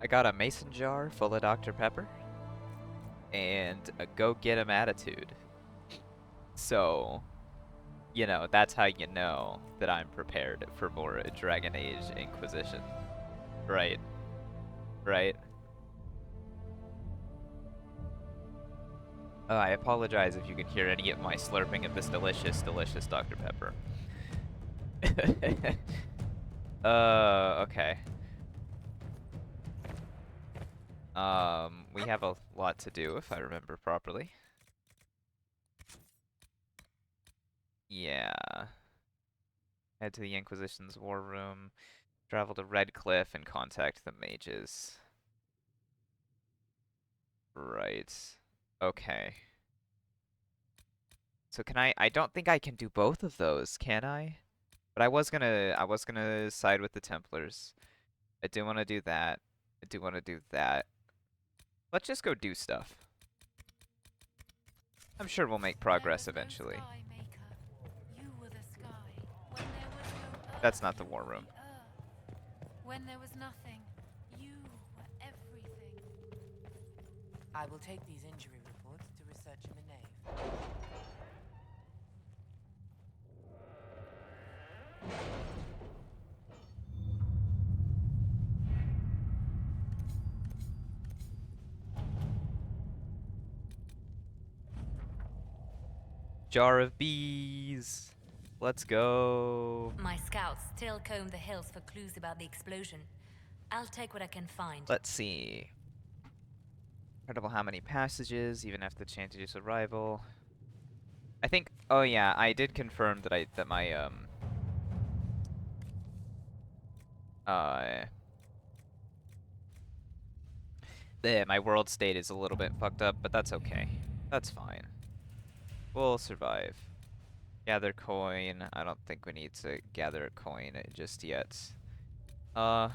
I got a mason jar full of Dr. Pepper and a go get 'em attitude. So, you know, that's how you know that I'm prepared for more Dragon Age Inquisition. Right, right. I apologize if you can hear any of my slurping of this delicious, delicious Dr. Pepper. Okay. We have a lot to do, if I remember properly. Yeah. Head to the Inquisition's war room, travel to Red Cliff, and contact the mages. Right. Okay. So can I don't think I can do both of those, can I? But I was gonna side with the Templars. I do want to do that. I do want to do that. Let's just go do stuff. I'm sure we'll make progress eventually. That's not the war room. When there was nothing, you were everything. I will take these injury reports to research in the nave. Jar of bees. Let's go. My scouts still comb the hills for clues about the explosion. I'll take what I can find. Let's see. Incredible how many passages, even after the change's arrival. I think, oh yeah, I did confirm that my, uh, my world state is a little bit fucked up, but that's okay. That's fine. We'll survive. Gather coin. I don't think we need to gather a coin just yet. Uh,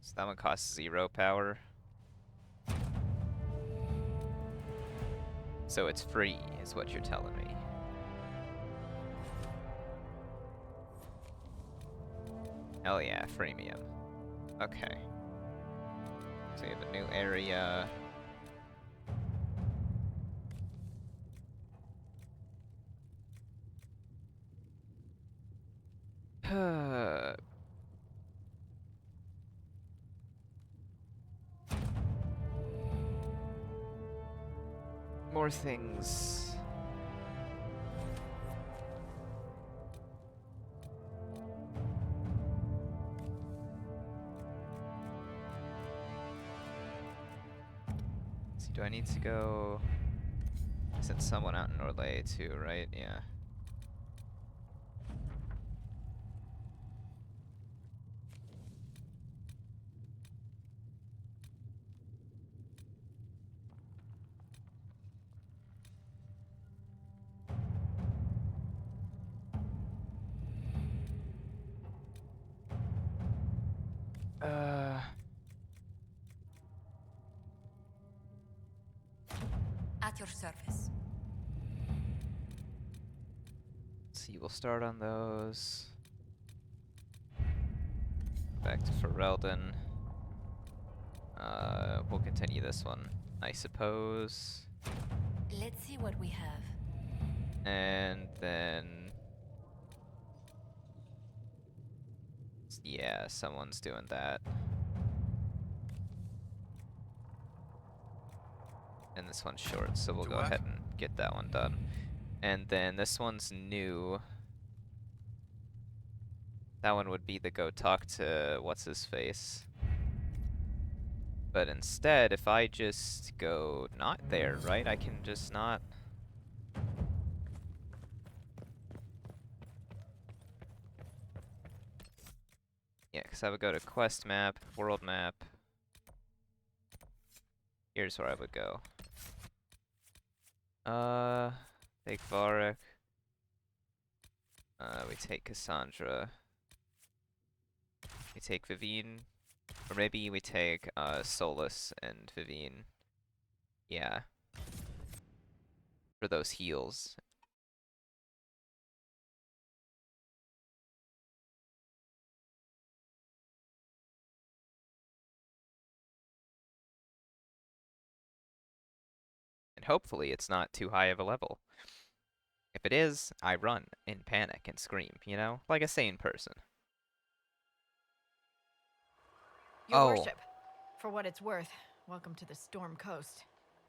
so that one costs 0 power. So it's free, is what you're telling me. Hell yeah, freemium. Okay. So we have a new area. More things. See, do I need to go? I sent someone out in Orlais too, right? Yeah. Uh, At your service. let's see, we'll start on those. Back to Ferelden. We'll continue this one, I suppose. Let's see what we have. And then... yeah, someone's doing that. And this one's short, so we'll go ahead and get that one done. And then this one's new. That one would be the go talk to what's-his-face. But instead, if I just go not there, right? I can just not... yeah, because I would go to quest map, world map. Here's where I would go. Take Varric. We take Cassandra. We take Vivine. Or maybe we take Solus and Vivine. Yeah. For those heals. And hopefully it's not too high of a level. If it is, I run in panic and scream, you know? Like a sane person. Your Oh, worship, for what it's worth, welcome to the Storm Coast.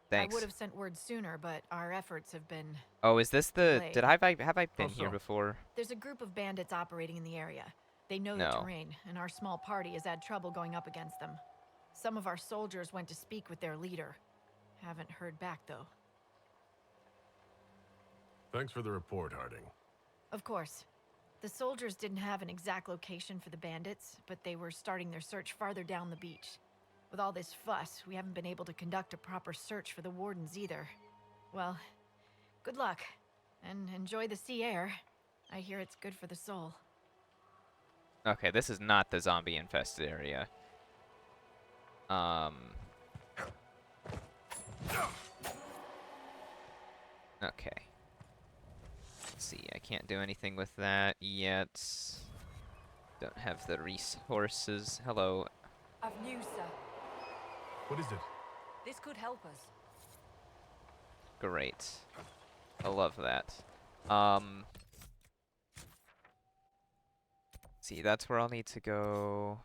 thanks. I would have sent word sooner, but our efforts have been Oh, is this the... delayed. Have I been How here so? before? There's a group of bandits operating in the area. They know the No. terrain, and our small party has had trouble going up against them. Some of our soldiers went to speak with their leader. Haven't heard back, though. Thanks for the report, Harding. Of course. The soldiers didn't have an exact location for the bandits, but they were starting their search farther down the beach. With all this fuss, we haven't been able to conduct a proper search for the wardens either. Well, good luck, and enjoy the sea air. I hear it's good for the soul. Okay, this is not the zombie-infested area. Okay. Let's see, I can't do anything with that yet. Don't have the resources. Hello. I've news, sir. What is it? This could help us. Great. I love that. See, that's where I'll need to go.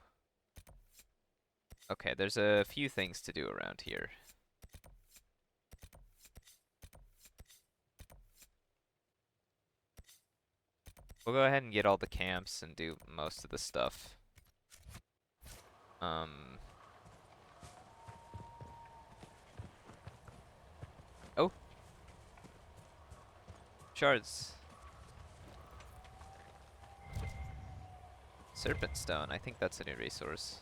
Okay, there's a few things to do around here. We'll go ahead and get all the camps and do most of the stuff. Oh. Shards. Serpent stone. I think that's a new resource.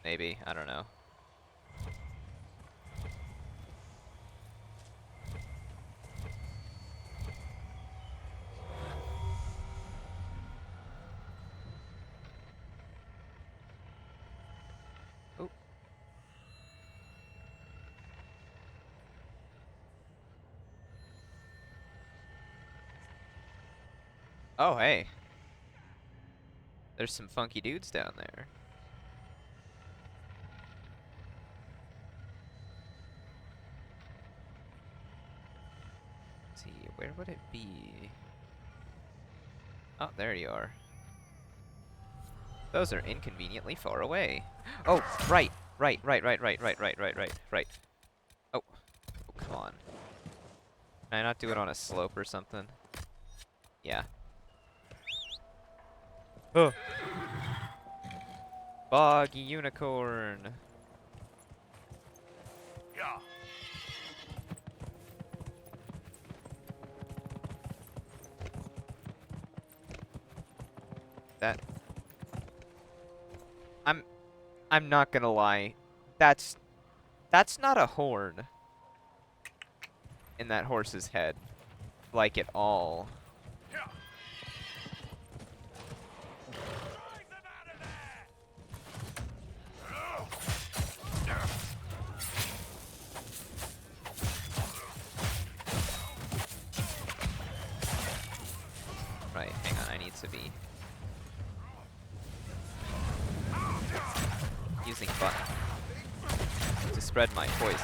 Maybe. I don't know. Oh. Oh, hey. There's some funky dudes down there. Let's see, where would it be? Oh, there you are. Those are inconveniently far away. Oh, right. Oh. Oh, come on. Can I not do it on a slope or something? Yeah. Oh. Boggy unicorn. Yeah. That. I'm not gonna lie. That's not a horn in that horse's head. Like at all. Right, hang on, I need to be using button to spread my poison.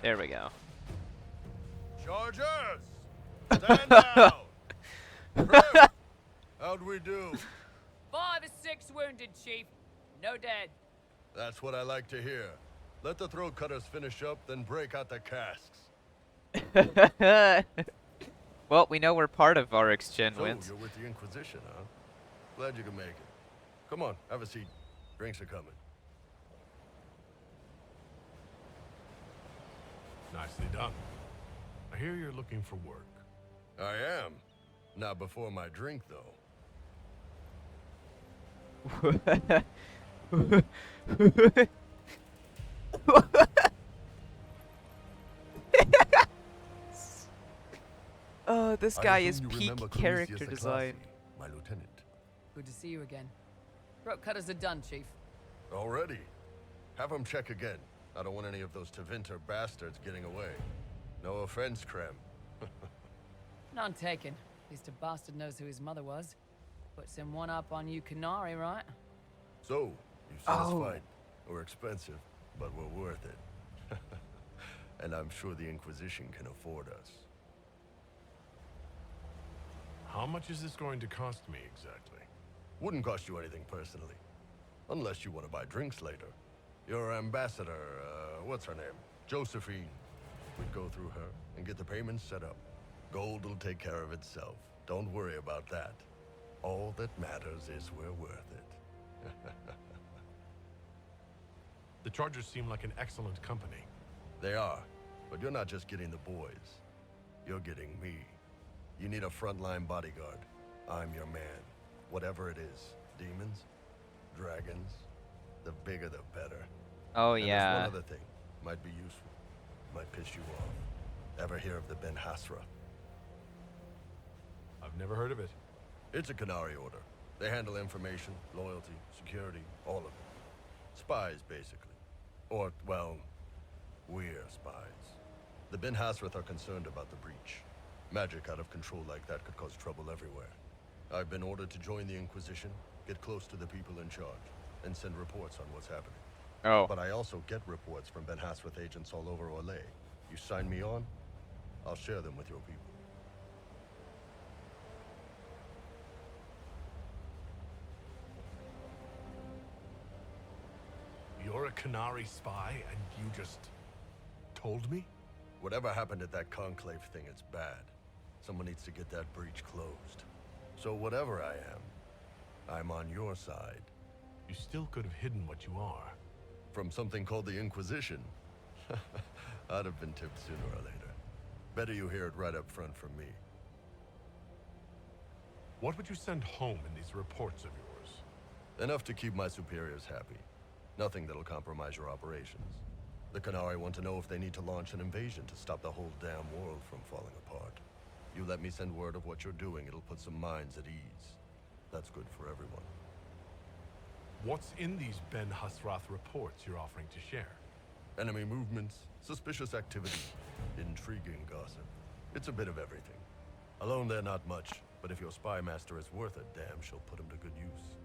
There we go. Chargers! Stand down! Prep! How'd we do? 5 or 6 wounded, Chief. No dead. That's what I like to hear. Let the throat cutters finish up, then break out the casks. Well, we know we're part of Varric's So, wins. you're with the Inquisition, huh? Glad you can make it. Come on, have a seat. Drinks are coming. Nicely done. I hear you're looking for work. I am. Not before my drink, though. Oh, this I guy assume is you peak remember character Calisius design. Aclassi, my lieutenant. Good to see you again. Throat cutters are done, Chief. Already? Have him check again. I don't want any of those Tevinter bastards getting away. No offense, Krem. None taken. At least a bastard knows who his mother was. Puts him one up on you Canary, right? So, you saw us Oh. fight. We're expensive, but we're worth it. And I'm sure the Inquisition can afford us. How much is this going to cost me exactly? Wouldn't cost you anything personally. Unless you want to buy drinks later. Your ambassador, what's her name? Josephine. We'd go through her and get the payments set up. Gold will take care of itself. Don't worry about that. All that matters is we're worth it. The Chargers seem like an excellent company. They are, but you're not just getting the boys. You're getting me. You need a frontline bodyguard. I'm your man. Whatever it is. Demons? Dragons? The bigger the better. Oh And there's yeah. one other thing. Might be useful. Might piss you off. Ever hear of the Ben Hasra? I've never heard of it. It's a Canary order. They handle information, loyalty, security, all of it. Spies, basically. Or, well, we're spies. The Ben Hasrath are concerned about the breach. Magic out of control like that could cause trouble everywhere. I've been ordered to join the Inquisition, get close to the people in charge, and send reports on what's happening. Oh. But I also get reports from Ben Hasrath agents all over Orlais. You sign me on, I'll share them with your people. You're a Canary spy and you just told me? Whatever happened at that conclave thing, it's bad. Someone needs to get that breach closed. So whatever I am, I'm on your side. You still could have hidden what you are. From something called the Inquisition. I'd have been tipped sooner or later. Better you hear it right up front from me. What would you send home in these reports of yours? Enough to keep my superiors happy. Nothing that'll compromise your operations. The Canary want to know if they need to launch an invasion to stop the whole damn world from falling apart. You let me send word of what you're doing, it'll put some minds at ease. That's good for everyone. What's in these Ben Hasrath reports you're offering to share? Enemy movements, suspicious activity, intriguing gossip. It's a bit of everything. Alone they're not much, but if your spy master is worth a damn, she'll put him to good use.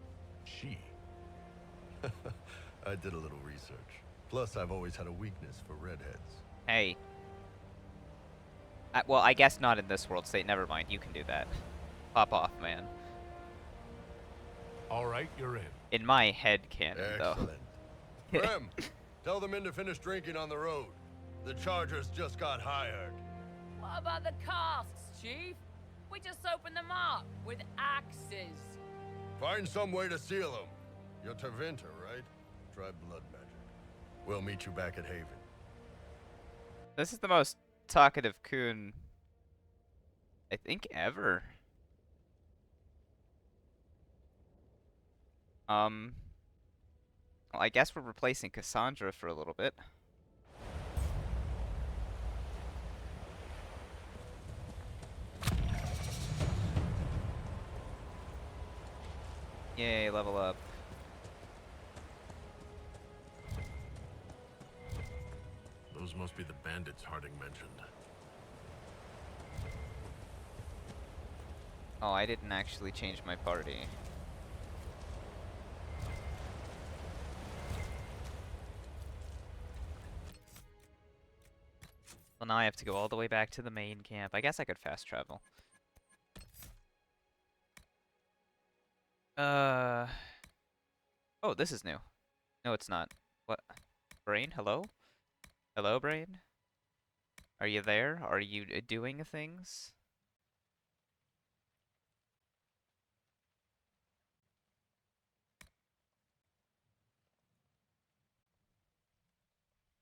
She. I did a little research. Plus, I've always had a weakness for redheads. Hey. Well, I guess not in this world state. Never mind. You can do that. Pop off, man. All right, you're in. In my head canon, though. Excellent. Rem, tell the men to finish drinking on the road. The Chargers just got hired. What about the casks, Chief? We just opened them up with axes. Find some way to seal them. You're Tevinter, right? Try blood magic. We'll meet you back at Haven. This is the most talkative coon, I think, ever. Well, I guess we're replacing Cassandra for a little bit. Yay, level up. Those must be the bandits Harding mentioned. Oh, I didn't actually change my party. Well, now I have to go all the way back to the main camp. I guess I could fast travel. Oh, this is new. No, it's not. What? Brain? Hello? Hello, Brain? Are you there? Are you doing things?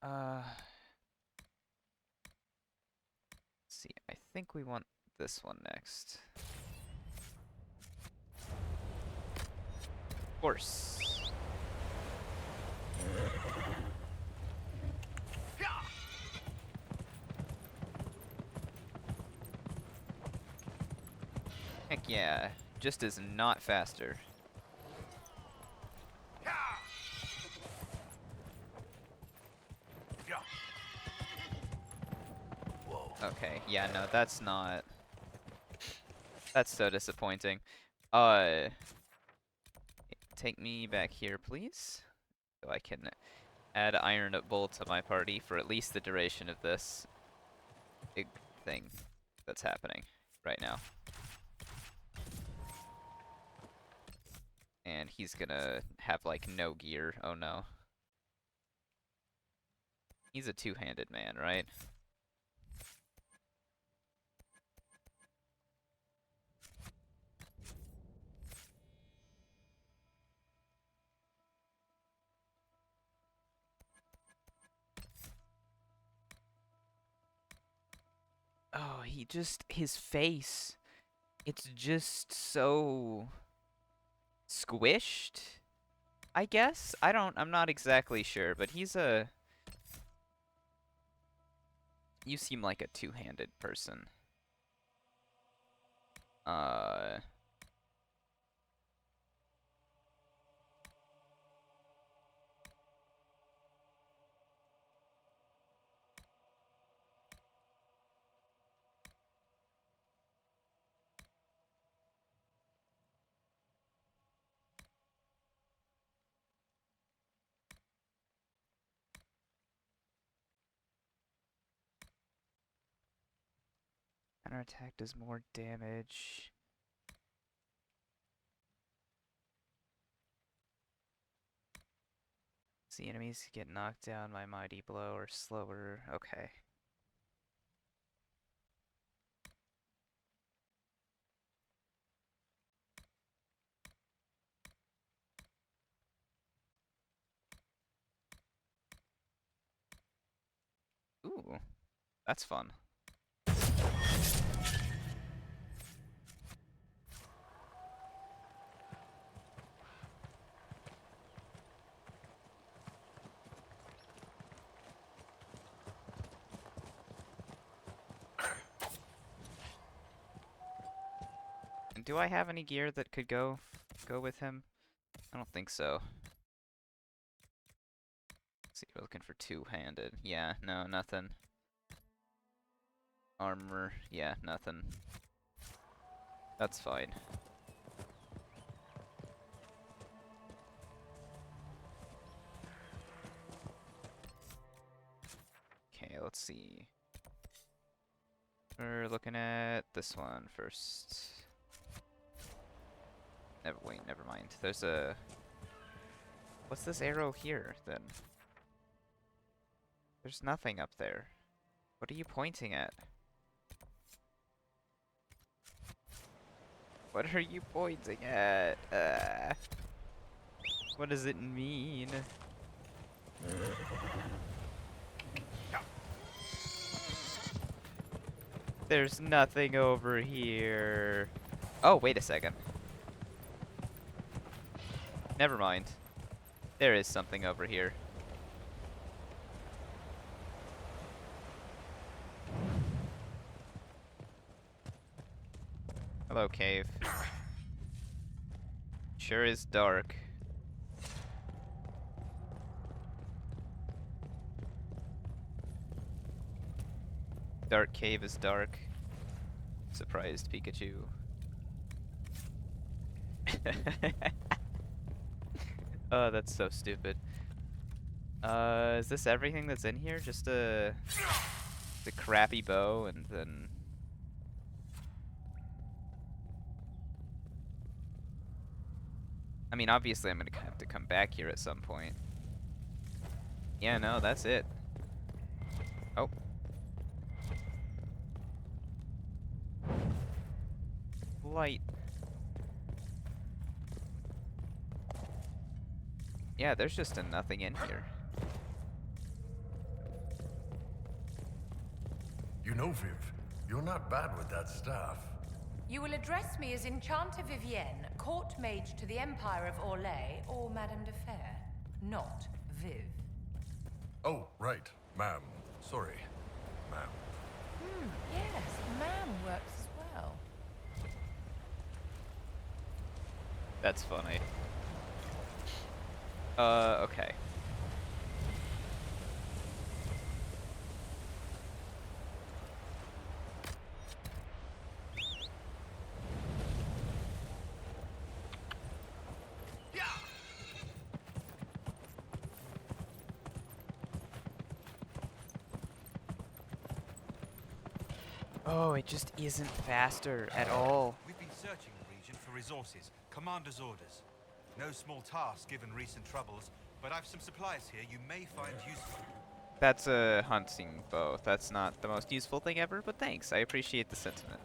Let's see, I think we want this one next. Of course. Heck yeah, just is not faster. Okay, yeah, no, that's not... That's so disappointing. Take me back here, please. So I can add Iron Bull to my party for at least the duration of this big thing that's happening right now. And he's gonna have, like, no gear. Oh no. He's a two-handed man, right? Oh, his face. It's just so squished, I guess? I'm not exactly sure, but you seem like a two-handed person. Counter attack does more damage. See enemies get knocked down by mighty blow or slower. Okay. Ooh, that's fun. And do I have any gear that could go with him? I don't think so. Let's see, we're looking for two-handed. Yeah, no, nothing. Armor, yeah, nothing. That's fine. Okay, let's see. We're looking at this one first. Wait, never mind. There's a... What's this arrow here, then? There's nothing up there. What are you pointing at? What are you pointing at? What does it mean? There's nothing over here. Oh, wait a second. Never mind. There is something over here. Hello, cave. Sure is dark. Dark cave is dark. Surprised Pikachu. Oh, that's so stupid. Is this everything that's in here? Just the crappy bow and then... I mean, obviously I'm gonna have to come back here at some point. Yeah, no, that's it. Oh. Light. Yeah, there's just a nothing in here. You know, Viv, you're not bad with that staff. You will address me as Enchanter Vivienne, court mage to the Empire of Orlais or Madame de Fer, not Viv. Oh, right. Ma'am. Sorry. Ma'am. Yes, ma'am works as well. That's funny. Okay. Oh, it just isn't faster at all. We've been searching the region for resources. Commander's orders. No small task given recent troubles, but I've some supplies here you may find useful. That's a hunting bow. That's not the most useful thing ever, but thanks. I appreciate the sentiment.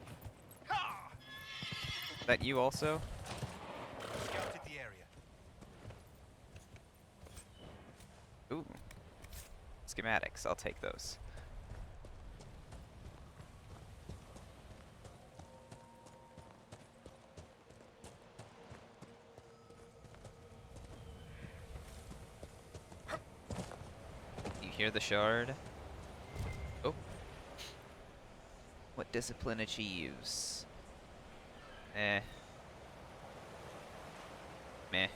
That you also? Scouted the area. Ooh. Schematics. I'll take those. Hear the shard? Oh. What discipline achieves? Eh. Meh.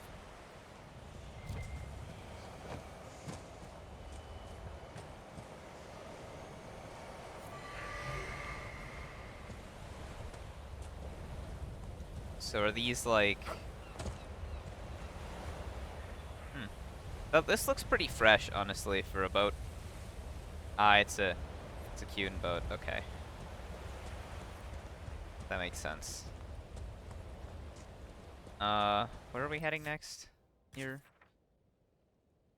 So are these like... Oh, this looks pretty fresh, honestly, for a boat. Ah, it's a Kuhn boat. Okay, that makes sense. Where are we heading next? Here,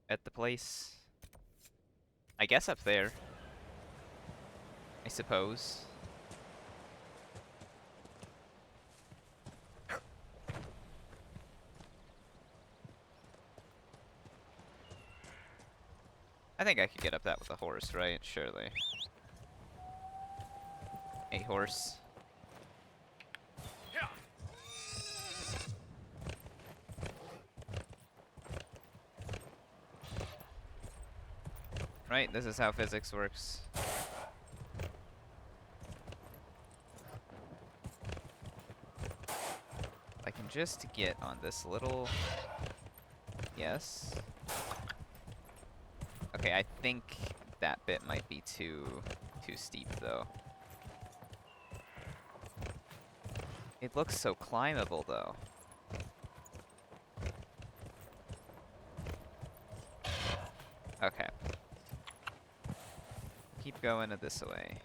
at the place. I guess up there. I suppose. I think I could get up that with a horse, right? Surely. A horse. Right, this is how physics works. I can just get on this little... Yes. Okay, I think that bit might be too steep, though. It looks so climbable, though. Okay. Keep going this way.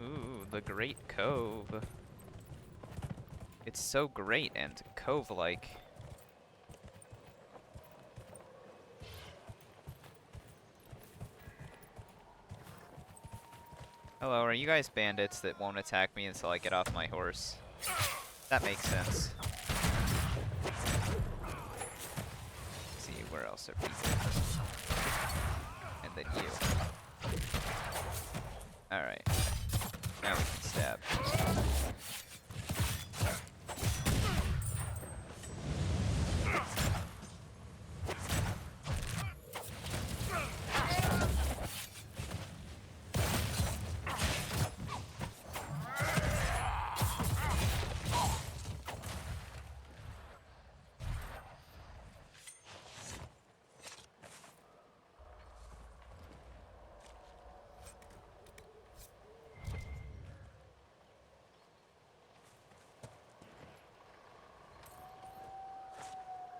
Ooh, the Great Cove. It's so great and cove-like. Hello, are you guys bandits that won't attack me until I get off my horse? That makes sense. Let's see, where else are people? And then you. Alright. Now we can stab.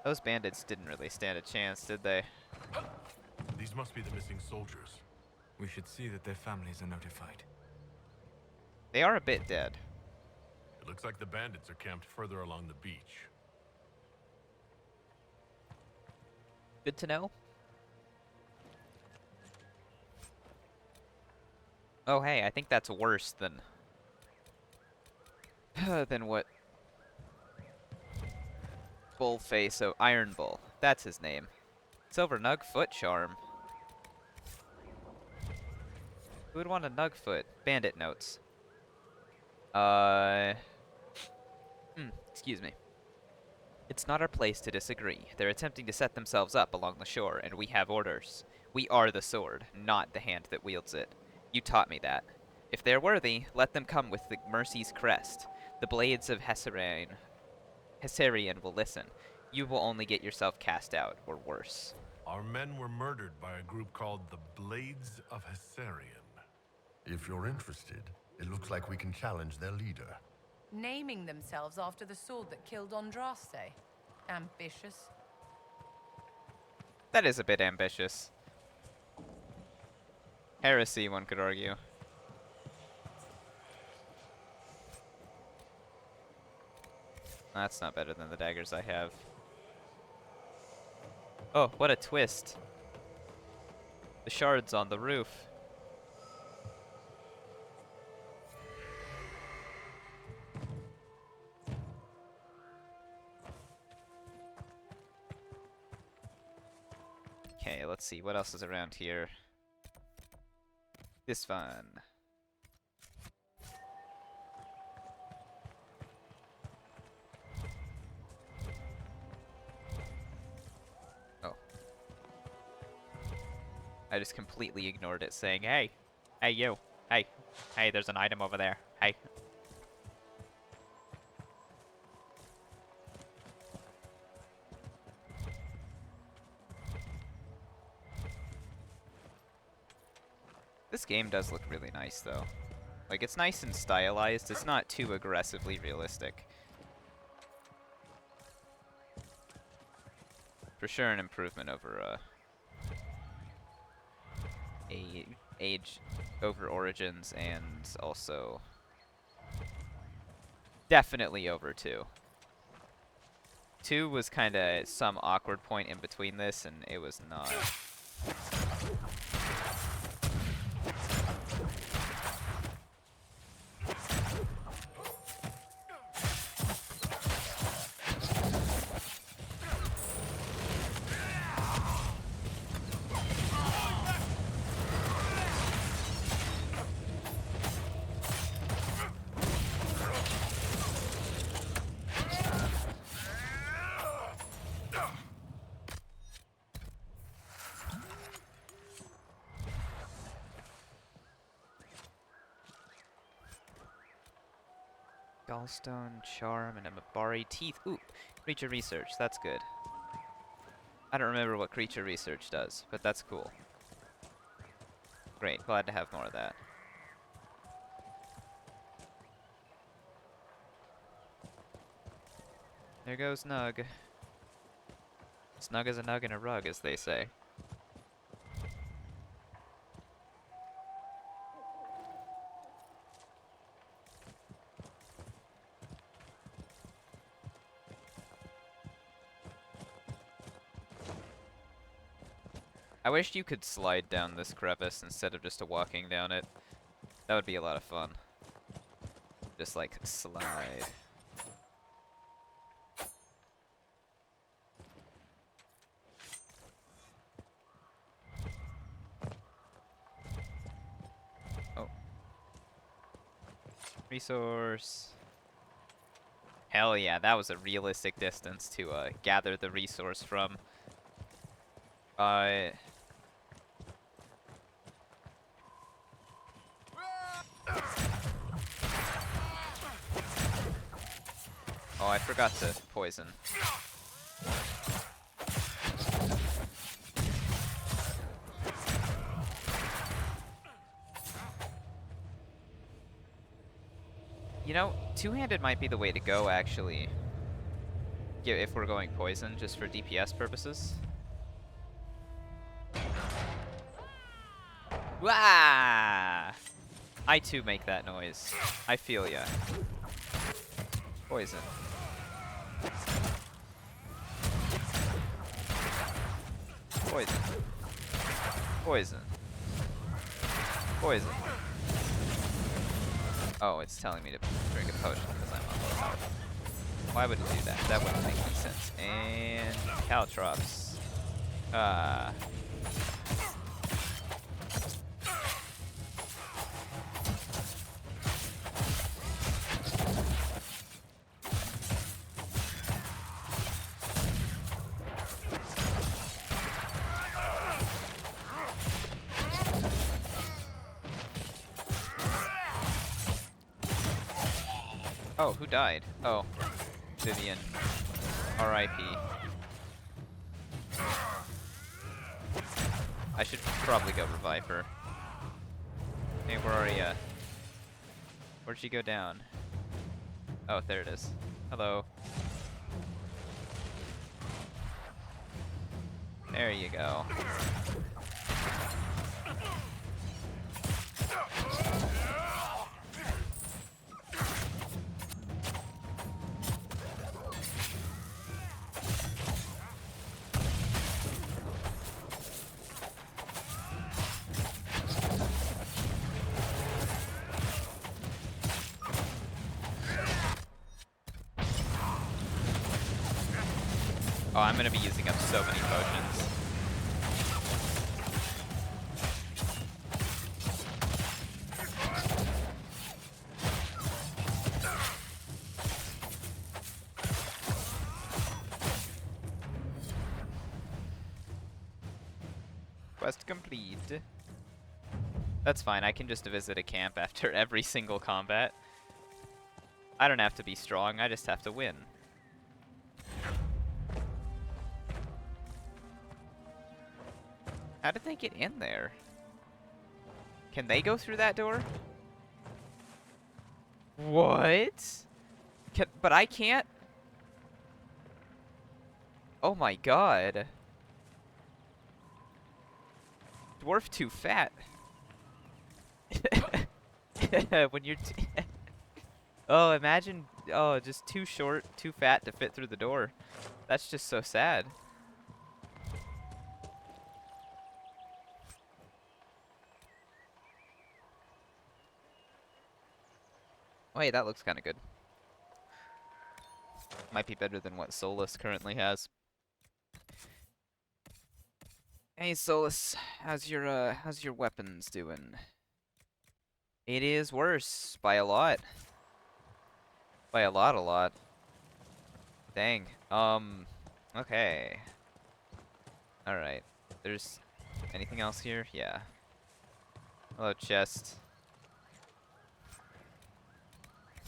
Those bandits didn't really stand a chance, did they? These must be the missing soldiers. We should see that their families are notified. They are a bit dead. It looks like the bandits are camped further along the beach. Good to know. Oh hey, I think that's worse than than what Bullface, so Iron Bull. That's his name. Silver Nug Foot Charm. Who would want a Nugfoot? Bandit notes. Excuse me. It's not our place to disagree. They're attempting to set themselves up along the shore, and we have orders. We are the sword, not the hand that wields it. You taught me that. If they're worthy, let them come with the Mercy's crest. The blades of Hessarian will listen. You will only get yourself cast out, or worse. Our men were murdered by a group called the Blades of Hessarian. If you're interested, it looks like we can challenge their leader. Naming themselves after the sword that killed Andraste. Ambitious. That is a bit ambitious. Heresy, one could argue. That's not better than the daggers I have. Oh, what a twist. The shards on the roof. Okay, let's see. What else is around here? This fun. I just completely ignored it, saying, hey, hey you, hey, hey, there's an item over there, hey. This game does look really nice, though. Like, it's nice and stylized, it's not too aggressively realistic. For sure an improvement over, age over Origins, and also definitely over 2. 2 was kind of some awkward point in between this, and it was not. Gallstone, Charm, and a Mabari Teeth. Ooh, creature research. That's good. I don't remember what creature research does, but that's cool. Great, glad to have more of that. There goes Nug. Snug as a nug in a rug, as they say. I wish you could slide down this crevice instead of just walking down it. That would be a lot of fun. Just like slide. Oh. Resource. Hell yeah, that was a realistic distance to gather the resource from. Oh, I forgot to poison. You know, two-handed might be the way to go, actually. Yeah, if we're going poison, just for DPS purposes. Wah! I too make that noise. I feel ya. Poison. Poison. Poison. Poison. Oh, it's telling me to drink a potion because I'm on low health. Why would it do that? That wouldn't make any sense. And Caltrops. Oh, who died? Oh, Vivian. R.I.P. I should probably go revive her. Hey, where are ya? Where'd she go down? Oh, there it is. Hello. There you go. Oh, I'm gonna be using up so many potions. Quest complete. That's fine, I can just visit a camp after every single combat. I don't have to be strong, I just have to win. How did they get in there? Can they go through that door? What? But I can't? Oh my god. Dwarf too fat. When you're oh, imagine, oh, just too short, too fat to fit through the door. That's just so sad. Wait, that looks kind of good. Might be better than what Solus currently has. Hey Solus, how's your weapons doing? It is worse by a lot. By a lot. Dang. Okay. Alright. There's anything else here? Yeah. Hello, chest.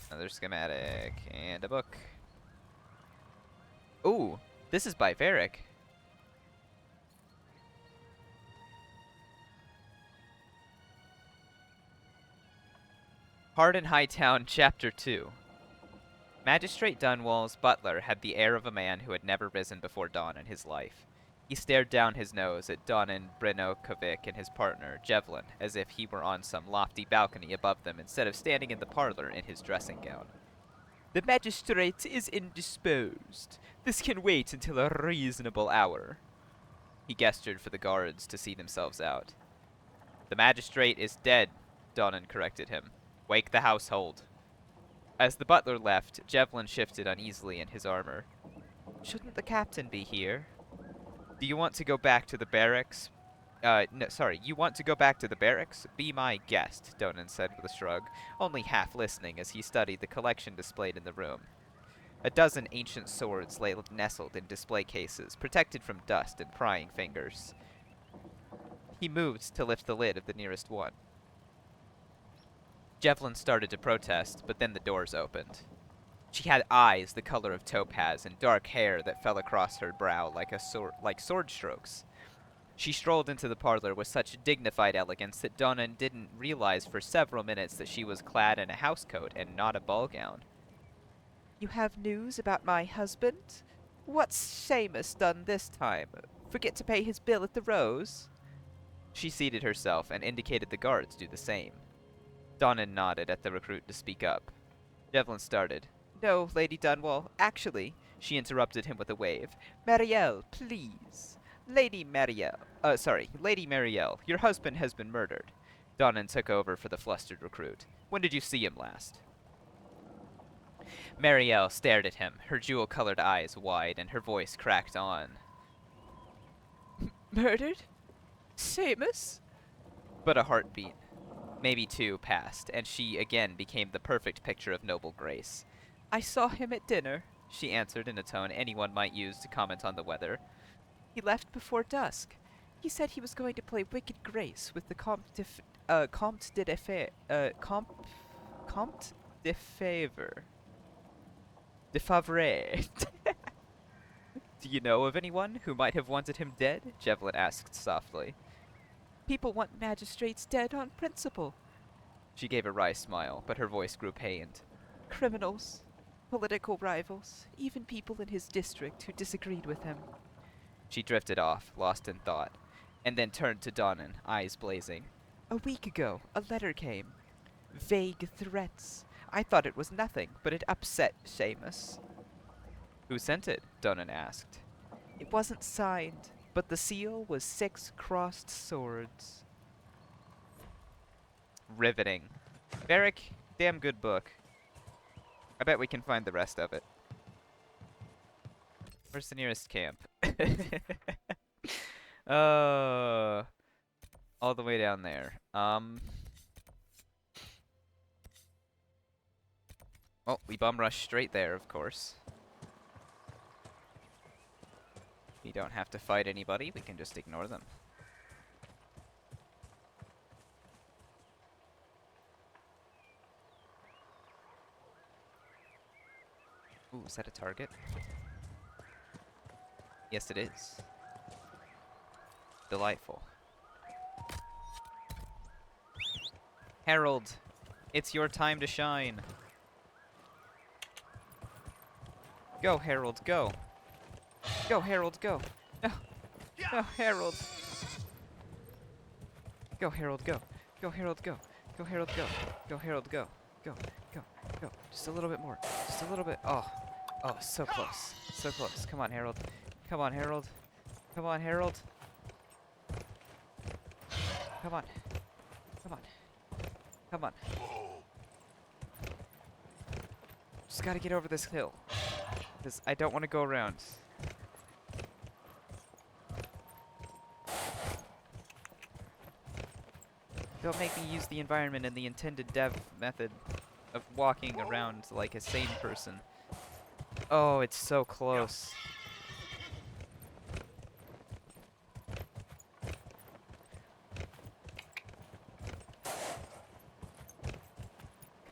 Another schematic and a book. Ooh, this is by Varric. Hard in Hightown, Chapter 2. Magistrate Dunwall's butler had the air of a man who had never risen before dawn in his life. He stared down his nose at Donan Brenokovic and his partner, Jevlin, as if he were on some lofty balcony above them instead of standing in the parlor in his dressing gown. The magistrate is indisposed. This can wait until a reasonable hour. He gestured for the guards to see themselves out. The magistrate is dead, Donan corrected him. Wake the household. As the butler left, Jevlin shifted uneasily in his armor. Shouldn't the captain be here? Do you want to go back to the barracks? No, sorry, you want to go back to the barracks? Be my guest, Donan said with a shrug, only half listening as he studied the collection displayed in the room. A dozen ancient swords lay nestled in display cases, protected from dust and prying fingers. He moved to lift the lid of the nearest one. Jevlin started to protest, but then the doors opened. She had eyes the color of topaz and dark hair that fell across her brow like sword strokes. She strolled into the parlor with such dignified elegance that Donan didn't realize for several minutes that she was clad in a housecoat and not a ball gown. You have news about my husband? What's Seamus done this time? Forget to pay his bill at the Rose? She seated herself and indicated the guards do the same. Donan nodded at the recruit to speak up. Jevlin started. No, Lady Dunwall, actually, she interrupted him with a wave. Marielle, please. Lady Marielle, your husband has been murdered. Donan took over for the flustered recruit. When did you see him last? Marielle stared at him, her jewel-colored eyes wide, and her voice cracked on. Murdered? Seamus? But a heartbeat, maybe two, passed, and she again became the perfect picture of noble grace. I saw him at dinner, she answered in a tone anyone might use to comment on the weather. He left before dusk. He said he was going to play Wicked Grace with the Comte de Favor. de Favre. Do you know of anyone who might have wanted him dead? Javelin asked softly. People want magistrates dead on principle. She gave a wry smile, but her voice grew pained. Criminals, political rivals, even people in his district who disagreed with him. She drifted off, lost in thought, and then turned to Donnan, eyes blazing. A week ago, a letter came. Vague threats. I thought it was nothing, but it upset Seamus. Who sent it? Donnan asked. It wasn't signed, but the seal was 6 crossed swords. Riveting. Varric, damn good book. I bet we can find the rest of it. Where's the nearest camp? All the way down there. Well, we bum rush straight there, of course. We don't have to fight anybody, we can just ignore them. Ooh, is that a target? Yes, it is. Delightful. Harold, it's your time to shine. Go, Harold, go. Go, Harold, go. No. No, Harold. Go, Harold, go. Go, Harold, go. Go, Harold, go. Go, Harold, go. Go, go, go. Just a little bit more. Just a little bit. Oh. Oh, so close. So close. Come on, Harold. Come on, Harold. Come on, Harold. Come on. Come on. Come on. Just gotta get over this hill. Because I don't want to go around. Don't make me use the environment in the intended dev method of walking around like a sane person. Oh, it's so close.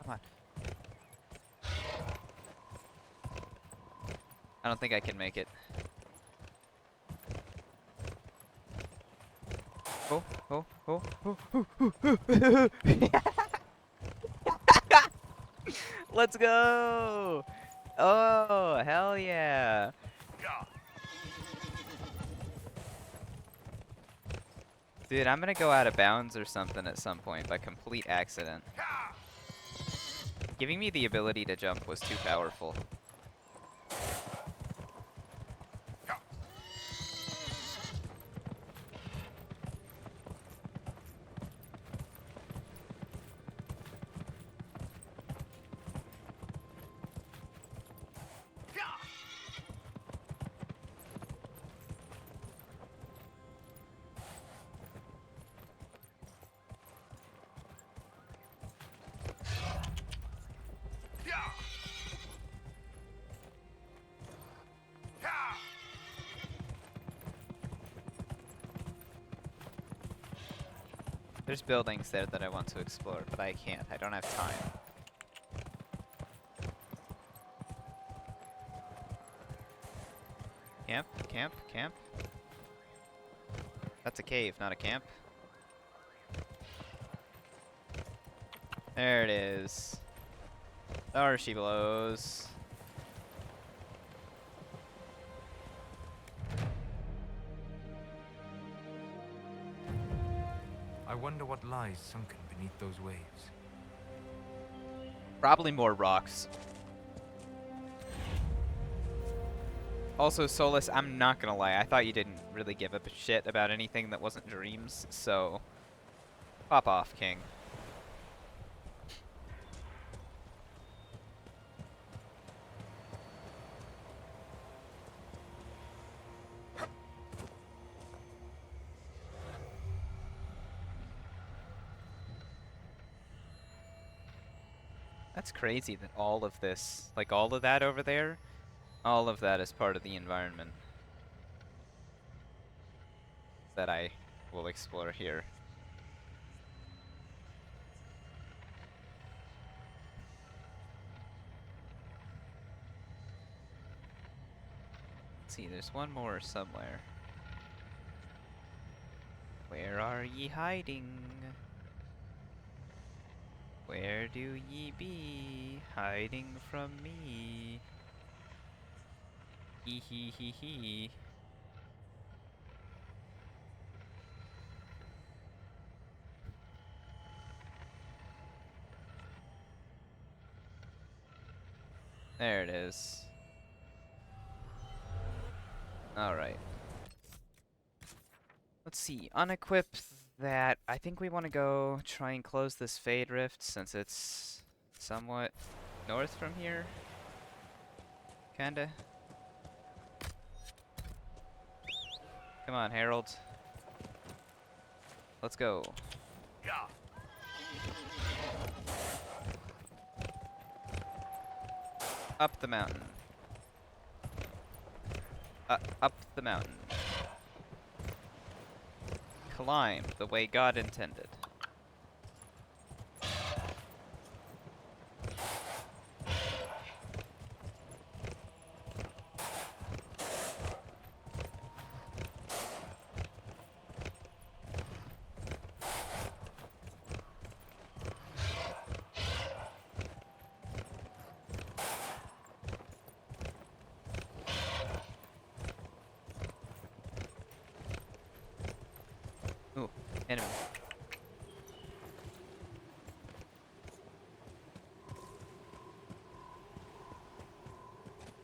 Come on. I don't think I can make it. Oh, oh, oh, oh, oh, oh, oh. Let's go! Oh, hell yeah! Dude, I'm gonna go out of bounds or something at some point by complete accident. Giving me the ability to jump was too powerful. There's buildings there that I want to explore, but I can't. I don't have time. Camp, camp, camp. That's a cave, not a camp. There it is. There she blows. I wonder what lies sunken beneath those waves. Probably more rocks. Also, Solus, I'm not gonna lie, I thought you didn't really give a shit about anything that wasn't dreams, so pop off, King. That's crazy that all of this, like all of that over there, all of that is part of the environment that I will explore here. see, there's one more somewhere. Where are ye hiding? Where do ye be, hiding from me? Hee hee hee hee. There it is. Alright. Let's see, unequip that. I think we want to go try and close this Fade Rift since it's somewhat north from here. Kinda. Come on, Harold. Let's go. Up the mountain. Up the mountain. Climb the way God intended. Ooh, enemy.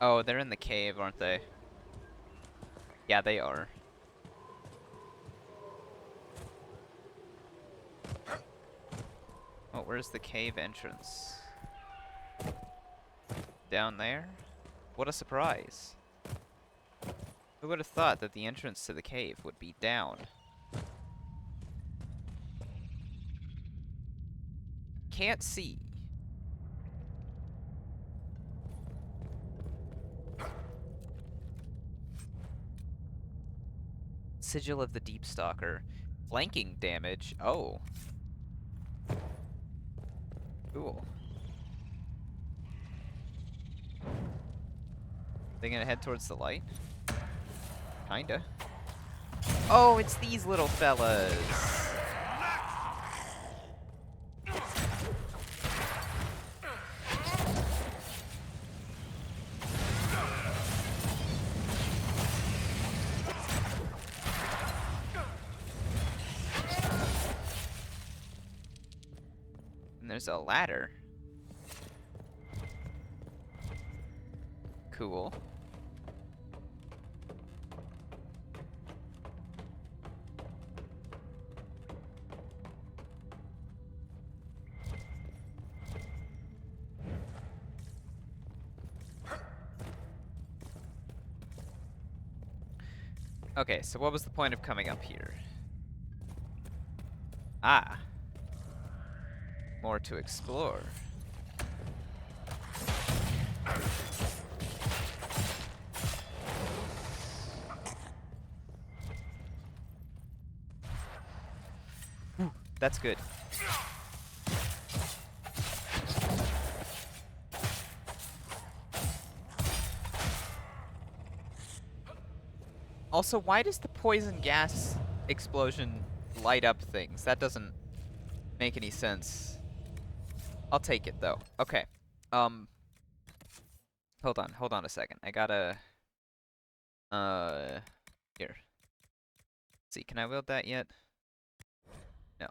Oh, they're in the cave, aren't they? Yeah, they are. Oh, where's the cave entrance? Down there? What a surprise. Who would have thought that the entrance to the cave would be down? Can't see. Sigil of the Deep Stalker. Flanking damage. Oh. Cool. They gonna head towards the light? Kinda. Oh, it's these little fellas. And there's a ladder. Cool. Okay, so what was the point of coming up here? Ah. More to explore. Ooh, that's good. Also, why does the poison gas explosion light up things? That doesn't make any sense. I'll take it though. Okay. Hold on a second. I gotta here. Let's see, can I wield that yet? No.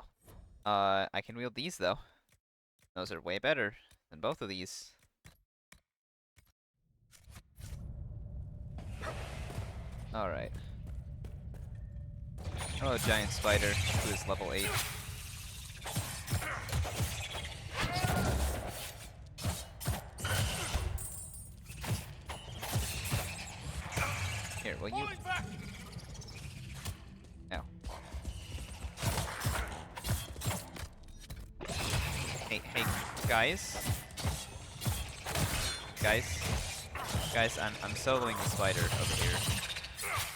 I can wield these though. Those are way better than both of these. Alright. Hello, giant spider, who is level 8. Here, will you? No. Hey, guys. Guys, I'm soloing the spider over here.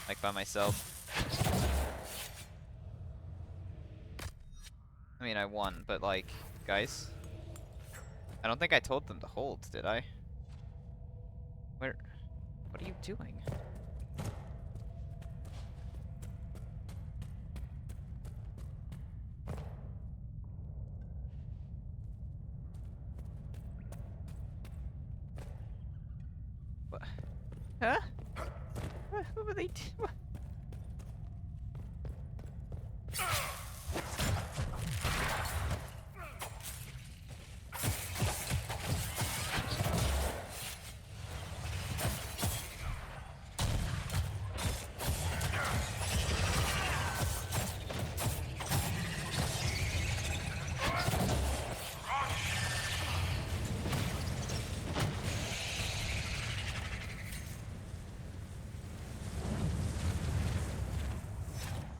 Like, by myself. I mean, I won, but like, guys. I don't think I told them to hold, did I? What are you doing? Huh? What were they doing?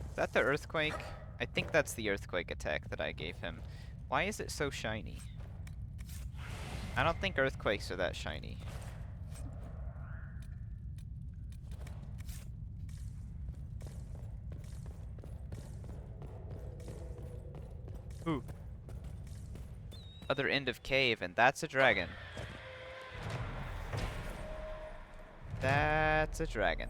Is that the earthquake? I think that's the earthquake attack that I gave him. Why is it so shiny? I don't think earthquakes are that shiny. Ooh. Other end of cave, and that's a dragon. That's a dragon.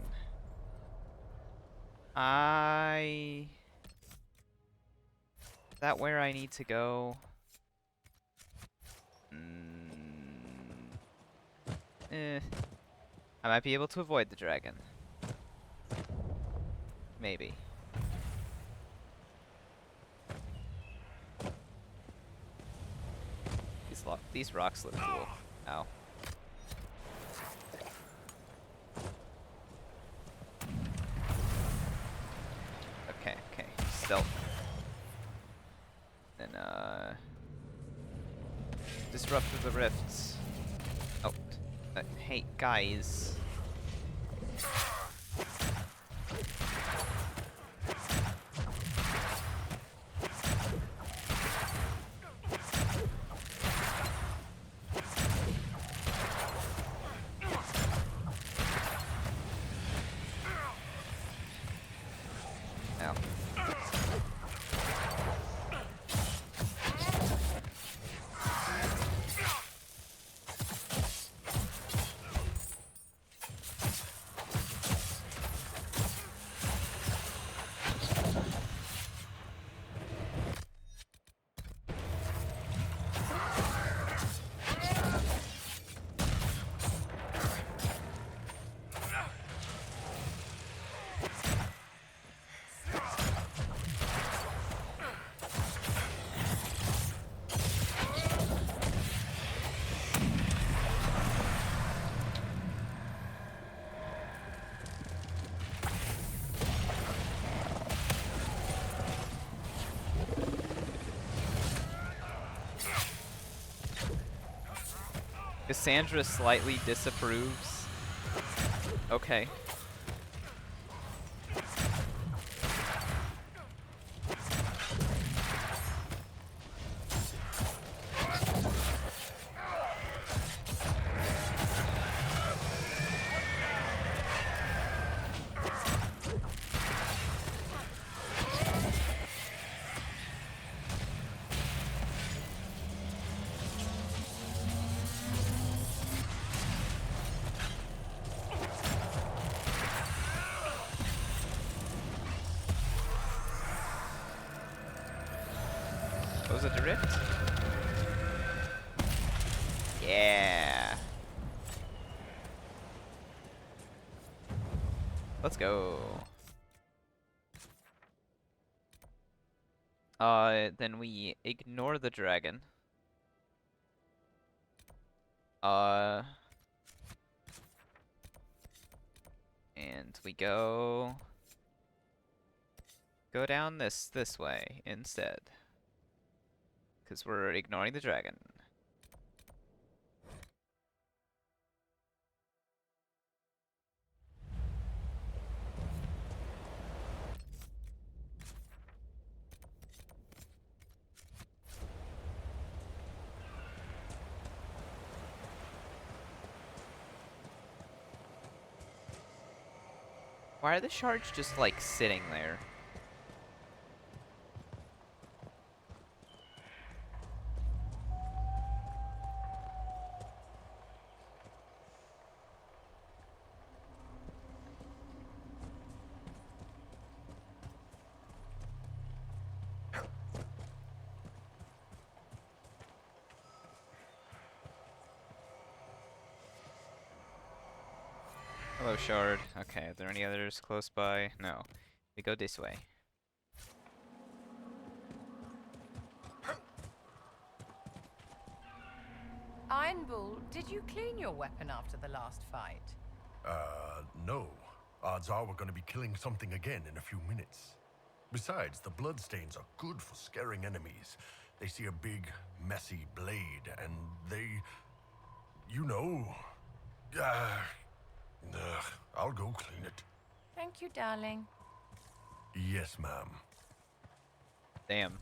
Is that where I need to go? I might be able to avoid the dragon. Maybe. These rocks look cool. Ow. Okay, okay. Stealth. Then, disrupt the rifts. Oh. Hey, guys. Ow. Cassandra slightly disapproves. Okay. Was it a rift? Yeah. Let's go. Then we ignore the dragon. And we go down this way instead. 'Cause we're ignoring the dragon. Why are the shards just like sitting there? Hello, Shard. Okay, are there any others close by? No. We go this way. Iron Bull, did you clean your weapon after the last fight? No. Odds are we're gonna be killing something again in a few minutes. Besides, the bloodstains are good for scaring enemies. They see a big, messy blade, and they... You know... I'll go clean it. Thank you, darling. Yes, ma'am. Damn.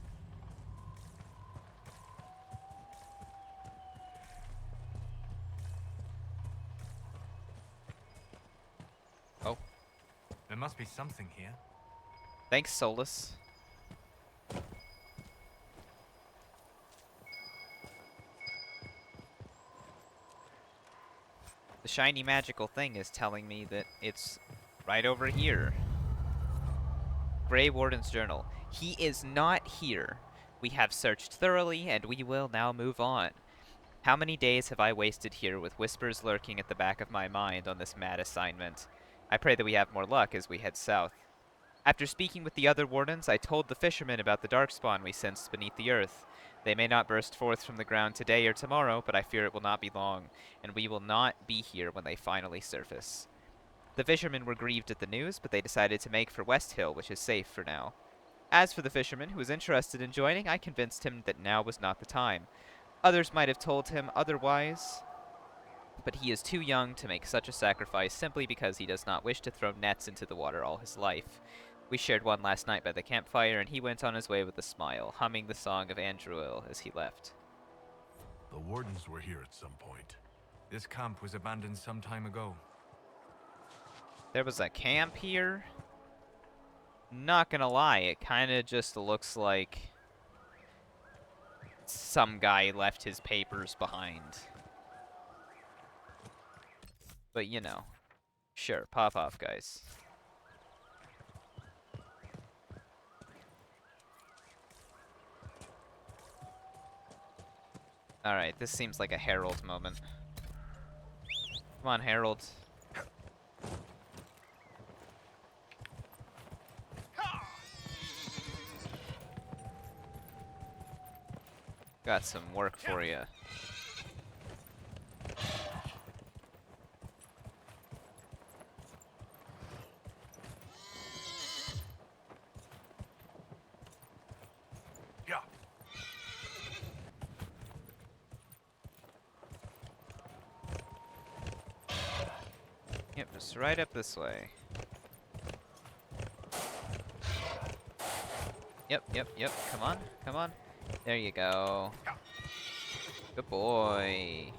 Oh, There must be something here. thanks, Solus. The shiny magical thing is telling me that it's right over here. Grey Warden's Journal. He is not here. We have searched thoroughly, and we will now move on. How many days have I wasted here with whispers lurking at the back of my mind on this mad assignment? I pray that we have more luck as we head south. After speaking with the other wardens, I told the fishermen about the darkspawn we sensed beneath the earth. They may not burst forth from the ground today or tomorrow, but I fear it will not be long, and we will not be here when they finally surface. The fishermen were grieved at the news, but they decided to make for West Hill, which is safe for now. As for the fisherman who was interested in joining, I convinced him that now was not the time. Others might have told him otherwise, but he is too young to make such a sacrifice simply because he does not wish to throw nets into the water all his life. We shared one last night by the campfire, and he went on his way with a smile, humming the song of Andruil as he left. The wardens were here at some point. This camp was abandoned some time ago. There was a camp here? Not gonna lie, it kinda just looks like some guy left his papers behind. But you know, sure, pop off, guys. Alright, this seems like a Herald moment. Come on, Herald. Got some work for you. Yeah. Yep, just right up this way. Yep. Come on, come on. There you go. Good boy.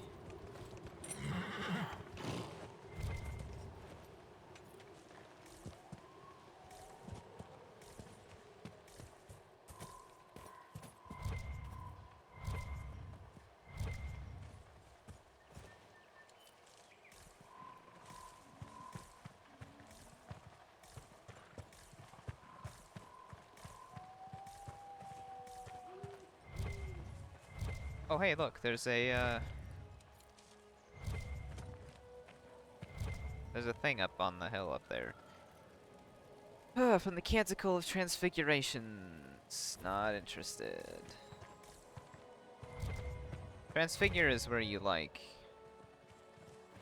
Oh, hey, look, there's a thing up on the hill up there. From the Canticle of Transfigurations. Not interested. Transfigure is where you, like,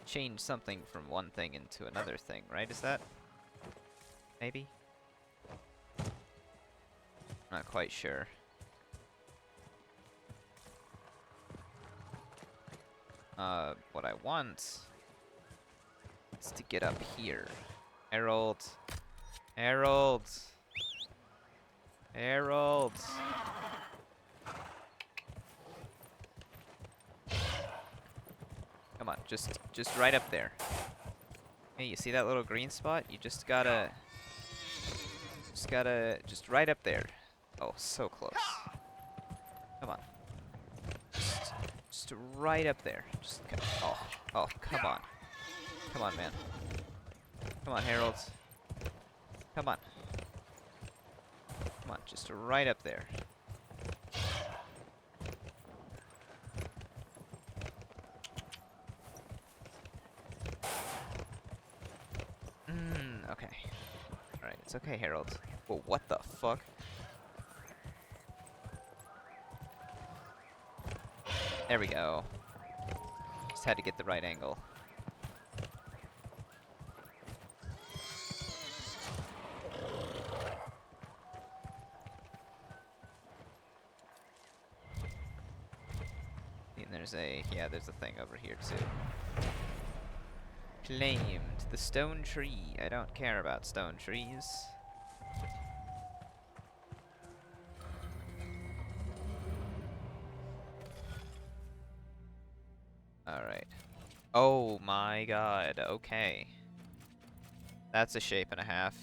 change something from one thing into another thing, right? Is that? Maybe? Not quite sure. What I want is to get up here. Herald. Herald. Herald. Come on, just right up there. Hey, you see that little green spot? You just gotta just right up there. Oh, so close. Come on. Just right up there. Just oh, come on. Come on, man. Come on, Harold. Come on. Come on, just right up there. Okay. Alright, it's okay, Harold. Whoa, what the fuck? There we go. Just had to get the right angle. And there's a, yeah, there's a thing over here too. Claimed the stone tree. I don't care about stone trees. Alright. Oh my god, okay. That's a shape and a half.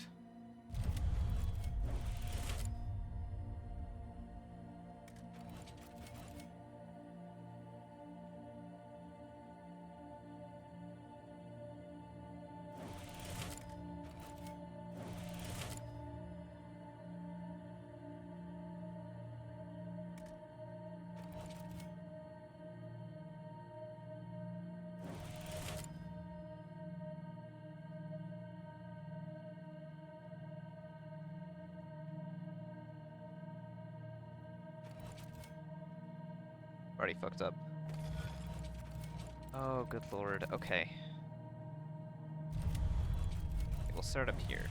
Already fucked up. Oh, good lord. Okay. We'll start up here.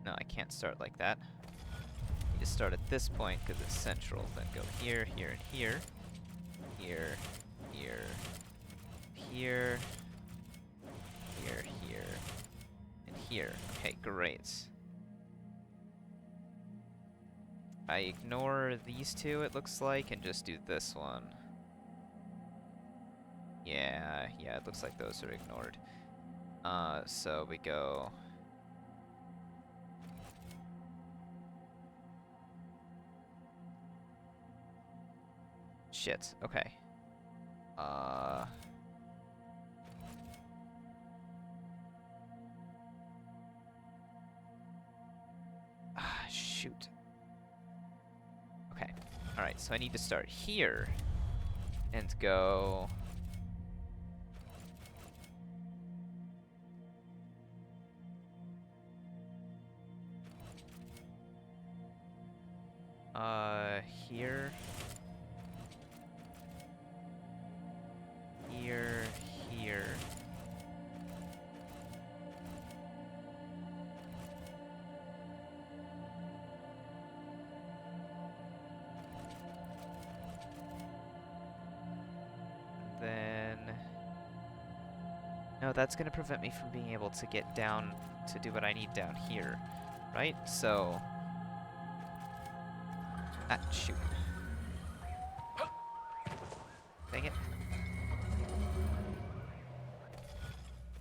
No, I can't start like that. Need to start at this point because it's central. Then go here, here, and here. Here, here, here, here, here, and here. Okay, great. I ignore these two, it looks like, and just do this one. Yeah, it looks like those are ignored. So we go... Shit, okay. Shoot. Okay, alright, so I need to start here and go... Here. Here, here. Then... No, that's gonna prevent me from being able to get down to do what I need down here, right? So... Ah, shoot. Dang it.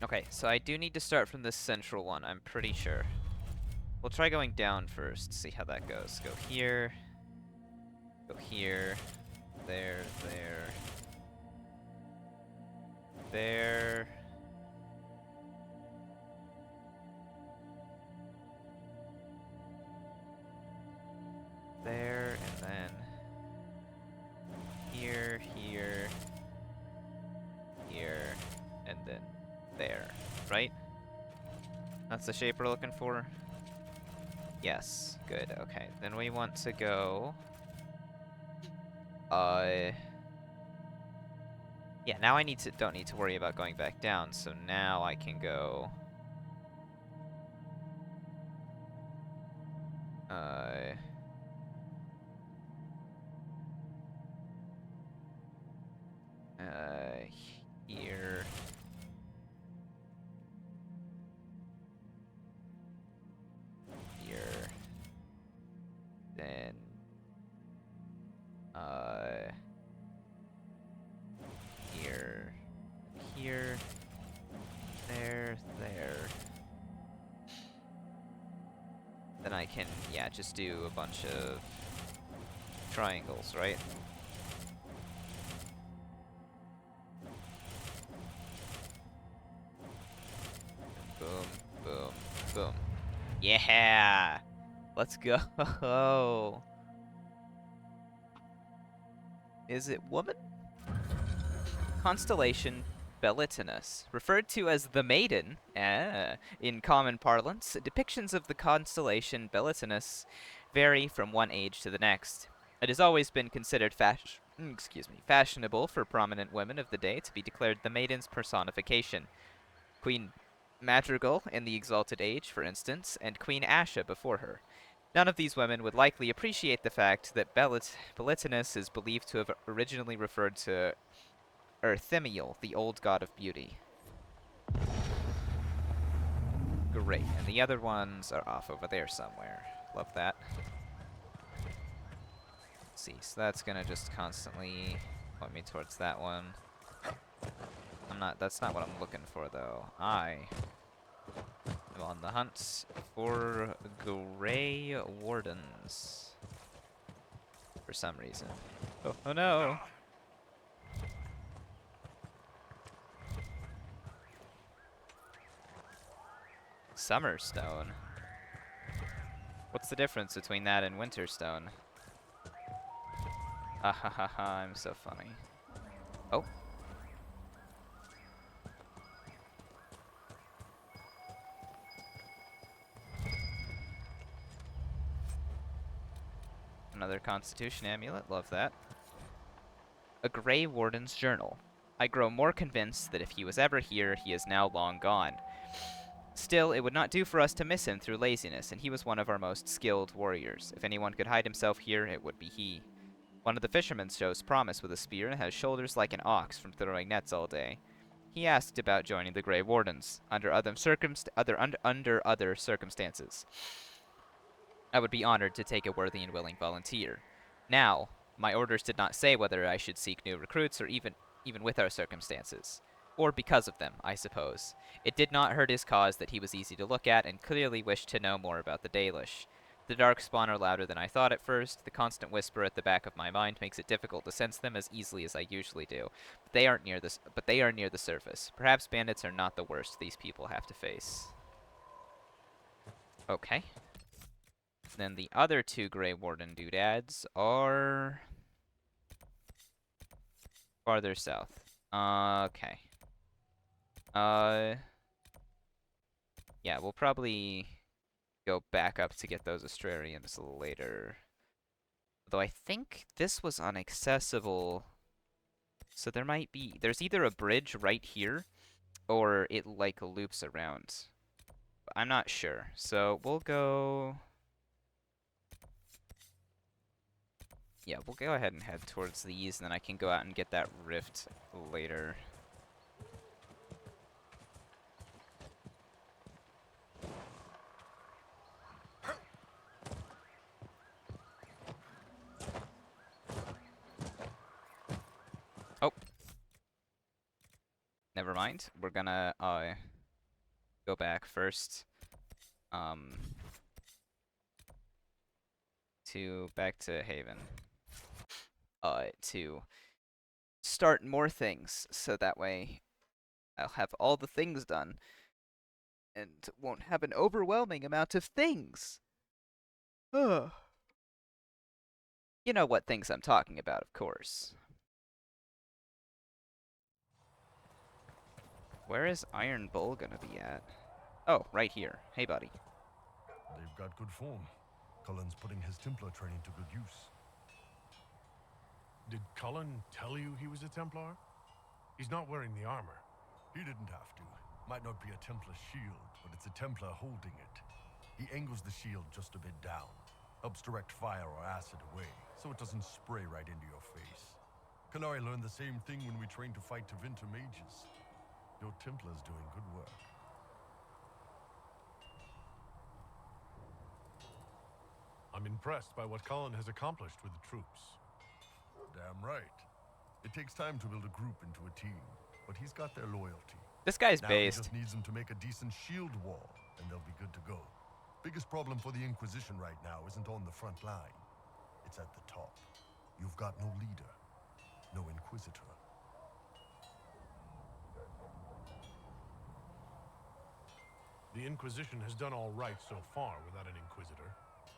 Okay, so I do need to start from this central one, I'm pretty sure. We'll try going down first, see how that goes. Go here. Go here. There, there. There. There, and then here, here, here, and then there, right? That's the shape we're looking for? Yes, good, okay. Then we want to go... Yeah, now I don't need to worry about going back down, so now I can go... Here. Here. Then, here. Here. There. Then I can, yeah, just do a bunch of triangles, right? Boom, boom, boom. Yeah! Let's go! Is it woman? Constellation Bellitinus, referred to as the Maiden, in common parlance, depictions of the constellation Bellitinus vary from one age to the next. It has always been considered fashionable for prominent women of the day to be declared the Maiden's personification. Queen Madrigal in the Exalted Age, for instance, and Queen Asha before her. None of these women would likely appreciate the fact that Bellitinus is believed to have originally referred to Erthimiel, the old god of beauty. Great, and the other ones are off over there somewhere. Love that. Let's see, so that's gonna just constantly point me towards that one. That's not what I'm looking for, though. I am on the hunt for Grey Wardens. For some reason. Oh no! Summerstone. What's the difference between that and Winterstone? Ha ha ha ha, I'm so funny. Oh. Another Constitution amulet, love that. A Grey Warden's Journal. I grow more convinced that if he was ever here, he is now long gone. Still, it would not do for us to miss him through laziness, and he was one of our most skilled warriors. If anyone could hide himself here, it would be he. One of the fishermen shows promise with a spear and has shoulders like an ox from throwing nets all day. He asked about joining the Grey Wardens, under other circumstances. I would be honored to take a worthy and willing volunteer. Now, my orders did not say whether I should seek new recruits or even with our circumstances. Or because of them, I suppose. It did not hurt his cause that he was easy to look at and clearly wished to know more about the Dalish. The Darkspawn are louder than I thought at first. The constant whisper at the back of my mind makes it difficult to sense them as easily as I usually do. But they are near the surface. Perhaps bandits are not the worst these people have to face. Okay. Then the other two Grey Warden doodads are farther south. Okay. Yeah, we'll probably go back up to get those Astrarians later. Though I think this was inaccessible. So there's either a bridge right here, or it like loops around. I'm not sure. So we'll go... Yeah, we'll go ahead and head towards these, and then I can go out and get that rift later. Oh. Never mind. We're gonna go back first. Back to Haven. To start more things, so that way I'll have all the things done and won't have an overwhelming amount of things. You know what things I'm talking about, of course. Where is Iron Bull gonna be at? Oh, right here. Hey, buddy. They've got good form. Cullen's putting his Templar training to good use. Did Cullen tell you he was a Templar? He's not wearing the armor. He didn't have to. Might not be a Templar shield, but it's a Templar holding it. He angles the shield just a bit down. Helps direct fire or acid away, so it doesn't spray right into your face. Canary learned the same thing when we trained to fight Tevinter mages. Your Templar's doing good work. I'm impressed by what Cullen has accomplished with the troops. Damn right. It takes time to build a group into a team, but he's got their loyalty. This guy's Now based. he just needs them to make a decent shield wall, and they'll be good to go. Biggest problem for the Inquisition right now isn't on the front line. It's at the top. You've got no leader, no Inquisitor. The Inquisition has done all right so far without an Inquisitor.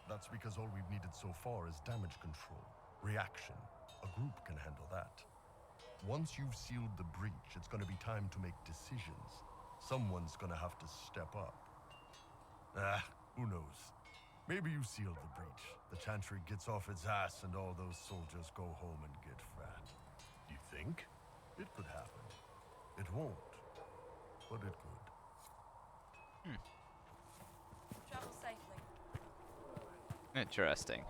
That's because all we've needed so far is damage control, reaction. A group can handle that. Once you've sealed the breach, it's gonna be time to make decisions. Someone's gonna have to step up. Ah, who knows? Maybe you sealed the breach. The Chantry gets off its ass and all those soldiers go home and get fat. You think? It could happen. It won't, but it could. Travel safely. Interesting.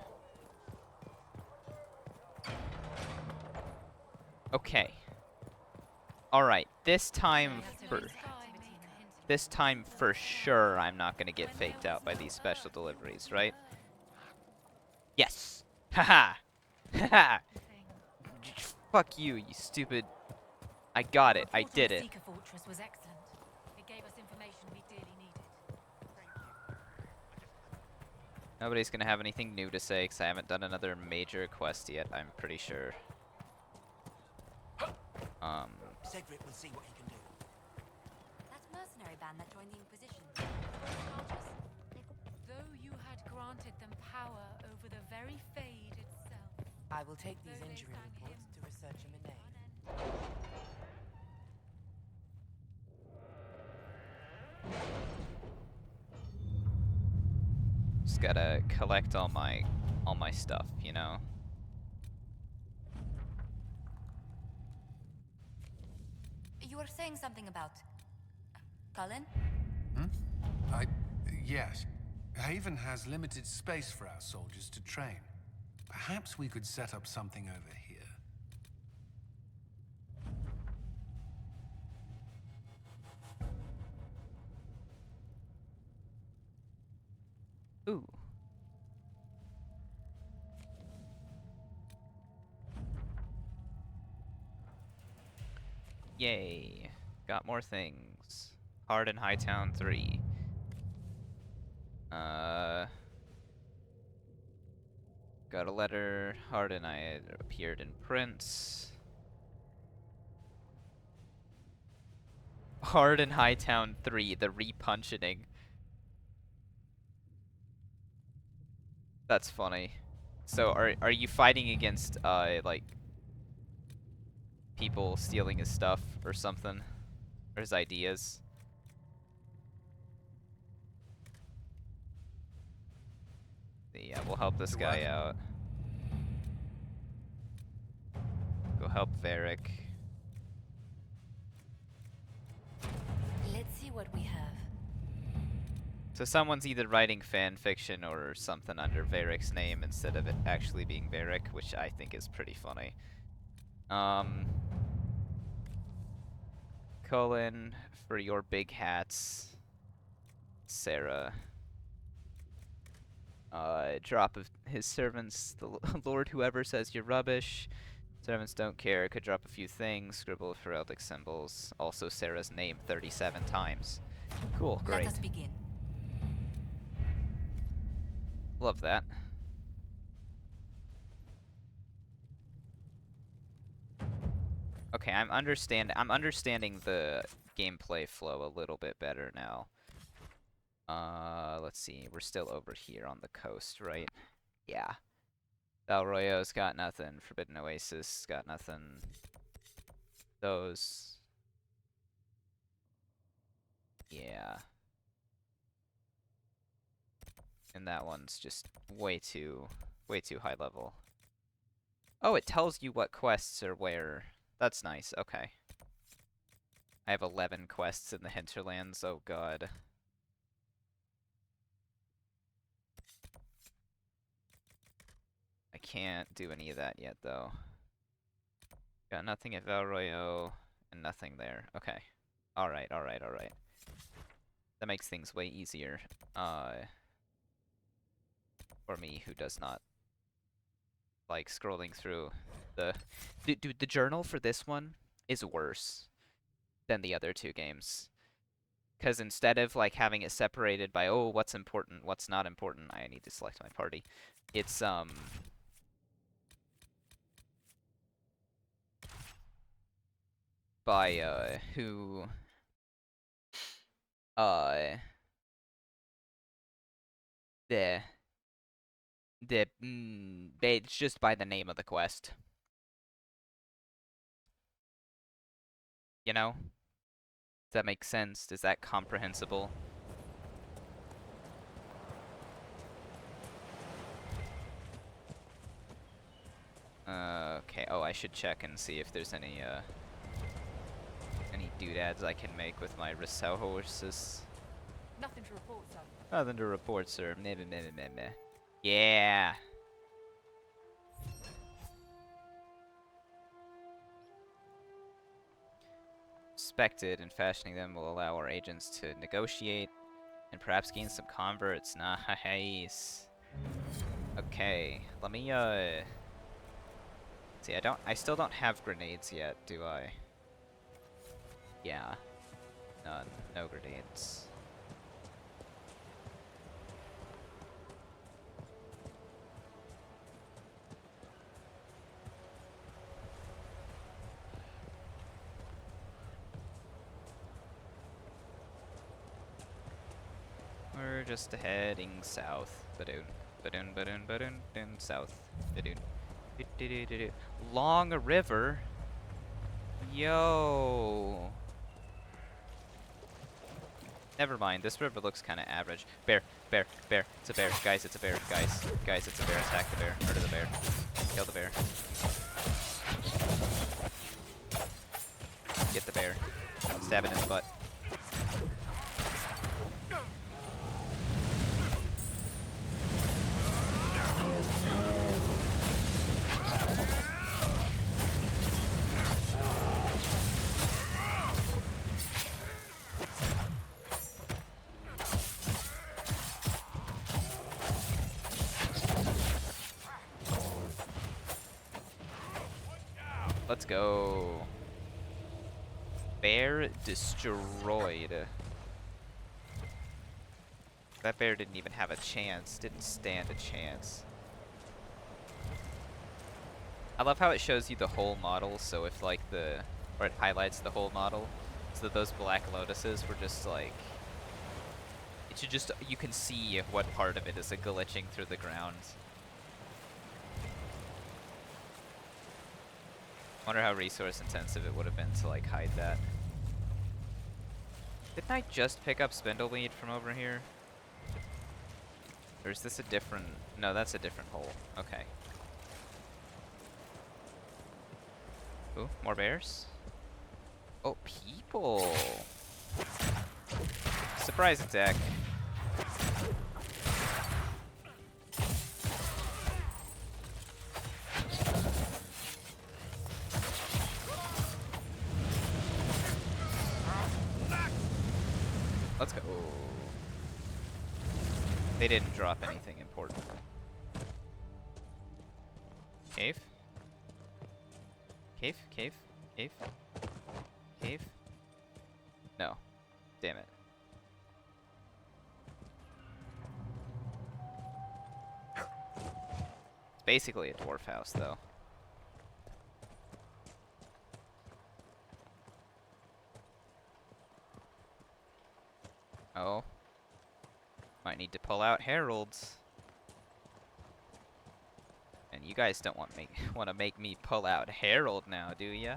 Okay. Alright, this time for sure I'm not gonna get faked out by these special deliveries, right? Yes! Haha! Haha! Fuck you, you stupid. I got it, I did it. The Seeker Fortress was excellent. It gave us information we dearly needed. Nobody's gonna have anything new to say because I haven't done another major quest yet, I'm pretty sure. Cedric will see what he can do. That mercenary band that joined the Inquisition. Though you had granted them power over the very Fade itself. I will take these Though they injury sang reports to hymns research with Emanate. one end. Just gotta collect all my stuff, you know? You were saying something about... Cullen? Yes. Haven has limited space for our soldiers to train. Perhaps we could set up something over here. Ooh. Yay. Got more things. Hard in Hightown 3. Got a letter. Hard and I had appeared in Prince. Hard in Hightown 3, the repuncheting. That's funny. So are you fighting against like people stealing his stuff or something? Or his ideas? Yeah, we'll help this guy out. Go help Varric. Let's see what we have. So someone's either writing fan fiction or something under Varric's name instead of it actually being Varric, which I think is pretty funny. Cullen, for your big hats. Sarah. Drop of his servants, the Lord whoever says you're rubbish. Servants don't care, could drop a few things, scribble heraldic symbols. Also Sarah's name 37 times. Cool, great. Let us begin. Love that. Okay, I'm understanding the gameplay flow a little bit better now. Let's see. We're still over here on the coast, right? Yeah. Val Royo's got nothing. Forbidden Oasis got nothing. Those. Yeah. And that one's just way too high level. Oh, it tells you what quests are where. That's nice. Okay. I have 11 quests in the hinterlands. Oh god. I can't do any of that yet, though. Got nothing at Valroyo, and nothing there. Okay. Alright, alright, alright. That makes things way easier. For me, who does not like scrolling through the... Dude, the journal for this one is worse than the other two games. Because instead of, like, having it separated by, oh, what's important, what's not important, I need to select my party. It's, by who it's just by the name of the quest. You know? Does that make sense? Is that comprehensible? Okay. Oh, I should check and see if there's any doodads I can make with my resources. Nothing to report, sir. Nothing to report, sir. Meh, meh, meh, meh, meh. Yeah. Respected, and fashioning them will allow our agents to negotiate and perhaps gain some converts. Nice. Okay, let me see. I still don't have grenades yet, do I? Yeah. None. No grenades. We're just heading south. Badoon. Badoon, badoon, badoon, badoon, south. Badoon. Do-do-do-do-do. Long river? Yo. Never mind, this river looks kind of average. Bear, bear, bear. It's a bear. Guys, it's a bear. Guys, guys, it's a bear. Attack the bear. Murder the bear. Kill the bear. Get the bear. Stab it in the butt. Let's go. Bear destroyed. That bear didn't even have a chance. Didn't stand a chance. I love how it shows you the whole model, so if like or it highlights the whole model, so that those black lotuses were just like, it should just, you can see what part of it is glitching through the ground. I wonder how resource intensive it would have been to like hide that. Didn't I just pick up spindleweed from over here? Or is this a different... No, that's a different hole. Okay. Ooh, more bears? Oh, people! Surprise attack. Let's go. They didn't drop anything important. Cave? Cave? Cave? Cave? Cave? No. Damn it. It's basically a dwarf house, though. Oh. Might need to pull out heralds. And you guys don't want to make me pull out herald now, do ya?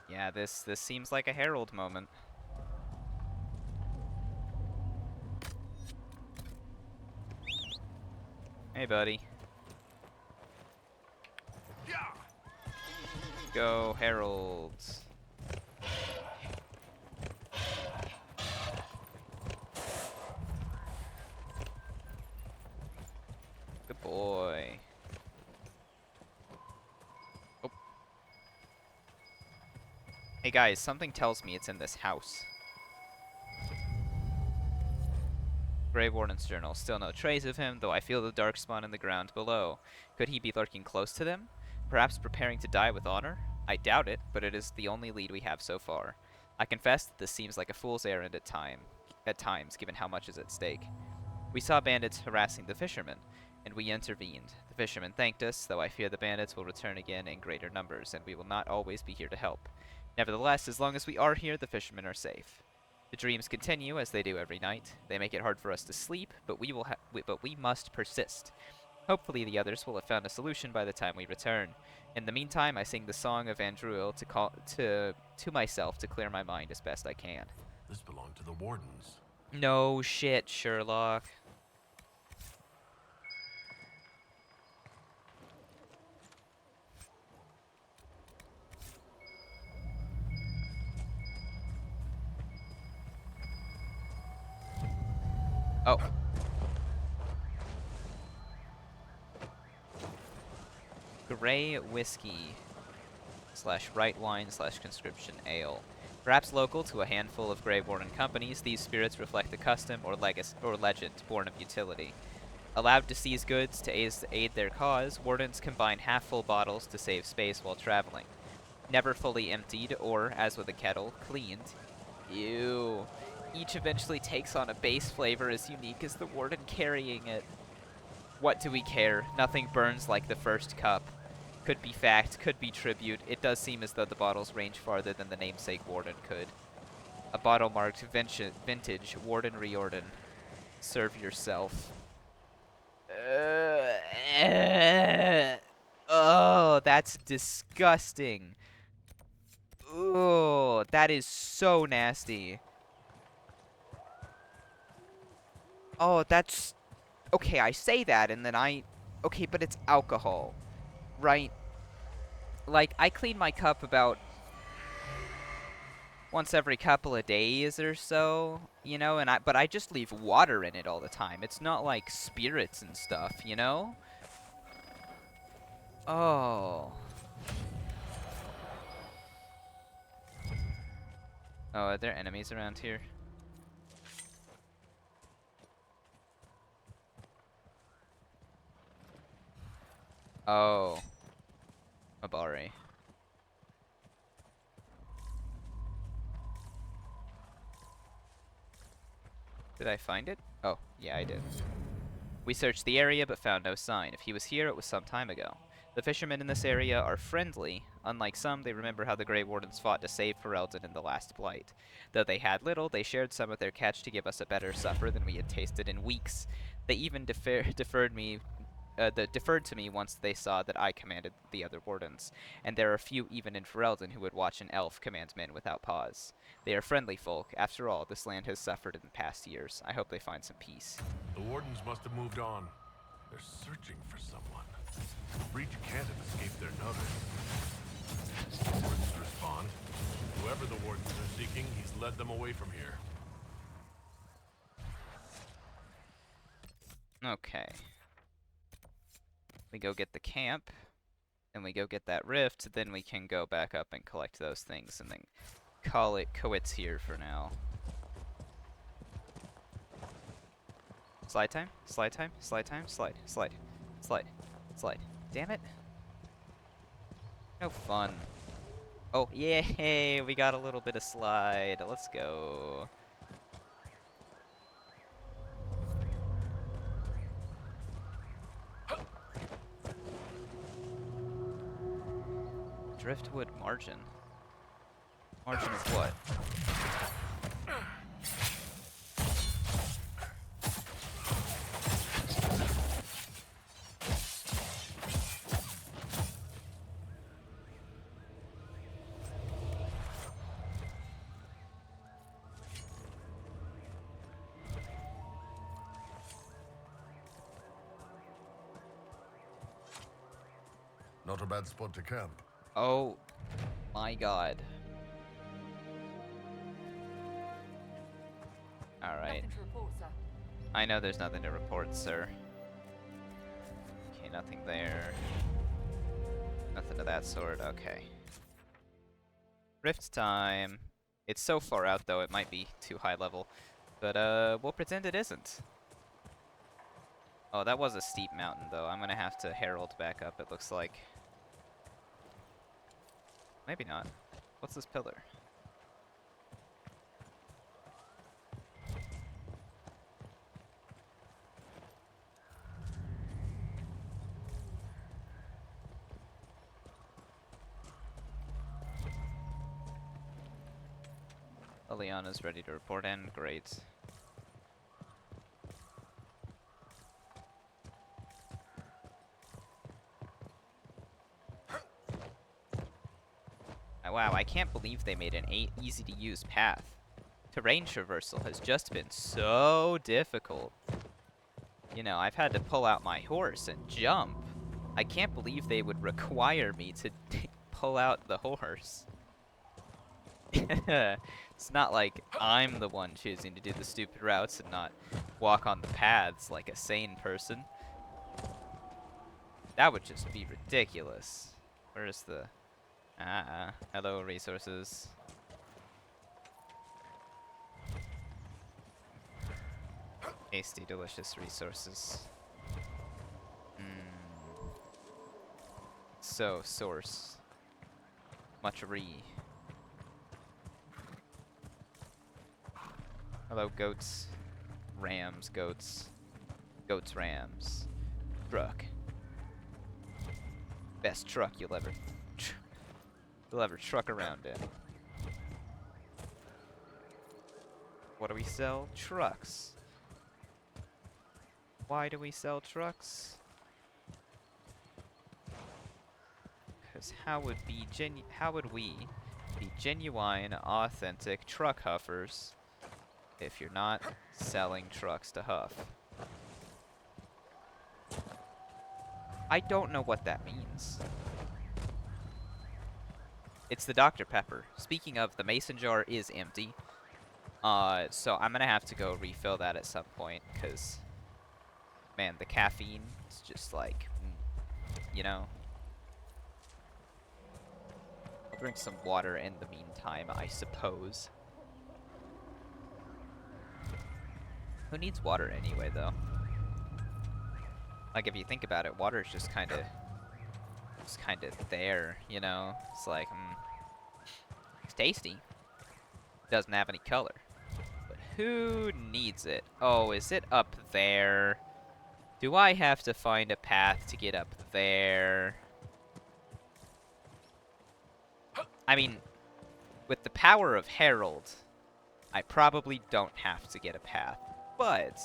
Yeah, this seems like a herald moment. Hey, buddy. Go, heralds. Good boy. Oh. Hey guys, something tells me it's in this house. Grey Warden's journal. Still no trace of him, though I feel the darkspawn in the ground below. Could he be lurking close to them? Perhaps preparing to die with honor? I doubt it, but it is the only lead we have so far. I confess that this seems like a fool's errand at times, given how much is at stake. We saw bandits harassing the fishermen, and we intervened. The fishermen thanked us, though I fear the bandits will return again in greater numbers, and we will not always be here to help. Nevertheless, as long as we are here, the fishermen are safe. The dreams continue, as they do every night. They make it hard for us to sleep, but we must persist. Hopefully the others will have found a solution by the time we return. In the meantime, I sing the song of Andruil to myself to clear my mind as best I can. This belonged to the Wardens. No shit, Sherlock. Oh. Grey whiskey / right wine / conscription ale. Perhaps local to a handful of Grey Warden companies, these spirits reflect a custom or legend born of utility. Allowed to seize goods to aid their cause, Wardens combine half-full bottles to save space while traveling. Never fully emptied or, as with a kettle, cleaned. Ew. Each eventually takes on a base flavor as unique as the Warden carrying it. What do we care? Nothing burns like the first cup. Could be fact, could be tribute. It does seem as though the bottles range farther than the namesake Warden could. A bottle marked vintage Warden Reorden. Serve yourself. Oh, that's disgusting. Oh, that is so nasty. Oh, that's... Okay, I say that and then okay, but it's alcohol, right? Like, I clean my cup about once every couple of days or so, you know, but I just leave water in it all the time. It's not like spirits and stuff, you know? Oh. Oh, are there enemies around here? Oh. Mabari. Did I find it? Oh, yeah, I did. We searched the area but found no sign. If he was here, it was some time ago. The fishermen in this area are friendly. Unlike some, they remember how the Grey Wardens fought to save Ferelden in the last Blight. Though they had little, they shared some of their catch to give us a better supper than we had tasted in weeks. They even deferred to me once they saw that I commanded the other Wardens, and there are few even in Ferelden who would watch an elf command men without pause. They are friendly folk. After all, this land has suffered in past years. I hope they find some peace. The Wardens must have moved on. They're searching for someone. Breach can't have escaped their notice. The Wardens respond. Whoever the Wardens are seeking, he's led them away from here. Okay. We go get the camp, and we go get that rift, then we can go back up and collect those things, and then call it quits here for now. Slide time, slide time, slide time, slide, slide, slide, slide. Damn it. No fun. Oh, yay, we got a little bit of slide. Let's go. Driftwood margin. Margin of what? Not a bad spot to camp. Oh my god. Alright. Nothing to report, sir. I know there's nothing to report, sir. Okay, nothing there. Nothing of that sort. Okay. Rift time. It's so far out, though, it might be too high level. But, we'll pretend it isn't. Oh, that was a steep mountain, though. I'm gonna have to herald back up, it looks like. Maybe not. What's this pillar? Liliana's ready to report in. Great. can't believe they made an easy-to-use path. Terrain traversal has just been so difficult. You know, I've had to pull out my horse and jump. I can't believe they would require me to pull out the horse. It's not like I'm the one choosing to do the stupid routes and not walk on the paths like a sane person. That would just be ridiculous. Where's the... hello, resources. Tasty, delicious resources. So, source. Muchery. Hello, goats. Rams, goats. Goats, rams. Truck. Best truck you'll ever truck around in. What do we sell? Trucks. Why do we sell trucks? Because how would we be genuine, authentic truck huffers if you're not selling trucks to huff? I don't know what that means. It's the Dr. Pepper. Speaking of, the mason jar is empty. So I'm gonna have to go refill that at some point, because, man, the caffeine is just like, you know. I'll drink some water in the meantime, I suppose. Who needs water anyway, though? Like, if you think about it, water is just kind of there, you know? It's like, it's tasty. Doesn't have any color. But who needs it? Oh, is it up there? Do I have to find a path to get up there? I mean, with the power of Herald, I probably don't have to get a path, but...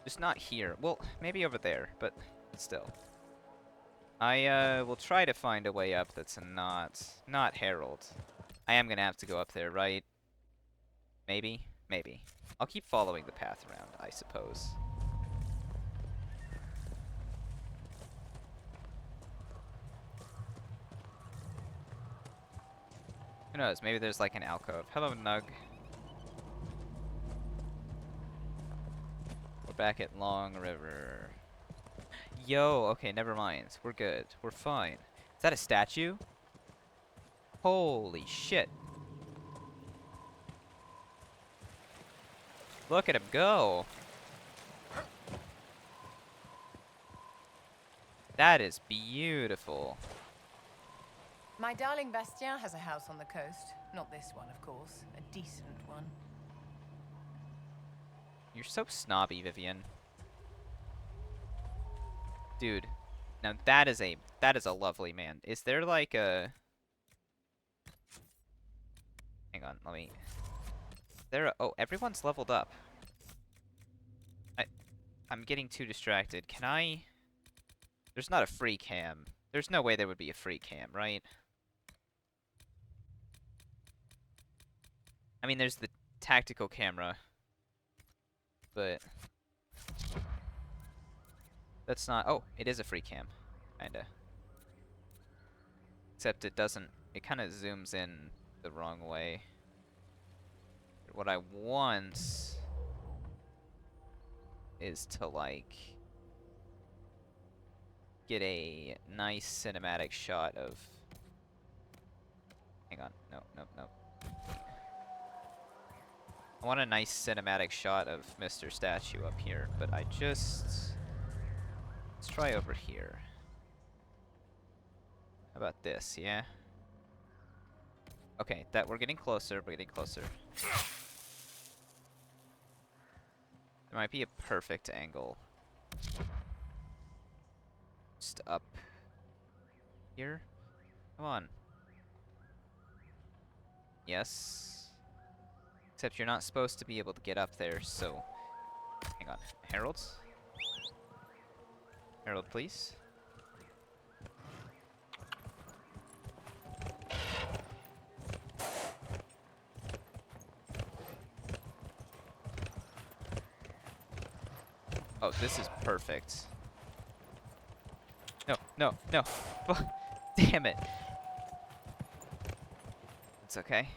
just not here. Well, maybe over there, but still. I will try to find a way up that's not Herald. I am gonna have to go up there, right? Maybe? Maybe. I'll keep following the path around, I suppose. Who knows? Maybe there's like an alcove. Hello, Nug. We're back at Long River. Yo, okay, never mind. We're good. We're fine. Is that a statue? Holy shit. Look at him go. That is beautiful. My darling Bastien has a house on the coast. Not this one, of course. A decent one. You're so snobby, Vivian. Dude, now that is a lovely man. Is there like a... hang on, let me... oh, everyone's leveled up. I'm getting too distracted. Can I... there's not a free cam. There's no way there would be a free cam, right? I mean, there's the tactical camera. But... that's not... oh, it is a free cam. Kinda. Except it doesn't... it kind of zooms in the wrong way. What I want is to, like, get a nice cinematic shot of... hang on. No, no, no. I want a nice cinematic shot of Mr. Statue up here, but I just... let's try over here. How about this, yeah? Okay, that we're getting closer, we're getting closer. There might be a perfect angle. Just up here. Come on. Yes. Except you're not supposed to be able to get up there, so... hang on. Herald? Herald, please. Oh, this is perfect. No, no, no. Damn it. It's okay.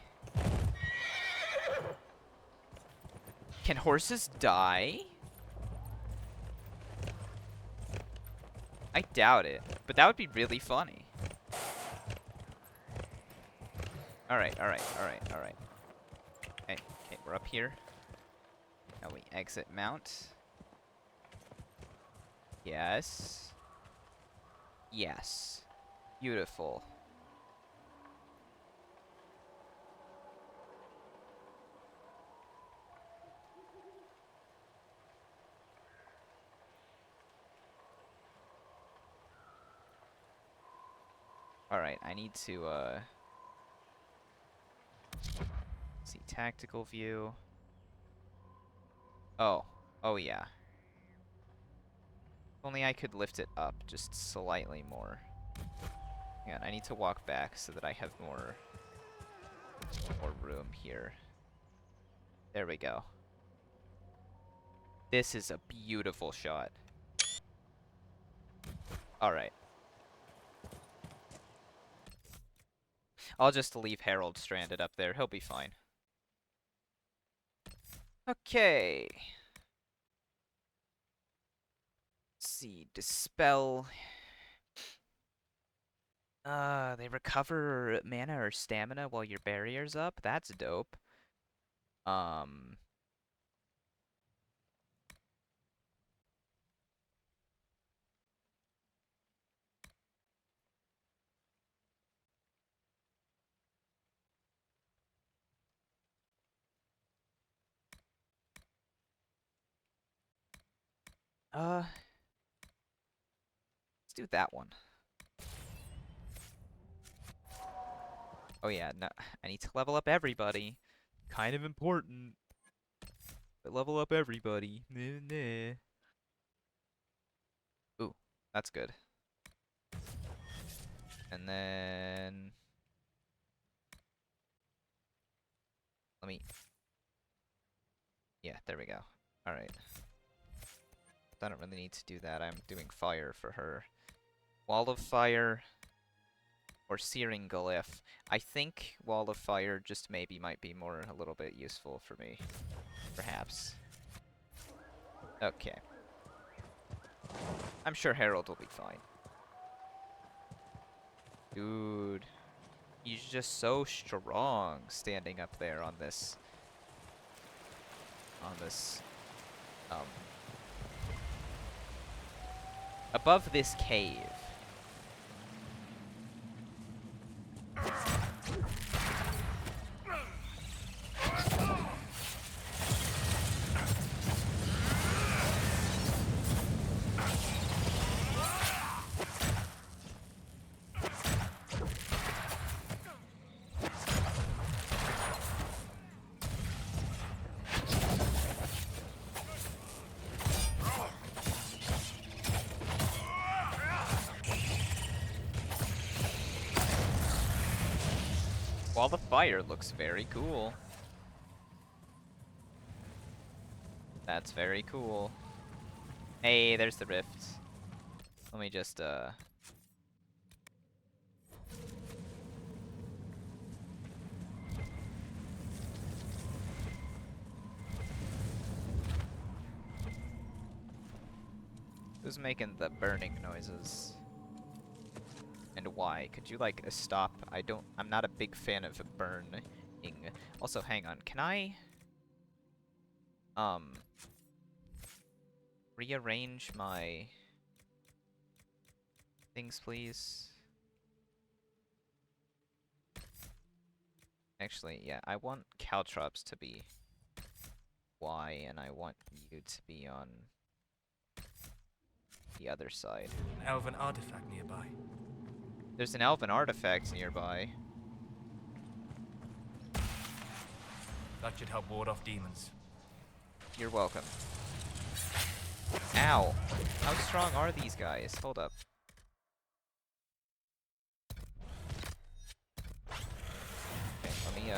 Can horses die? I doubt it, but that would be really funny. Alright, alright, alright, alright. Okay, okay, we're up here. Now we exit mount. Yes. Yes. Beautiful. Alright, I need to, see, tactical view. Oh. Oh, yeah. If only I could lift it up just slightly more. Hang on, I need to walk back so that I have more room here. There we go. This is a beautiful shot. Alright. I'll just leave Harold stranded up there. He'll be fine. Okay. Let's see. Dispel. They recover mana or stamina while your barrier's up. That's dope. Let's do that one. Oh yeah, no, I need to level up everybody. Kind of important. But level up everybody. Ooh, that's good. And then let me. Yeah, there we go. Alright. I don't really need to do that. I'm doing fire for her. Wall of Fire or Searing Glyph. I think Wall of Fire just maybe might be a little bit useful for me. Perhaps. Okay. I'm sure Harold will be fine. Dude. He's just so strong standing up there on this. Above this cave. Wall of Fire looks very cool. That's very cool. Hey, there's the rift. Let me just, Who's making the burning noises? And why? Could you, like, stop? I'm not a big fan of burning. Also, hang on, can I, rearrange my things, please? Actually, yeah, I want Caltrops to be Y, and I want you to be on the other side. An elven artifact nearby. There's an elven artifact nearby. That should help ward off demons. You're welcome. Ow! How strong are these guys? Hold up. Okay, let me,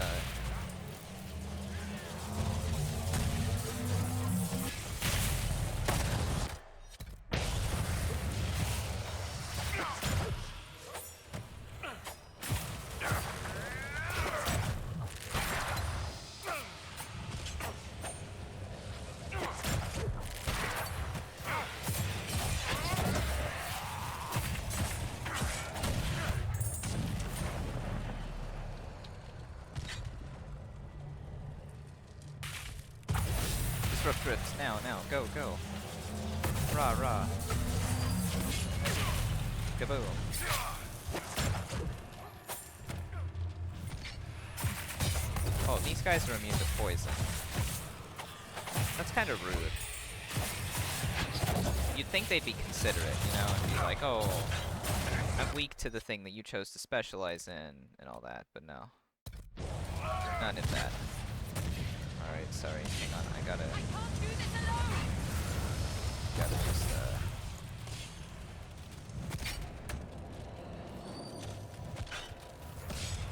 drift. Now, go, go. Rah, rah. Kaboom. Oh, these guys are immune to poison. That's kind of rude. You'd think they'd be considerate, you know, and be like, oh, I'm weak to the thing that you chose to specialize in, and all that, but no. None of that. Alright, sorry, hang on, I gotta just,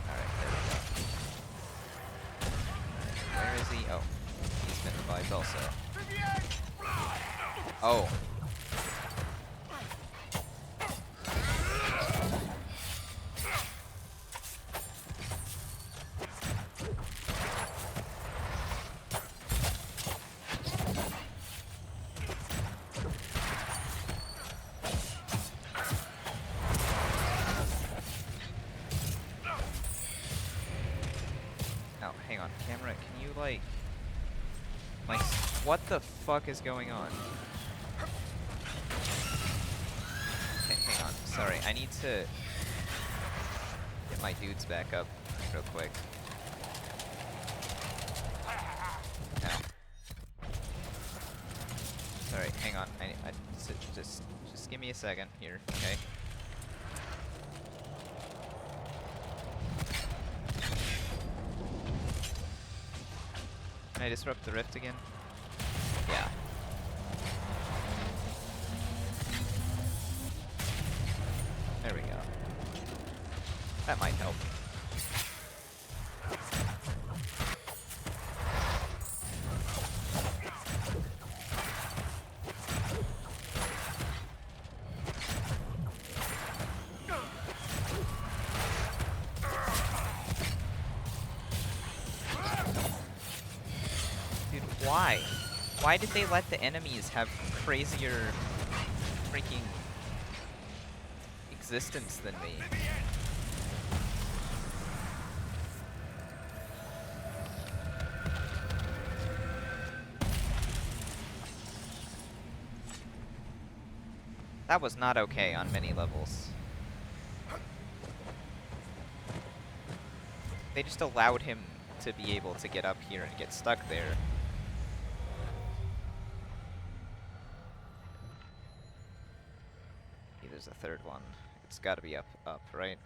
Alright, there we go. Where is he? Oh, he's been revived also. Oh. Hang on, camera, can you like, what the fuck is going on? Okay, hang on, sorry, I need to get my dudes back up real quick. Now. Sorry, hang on, just give me a second here, okay? Can I disrupt the rift again? Yeah. There we go. That might help. Why? Why did they let the enemies have crazier freaking existence than me? That was not okay on many levels. They just allowed him to be able to get up here and get stuck there. There's a third one. It's gotta be up, right?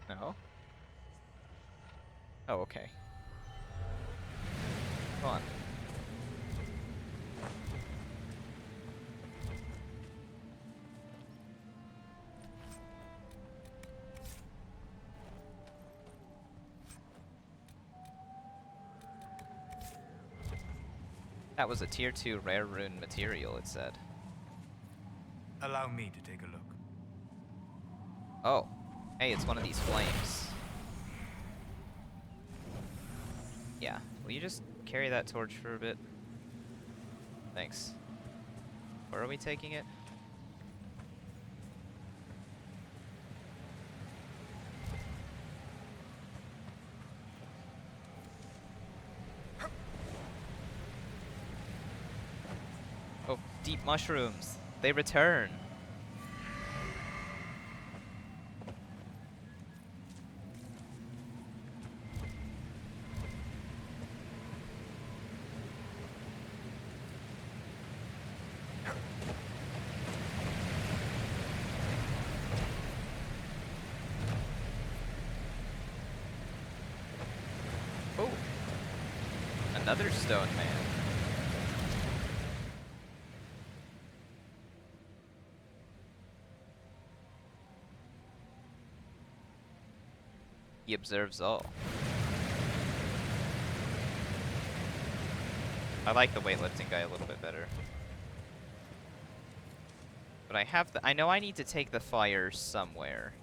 No? Oh, okay. Go on. That was a tier 2 rare rune material, it said. Allow me to take a look. Oh. Hey, it's one of these flames. Yeah. Will you just carry that torch for a bit? Thanks. Where are we taking it? Oh, deep mushrooms. They return. Oh, another stone man. He observes all. I like the weightlifting guy a little bit better. But I have I know I need to take the fire somewhere.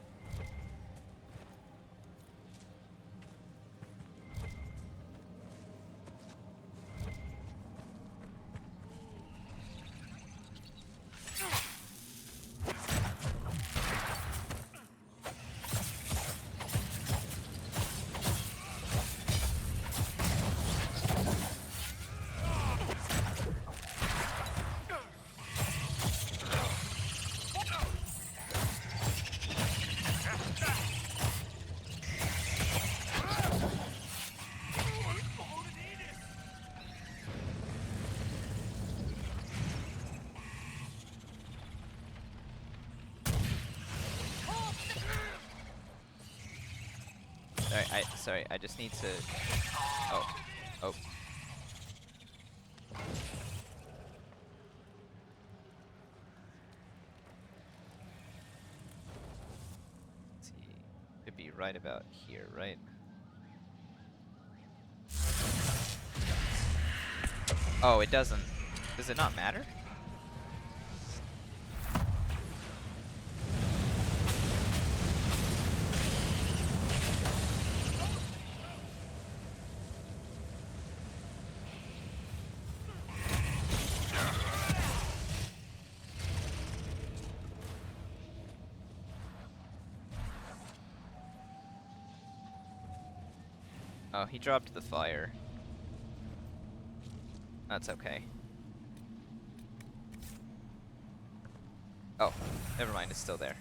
Sorry, I just need to... Oh. Oh. Let's see. Could be right about here, right? Oh, it doesn't. Does it not matter? Oh, he dropped the fire. That's okay. Oh, never mind, it's still there.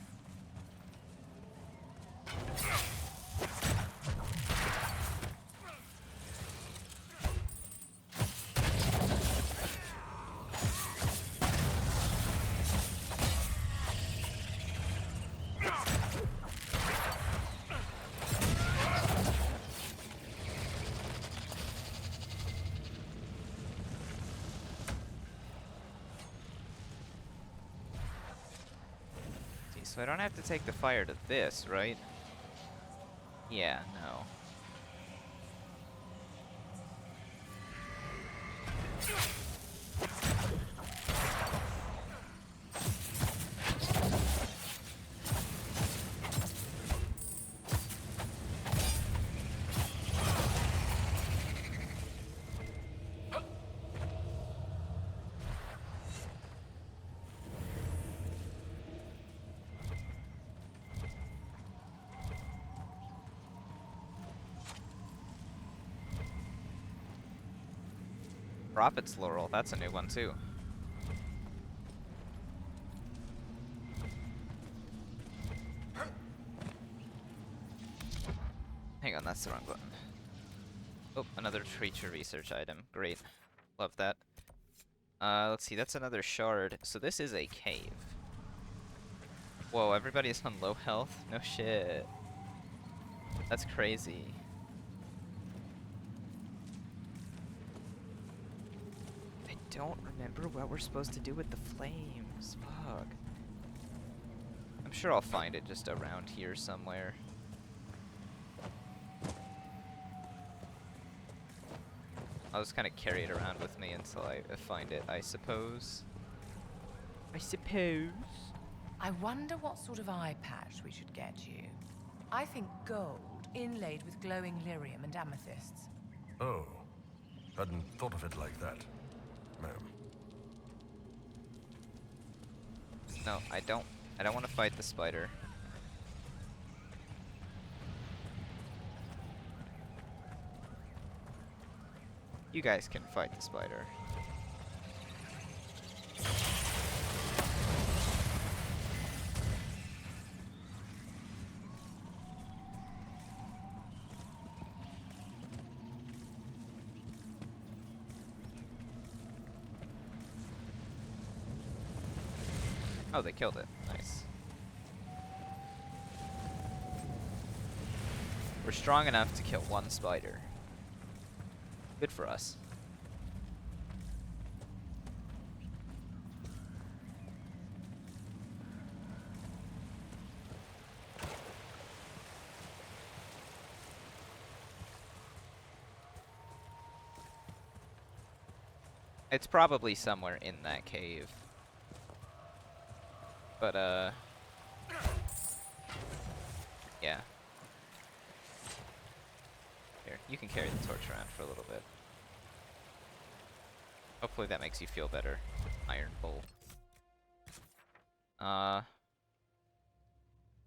So I don't have to take the fire to this, right? Yeah, no. Prophet's Laurel, that's a new one too. Hang on, that's the wrong button. Oh, another creature research item. Great. Love that. Let's see, that's another shard. So this is a cave. Whoa, everybody's on low health? No shit. That's crazy. I don't remember what we're supposed to do with the flames. Fuck. I'm sure I'll find it just around here somewhere. I'll just kind of carry it around with me until I find it, I suppose. I wonder what sort of eye patch we should get you. I think gold inlaid with glowing lyrium and amethysts. Oh, hadn't thought of it like that, ma'am. No, I don't want to fight the spider. You guys can fight the spider. Oh, they killed it. Nice. We're strong enough to kill one spider. Good for us. It's probably somewhere in that cave. But, yeah. Here, you can carry the torch around for a little bit. Hopefully that makes you feel better, Iron Bull.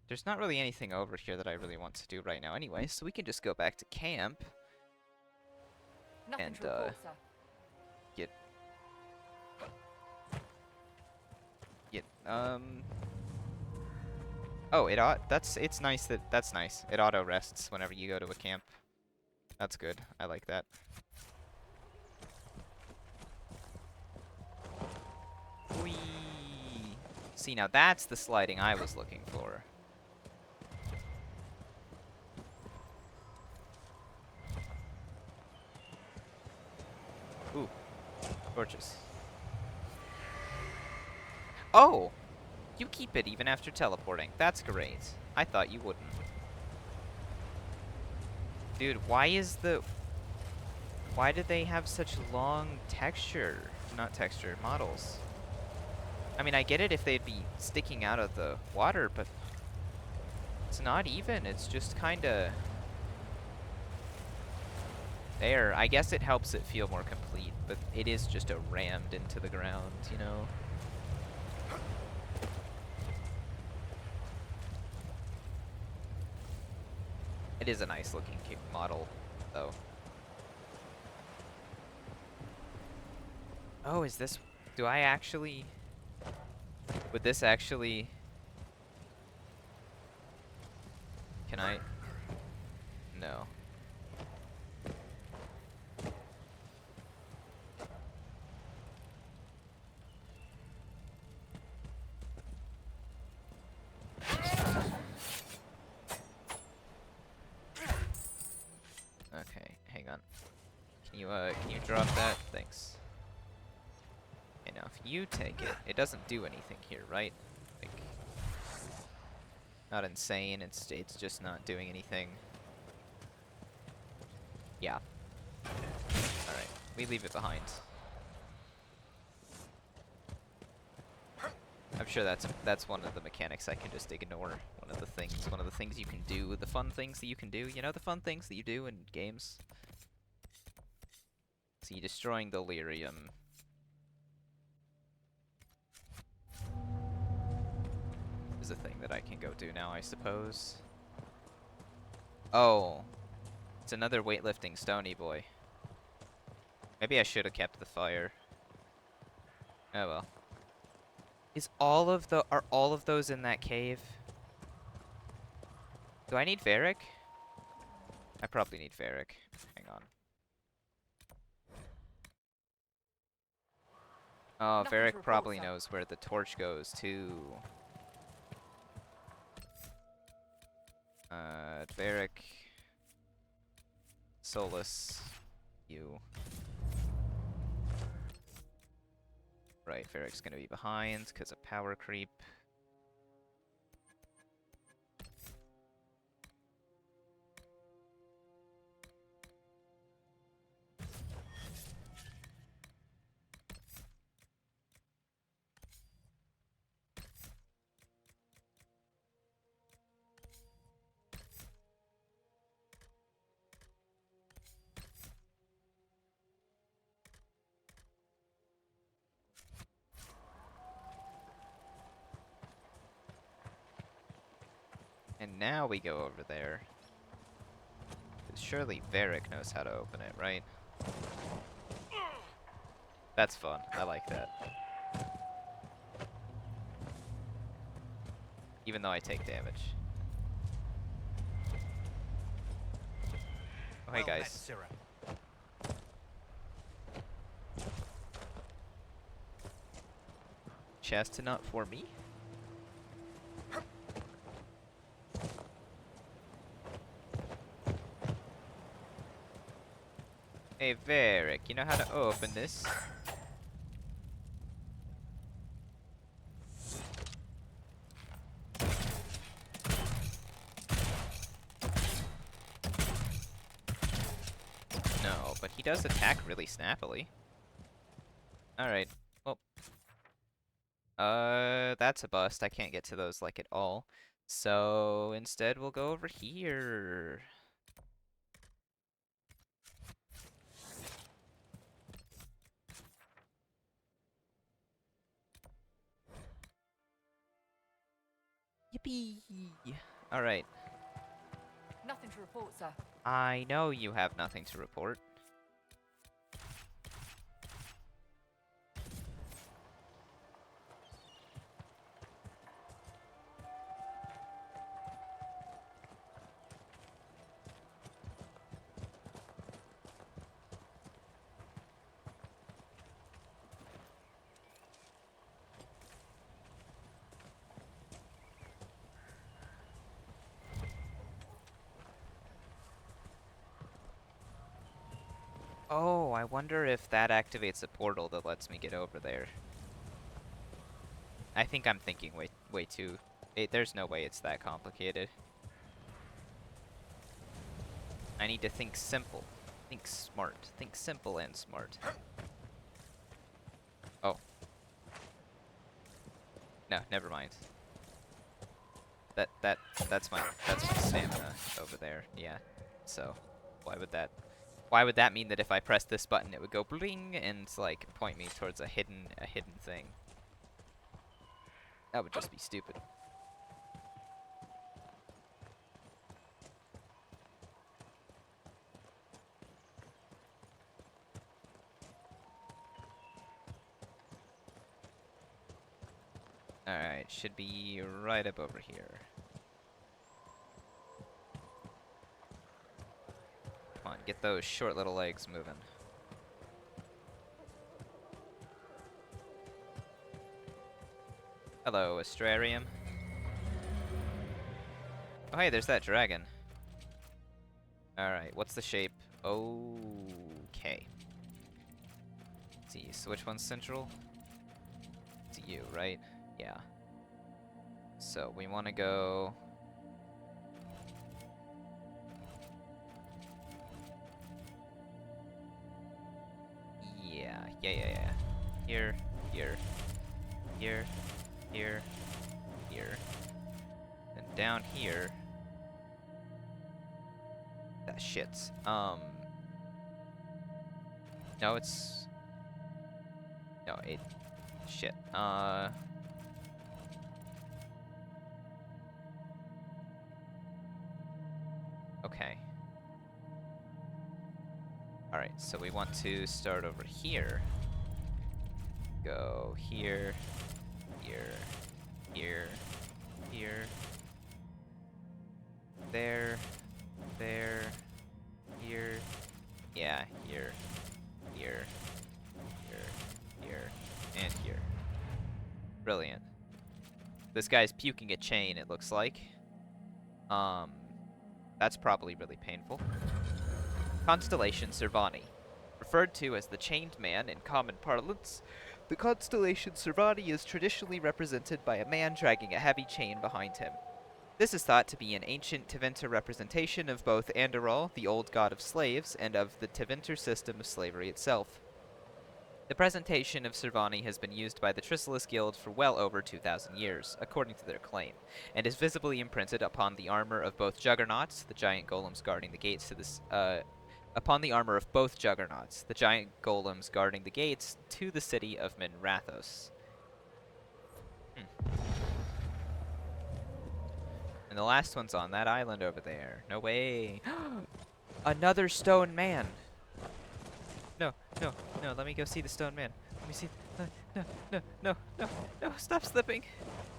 There's not really anything over here that I really want to do right now anyway, so we can just go back to camp. Nothing And, to report, sir. Oh, it's nice that's nice. It auto rests whenever you go to a camp. That's good. I like that. Whee! See, now that's the sliding I was looking for. Torches. Oh! You keep it even after teleporting. That's great. I thought you wouldn't. Dude, why did they have such long models? I mean, I get it if they'd be sticking out of the water, but it's not even. It's just kinda there. I guess it helps it feel more complete, but it is just a rammed into the ground, you know? It is a nice looking model, though. Oh, is this... Do I actually... Would this actually... Can I... No. Okay, hang on. Can you drop that? Thanks. Okay, now if you take it, it doesn't do anything here, right? Like, not insane, it's just not doing anything. Yeah. Alright, we leave it behind. I'm sure that's one of the mechanics I can just ignore. One of the things you can do, the fun things that you can do. You know the fun things that you do in games? See, destroying the lyrium. Is a thing that I can go do now, I suppose. Oh. It's another weightlifting stony boy. Maybe I should have kept the fire. Oh well. Are all of those in that cave? Do I need Varric? I probably need Varric. Hang on. Oh, Varric probably knows where the torch goes too. Varric, Solus, you. Right, Varric's gonna be behind because of power creep. And now we go over there. 'Cause surely Varric knows how to open it, right? That's fun. I like that. Even though I take damage. Oh, hey guys. Chestnut for me? Hey, Varric, you know how to open this? No, but he does attack really snappily. Alright, well. That's a bust. I can't get to those, like, at all. So, instead we'll go over here. Yippee! Alright. Nothing to report, sir. I know you have nothing to report. Oh, I wonder if that activates a portal that lets me get over there. I think I'm thinking way too... there's no way it's that complicated. I need to think simple. Think smart. Think simple and smart. Oh. No, never mind. That's my stamina over there. Yeah. So, why would that mean that if I press this button it would go bling and like point me towards a hidden thing? That would just be stupid. Alright, should be right up over here. Come on, get those short little legs moving. Hello, Astrarium. Oh hey, there's that dragon. Alright, what's the shape? Okay. Let's see, so which one's central? It's you, right? Yeah. So we want to go... Yeah. Here, here, here, here, here. And down here... That shits. No, it's... No, it... Shit. Okay. Alright, so we want to start over here. Go here, here, here, here, there, here, yeah, here, here, and here. Brilliant. This guy's puking a chain, it looks like. That's probably really painful. Constellation Servani. Referred to as the Chained Man in common parlance, the constellation Servani is traditionally represented by a man dragging a heavy chain behind him. This is thought to be an ancient Tevinter representation of both Andorral, the old god of slaves, and of the Tevinter system of slavery itself. The presentation of Servani has been used by the Chrysalis Guild for well over 2,000 years, according to their claim, and is visibly imprinted upon the armor of both Juggernauts, the giant golems guarding the gates to this, upon the armor of both Juggernauts, the giant golems guarding the gates to the city of Minrathos. And the last one's on that island over there. No way. Another stone man. No, let me go see the stone man. Let me see. No, stop slipping.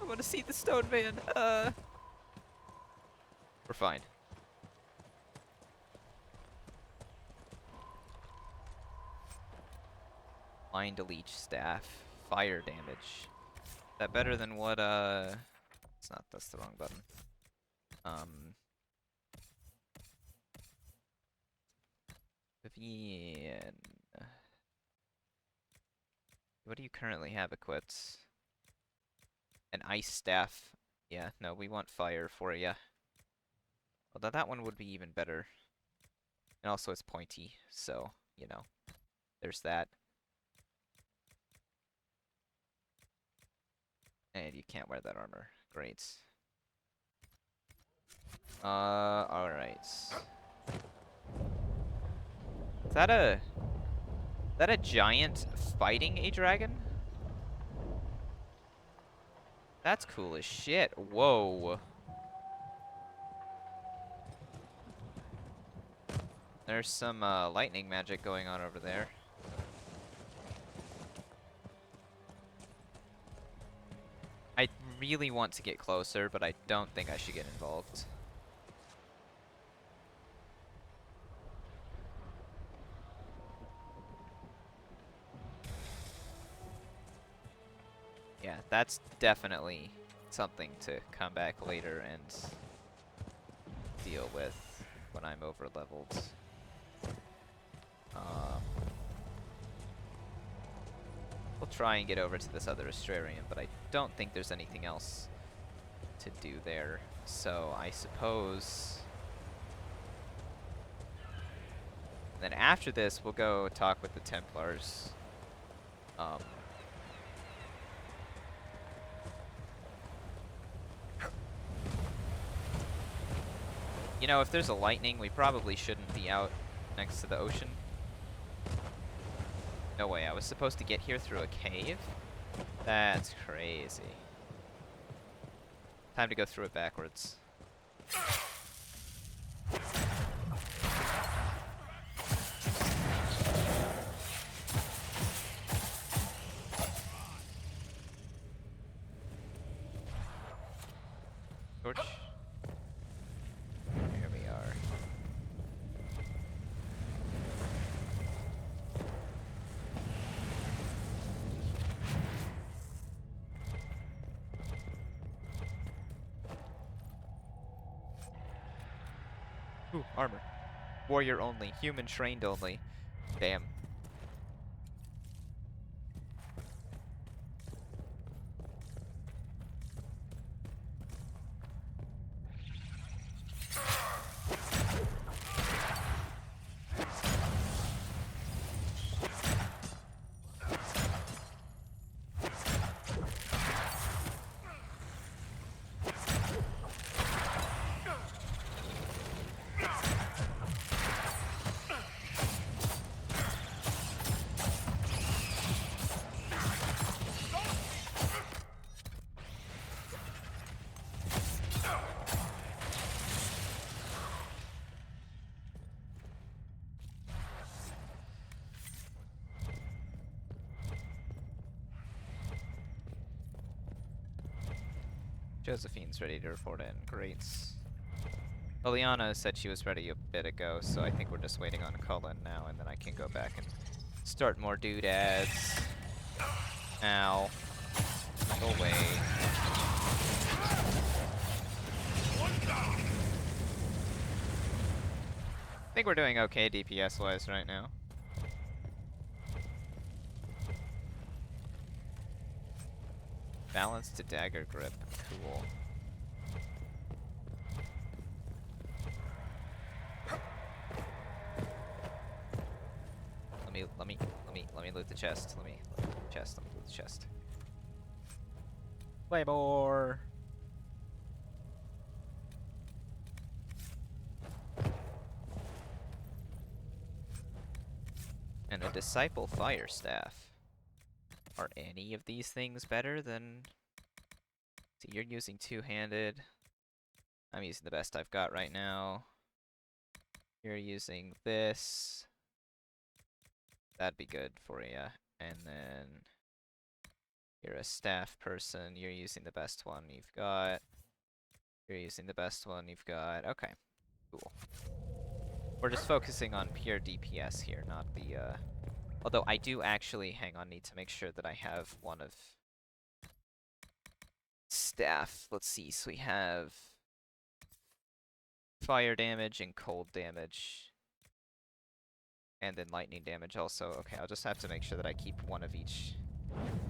I want to see the stone man. We're fine. Mind leech staff. Fire damage. Is that better than what, it's not, that's the wrong button. Vivian. What do you currently have equipped? An ice staff. Yeah, no, we want fire for ya. Although that one would be even better. And also it's pointy, so, you know, there's that. And you can't wear that armor. Great. Alright. Is that a giant fighting a dragon? That's cool as shit. Whoa. There's some lightning magic going on over there. I really want to get closer, but I don't think I should get involved. Yeah, that's definitely something to come back later and deal with when I'm over leveled. We'll try and get over to this other Astrarian, but I don't think there's anything else to do there. So I suppose... Then after this, we'll go talk with the Templars. You know, if there's a lightning, we probably shouldn't be out next to the ocean. No way, I was supposed to get here through a cave? That's crazy. Time to go through it backwards. Torch. Here we are. Ooh, armor. Warrior only. Human trained only. Damn. Josephine's ready to report in. Great. Liliana said she was ready a bit ago, so I think we're just waiting on Cullen now, and then I can go back and start more doodads. Ow. Go away. I think we're doing okay DPS-wise right now. Balance to dagger grip. Cool. Let me loot the chest. Let me loot the chest. Play more. And a disciple fire staff. Are any of these things better than... See, you're using two-handed. I'm using the best I've got right now. You're using this. That'd be good for you. And then you're a staff person. You're using the best one you've got. You're using the best one you've got. Okay, cool. We're just focusing on pure DPS here, not the... Although I do actually, hang on, need to make sure that I have one of staff. Let's see, so we have fire damage and cold damage. And then lightning damage also. Okay, I'll just have to make sure that I keep one of each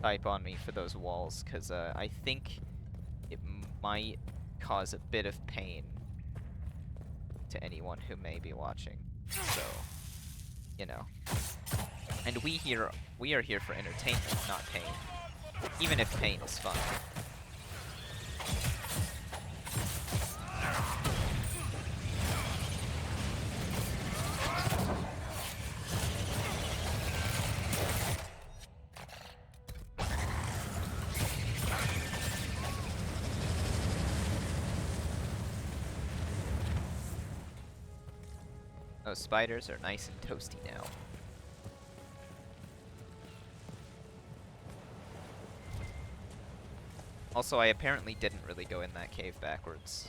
type on me for those walls, because I think it might cause a bit of pain to anyone who may be watching. So, you know. And we are here for entertainment, not pain. Even if pain is fun. Those spiders are nice and toasty now. Also, I apparently didn't really go in that cave backwards.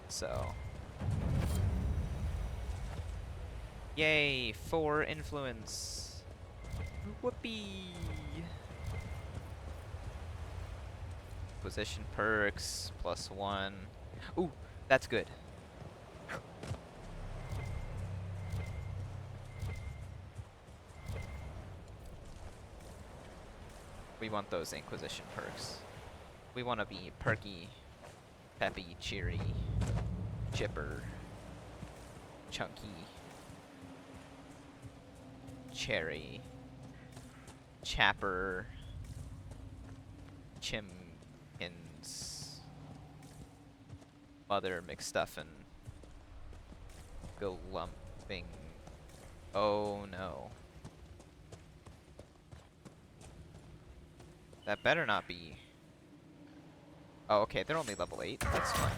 So... Yay! 4 influence! Whoopee! Position perks, +1. Ooh, that's good. We want those Inquisition perks. We want to be perky, peppy, cheery, chipper, chunky, cherry, chapper, chimkins, mother McStuffin, glumping. Oh no. That better not be. Oh, okay, they're only level 8. That's fine.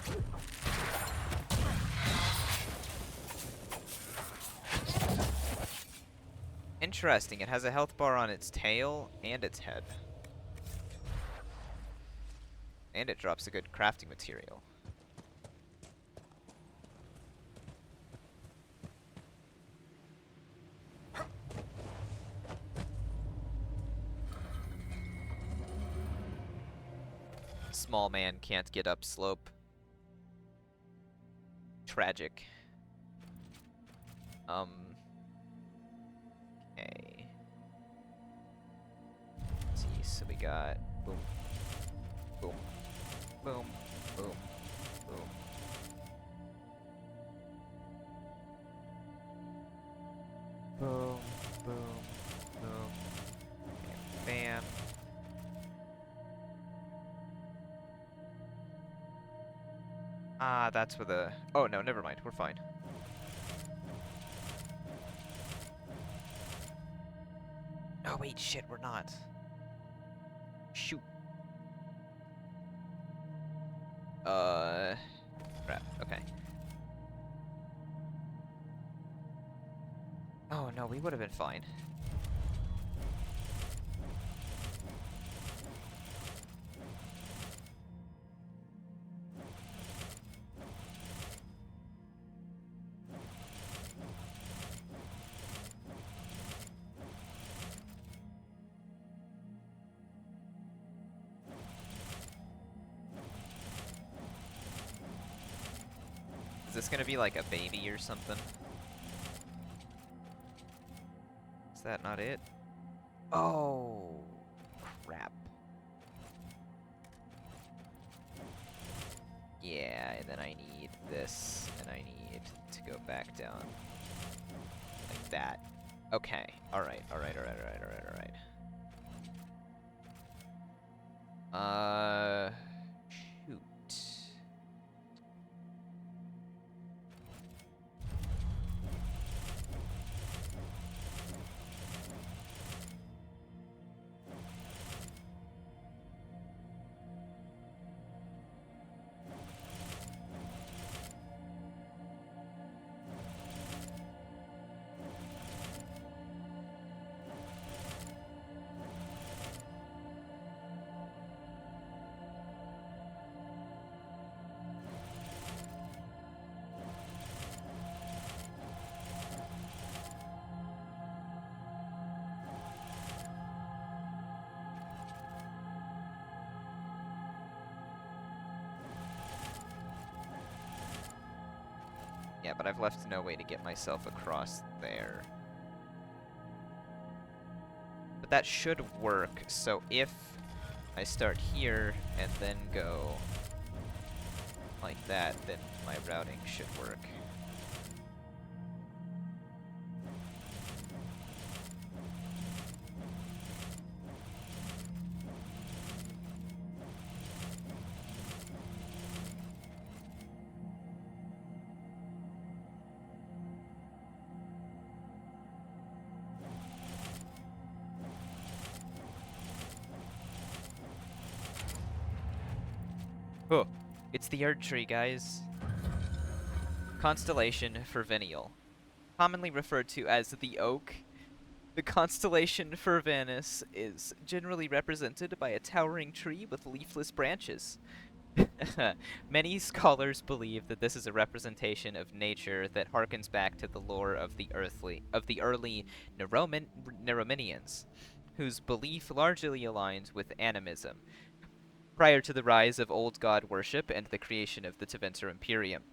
Interesting, it has a health bar on its tail and its head. And it drops a good crafting material. Small man can't get up slope. Tragic. Okay. Let's see, so we got boom, boom, boom, boom, boom. Boom, boom, boom, and bam. Ah, that's where the... Oh, no, never mind. We're fine. Oh, wait, shit, we're not. Shoot. Crap, okay. Oh, no, we would have been fine. Is this gonna be like a baby or something? Is that not it? Oh, crap. Yeah, and then I need this, and I need to go back down. Like that. Okay, alright, alright, alright, alright, alright, alright. Shoot. Yeah, but I've left no way to get myself across there. But that should work, so if I start here and then go like that, then my routing should work. Oh, it's the Erd Tree, guys. Constellation Fervenial. Commonly referred to as the Oak, the constellation Fervanus is generally represented by a towering tree with leafless branches. Many scholars believe that this is a representation of nature that harkens back to the lore of the early Nerominians, whose belief largely aligns with animism, prior to the rise of old god worship and the creation of the Tevinter Imperium.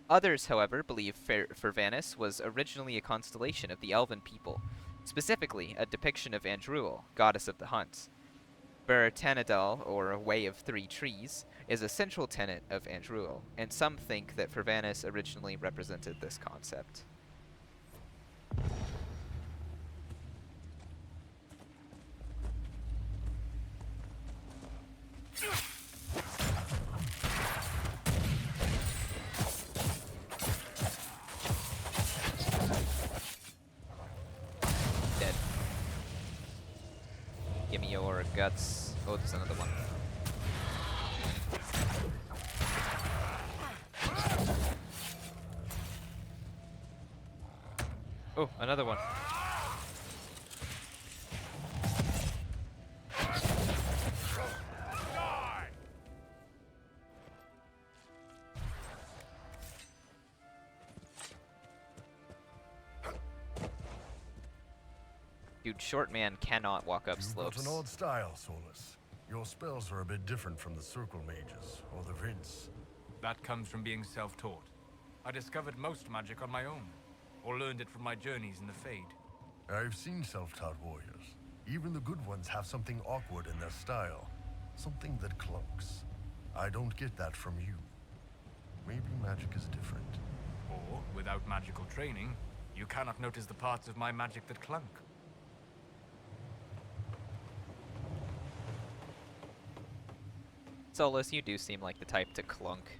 Others, however, believe Fervanus was originally a constellation of the Elven people, specifically a depiction of Andruil, goddess of the hunt. Bertanadal, or Way of Three Trees, is a central tenet of Andruil, and some think that Fervanus originally represented this concept. Dead. Give me your guts. Oh, there's another one. Oh, another one. Dude, short man cannot walk up You've slopes. got an odd style, Solus. Your spells are a bit different from the Circle Mages, or the Rinse. That comes from being self-taught. I discovered most magic on my own, or learned it from my journeys in the Fade. I've seen self-taught warriors. Even the good ones have something awkward in their style. Something that clunks. I don't get that from you. Maybe magic is different. Or, without magical training, you cannot notice the parts of my magic that clunk. Solus, you do seem like the type to clunk.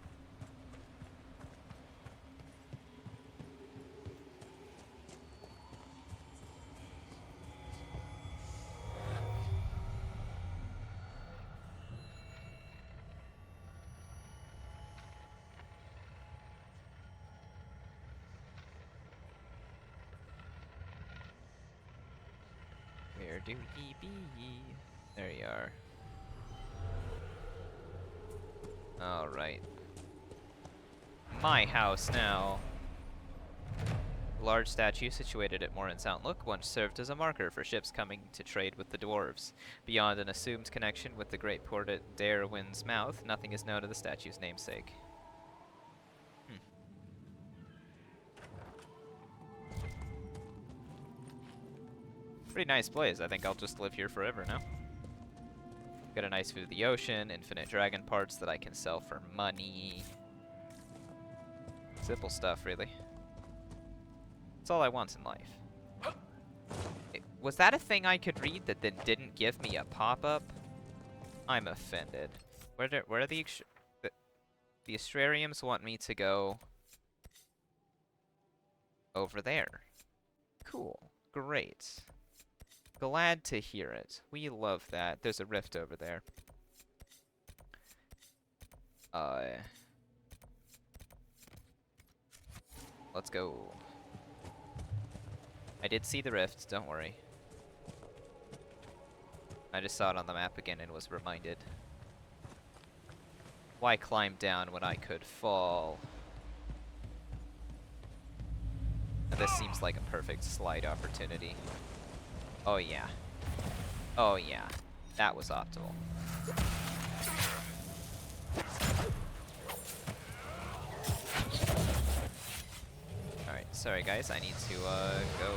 Where do ye be? There you are. Alright. My house now. A large statue situated at Morin's Outlook once served as a marker for ships coming to trade with the dwarves. Beyond an assumed connection with the great port at Darwin's Mouth, nothing is known of the statue's namesake. Pretty nice place. I think I'll just live here forever now. Got a nice view of the ocean, infinite dragon parts that I can sell for money. Simple stuff, really. That's all I want in life. Was that a thing I could read that then didn't give me a pop-up? I'm offended. Where are the Astrariums want me to go over there. Cool. Great. Glad to hear it. We love that. There's a rift over there. Let's go. I did see the rift, don't worry. I just saw it on the map again and was reminded. Why climb down when I could fall? And this seems like a perfect slide opportunity. Oh yeah. Oh yeah. That was optimal. Alright, sorry guys, I need to go.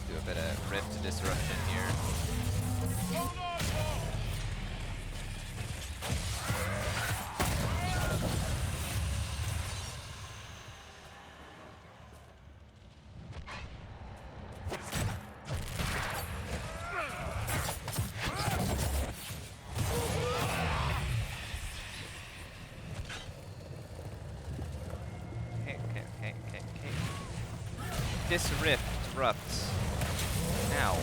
Do a bit of rift disruption here. This rift disrupts. Now.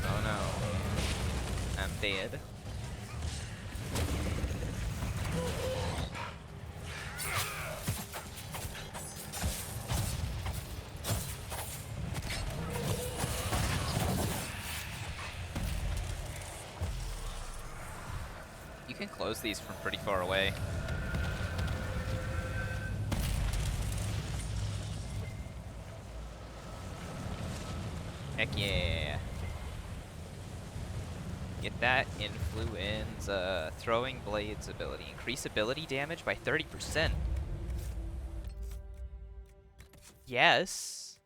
Oh no. I'm dead. You can close these from pretty far away. Heck yeah. Get that influenza. Throwing blades ability. Increase ability damage by 30%. Yes.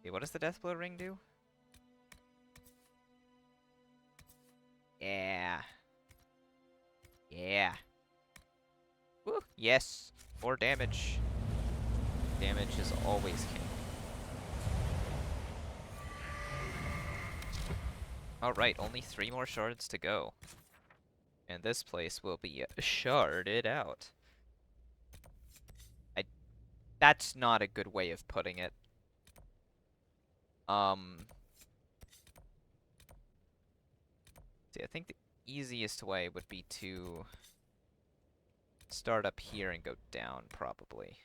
Okay, what does the Death Blow ring do? Yeah. Yeah. Woo, yes. More damage. Damage is always king. Alright, only 3 more shards to go. And this place will be sharded out. That's not a good way of putting it. See, I think the easiest way would be to start up here and go down, probably.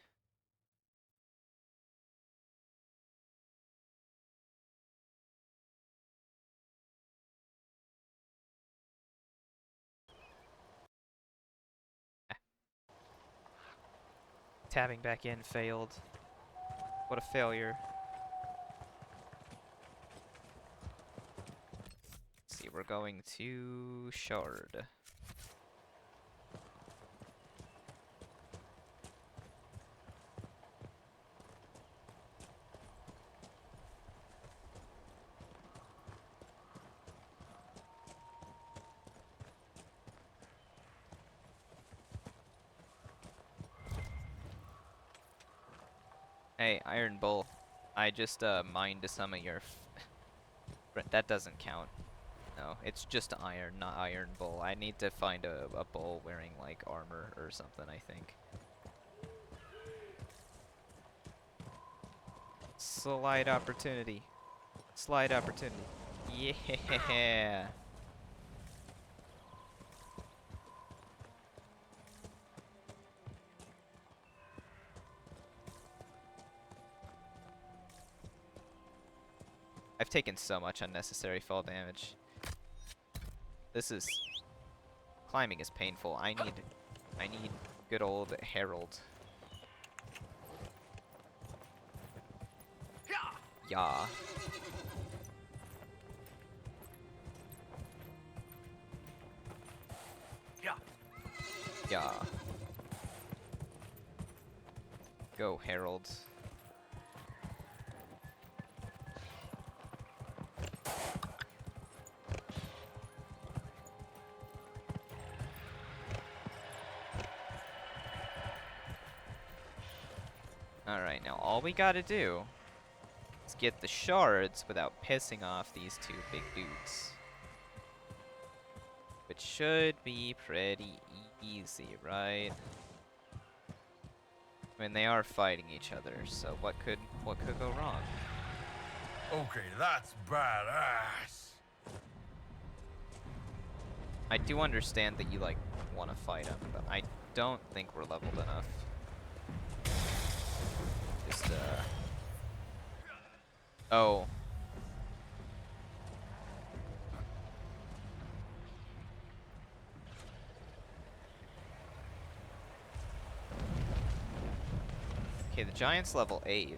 Tabbing back in failed. What a failure. Let's see, we're going to shard. Hey, Iron Bull. I just mined some of your that doesn't count. No, it's just iron, not Iron Bull. I need to find a bull wearing, like, armor or something, I think. Slide opportunity. Slide opportunity. Yeah! I've taken so much unnecessary fall damage. Climbing is painful. I need good old Herald. Yeah. Yeah. Go, Herald. Alright, now all we gotta do is get the shards without pissing off these 2 big dudes. Which should be pretty easy, right? I mean, they are fighting each other, so what could go wrong? Okay, that's badass. I do understand that you, like, want to fight them, but I don't think we're leveled enough. Just, oh. Okay, the giant's level 8.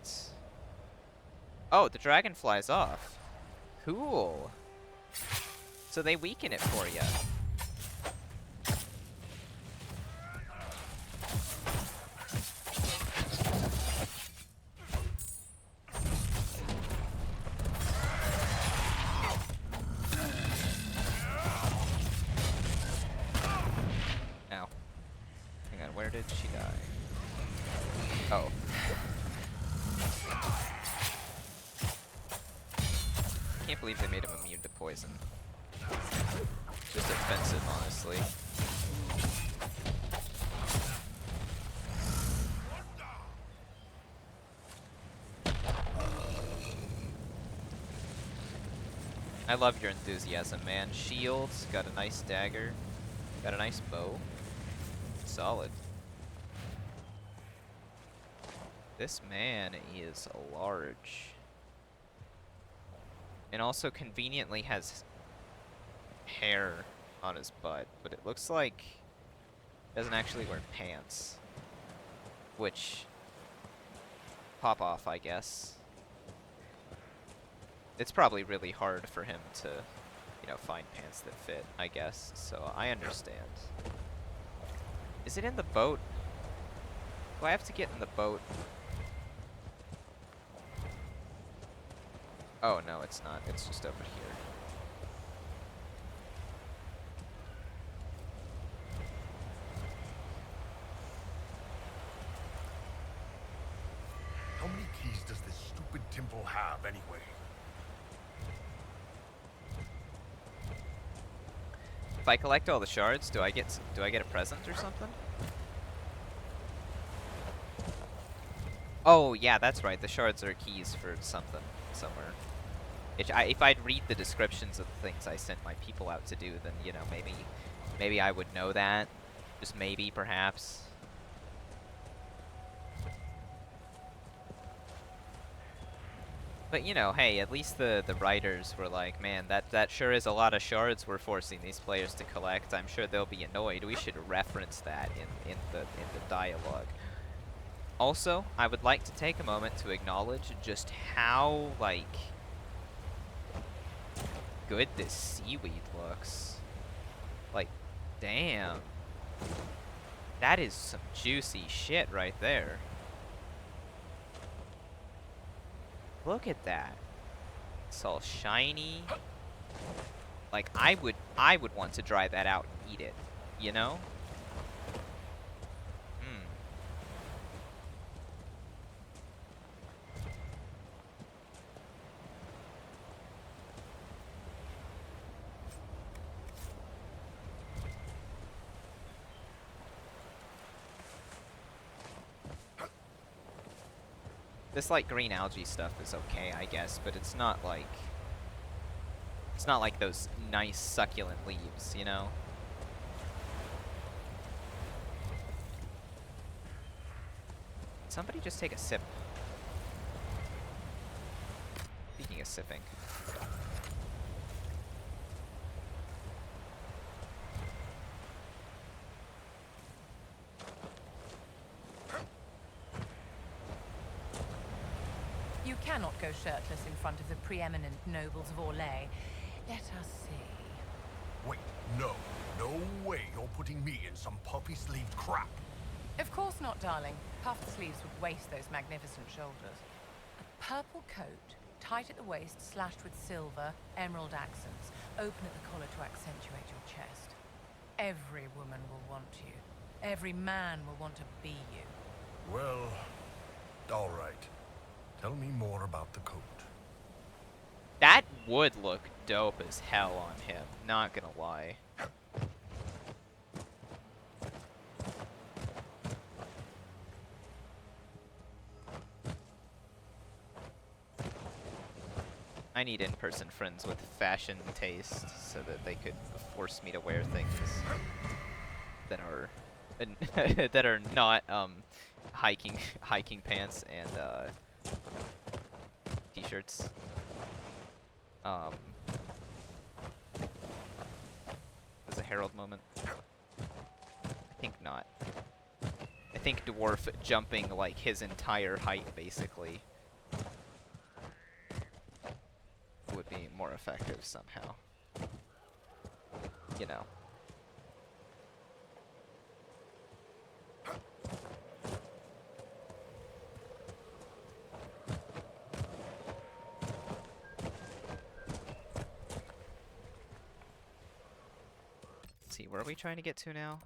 Oh, the dragon flies off. Cool. So they weaken it for you. Ow. Hang on, where did she die? Oh. Can't believe they made him immune to poison. Just offensive, honestly. I love your enthusiasm, man. Shields, got a nice dagger, got a nice bow. Solid. This man is large. And also conveniently has hair on his butt, but it looks like he doesn't actually wear pants. Which, pop off, I guess. It's probably really hard for him to, you know, find pants that fit, I guess. So I understand. Is it in the boat? Do I have to get in the boat? Oh, no, it's not. It's just over here. How many keys does this stupid temple have, anyway? If I collect all the shards, do I get a present or something? Oh, yeah, that's right. The shards are keys for something somewhere. If I'd read the descriptions of the things I sent my people out to do, then, you know, maybe I would know that. Just maybe, perhaps. But, you know, hey, at least the writers were like, man, that sure is a lot of shards we're forcing these players to collect. I'm sure they'll be annoyed. We should reference that in the dialogue. Also, I would like to take a moment to acknowledge just how, like, good this seaweed looks. Like, damn. That is some juicy shit right there. Look at that. It's all shiny. Like, I would want to dry that out and eat it, you know? This, like, green algae stuff is okay, I guess, but it's not like those nice succulent leaves, you know? Somebody just take a sip. Speaking of sipping. You cannot go shirtless in front of the preeminent nobles of Orlais. Let us see. Wait, no way you're putting me in some puffy-sleeved crap. Of course not, darling. Puffed sleeves would waste those magnificent shoulders. A purple coat, tight at the waist, slashed with silver, emerald accents, open at the collar to accentuate your chest. Every woman will want you. Every man will want to be you. Well, all right. Tell me more about the coat. That would look dope as hell on him, not gonna lie. I need in-person friends with fashion taste so that they could force me to wear things that are that are not hiking pants and t-shirts. Was a Herald moment? I think not. I think dwarf jumping like his entire height basically would be more effective somehow. You know. Let's see, where are we trying to get to now?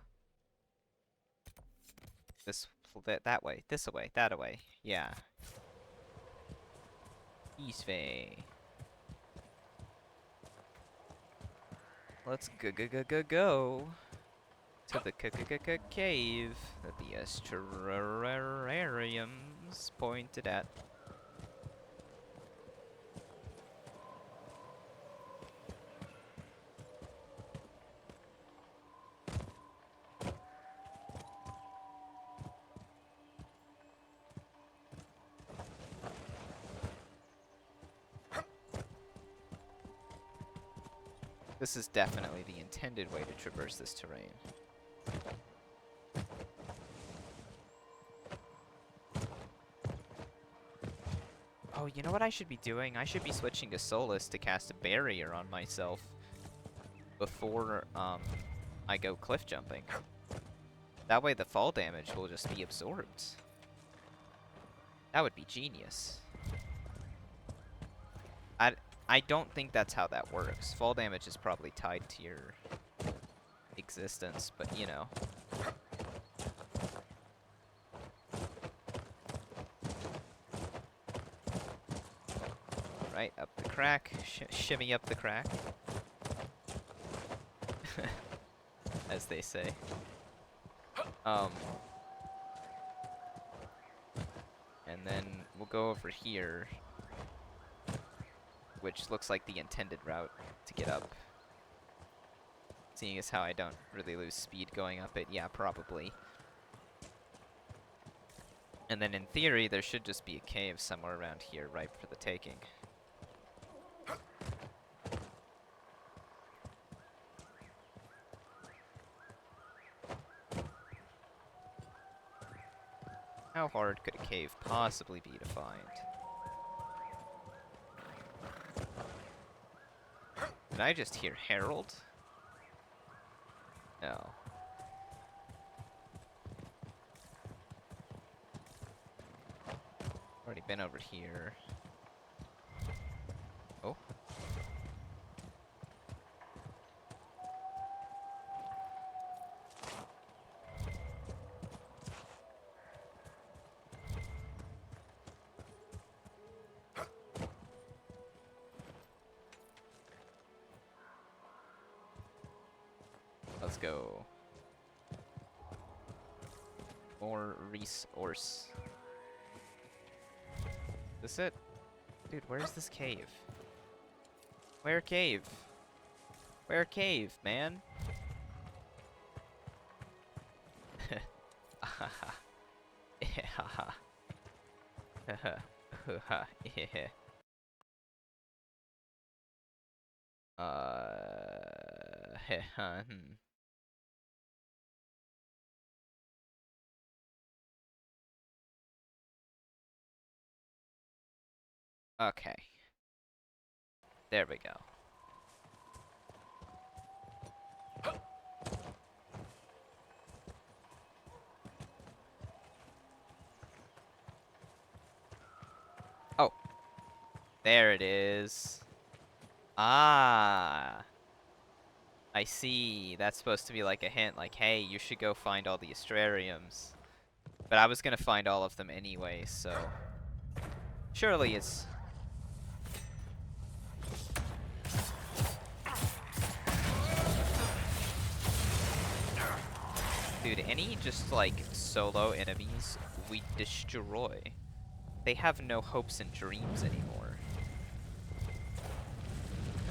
That way. This away. That away. Yeah. East way. Let's go to the cave that the astrariums pointed at. This is definitely the intended way to traverse this terrain. Oh, you know what I should be doing? I should be switching to Solus to cast a barrier on myself before I go cliff jumping. That way the fall damage will just be absorbed. That would be genius. I don't think that's how that works. Fall damage is probably tied to your existence, but you know. Right, up the crack. Shimmy up the crack. As they say. And then we'll go over here, which looks like the intended route to get up. Seeing as how I don't really lose speed going up it, yeah, probably. And then in theory, there should just be a cave somewhere around here, ripe for the taking. How hard could a cave possibly be to find? Did I just hear Harold? No. Already been over here. Oh. Let's go. More resource. This it? Dude, where's this cave? Where cave? Where cave, man? Okay. There we go. Oh. There it is. Ah. I see. That's supposed to be like a hint, like, hey, you should go find all the astrariums. But I was gonna find all of them anyway, so... Surely it's... Dude, any just, like, solo enemies we destroy, they have no hopes and dreams anymore.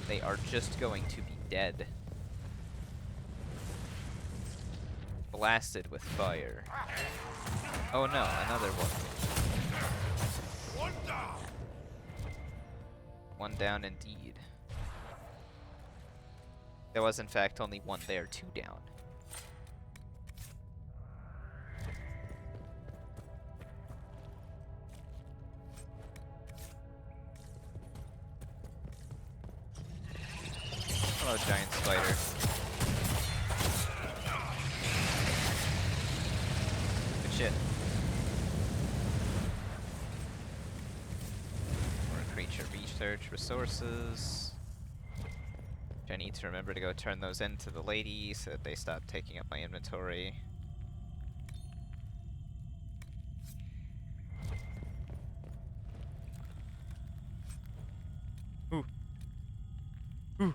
They are just going to be dead. Blasted with fire. Oh no, another one. One down. One down indeed. There was in fact only one there, two down. Hello, giant spider. Good shit. More creature research resources. I need to remember to go turn those in to the lady so that they stop taking up my inventory. Ooh. Ooh.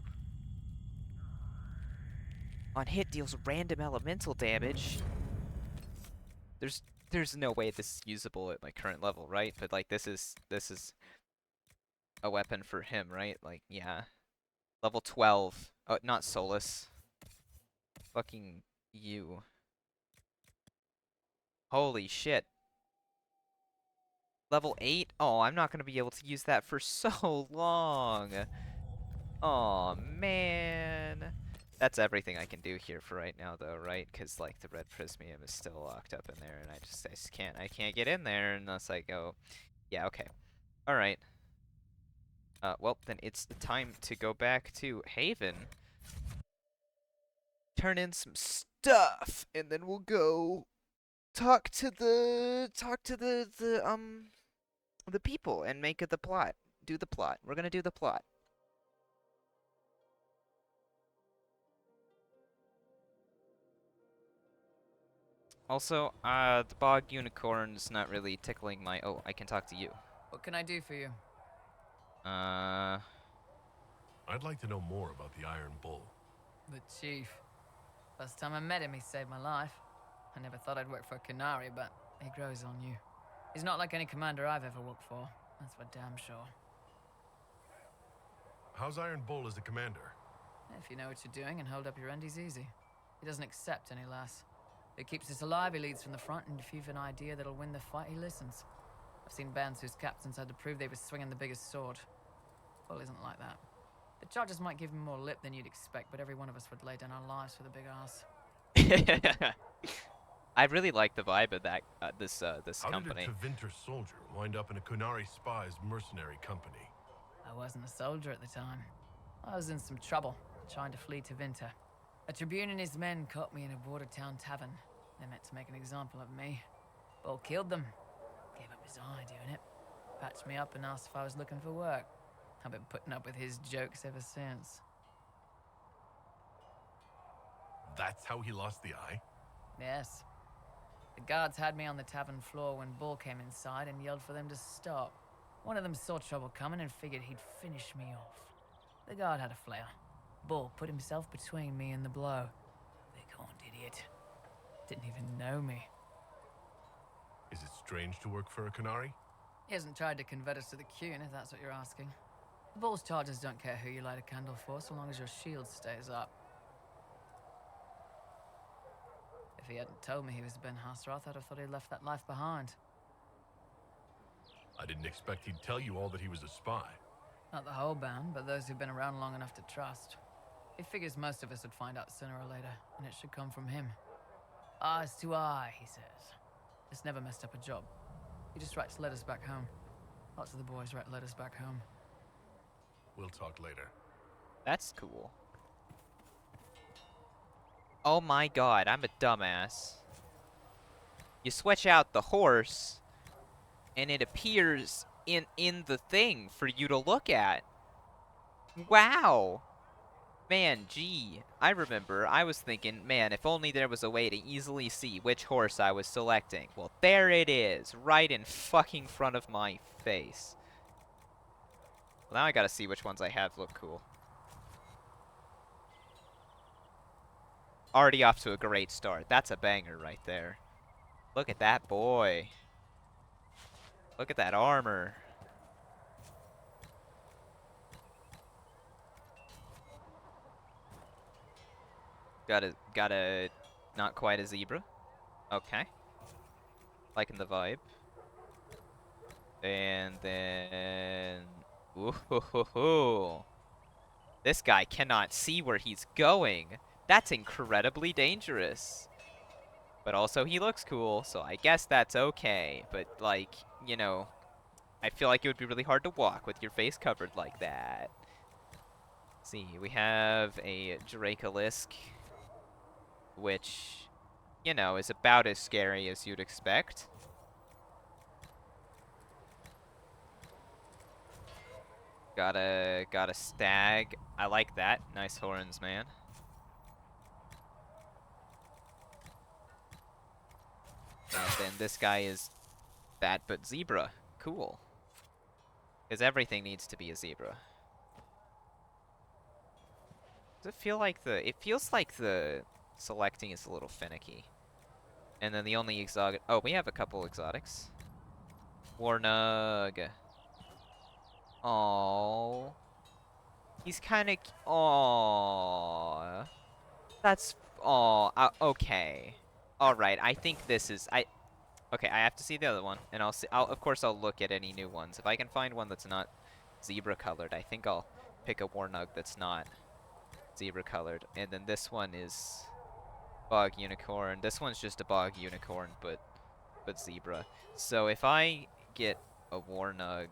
On hit deals random elemental damage. There's no way this is usable at my current level, right? But like this is a weapon for him, right? Like yeah. Level 12. Oh, not Solus. Fucking you. Holy shit. Level 8? Oh, I'm not gonna be able to use that for so long. Oh man. That's everything I can do here for right now, though, right? Because like the red prismium is still locked up in there, and I just can't get in there unless I go. Yeah, okay. All right. Well, then it's the time to go back to Haven, turn in some stuff, and then we'll go talk to the people and make it the plot. Do the plot. We're gonna do the plot. Also, the bog unicorn's not really tickling my. Oh, I can talk to you. What can I do for you? I'd like to know more about the Iron Bull. The chief. First time I met him, he saved my life. I never thought I'd work for Canary, but he grows on you. He's not like any commander I've ever worked for. That's for damn sure. How's Iron Bull as a commander? If you know what you're doing and hold up your end, he's easy. He doesn't accept any less. He keeps us alive, he leads from the front, and if you've an idea that'll win the fight, he listens. I've seen bands whose captains had to prove they were swinging the biggest sword. Bull isn't like that. The charges might give him more lip than you'd expect, but every one of us would lay down our lives for the big ass. I really like the vibe of that this How company. did a Tevinter soldier wind up in a Kunari spy's mercenary company? I wasn't a soldier at the time. I was in some trouble, trying to flee to Vinter. A Tribune and his men caught me in a border town tavern. They meant to make an example of me. Bull killed them. Gave up his eye doing it. Patched me up and asked if I was looking for work. I've been putting up with his jokes ever since. That's how he lost the eye? Yes. The guards had me on the tavern floor when Bull came inside and yelled for them to stop. One of them saw trouble coming and figured he'd finish me off. The guard had a flare. Bull put himself between me and the blow. Big horned idiot. Didn't even know me. Is it strange to work for a Kunari? He hasn't tried to convert us to the Qun, if that's what you're asking. The Bull's charges don't care who you light a candle for, so long as your shield stays up. If he hadn't told me he was Ben Hasrath, I'd have thought he'd left that life behind. I didn't expect he'd tell you all that he was a spy. Not the whole band, but those who've been around long enough to trust. He figures most of us would find out sooner or later, and it should come from him. Eyes to eye, he says. It's never messed up a job. He just writes letters back home. Lots of the boys write letters back home. We'll talk later. That's cool. Oh my god, I'm a dumbass. You switch out the horse, and it appears in the thing for you to look at. Wow. Man, gee. I remember, I was thinking, man, if only there was a way to easily see which horse I was selecting. Well, there it is, right in fucking front of my face. Well, now I gotta see which ones I have look cool. Already off to a great start. That's a banger right there. Look at that boy. Look at that armor. Got a not quite a zebra. Okay. Liking the vibe. And then ooh, this guy cannot see where he's going. That's incredibly dangerous. But also he looks cool, so I guess that's okay. But like, you know, I feel like it would be really hard to walk with your face covered like that. Let's see, we have a Dracolisk, which, you know, is about as scary as you'd expect. Got a stag. I like that. Nice horns, man. And then this guy is that but zebra. Cool. Because everything needs to be a zebra. Does it feel like it feels like the selecting is a little finicky. And then the only exotic, oh, we have a couple exotics. Warnug. Oh. He's kind of, oh. That's, oh, okay. All right, I think this is, okay, I have to see the other one, and of course I'll look at any new ones. If I can find one that's not zebra colored, I think I'll pick a Warnug that's not zebra colored. And then this one is bog unicorn. This one's just a bog unicorn, but zebra. So if I get a Warnug,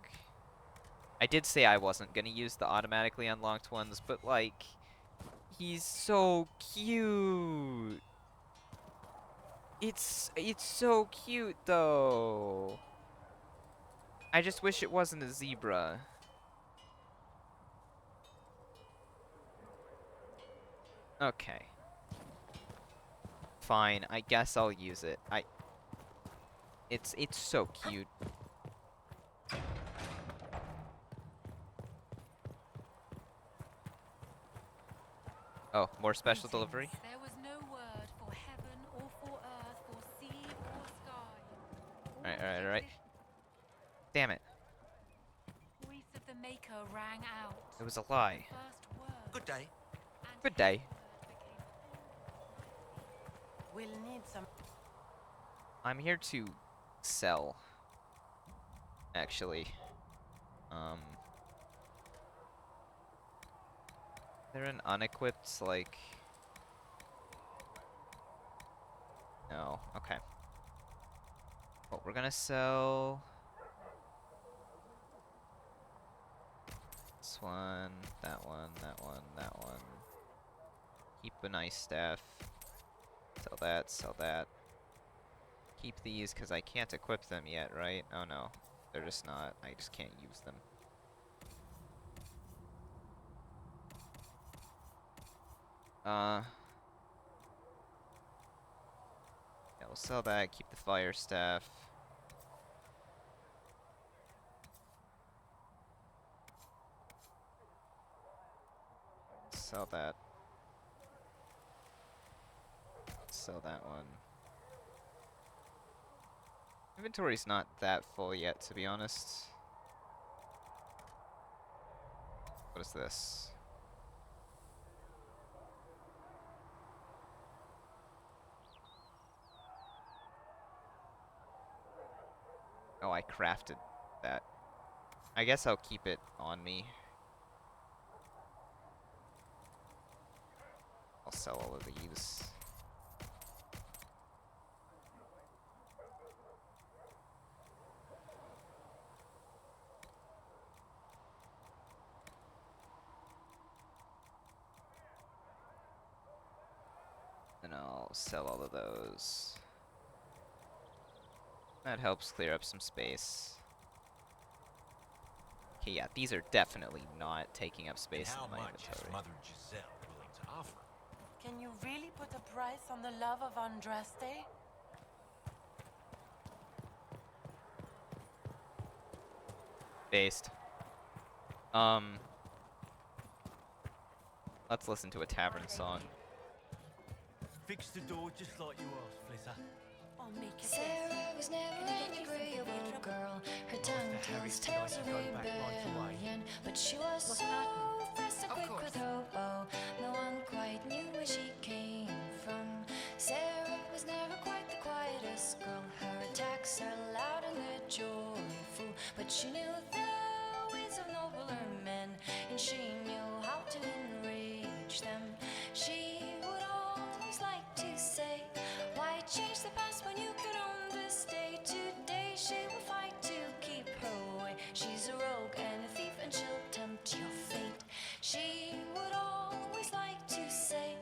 I did say I wasn't gonna use the automatically unlocked ones, but like, he's so cute. It's so cute though. I just wish it wasn't a zebra. Okay. Fine, I guess I'll use it. It's so cute. Oh, more special delivery? There was no word for heaven or for earth, for sea or sky. Alright. Damn it. Voice of the Maker rang out. It was a lie. First word. Good day. Good day. We'll need some. I'm here to sell. Actually. They're an unequipped, like... No, okay. Well, we're gonna sell... This one, that one, that one, that one. Keep a nice staff. Sell that, sell that. Keep these, because I can't equip them yet, right? Oh no, they're just not. I just can't use them. Yeah, we'll sell that, keep the fire staff. Sell that. Sell that one. Inventory's not that full yet, to be honest. What is this? Oh, I crafted that. I guess I'll keep it on me. I'll sell all of these. And I'll sell all of those. That helps clear up some space. Okay, yeah, these are definitely not taking up space in my inventory. Mother Giselle willing to offer? Can you really put a price on the love of Andraste? Based. Let's listen to a tavern song. Fix the door just like you asked, Flitter. I'll make it. Sarah was never an agreeable girl. Her tongue tells tales of rebellion, but she was so fast and quick with her bow. No one quite knew where she came from. Sarah was never quite the quietest girl. Her attacks are loud and they're joyful, but she knew the ways of nobler men, and she knew how to enrage them. She would always like to say, why change the past when you could own this day? Today she will fight to keep her way. She's a rogue and a thief and she'll tempt your fate. She would always like to say,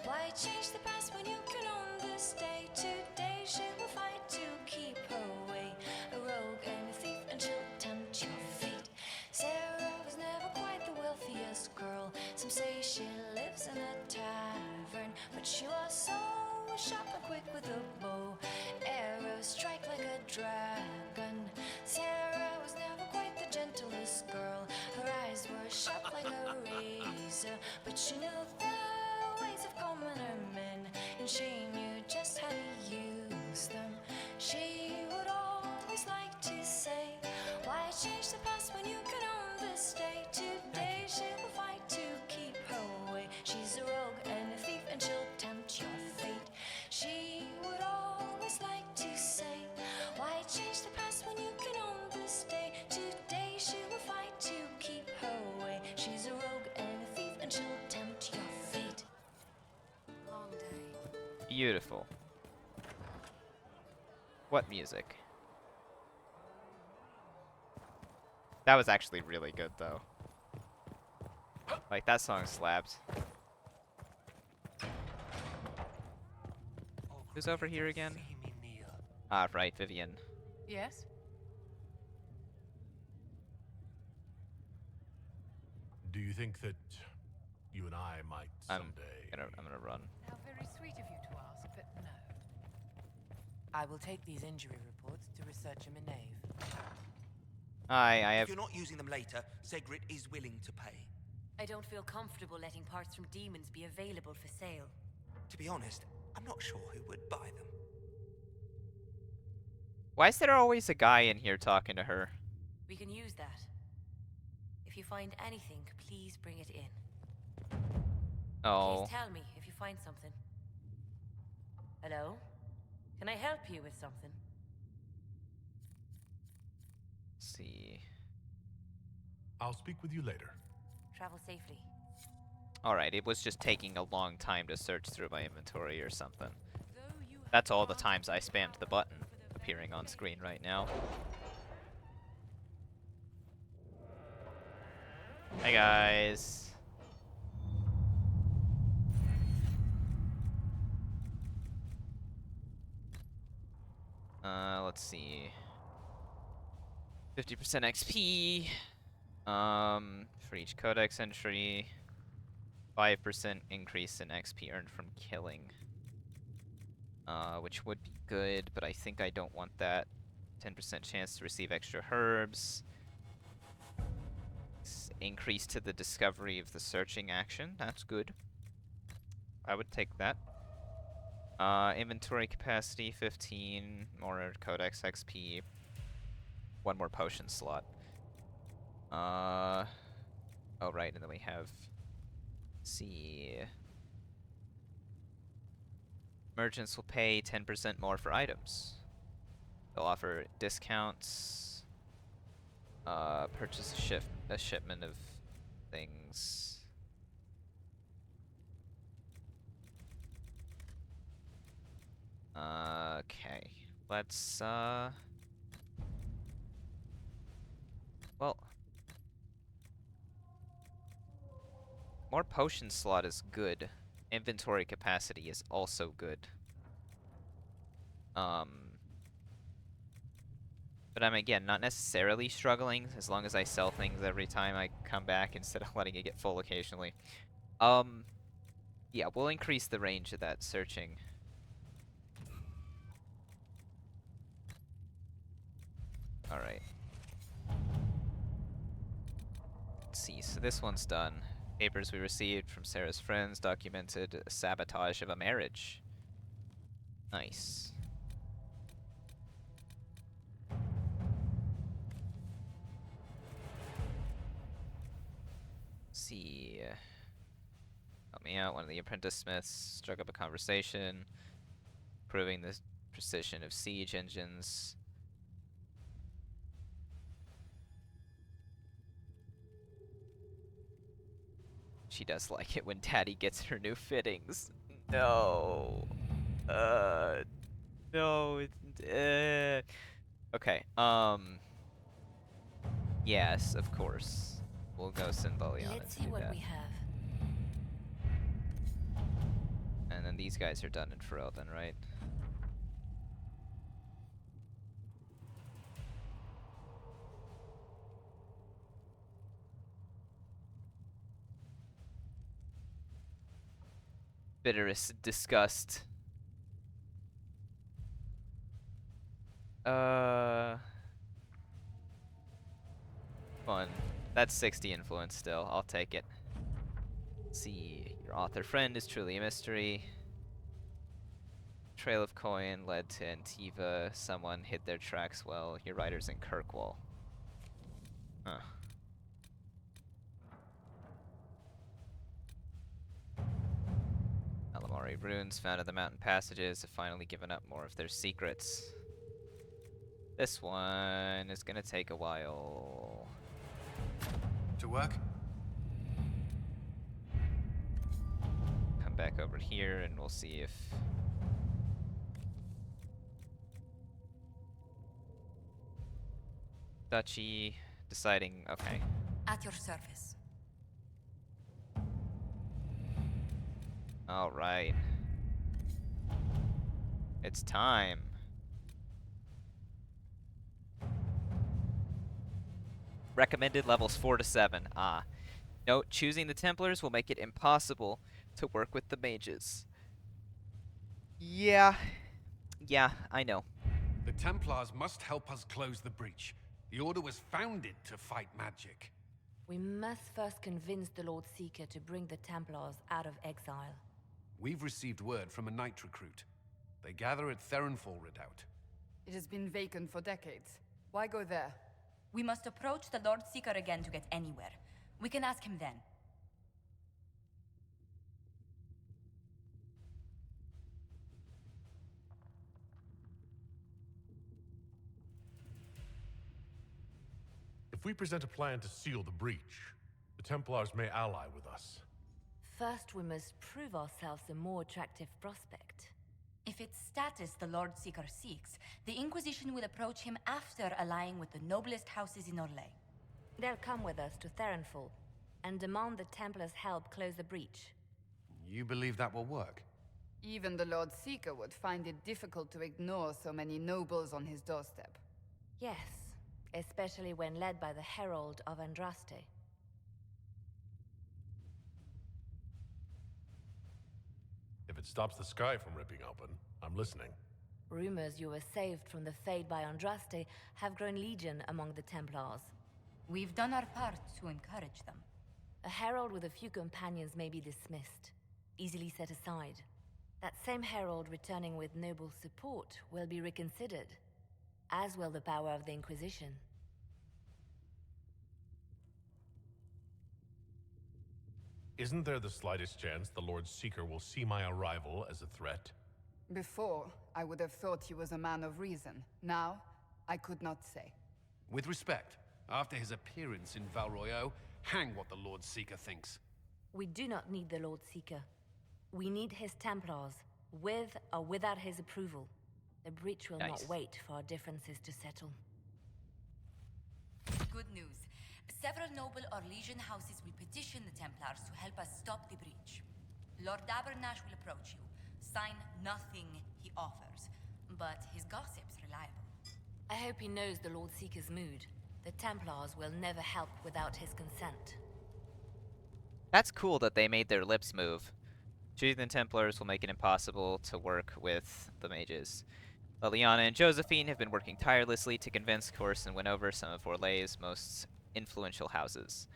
why change the past when you can own this day? Today she will fight to keep her way. A rogue and a thief and she'll tempt your fate. Sarah was never quite the wealthiest girl. Some say she lives in a tavern, but she was so sharp and quick with a bow. Arrows strike like a dragon. Sarah was never quite the gentlest girl. Her eyes were sharp like a razor, but she knew the ways of commoner men, and she knew just how to use them. She would always like to say, why change the past when you can own this day? Today she will fight to keep her way. She's a rogue and a thief and she'll tempt your fate. She would always like to say, why change the past when you can own this day? Today she will fight to keep her way. She's a rogue Beautiful. What music? That was actually really good, though. Like, that song slaps. Who's over here again? Ah, right, Vivian. Yes? Do you think that you and I might someday... I'm gonna run. How very sweet of you to ask, but no. I will take these injury reports to Researcher Minave. I have... If you're not using them later, Segrit is willing to pay. I don't feel comfortable letting parts from demons be available for sale. To be honest, I'm not sure who would buy them. Why is there always a guy in here talking to her? We can use that. If you find anything, please bring it in. Oh. Please tell me if you find something. Hello? Can I help you with something? Let's see. I'll speak with you later. Travel safely. Alright, it was just taking a long time to search through my inventory or something. That's all the times I spammed the button appearing on screen right now. Hey guys. Let's see. 50% XP. For each codex entry. 5% increase in XP earned from killing. Which would be good, but I think I don't want that. 10% chance to receive extra herbs. Increase to the discovery of the searching action. That's good. I would take that. Inventory capacity 15. More codex XP. One more potion slot. Oh right, and then we have... Let's see... Merchants will pay 10% more for items. They'll offer discounts. Purchase a shipment of things. Okay. Let's, well... More potion slot is good. Inventory capacity is also good. But I'm, again, not necessarily struggling, as long as I sell things every time I come back instead of letting it get full occasionally. Yeah, we'll increase the range of that searching. Alright. Let's see, so this one's done. Papers we received from Sarah's friends documented a sabotage of a marriage. Nice. Let's see. Help me out. One of the apprentice smiths struck up a conversation, proving the precision of siege engines. She does like it when Daddy gets her new fittings. No. No. Okay. Yes, of course. We'll go send Liliana. Let's see what we have. And then these guys are done in Ferelden, right? Bitterest disgust. Fun. That's 60 influence still. I'll take it. Let's see. Your author friend is truly a mystery. Trail of coin led to Antiva. Someone hid their tracks well. Your writer's in Kirkwall. Huh. Alamari runes found in the mountain passages have finally given up more of their secrets. This one is gonna take a while. To work? Come back over here and we'll see if Duchy deciding, okay. At your service. Alright. It's time. Recommended levels 4 to 7. Ah. Note, choosing the Templars will make it impossible to work with the mages. Yeah. Yeah, I know. The Templars must help us close the breach. The Order was founded to fight magic. We must first convince the Lord Seeker to bring the Templars out of exile. We've received word from a knight recruit. They gather at Theronfall Redoubt. It has been vacant for decades. Why go there? We must approach the Lord Seeker again to get anywhere. We can ask him then. If we present a plan to seal the breach, the Templars may ally with us. First, we must prove ourselves a more attractive prospect. If it's status the Lord Seeker seeks, the Inquisition will approach him after allying with the noblest houses in Orlais. They'll come with us to Theronfall and demand the Templars' help close the breach. You believe that will work? Even the Lord Seeker would find it difficult to ignore so many nobles on his doorstep. Yes, especially when led by the Herald of Andraste. If it stops the sky from ripping open, I'm listening. Rumors you were saved from the fate by Andraste have grown legion among the Templars. We've done our part to encourage them. A herald with a few companions may be dismissed, easily set aside. That same herald returning with noble support will be reconsidered, as will the power of the Inquisition. Isn't there the slightest chance the Lord Seeker will see my arrival as a threat? Before, I would have thought he was a man of reason. Now, I could not say. With respect, after his appearance in Val Royeaux, hang what the Lord Seeker thinks. We do not need the Lord Seeker. We need his Templars, with or without his approval. The breach will not wait for our differences to settle. Good news. Several noble Orlesian houses will petition the Templars to help us stop the breach. Lord Abernash will approach you. Sign nothing he offers, but his gossip's reliable. I hope he knows the Lord Seeker's mood. The Templars will never help without his consent. That's cool that they made their lips move. Choosing the Templars will make it impossible to work with the mages. Liliana and Josephine have been working tirelessly to convince Corus and win over some of Orlais's most influential houses.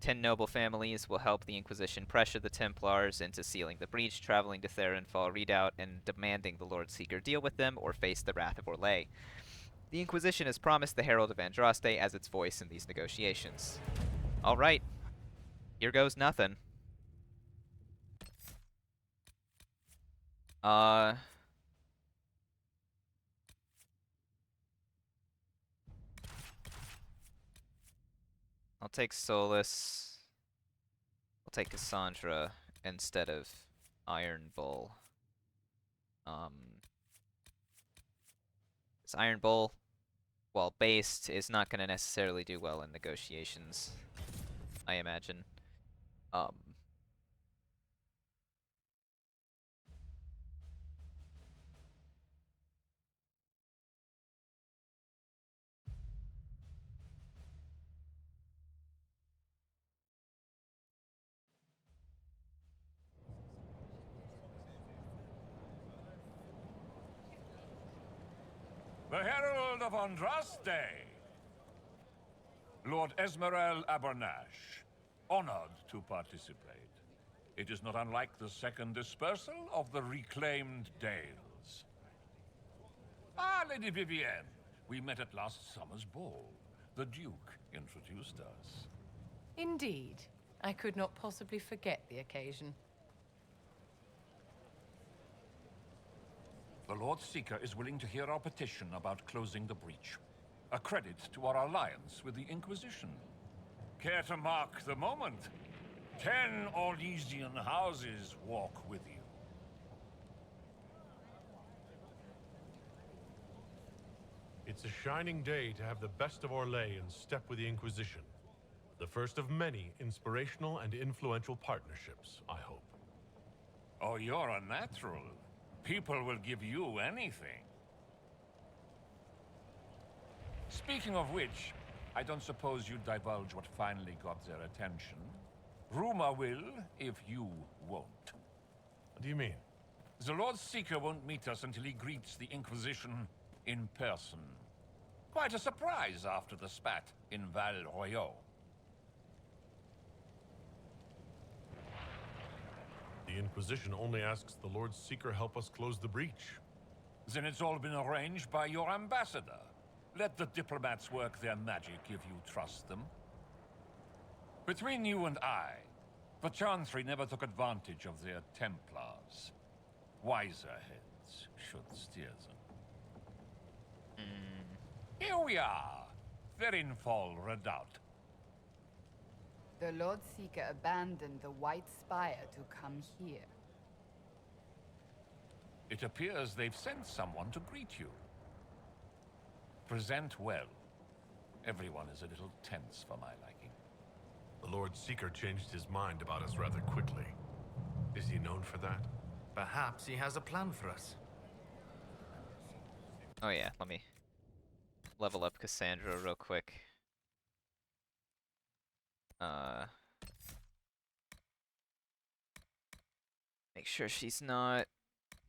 10 noble families will help the Inquisition pressure the Templars into sealing the breach, traveling to Theronfall Redoubt, and demanding the Lord Seeker deal with them or face the wrath of Orlais. The Inquisition has promised the Herald of Andraste as its voice in these negotiations. Alright. Here goes nothing. I'll take Solus. I'll take Cassandra instead of Iron Bull. This Iron Bull, while based, is not going to necessarily do well in negotiations, I imagine. The Herald of Andraste! Lord Esmerel Abernash, honored to participate. It is not unlike the second dispersal of the reclaimed Dales. Ah, Lady Vivienne, we met at last summer's ball. The Duke introduced us. Indeed. I could not possibly forget the occasion. The Lord Seeker is willing to hear our petition about closing the breach. A credit to our alliance with the Inquisition. Care to mark the moment? 10 Orlesian houses walk with you. It's a shining day to have the best of Orlais in step with the Inquisition. The first of many inspirational and influential partnerships, I hope. Oh, you're a natural. People will give you anything. Speaking of which, I don't suppose you'd divulge what finally got their attention. Rumor will, if you won't. What do you mean? The Lord Seeker won't meet us until he greets the Inquisition in person. Quite a surprise after the spat in Val Royaux. The Inquisition only asks the Lord Seeker help us close the breach. Then it's all been arranged by your ambassador. Let the diplomats work their magic if you trust them. Between you and I, the Chantry never took advantage of their Templars. Wiser heads should steer them. Here we are, Verinfol Redoubt. The Lord Seeker abandoned the White Spire to come here. It appears they've sent someone to greet you. Present well. Everyone is a little tense for my liking. The Lord Seeker changed his mind about us rather quickly. Is he known for that? Perhaps he has a plan for us. Oh yeah, let me level up Cassandra real quick. Make sure she's not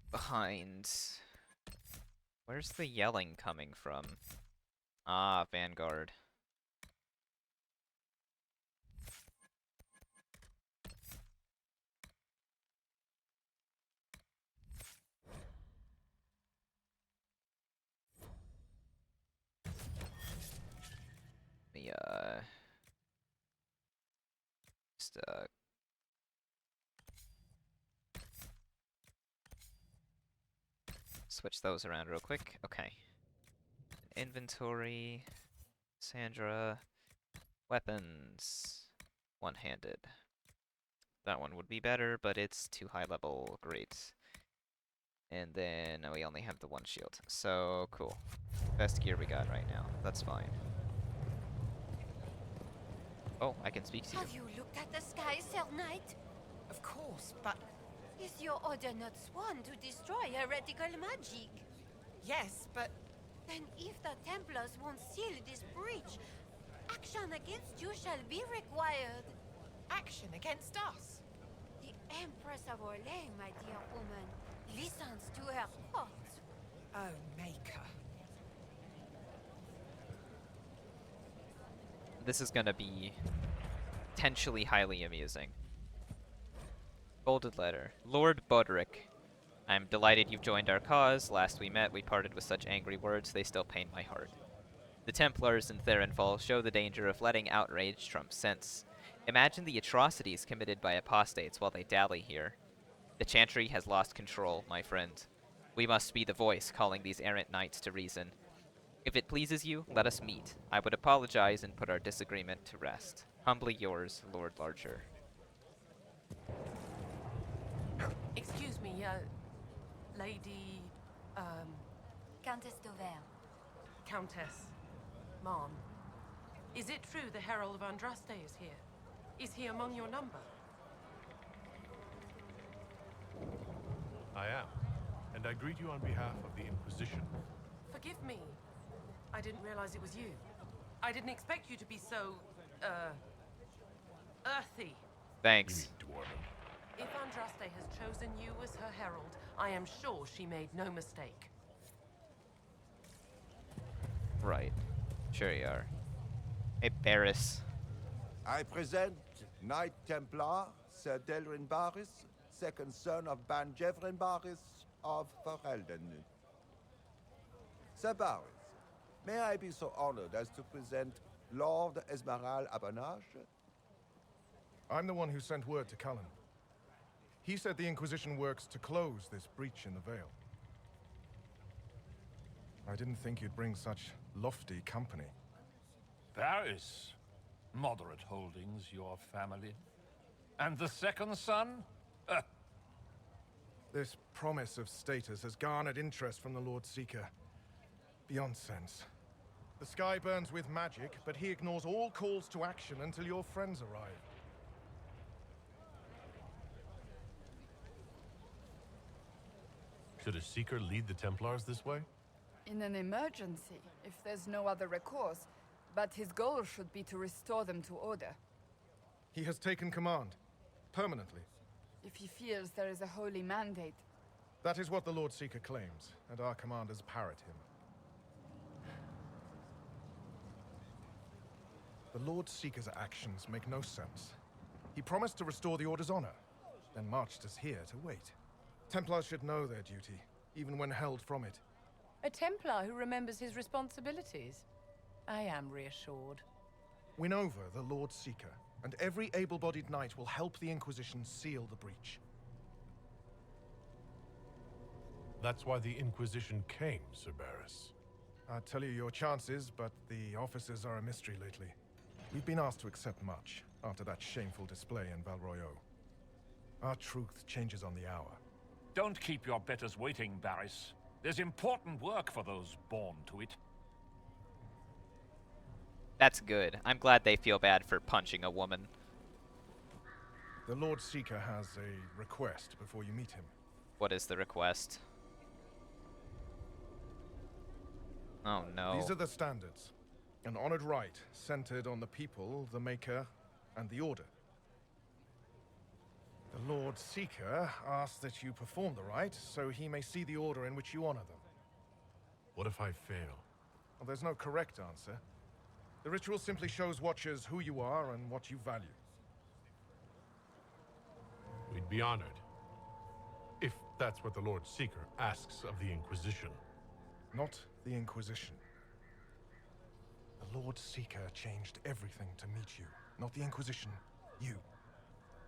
behind. Where's the yelling coming from? Ah, Vanguard. The just switch those around real quick. Okay. Inventory, Sandra, weapons, one-handed. That one would be better, but it's too high level. Great. And then we only have the one shield. So, cool. Best gear we got right now. That's fine. Oh, I can speak to you. Have you looked at the sky, Sir Knight? Of course, but... Is your order not sworn to destroy heretical magic? Yes, but... Then if the Templars won't seal this breach, action against you shall be required. Action against us? The Empress of Orlais, my dear woman, listens to her thoughts. Oh, Maker. This is gonna be potentially highly amusing. Bolded letter. Lord Boderick, I am delighted you've joined our cause. Last we met, we parted with such angry words, they still pain my heart. The Templars in Therenfall show the danger of letting outrage trump sense. Imagine the atrocities committed by apostates while they dally here. The Chantry has lost control, my friend. We must be the voice calling these errant knights to reason. If it pleases you, let us meet. I would apologize and put our disagreement to rest. Humbly yours, Lord Larcher. Excuse me, Lady... Countess d'Auvergne. Countess. Mom. Is it true the Herald of Andraste is here? Is he among your number? I am. And I greet you on behalf of the Inquisition. Forgive me. I didn't realize it was you. I didn't expect you to be so, earthy. Thanks. If Andraste has chosen you as her herald, I am sure she made no mistake. Right. Sure you are. Hey, Barris. I present Knight Templar, Sir Delrin Barris, second son of Ban Jevrin Barris of Ferelden. Sir Barris, may I be so honored as to present Lord Esmeralda Abernage? I'm the one who sent word to Cullen. He said the Inquisition works to close this breach in the Vale. I didn't think you'd bring such lofty company. Paris. Moderate holdings, your family. And the second son? This promise of status has garnered interest from the Lord Seeker. Beyond sense. The sky burns with magic, but he ignores all calls to action until your friends arrive. Should a Seeker lead the Templars this way? In an emergency, if there's no other recourse. But his goal should be to restore them to order. He has taken command. Permanently. If he feels there is a holy mandate. That is what the Lord Seeker claims, and our commanders parrot him. The Lord Seeker's actions make no sense. He promised to restore the Order's honor, then marched us here to wait. Templars should know their duty, even when held from it. A Templar who remembers his responsibilities. I am reassured. Win over the Lord Seeker, and every able-bodied knight will help the Inquisition seal the breach. That's why the Inquisition came, Sir Barris. I'd tell you your chances, but the officers are a mystery lately. We've been asked to accept much after that shameful display in Val Royeaux. Our truth changes on the hour. Don't keep your betters waiting, Barris. There's important work for those born to it. That's good. I'm glad they feel bad for punching a woman. The Lord Seeker has a request before you meet him. What is the request? Oh no. These are the standards. An honored right, centered on the people, the Maker, and the Order. The Lord Seeker asks that you perform the rite, so he may see the order in which you honor them. What if I fail? Well, there's no correct answer. The ritual simply shows Watchers who you are and what you value. We'd be honored. If that's what the Lord Seeker asks of the Inquisition. Not the Inquisition. The Lord Seeker changed everything to meet you. Not the Inquisition. You.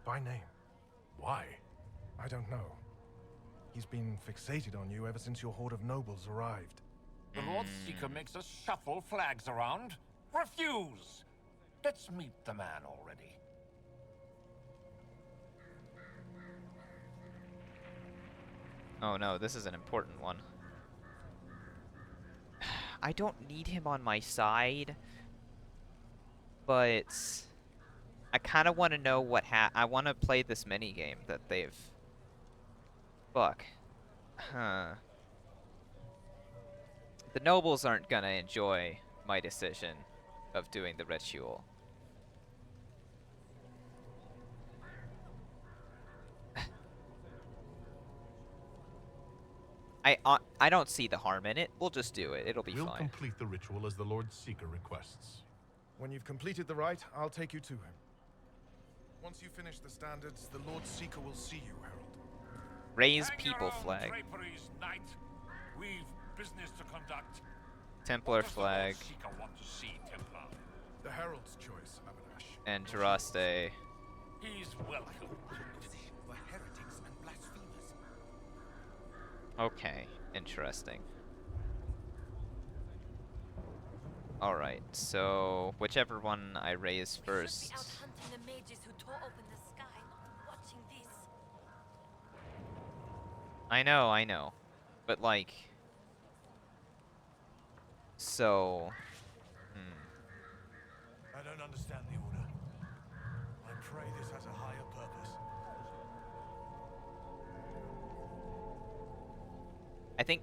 By name. Why? I don't know. He's been fixated on you ever since your horde of nobles arrived. The Lord Seeker makes us shuffle flags around. Refuse! Let's meet the man already. Oh no, this is an important one. I don't need him on my side, but I kind of want to know what I want to play this minigame that they've... Fuck. Huh. The nobles aren't gonna enjoy my decision of doing the ritual. I don't see the harm in it. We'll just do it. It'll be We'll fine. complete the ritual as the Lord Seeker requests. When you've completed the rite, I'll take you to him. Once you finish the standards, the Lord Seeker will see you, Herald. Raise Hang people your own flag. draperies, knight. We've business to conduct. Templar What does the Lord flag. Seeker want to see, Templar? The Herald's choice, Abanash. And Jaraste. He's welcome. For heretics and blasphemers. Okay, interesting. Alright, so whichever one I raise first. We should be out hunting the mages who tore open the sky, not watching this. I know. But like... So... I don't understand the order. I pray this has a higher purpose.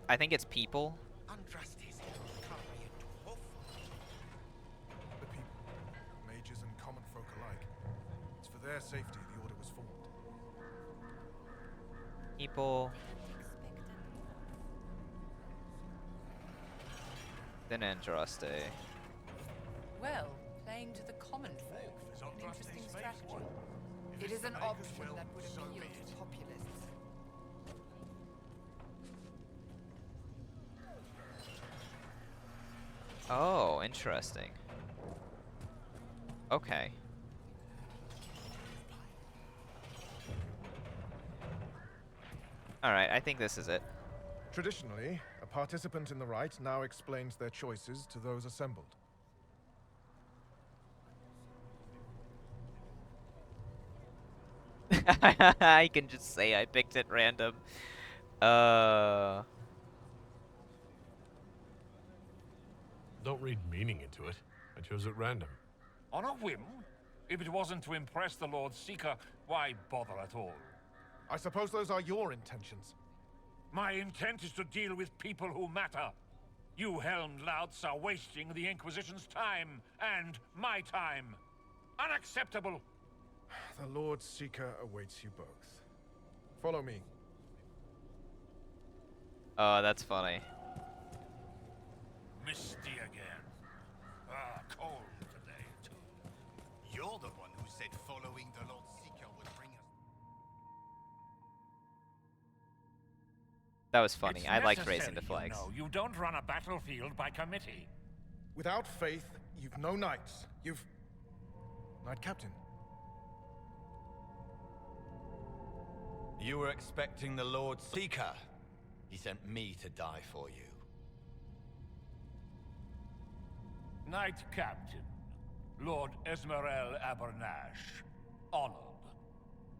I think it's people. Andrastes, carry it off. The people, mages and common folk alike. It's for their safety the Order was formed. People. Then Andraste. Well, playing to the common folk. An interesting strategy. It is an option that would appeal to populists. Oh, interesting. Okay. Alright, I think this is it. Traditionally, a participant in the rite now explains their choices to those assembled. I can just say I picked it random. don't read meaning into it. I chose at random. On a whim? If it wasn't to impress the Lord Seeker, why bother at all? I suppose those are your intentions. My intent is to deal with people who matter. You helmed louts are wasting the Inquisition's time, and my time. Unacceptable! The Lord Seeker awaits you both. Follow me. Oh, that's funny. Misty again. Ah, cold today, too. You're the one who said following the Lord Seeker would bring us. That was funny. It's I liked raising the necessary, flags. You don't run a battlefield by committee. Without faith, you've no knights. You've... Knight Captain. You were expecting the Lord Seeker. He sent me to die for you. Knight Captain, Lord Esmerel Abernash, honored.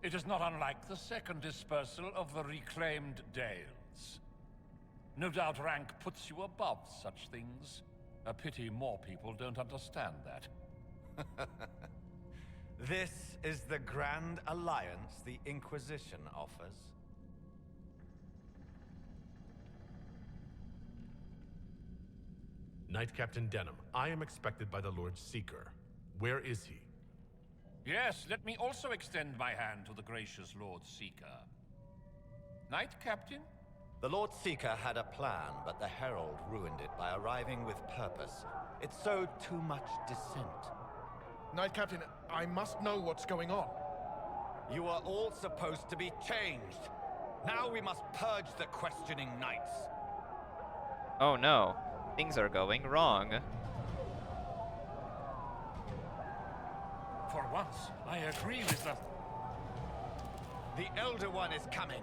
It is not unlike the second dispersal of the reclaimed Dales. No doubt rank puts you above such things. A pity more people don't understand that. This is the grand alliance the Inquisition offers. Knight Captain Denham, I am expected by the Lord Seeker. Where is he? Yes, let me also extend my hand to the gracious Lord Seeker. Knight Captain? The Lord Seeker had a plan, but the Herald ruined it by arriving with purpose. It sowed too much dissent. Knight Captain, I must know what's going on. You are all supposed to be changed. Now we must purge the questioning knights. Oh no. Things are going wrong. For once, I agree with the... The Elder One is coming.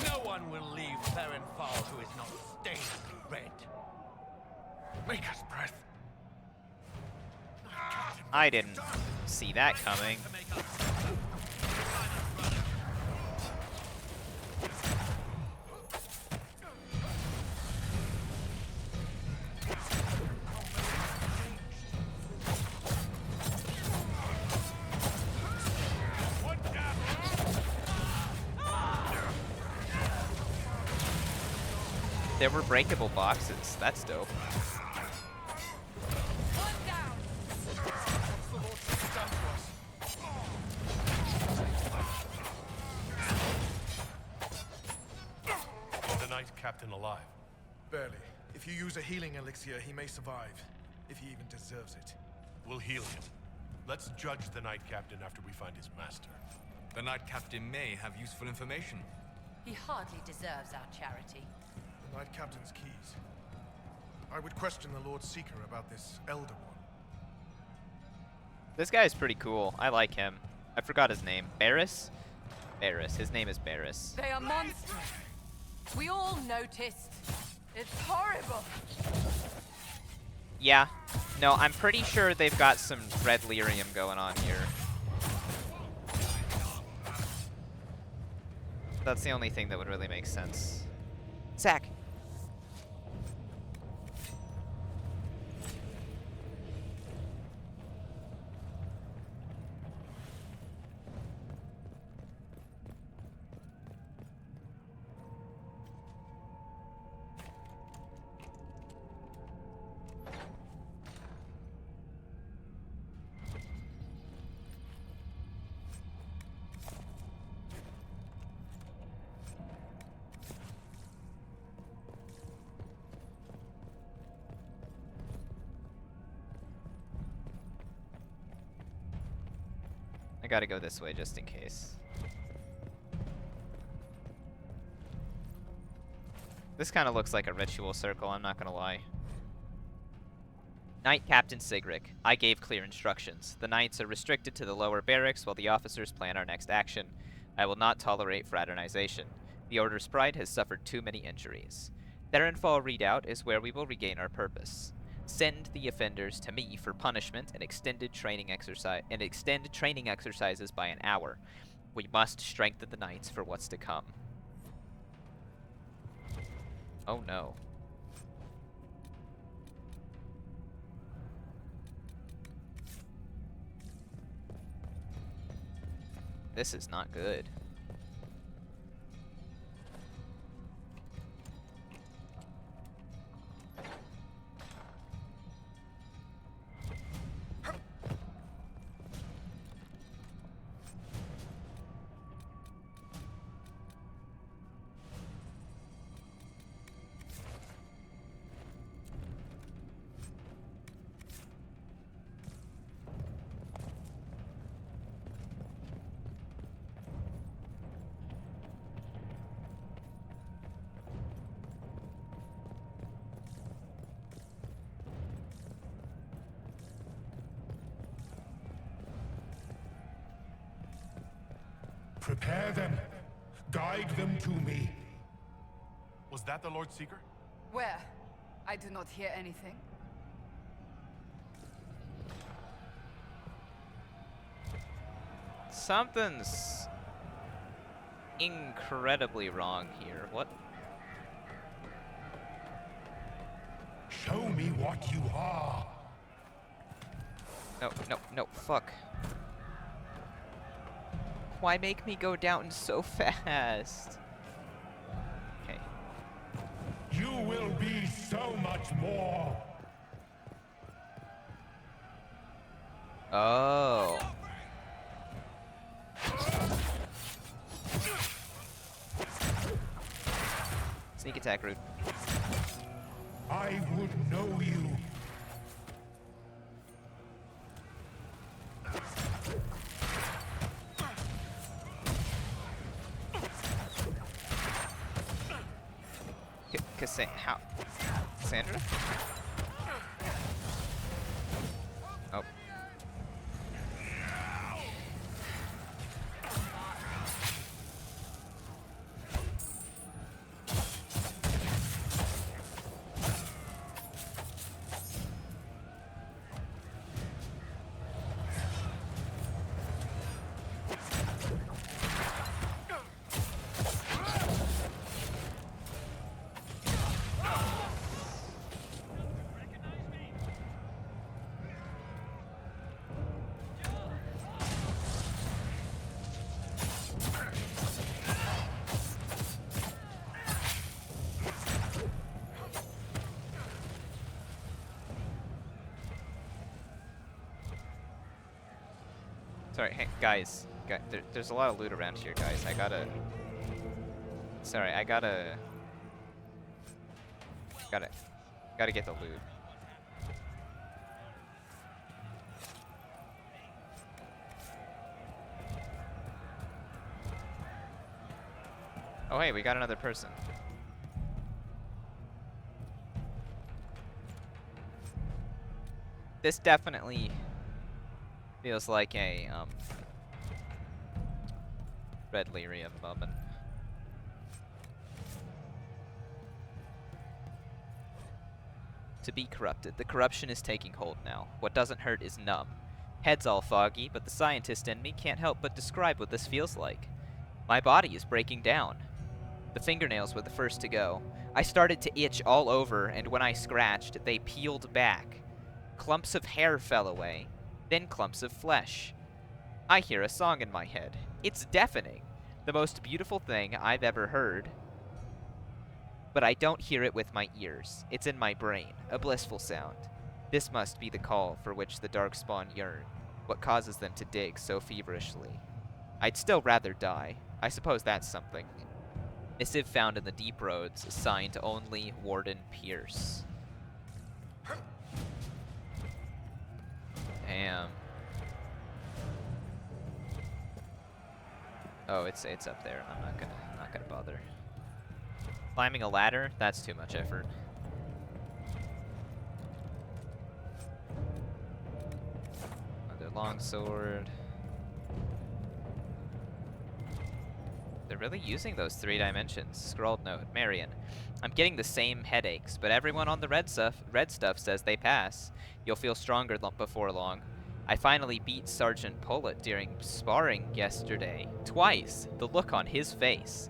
No one will leave Therenfall who is not stained red. Make us breath. I didn't see that coming. There were breakable boxes. That's dope. Is the Knight Captain alive? Barely. If you use a healing elixir, he may survive. If he even deserves it. We'll heal him. Let's judge the Knight Captain after we find his master. The Knight Captain may have useful information. He hardly deserves our charity. The Knight Captain's keys. I would question the Lord Seeker about this Elder One. This guy is pretty cool. I like him. I forgot his name. Barris? Barris. His name is Barris. They are monsters. We all noticed. It's horrible. Yeah. No, I'm pretty sure they've got some red lyrium going on here. That's the only thing that would really make sense. Zach. I gotta go this way just in case. This kind of looks like a ritual circle, I'm not gonna lie. Knight Captain Sigric, I gave clear instructions. The knights are restricted to the lower barracks while the officers plan our next action. I will not tolerate fraternization. The Order's pride has suffered too many injuries. Therenfall Redoubt is where we will regain our purpose. Send the offenders to me for punishment and extend training exercises by an hour. We must strengthen the knights for what's to come. Oh no. This is not good. Prepare them. Guide them to me. Was that the Lord Seeker? Where? I do not hear anything. Something's incredibly wrong here. What? Show me what you are. No, no, no, fuck. Why make me go down so fast? Okay. You will be so much more. Oh. Sneak attack route. I would know you. How? Cassandra? Oh. Sorry, hey, guys. There's a lot of loot around here, guys. I gotta... Sorry, I gotta get the loot. Oh, hey, we got another person. This definitely feels like a, Red Lyrium moment. To be corrupted. The corruption is taking hold now. What doesn't hurt is numb. Head's all foggy, but the scientist in me can't help but describe what this feels like. My body is breaking down. The fingernails were the first to go. I started to itch all over, and when I scratched, they peeled back. Clumps of hair fell away, then clumps of flesh. I hear a song in my head. It's deafening. The most beautiful thing I've ever heard. But I don't hear it with my ears. It's in my brain, a blissful sound. This must be the call for which the Darkspawn yearn, what causes them to dig so feverishly. I'd still rather die. I suppose that's something. Missive found in the deep roads, signed only Warden Pierce. Damn. Oh, it's up there. I'm not gonna bother. Climbing a ladder? That's too much effort. Another longsword. They're really using those 3 dimensions. Scrawled note. Marion. I'm getting the same headaches, but everyone on the red stuff says they pass. You'll feel stronger before long. I finally beat Sergeant Pullet during sparring yesterday. Twice. The look on his face.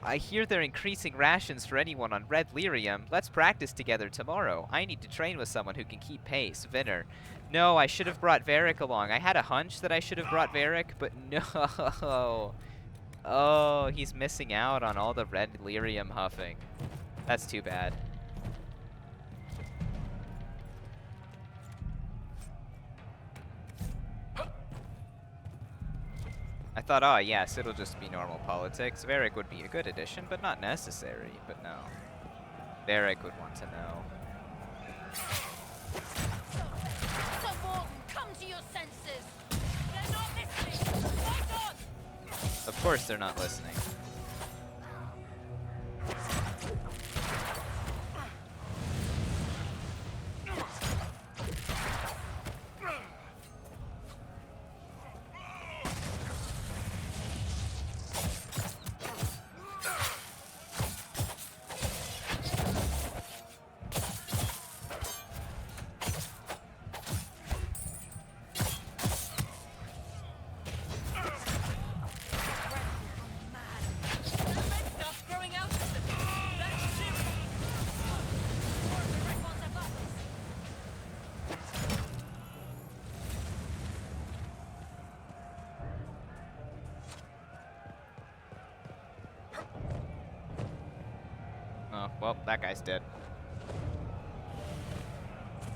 I hear they're increasing rations for anyone on Red Lyrium. Let's practice together tomorrow. I need to train with someone who can keep pace. Vinner. No, I should have brought Varric along. I had a hunch that I should have brought Varric, but no. Oh, he's missing out on all the Red Lyrium huffing. That's too bad. I thought, oh yes, it'll just be normal politics. Varric would be a good addition, but not necessary. But no. Varric would want to know. Sir Morton, come to your senses! They're not listening! Fight on! Of course they're not listening. Oh, well, that guy's dead.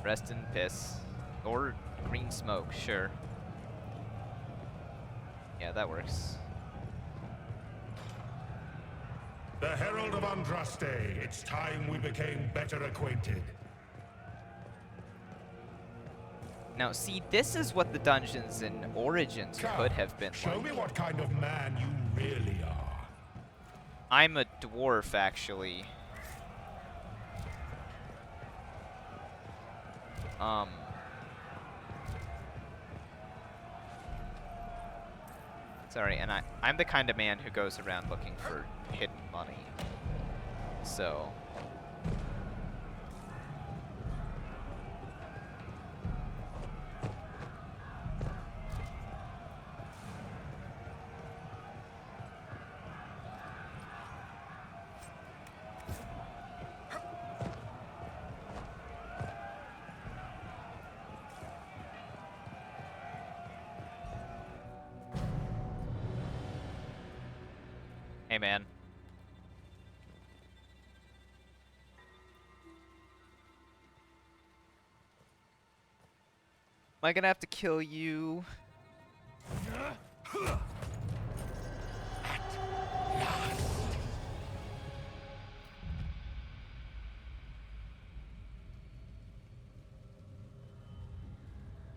Rest in piss. Or green smoke, sure. Yeah, that works. The Herald of Andraste, it's time we became better acquainted. Now, see, this is what the dungeons in Origins could have been Show like. me what kind of man you really are. I'm a dwarf, actually. Sorry, and I'm the kind of man who goes around looking for hidden money. So... Hey, man. Am I gonna have to kill you?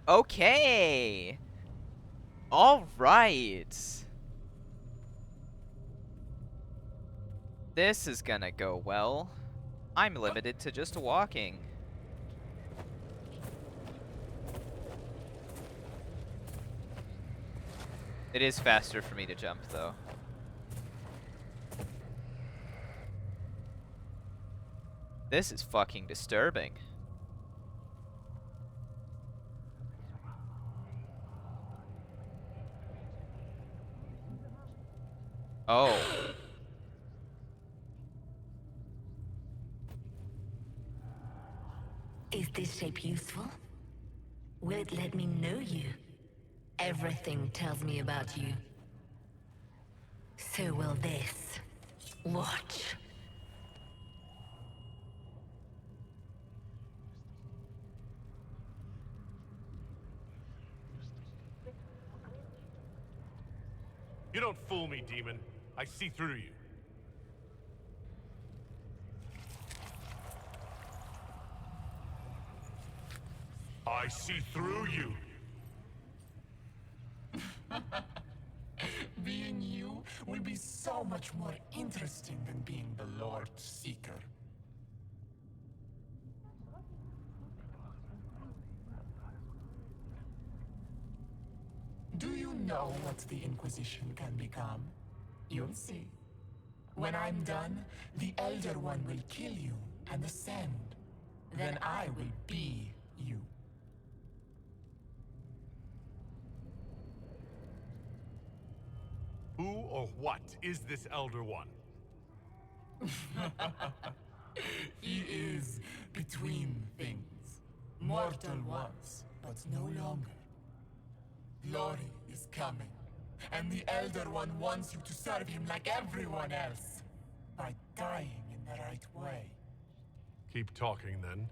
Okay. All right. This is gonna go well. I'm limited to just walking. It is faster for me to jump, though. This is fucking disturbing. Oh. Is this shape useful? Will it let me know you? Everything tells me about you. So will this. Watch. You don't fool me, demon. I see through you. I see through you. Being you will be so much more interesting than being the Lord Seeker. Do you know what the Inquisition can become? You'll see. When I'm done, the Elder One will kill you and ascend. Then I will be you. Who or what is this Elder One? He is between things. Mortal once, but no longer. Glory is coming, and the Elder One wants you to serve him like everyone else, by dying in the right way. Keep talking, then.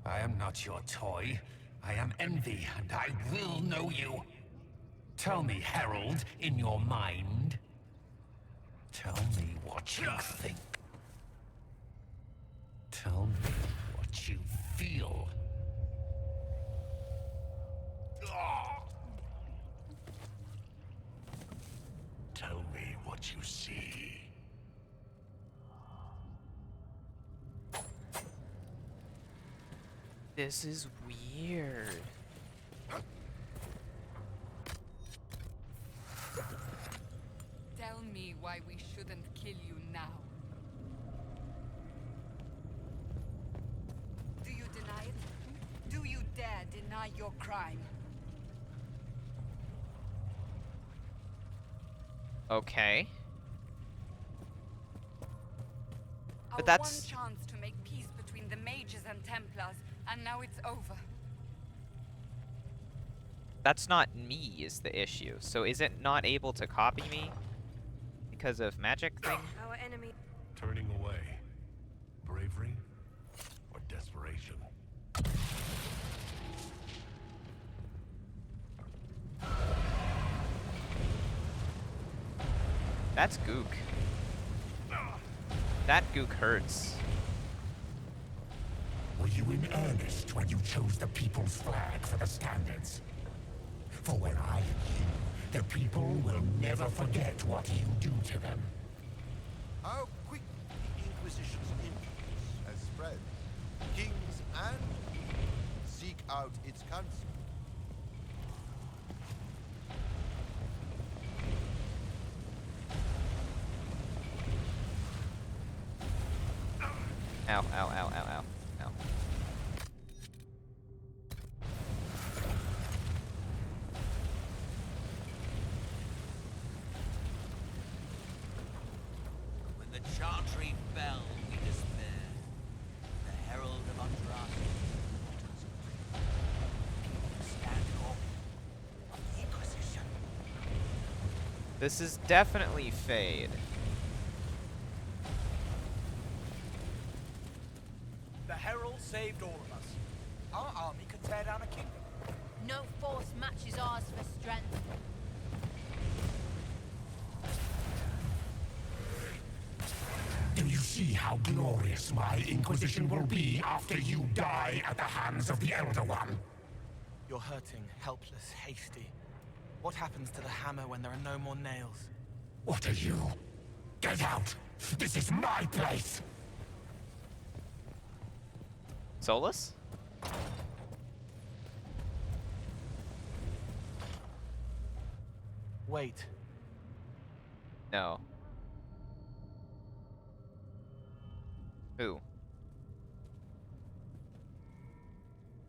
I am not your toy. I am Envy, and I will know you. Tell me, Herald, in your mind. Tell me what you think. Tell me what you feel. Tell me what you see. This is weird. Tell me why we shouldn't kill you now. Do you deny it? Do you dare deny your crime? Okay. Our But that's... one chance to make peace between the mages and Templars, and now it's over. That's not me is the issue. So is it not able to copy me? Because of magic thing? Our enemy. Turning away. Bravery or desperation? That's gook. That gook hurts. Were you in earnest when you chose the people's flag for the standards? For when I am you, the people will never forget what you do to them. How quick the Inquisition's influence has spread. Kings and seek out its counsel. Ow, ow, ow, ow, ow, ow. When the Chantry fell, we despair. The Herald of Andraste stand up of the Inquisition. This is definitely Fade. The Herald saved all of us. Our army could tear down a kingdom. No force matches ours for strength. Do you see how glorious my Inquisition will be after you die at the hands of the Elder One? You're hurting, helpless, hasty. What happens to the hammer when there are no more nails? What are you? Get out! This is my place! Solus? Wait. No. Who?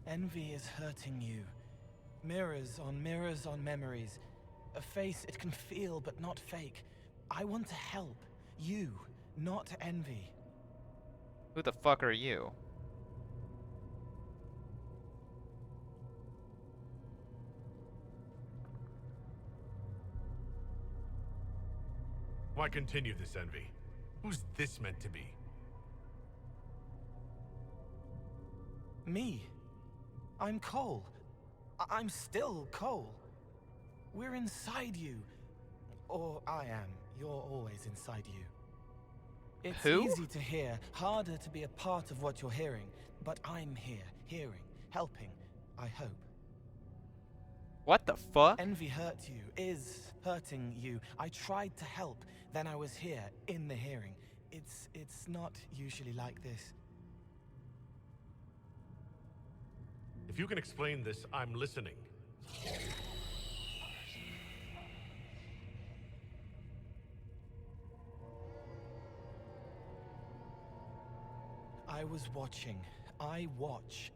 Envy is hurting you. Mirrors on memories. A face it can feel but not fake. I want to help. You, not Envy. Who the fuck are you? Why continue this envy? Who's this meant to be? Me. I'm Cole. I'm still Cole. We're inside you. Or I am. You're always inside you. It's easy to hear, harder to be a part of what you're hearing. But I'm here, hearing, helping, I hope. What the fuck? Envy hurt you, is hurting you. I tried to help, then I was here, in the hearing. It's not usually like this. If you can explain this, I'm listening. I was watching. I watch.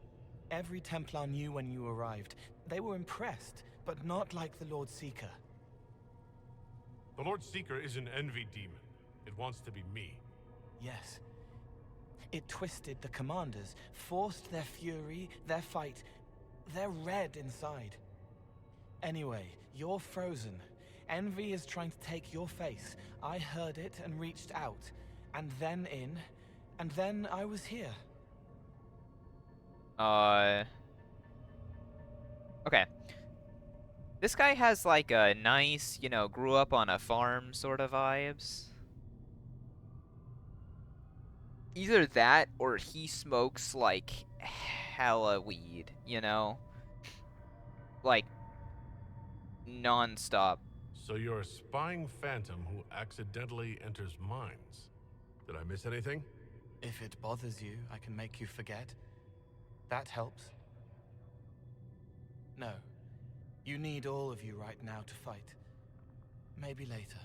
Every Templar knew when you arrived. They were impressed. but not like the Lord Seeker. The Lord Seeker is an envy demon. It wants to be me. Yes. It twisted the commanders, forced their fury, their fight. They're red inside. Anyway, you're frozen. Envy is trying to take your face. I heard it and reached out. And then in. And then I was here. Okay. This guy has like a nice, you know, grew up on a farm sort of vibes. Either that or he smokes like hella weed, you know? Like non-stop. So you're a spying phantom who accidentally enters minds. Did I miss anything? If it bothers you, I can make you forget. That helps. No. You need all of you right now to fight. Maybe later.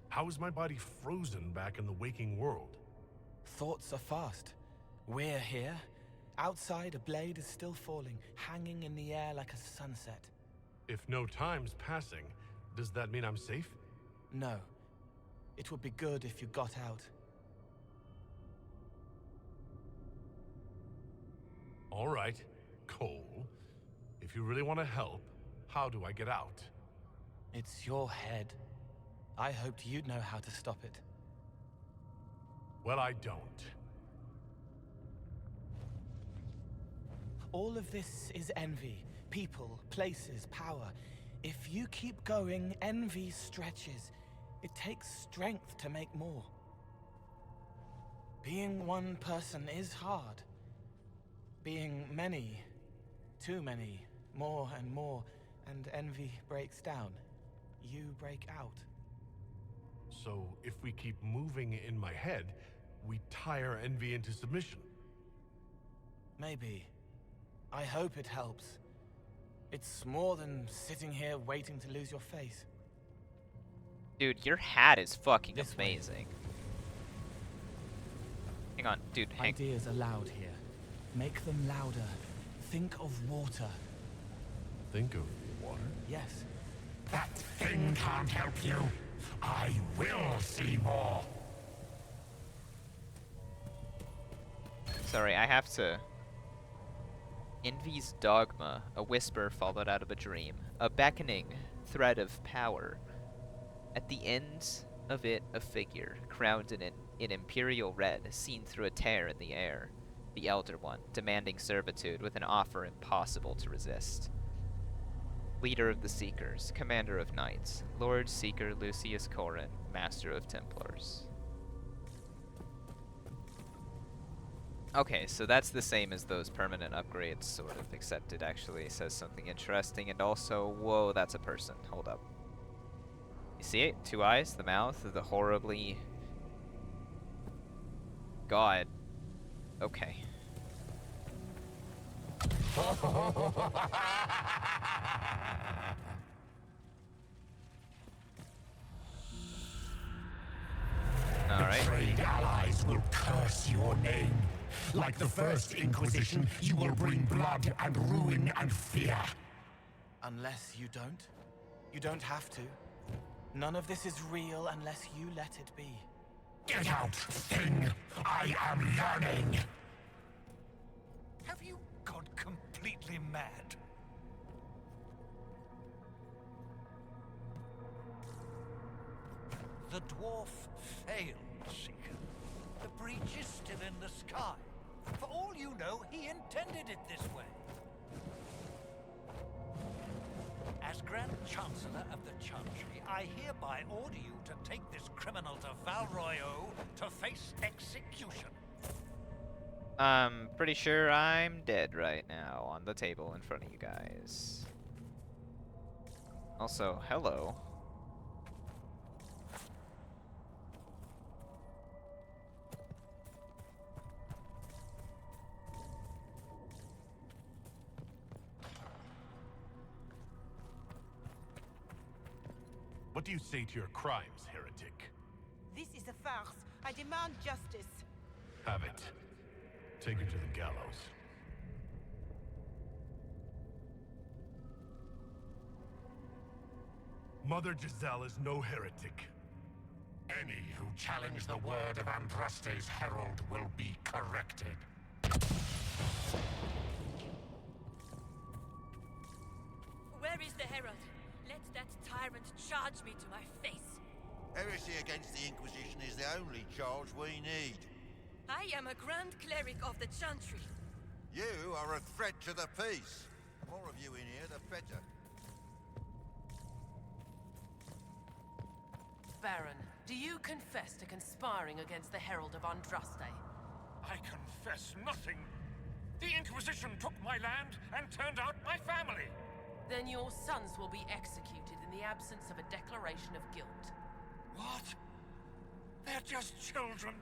How is my body frozen back in the waking world? Thoughts are fast. We're here. Outside, a blade is still falling, hanging in the air like a sunset. If no time's passing, does that mean I'm safe? No. It would be good if you got out. All right, Cole. If you really want to help, how do I get out? It's your head. I hoped you'd know how to stop it. Well, I don't. All of this is envy. People, places, power. If you keep going, envy stretches. It takes strength to make more. Being one person is hard. Being many, too many, more and more, and envy breaks down. You break out. So, if we keep moving in my head, we tire envy into submission. Maybe. I hope it helps. It's more than sitting here waiting to lose your face. Dude, your hat is fucking amazing. Hang on, dude, hang. Ideas are loud here. Make them louder. Think of water. Think of water? Yes. That thing can't help you. I will see more. Sorry, I have to... Envy's dogma, a whisper followed out of a dream, a beckoning thread of power. At the end of it, a figure, crowned in imperial red, seen through a tear in the air. The Elder One, demanding servitude with an offer impossible to resist. Leader of the Seekers, Commander of Knights, Lord Seeker Lucius Corrin, Master of Templars. Okay, so that's the same as those permanent upgrades, sort of, except it actually says something interesting, and also, whoa, that's a person. Hold up. You see it? 2 eyes, the mouth, the horribly... God. Okay. Alright. Betrayed allies will curse your name. Like the first Inquisition, you will bring blood and ruin and fear. Unless you don't. You don't have to. None of this is real unless you let it be. Get out, thing! I am learning! Have you gone completely mad? The dwarf failed, Seeker. The breach is still in the sky. For all you know, he intended it this way. As Grand Chancellor of the Chantry, I hereby order you to take this criminal to Valroyo to face execution. I'm pretty sure I'm dead right now on the table in front of you guys. Also, hello. What do you say to your crimes, heretic? This is a farce. I demand justice. Have it. Take her to the gallows. Mother Giselle is no heretic. Any who challenge the word of Andraste's herald will be corrected. Where is the herald? Let that tyrant charge me to my face. Heresy against the Inquisition is the only charge we need. I am a Grand Cleric of the Chantry. You are a threat to the peace. More of you in here, the better. Baron, do you confess to conspiring against the Herald of Andraste? I confess nothing. The Inquisition took my land and turned out my family. Then your sons will be executed in the absence of a declaration of guilt. What? They're just children.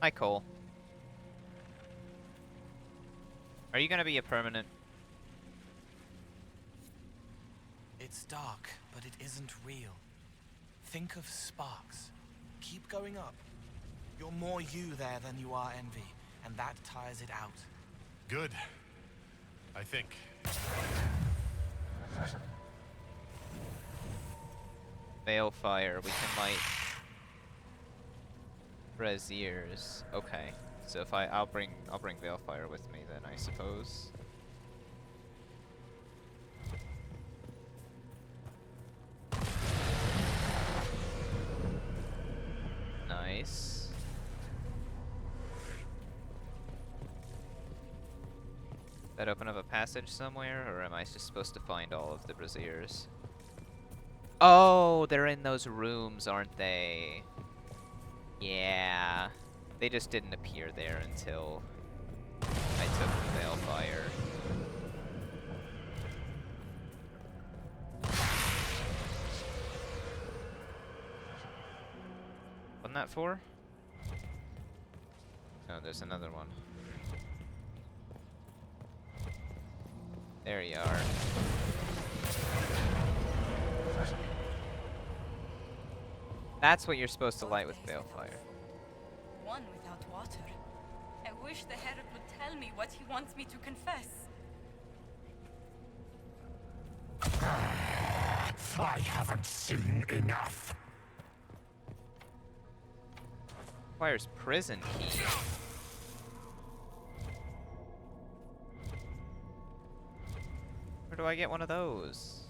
Hi, Cole. Are you gonna be a permanent? It's dark, but it isn't real. Think of sparks. Keep going up. You're more you there than you are Envy, and that tires it out. Good. I think. Balefire. We can light braziers. Okay. So if I'll bring Balefire with me then, I suppose. Nice. That open up a passage somewhere, or am I just supposed to find all of the braziers? Oh, they're in those rooms, aren't they? Yeah. They just didn't appear there until I took the Balefire. Wasn't that 4? No, there's another one. There you are. That's what you're supposed to light with Balefire. One without water. I wish the Herald would tell me what he wants me to confess. I haven't seen enough. Requires prison key. Where do I get one of those?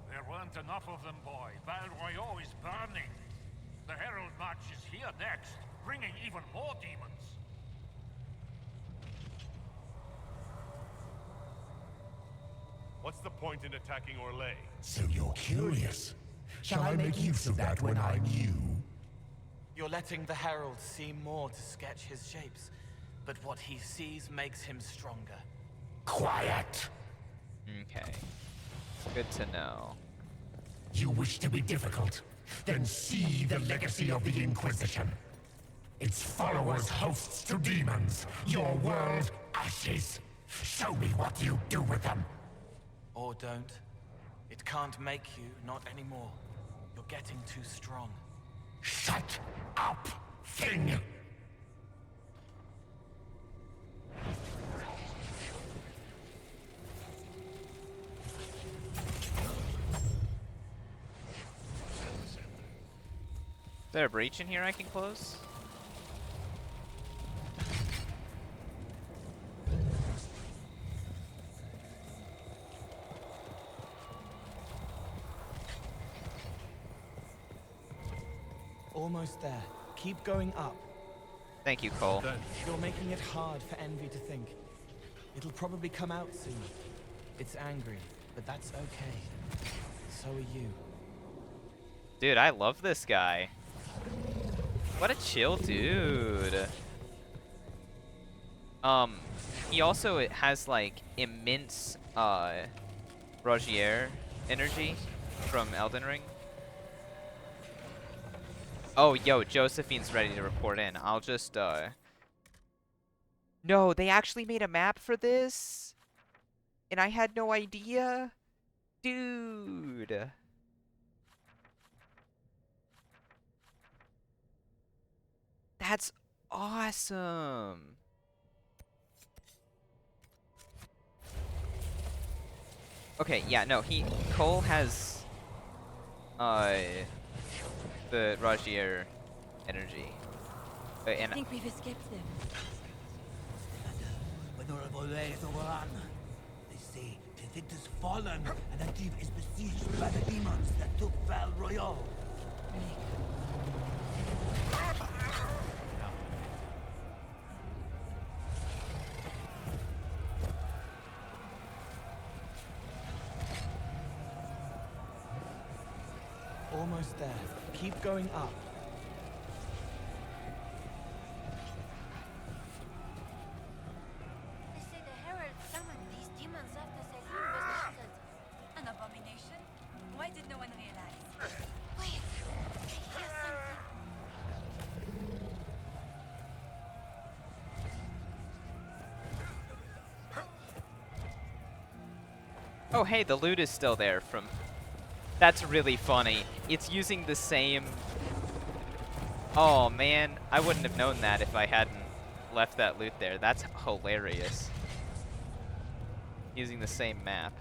There weren't enough of them, boy. Val Royeaux is burning. The Herald March is here next, bringing even more demons. What's the point in attacking Orlais? So you're curious. Shall I make use of that when I'm you? You're letting the Herald see more to sketch his shapes, but what he sees makes him stronger. Quiet! Okay. Good to know. You wish to be difficult? Then see the legacy of the Inquisition. Its followers hosts to demons, your world ashes. Show me what you do with them. Or don't. It can't make you, not anymore. You're getting too strong. Shut up, thing! Is there a breach in here I can close? Almost there. Keep going up. Thank you, Cole. You're making it hard for Envy to think. It'll probably come out soon. It's angry, but that's okay. So are you. Dude, I love this guy. What a chill dude. He also has like immense Rogier energy from Elden Ring. Oh, yo, Josephine's ready to report in. I'll just No, they actually made a map for this? And I had no idea? Dude. That's awesome. Okay, yeah, no, Cole has the Rogier energy. I think we've escaped them. When the Revolet is overrun, they say Tevit is fallen and Ativ is besieged by the demons that took Val Royal. Almost there. Keep going up. They say the Herald summoned these demons after Selim was murdered. An abomination? Why did no one realize? Wait, I hear something. Oh, hey, the loot is still there from... That's really funny. It's using the same... Oh, man. I wouldn't have known that if I hadn't left that loot there. That's hilarious. Using the same map.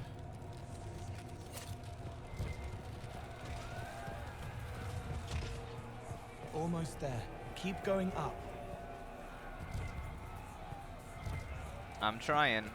Almost there. Keep going up. I'm trying.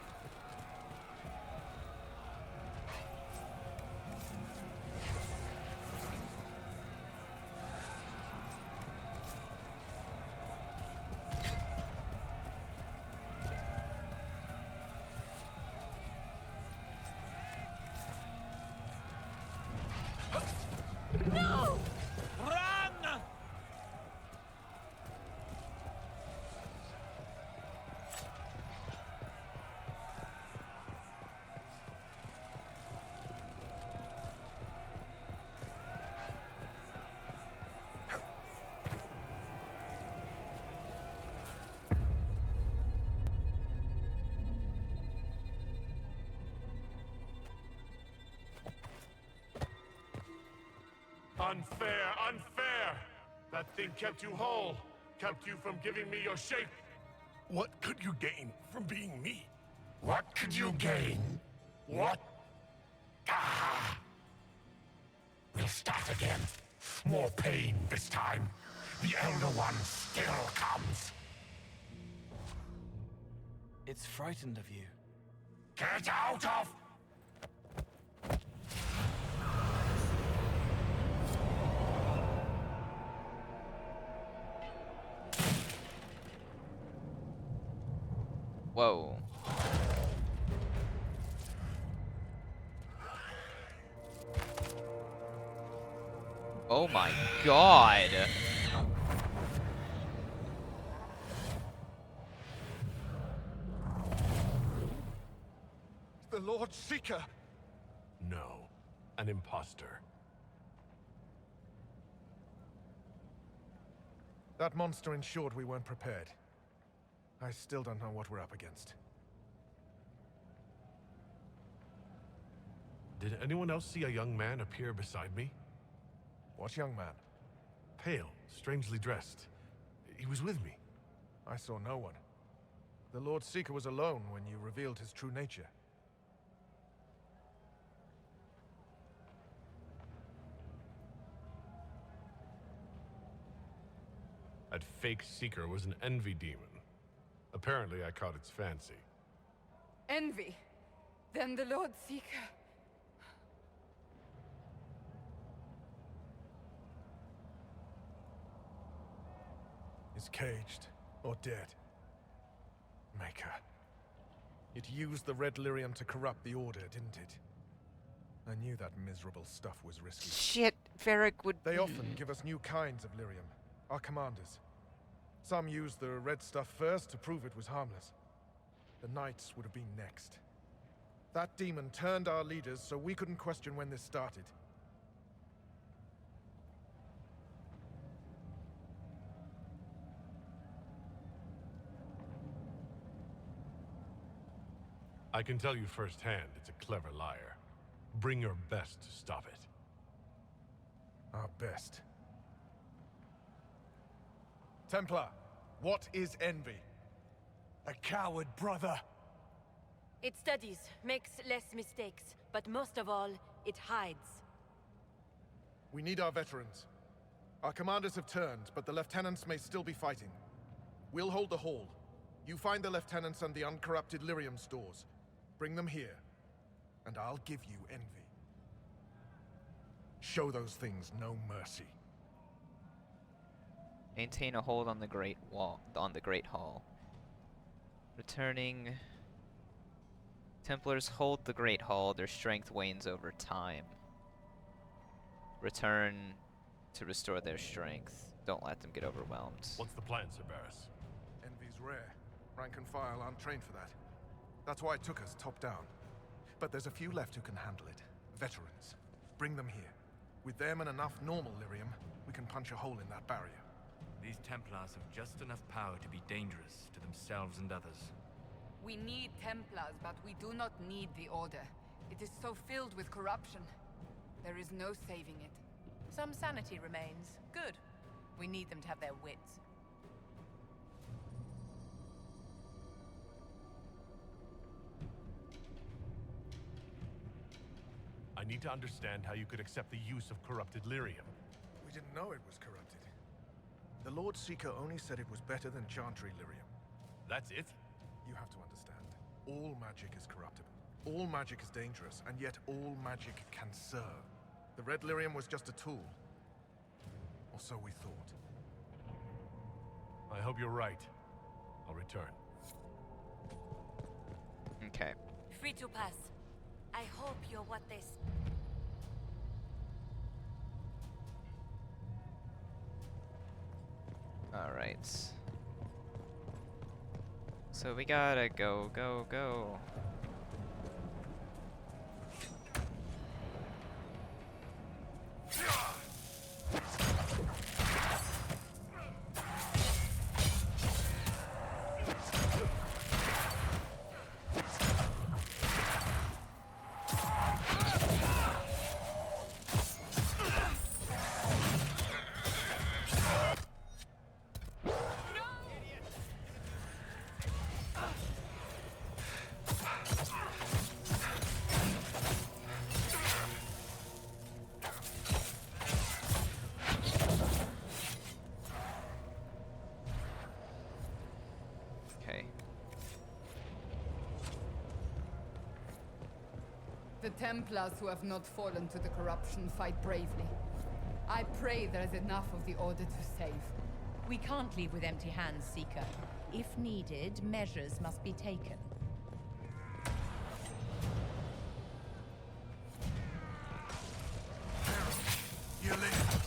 No! Run! Unfair, unfair! That thing kept you whole, kept you from giving me your shape. What could you gain from being me? What could you gain? What? Ah! We'll start again. More pain this time. The Elder One still comes. It's frightened of you. Get out of... Whoa. Oh my god. The Lord Seeker! No, an imposter. That monster ensured we weren't prepared. I still don't know what we're up against. Did anyone else see a young man appear beside me? What young man? Pale, strangely dressed. He was with me. I saw no one. The Lord Seeker was alone when you revealed his true nature. That fake Seeker was an envy demon. Apparently, I caught its fancy. Envy? Then the Lord Seeker. Is caged or dead. Maker. It used the red lyrium to corrupt the Order, didn't it? I knew that miserable stuff was risky. Shit, Varric would... They often give us new kinds of lyrium. Our commanders. Some used the red stuff first to prove it was harmless. The Knights would have been next. That demon turned our leaders, so we couldn't question when this started. I can tell you firsthand it's a clever liar. Bring your best to stop it. Our best. Templar, what is envy? A coward, brother. It studies, makes less mistakes, but most of all, it hides. We need our veterans. Our commanders have turned, but the lieutenants may still be fighting. We'll hold the hall. You find the lieutenants and the uncorrupted lyrium stores. Bring them here, and I'll give you envy. Show those things no mercy. Maintain a hold on the Great Wall, on the Great Hall. Returning. Templars hold the Great Hall. Their strength wanes over time. Return to restore their strength. Don't let them get overwhelmed. What's the plan, Sir Barris? Envy's rare. Rank and file aren't trained for that. That's why it took us top down. But there's a few left who can handle it. Veterans. Bring them here. With them and enough normal lyrium, we can punch a hole in that barrier. These Templars have just enough power to be dangerous to themselves and others. We need Templars, but we do not need the Order. It is so filled with corruption. There is no saving it. Some sanity remains. Good. We need them to have their wits. I need to understand how you could accept the use of corrupted lyrium. We didn't know it was corrupted. The Lord Seeker only said it was better than Chantry lyrium. That's it? You have to understand. All magic is corruptible. All magic is dangerous, and yet all magic can serve. The red lyrium was just a tool. Or so we thought. I hope you're right. I'll return. Okay. Free to pass. I hope you're what they... Alright. So we gotta go, go, go. The Templars who have not fallen to the corruption fight bravely. I pray there is enough of the Order to save. We can't leave with empty hands, Seeker. If needed, measures must be taken. You live.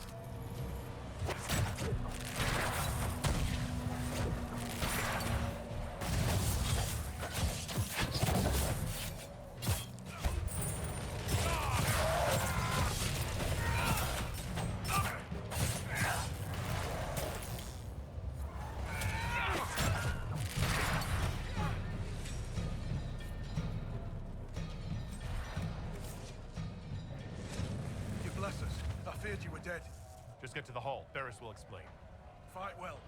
You were dead. Just get to the hall. Barris will explain. Fight well.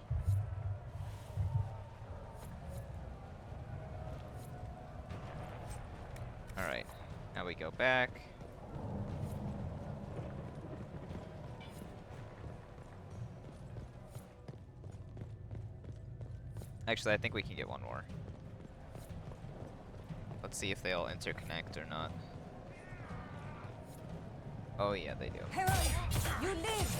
Alright. Now we go back. Actually, I think we can get one more. Let's see if they all interconnect or not. Oh yeah, they do. Herald, you live!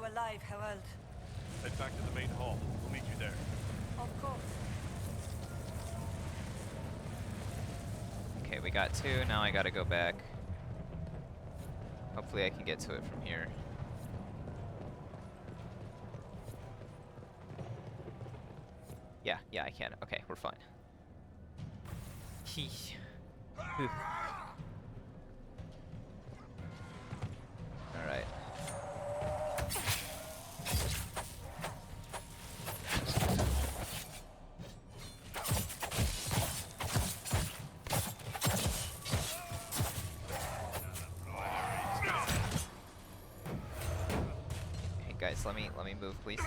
alive, Herald. Head back to the main hall. We'll meet you there. Of course. Okay, we got 2. Now I gotta go back. Hopefully I can get to it from here. Yeah, I can. Okay, we're fine. Alright. Hey guys, let me move, please.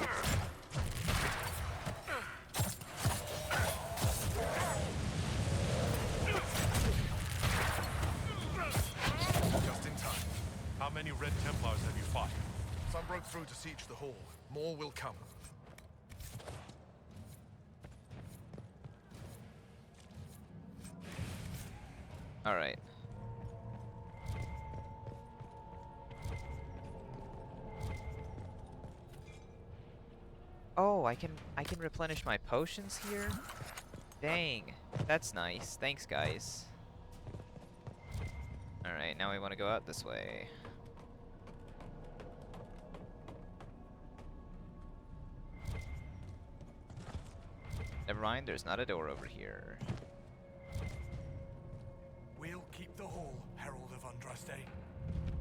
Just in time. How many Red Templars have you fought? Some broke through to siege the hall. More will come. Alright. Oh, I can replenish my potions here? Dang. That's nice. Thanks, guys. Alright, now we want to go out this way. Never mind, there's not a door over here. We'll keep the hall, Herald of Andraste.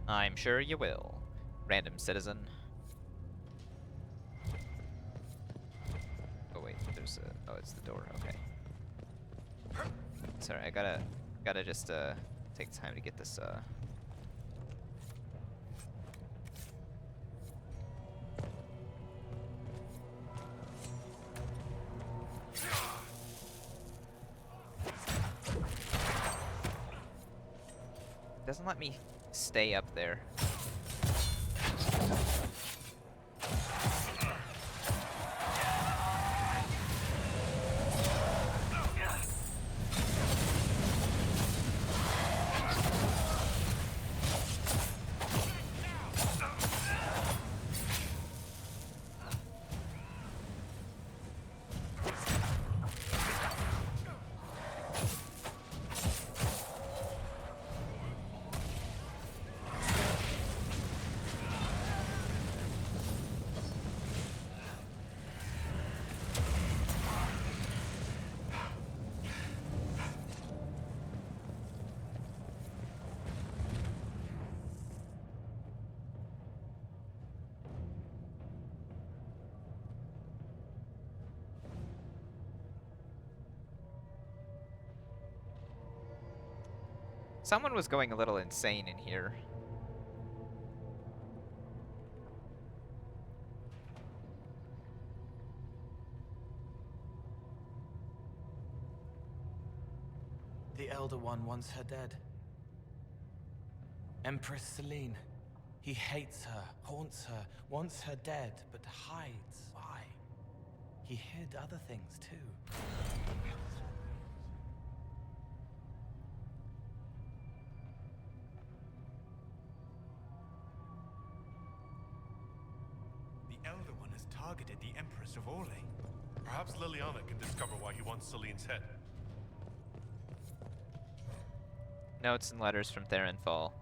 I'm sure you will, random citizen. Oh wait, there's a... oh, it's the door, okay. Sorry, I gotta just, take time to get this, doesn't let me stay up there. Someone was going a little insane in here. The Elder One wants her dead. Empress Celine. He hates her, haunts her, wants her dead, but hides. Why? He hid other things too. The Elder One has targeted the Empress of Orle. Perhaps Liliana can discover why he wants Celine's head. Notes and letters from Theronfall.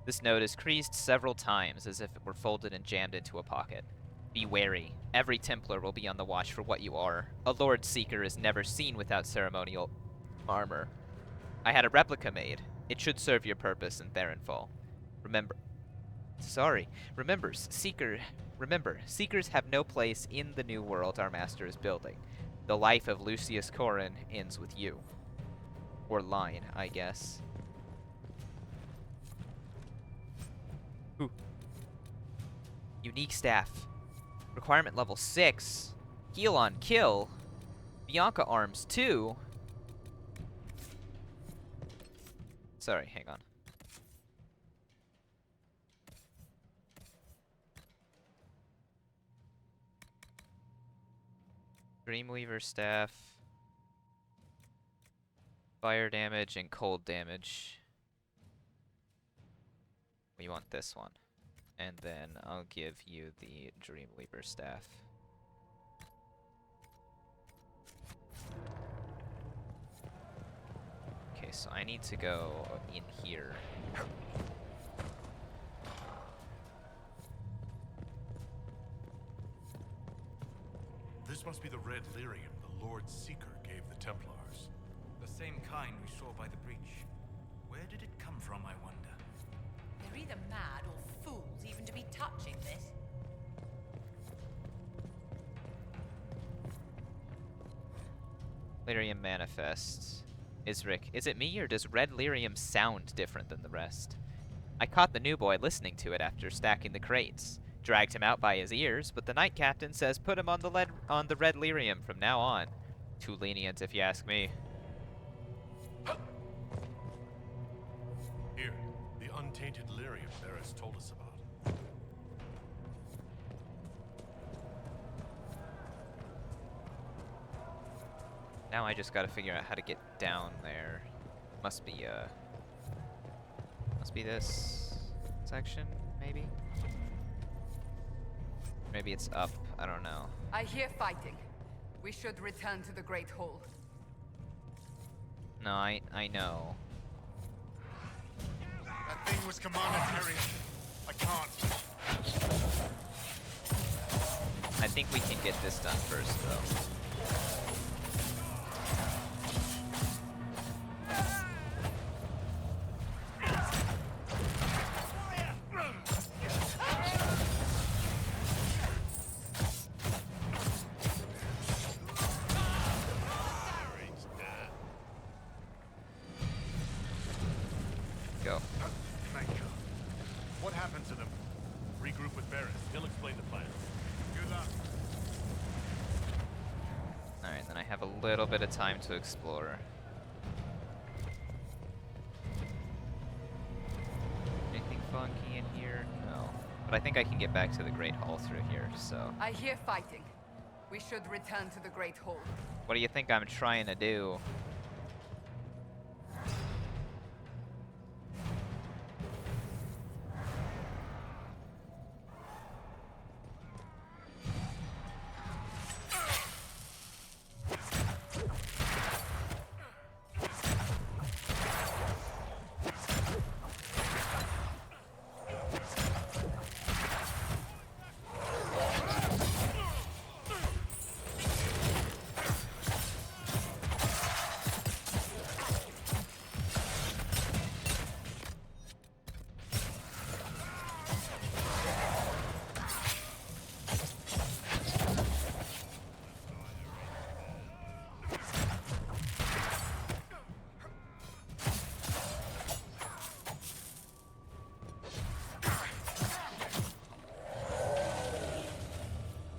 This note is creased several times as if it were folded and jammed into a pocket. Be wary. Every Templar will be on the watch for what you are. A Lord Seeker is never seen without ceremonial armor. I had a replica made. It should serve your purpose in Theronfall. Remember, Seekers have no place in the new world our master is building. The life of Lucius Corrin ends with you. Or line, I guess. Ooh. Unique staff. Requirement level 6. Heal on kill. Bianca arms 2. Sorry, hang on. Dreamweaver staff. Fire damage and cold damage. We want this one. And then I'll give you the Dreamweaver staff. Okay, so I need to go in here. This must be the red lyrium the Lord Seeker gave the Templars. The same kind we saw by the breach. Where did it come from, I wonder? They're either mad or fools even to be touching this. Lyrium manifests. Isric, is it me or does red lyrium sound different than the rest? I caught the new boy listening to it after stacking the crates. Dragged him out by his ears, but the Knight Captain says put him on the red lyrium from now on. Too lenient if you ask me. Here, the untainted lyrium Varys told us about. Now I just gotta figure out how to get down there. Must be this section, maybe? Maybe it's up, I don't know. I hear fighting. We should return to the Great Hall. No, I know. That thing was Commander Terry. I can't. I think we can get this done first, though. Go. Thank God. What happened to them? Regroup with Varys. He'll explain the plan. Good luck. Alright, then I have a little bit of time to explore. Anything funky in here? No. But I think I can get back to the Great Hall through here, so... I hear fighting. We should return to the Great Hall. What do you think I'm trying to do?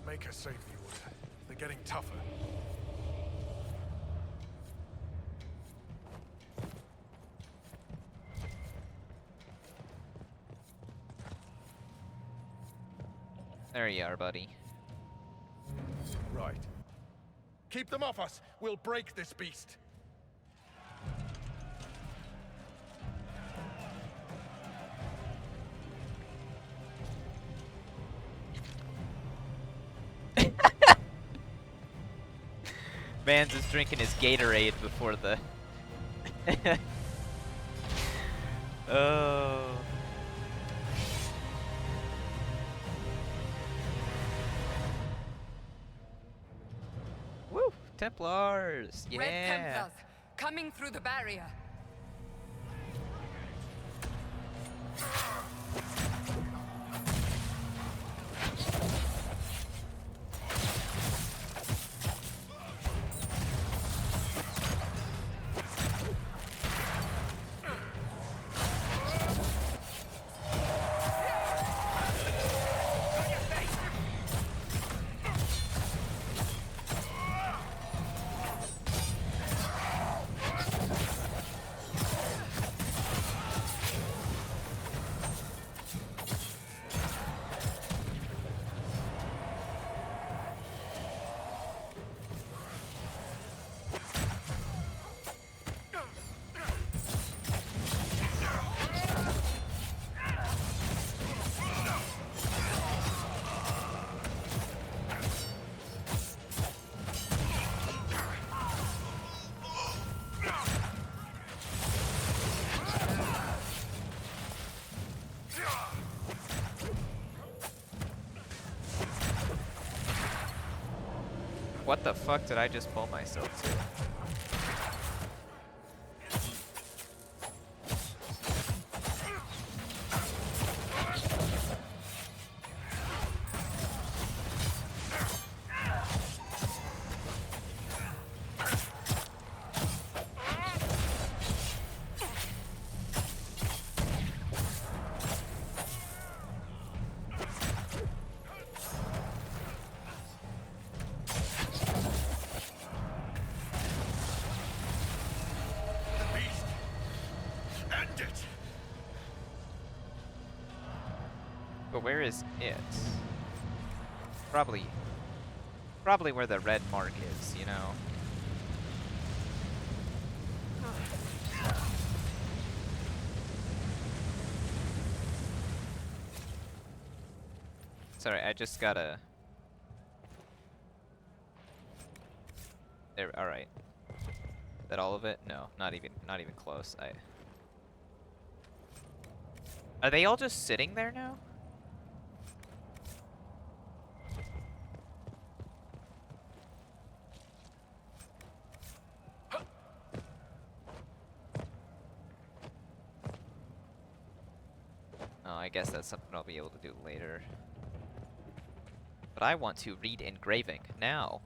Make her save the order. They're getting tougher. There you are, buddy. Right. Keep them off us! We'll break this beast! Vans is drinking his Gatorade before the... Oh... Woo! Templars! Yeah! Red Templars, coming through the barrier. What the fuck did I just pull myself to? But where is it? Probably where the red mark is, you know? Sorry, I just gotta... There, alright. Is that all of it? No, not even close. Are they all just sitting there now? Oh, I guess that's something I'll be able to do later. But I want to read engraving now.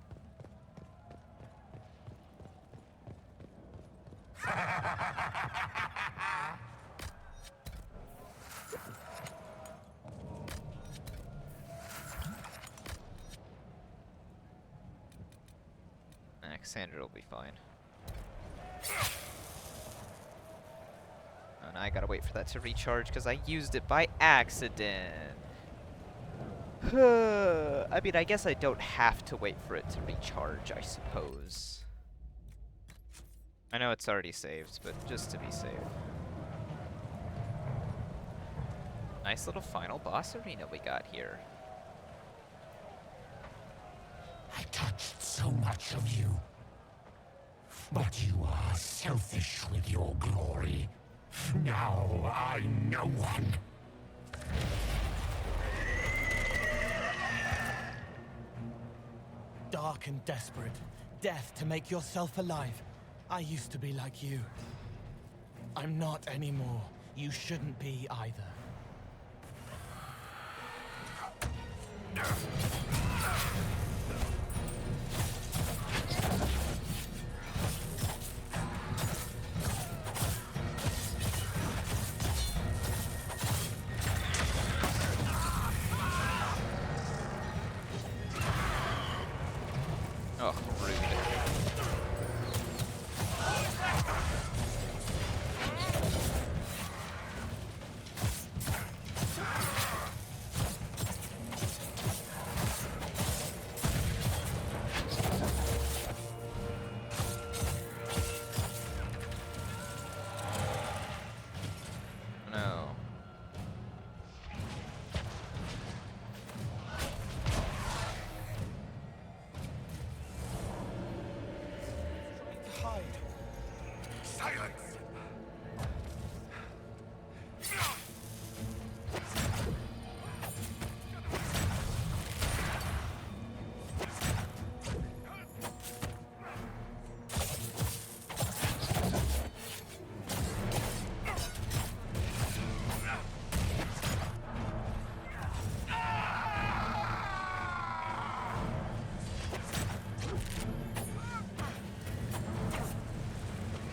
Cassandra will be fine. Oh, now I gotta wait for that to recharge because I used it by accident. I mean, I guess I don't have to wait for it to recharge, I suppose. I know it's already saved, but just to be safe. Nice little final boss arena we got here. I touched so much of you. But you are selfish with your glory. Now I'm no one. Dark and desperate. Death to make yourself alive. I used to be like you. I'm not anymore. You shouldn't be either. Oh, rude. No. Hide. Silence!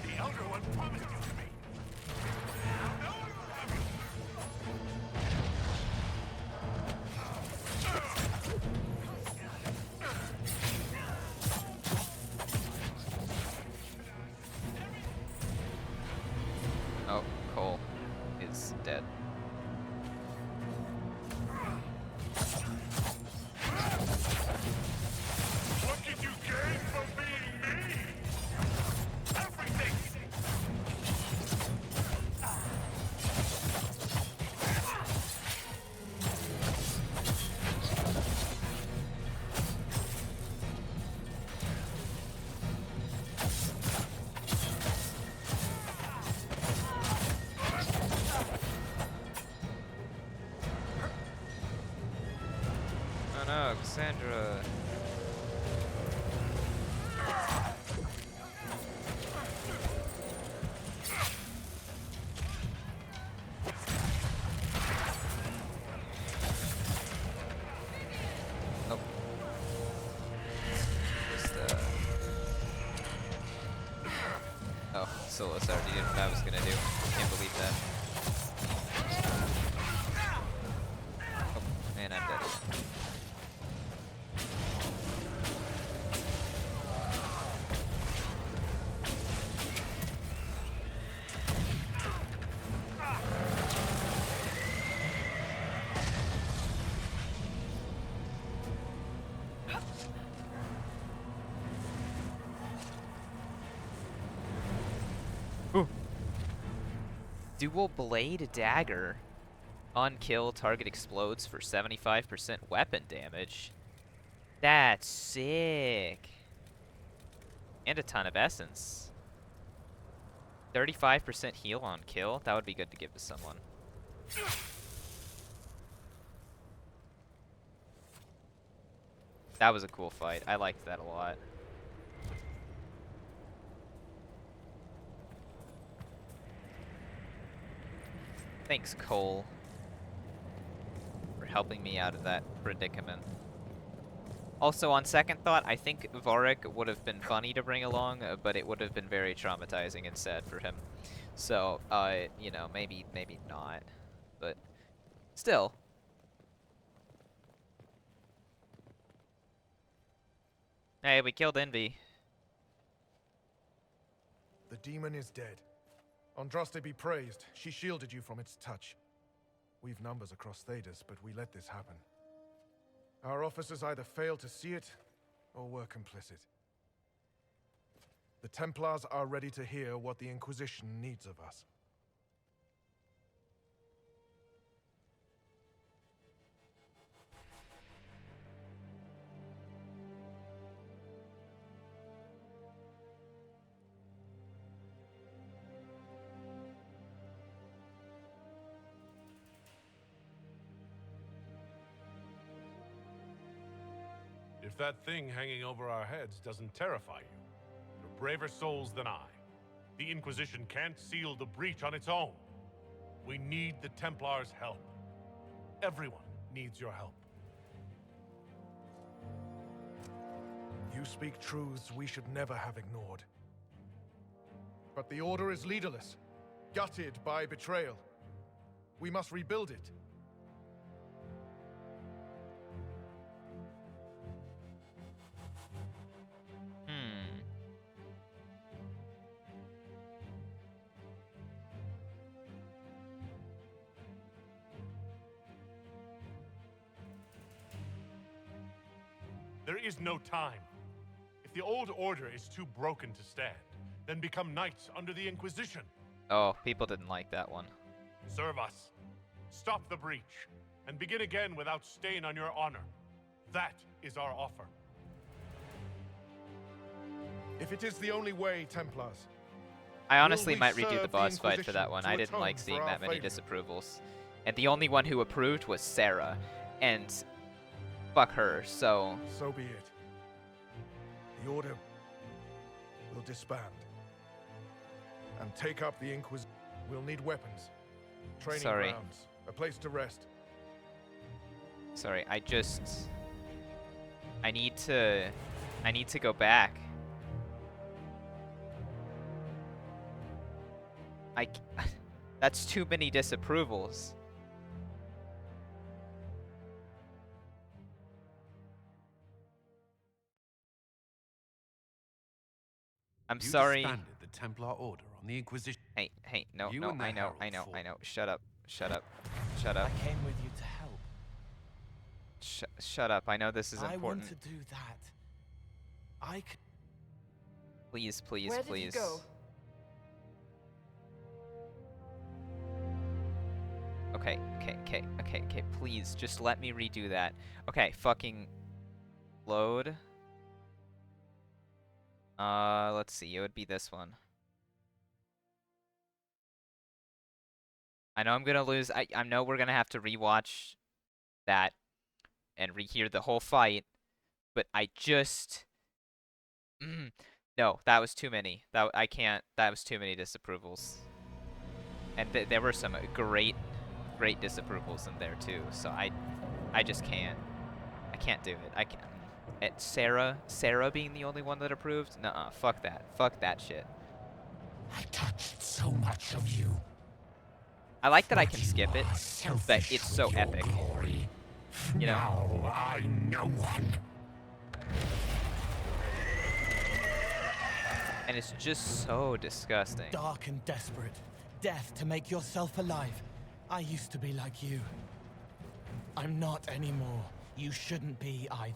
The Elder One promised you to me. Oh, Cole is dead. What did you gain from being me? Everything! Oh no, Cassandra. Solas already did what I was gonna do. Can't believe that. Oh, and I'm dead again. Dual blade dagger. On kill, target explodes for 75% weapon damage. That's sick. And a ton of essence. 35% heal on kill. That would be good to give to someone. That was a cool fight. I liked that a lot. Thanks, Cole, for helping me out of that predicament. Also, on second thought, I think Varric would have been funny to bring along, but it would have been very traumatizing and sad for him. So, you know, maybe not. But still. Hey, we killed Envy. The demon is dead. Andraste be praised. She shielded you from its touch. We've numbers across Thedas, but we let this happen. Our officers either failed to see it, or were complicit. The Templars are ready to hear what the Inquisition needs of us. If that thing hanging over our heads doesn't terrify you, you're braver souls than I. The Inquisition can't seal the breach on its own. We need the Templars' help. Everyone needs your help. You speak truths we should never have ignored. But the Order is leaderless, gutted by betrayal. We must rebuild it. There is no time. If the old order is too broken to stand, then become knights under the Inquisition. Oh, people didn't like that one. Serve us. Stop the breach, and begin again without stain on your honor. That is our offer. If it is the only way, Templars. I honestly will we might redo the serve boss fight for Inquisition that one. to I didn't atone like for seeing our that many failure? disapprovals. And the only one who approved was Sarah. And fuck her, so... So be it. The Order will disband. And take up the Inquisition. We'll need weapons. Training grounds. A place to rest. Sorry, I need to go back. That's too many disapprovals. I'm sorry. You disbanded the Templar Order on the Inquisition. Hey, no, You no, and the I know. Herald Shut up. I came with you to help. Shut up. I know this is important. I want to do that. I could... Please. Where did he go? Okay, please, just let me redo that. Okay, fucking load. Let's see, it would be this one. I know I'm gonna lose, I know we're gonna have to rewatch that and rehear the whole fight, but I just... No, that was too many. That was too many disapprovals. And there were some great disapprovals in there too, so I just can't. I can't do it. I can't. Sarah being the only one that approved? Nuh-uh, fuck that shit. I touched so much of you. I like that I can skip it, but it's so Your epic. glory. You know? Now I know one. And it's just so disgusting. Dark and desperate. Death to make yourself alive. I used to be like you. I'm not anymore. You shouldn't be either.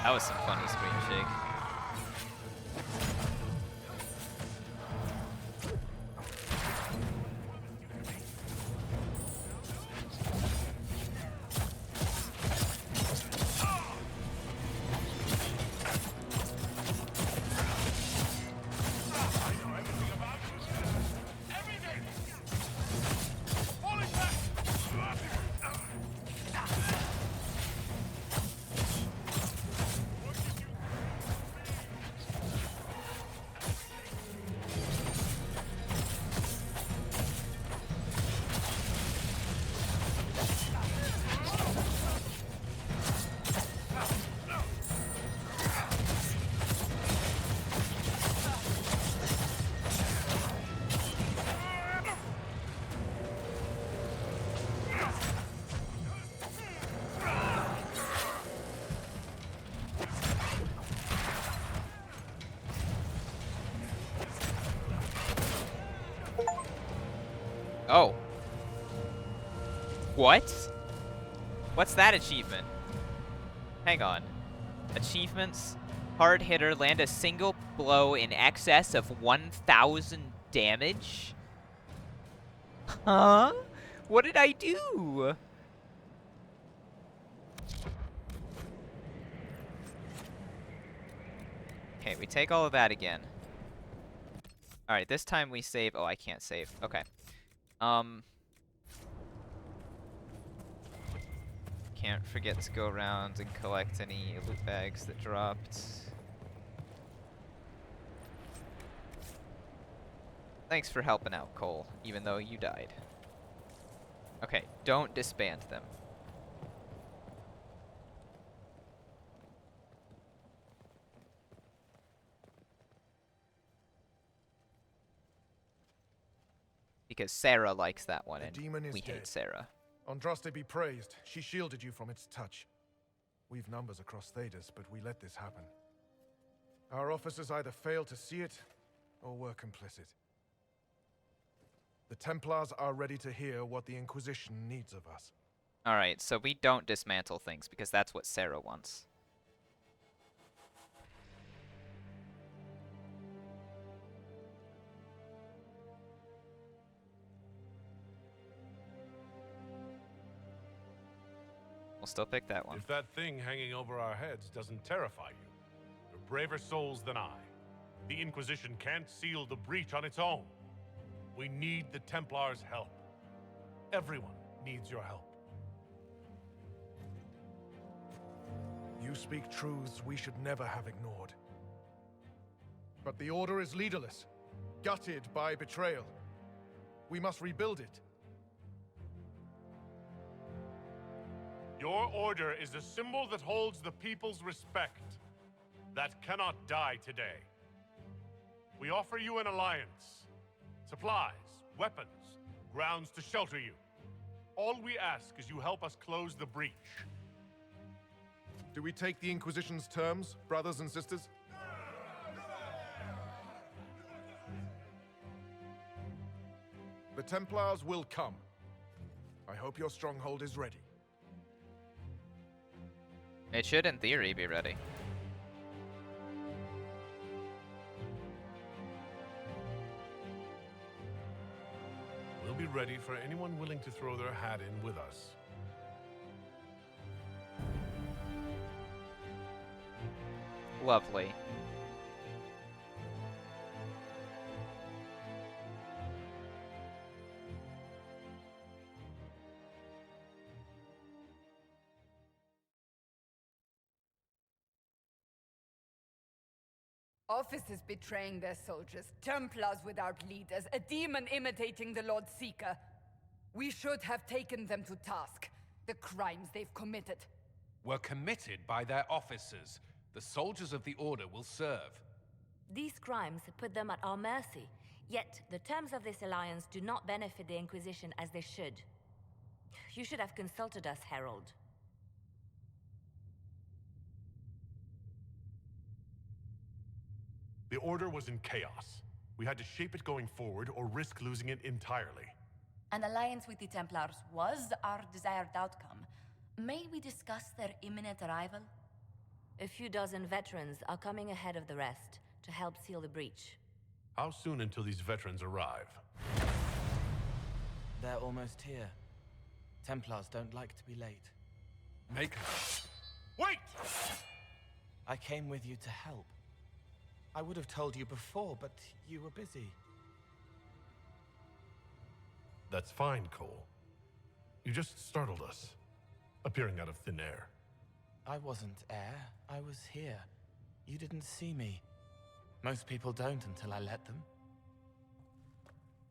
That was some funny screen shake. Oh. What? What's that achievement? Hang on. Achievements. Hard hitter, land a single blow in excess of 1,000 damage? Huh? What did I do? Okay, we take all of that again. Alright, this time we save. Oh, I can't save. Okay. Can't forget to go around and collect any loot bags that dropped. Thanks for helping out, Cole, even though you died. Okay, don't disband them. Because Sarah likes that one, and we hate Sarah. Andraste be praised. She shielded you from its touch. We've numbers across Thedas, but we let this happen. Our officers either failed to see it, or were complicit. The Templars are ready to hear what the Inquisition needs of us. Alright, so we don't dismantle things, because that's what Sarah wants. We'll still pick that one. If that thing hanging over our heads doesn't terrify you, you're braver souls than I. The Inquisition can't seal the breach on its own. We need the Templars' help. Everyone needs your help. You speak truths we should never have ignored. But the Order is leaderless, gutted by betrayal. We must rebuild it. Your order is a symbol that holds the people's respect. That cannot die today. We offer you an alliance. Supplies, weapons, grounds to shelter you. All we ask is you help us close the breach. Do we take the Inquisition's terms, brothers and sisters? The Templars will come. I hope your stronghold is ready. It should, in theory, be ready. We'll be ready for anyone willing to throw their hat in with us. Lovely. Officers betraying their soldiers, Templars without leaders, a demon imitating the Lord Seeker. We should have taken them to task. The crimes they've committed. Were committed by their officers. The soldiers of the Order will serve. These crimes put them at our mercy, yet the terms of this alliance do not benefit the Inquisition as they should. You should have consulted us, Herald. The Order was in chaos. We had to shape it going forward or risk losing it entirely. An alliance with the Templars was our desired outcome. May we discuss their imminent arrival? A few dozen veterans are coming ahead of the rest to help seal the breach. How soon until these veterans arrive? They're almost here. Templars don't like to be late. Make... Wait! I came with you to help. I would have told you before, but you were busy. That's fine, Cole. You just startled us, appearing out of thin air. I wasn't air. I was here. You didn't see me. Most people don't until I let them.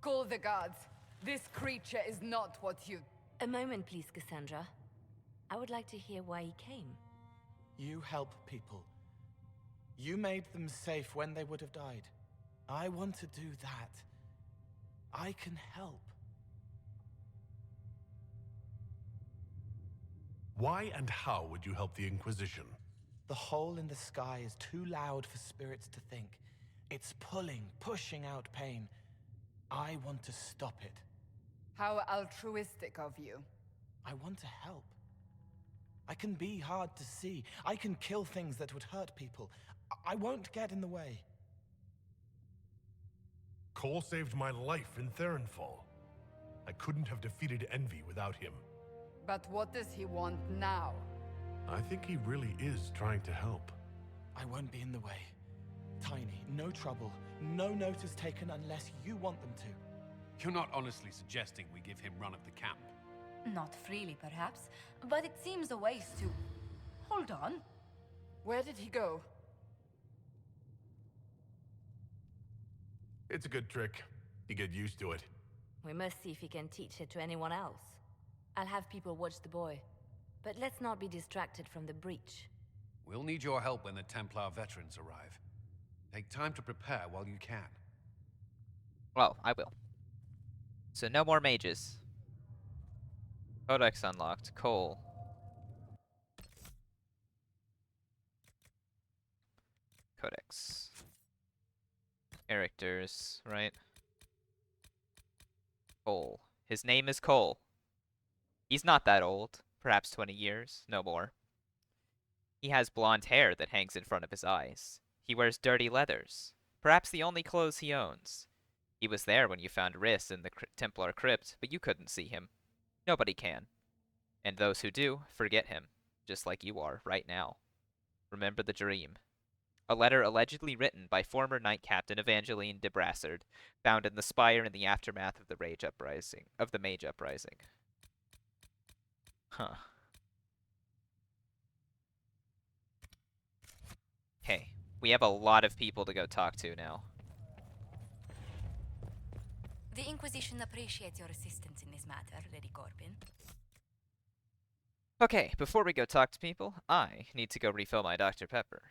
Call the guards. This creature is not what you... A moment, please, Cassandra. I would like to hear why he came. You help people. You made them safe when they would have died. I want to do that. I can help. Why and how would you help the Inquisition? The hole in the sky is too loud for spirits to think. It's pulling, pushing out pain. I want to stop it. How altruistic of you. I want to help. I can be hard to see. I can kill things that would hurt people. I won't get in the way. Cole saved my life in Theronfall. I couldn't have defeated Envy without him. But what does he want now? I think he really is trying to help. I won't be in the way. Tiny, no trouble, no notice taken unless you want them to. You're not honestly suggesting we give him run of the camp? Not freely, perhaps, but it seems a waste to... Hold on. Where did he go? It's a good trick. You get used to it. We must see if he can teach it to anyone else. I'll have people watch the boy. But let's not be distracted from the breach. We'll need your help when the Templar veterans arrive. Take time to prepare while you can. Well, I will. So no more mages. Codex unlocked. Cole. Codex. Characters, right? Cole. His name is Cole. He's not that old. Perhaps 20 years, no more. He has blonde hair that hangs in front of his eyes. He wears dirty leathers. Perhaps the only clothes he owns. He was there when you found Riss in the Templar crypt, but you couldn't see him. Nobody can. And those who do, forget him. Just like you are, right now. Remember the dream. A letter allegedly written by former Knight Captain Evangeline de Brassard, found in the spire in the aftermath of the Mage Uprising. Huh. Okay, we have a lot of people to go talk to now. The Inquisition appreciates your assistance in this matter, Lady Corbin. Okay, before we go talk to people, I need to go refill my Dr. Pepper.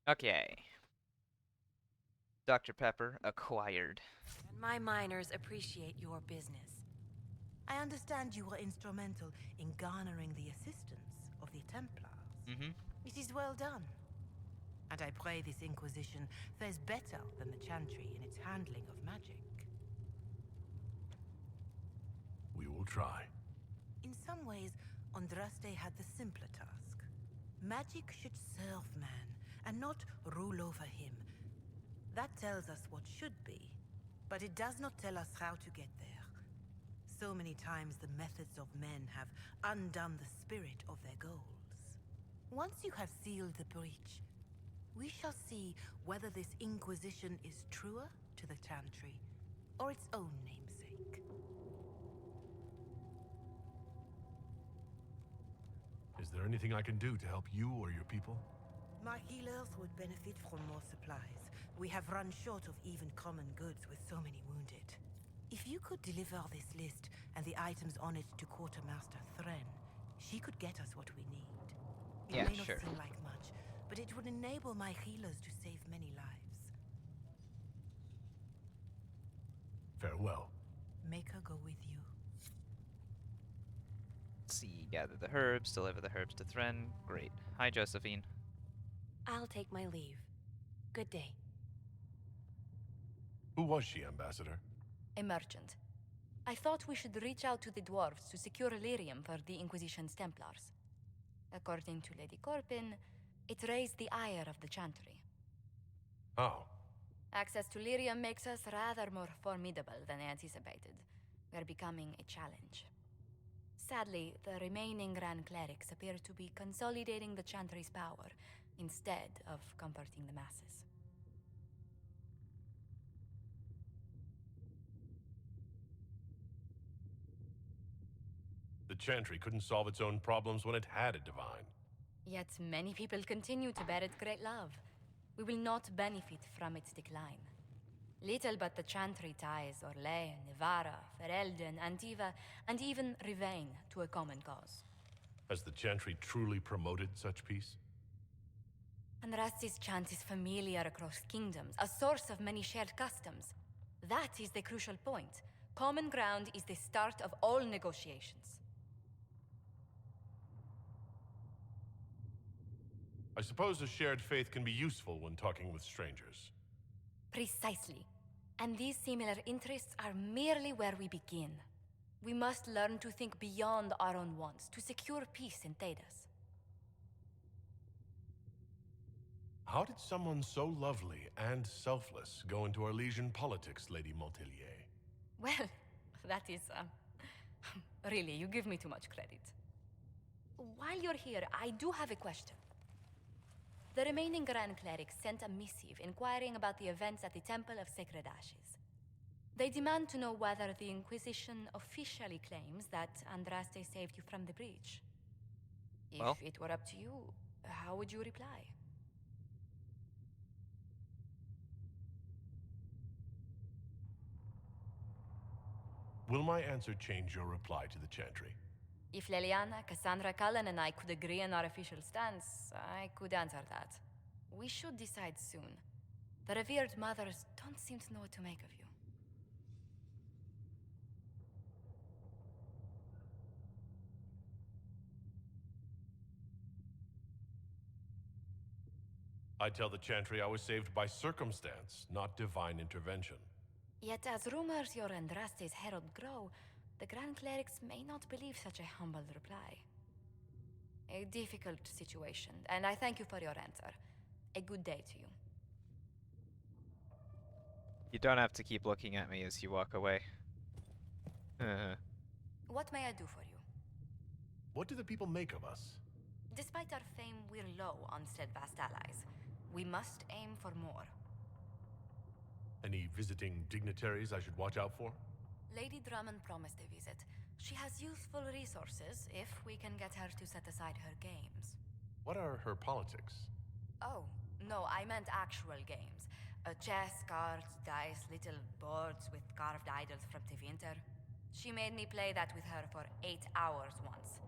Okay. Dr. Pepper acquired. And my miners appreciate your business. I understand you were instrumental in garnering the assistance of the Templars. Mm-hmm. It is well done. And I pray this Inquisition fares better than the Chantry in its handling of magic. We will try. In some ways, Andraste had the simpler task. Magic should serve man, and not rule over him. That tells us what should be, but it does not tell us how to get there. So many times the methods of men have undone the spirit of their goals. Once you have sealed the breach, we shall see whether this Inquisition is truer to the Chantry, or its own namesake. Is there anything I can do to help you or your people? My healers would benefit from more supplies. We have run short of even common goods with so many wounded. If you could deliver this list and the items on it to Quartermaster Thren, she could get us what we need. It Yeah, may not sure. seem like much, but it would enable my healers to save many lives. Farewell. Make her go with you. Let's see, gather the herbs, deliver the herbs to Thren. Great. Hi, Josephine. I'll take my leave. Good day. Who was she, Ambassador? A merchant. I thought we should reach out to the dwarves to secure lyrium for the Inquisition's Templars. According to Lady Corpin, it raised the ire of the Chantry. How? Access to lyrium makes us rather more formidable than I anticipated. We're becoming a challenge. Sadly, the remaining Grand Clerics appear to be consolidating the Chantry's power instead of comforting the masses. The Chantry couldn't solve its own problems when it had a divine. Yet many people continue to bear it great love. We will not benefit from its decline. Little but the Chantry ties Orlais, Nevarra, Ferelden, Antiva, and even Rivain to a common cause. Has the Chantry truly promoted such peace? Andraste's chant is familiar across kingdoms, a source of many shared customs. That is the crucial point. Common ground is the start of all negotiations. I suppose a shared faith can be useful when talking with strangers. Precisely. And these similar interests are merely where we begin. We must learn to think beyond our own wants to secure peace in Thedas. How did someone so lovely and selfless go into Arlesian politics, Lady Montelier? Well, that is, really, you give me too much credit. While you're here, I do have a question. The remaining Grand Clerics sent a missive inquiring about the events at the Temple of Sacred Ashes. They demand to know whether the Inquisition officially claims that Andraste saved you from the breach. If it were up to you, how would you reply? Will my answer change your reply to the Chantry? If Leliana, Cassandra Cullen, and I could agree on our official stance, I could answer that. We should decide soon. The revered mothers don't seem to know what to make of you. I tell the Chantry I was saved by circumstance, not divine intervention. Yet as rumors your Andraste's herald grow, the Grand Clerics may not believe such a humble reply. A difficult situation, and I thank you for your answer. A good day to you. You don't have to keep looking at me as you walk away. What may I do for you? What do the people make of us? Despite our fame, we're low on steadfast allies. We must aim for more. Any visiting dignitaries I should watch out for? Lady Drummond promised a visit. She has useful resources if we can get her to set aside her games. What are her politics? Oh, no, I meant actual games. Chess, cards, dice, little boards with carved idols from Tevinter. She made me play that with her for 8 hours once.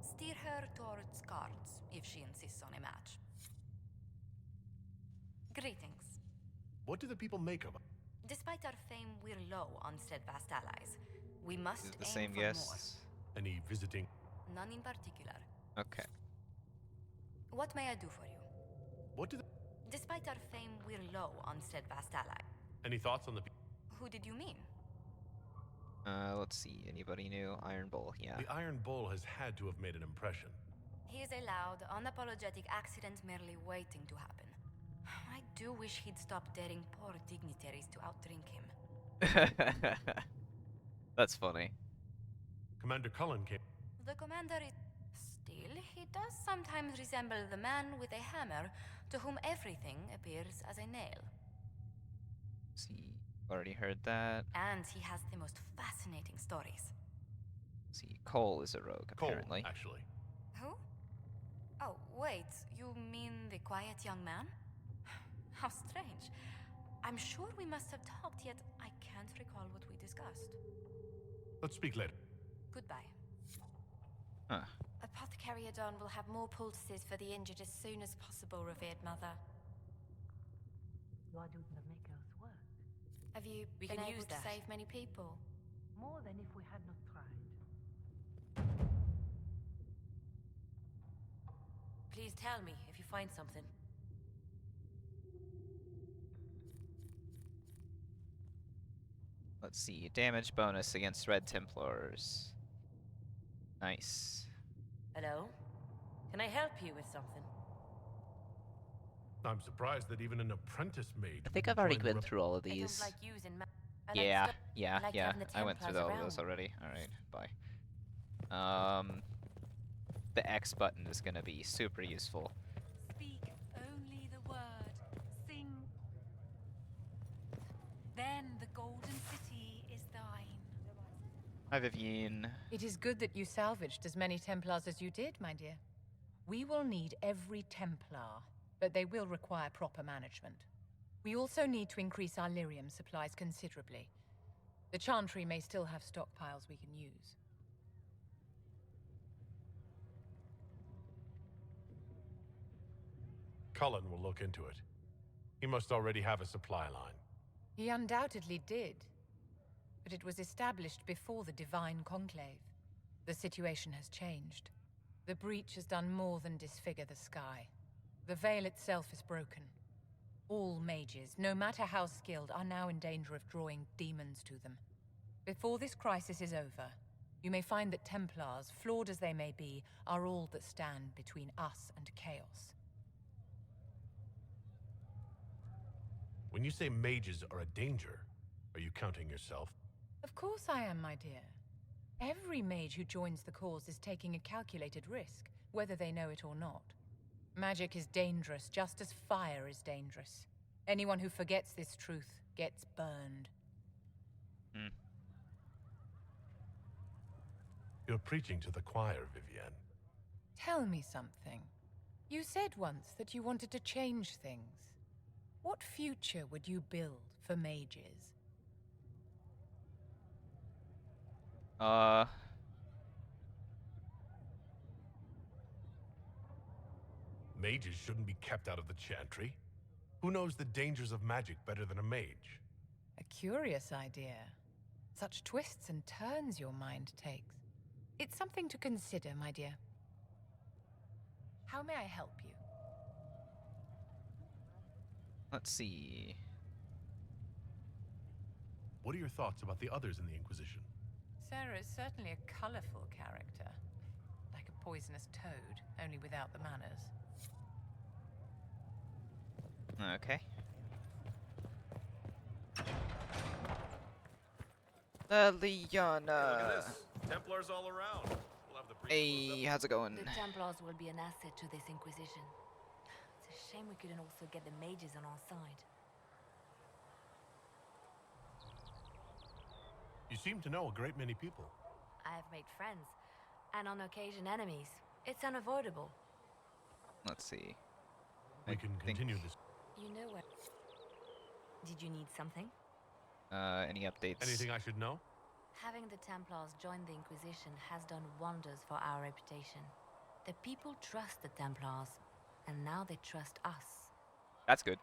Steer her towards cards, if she insists on a match. Greetings. What do the people make of it? Despite our fame, we're low on steadfast allies. We must Is it the aim same for guests? Any visiting? None in particular. Okay. What may I do for you? What do Despite our fame, we're low on steadfast allies. Any thoughts on the Who did you mean? Let's see. Anybody new? Iron Bull, yeah. The Iron Bull has had to have made an impression. He is a loud, unapologetic accident merely waiting to happen. I do wish he'd stop daring poor dignitaries to outdrink him. That's funny. Commander Cullen came. The commander is... Still, he does sometimes resemble the man with a hammer to whom everything appears as a nail. See, already heard that. And he has the most fascinating stories. See, Cole is a rogue, apparently. Cole, actually. Who? Oh, wait, you mean the quiet young man? How strange. I'm sure we must have talked, yet I can't recall what we discussed. Let's speak later. Goodbye. Huh. Apothecary Adon will have more poultices for the injured as soon as possible, revered mother. You are doing the Maker's work. Have you We been can able use to that. save many people? More than if we had not tried. Please tell me if you find something. Let's see. Damage bonus against Red Templars. Nice. Hello? Can I help you with something? I'm surprised that even an apprentice mage. I think I've already been through all of these. I don't like using Yeah, I like having the I went through Templars all of those around. already. Alright, bye. The X button is gonna be super useful. Speak only the word. Sing. Then the golden city is thine. Hi, Vivienne. It is good that you salvaged as many Templars as you did, my dear. We will need every Templar, but they will require proper management. We also need to increase our lyrium supplies considerably. The Chantry may still have stockpiles we can use. Cullen will look into it. He must already have a supply line. He undoubtedly did. But it was established before the Divine Conclave. The situation has changed. The breach has done more than disfigure the sky. The veil itself is broken. All mages, no matter how skilled, are now in danger of drawing demons to them. Before this crisis is over, you may find that Templars, flawed as they may be, are all that stand between us and chaos. When you say mages are a danger, are you counting yourself? Of course I am, my dear. Every mage who joins the cause is taking a calculated risk, whether they know it or not. Magic is dangerous, just as fire is dangerous. Anyone who forgets this truth gets burned. You're preaching to the choir, Vivienne. Tell me something. You said once that you wanted to change things. What future would you build for mages? Mages shouldn't be kept out of the Chantry. Who knows the dangers of magic better than a mage? A curious idea. Such twists and turns your mind takes. It's something to consider, my dear. How may I help you? Let's see. What are your thoughts about the others in the Inquisition? Sarah is certainly a colorful character. Like a poisonous toad, only without the manners. Okay. Liliana. Look at this. Templars all around. We'll have the priest Hey, how's it going? The Templars will be an asset to this Inquisition. It's a shame we couldn't also get the mages on our side. You seem to know a great many people. I have made friends, and on occasion enemies. It's unavoidable. Let's see. We can continue this. You know where... Did you need something? Any updates? Anything I should know? Having the Templars join the Inquisition has done wonders for our reputation. The people trust the Templars, and now they trust us. That's good.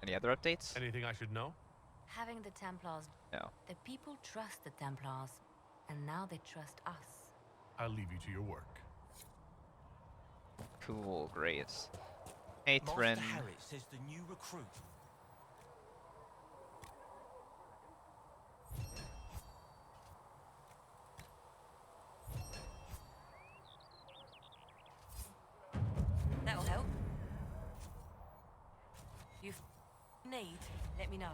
Any other updates? Anything I should know? Having the Templars. No. The people trust the Templars, and now they trust us. I'll leave you to your work. Cool, great. Athren. Master Harris says the new recruit. That'll help. You need, let me know.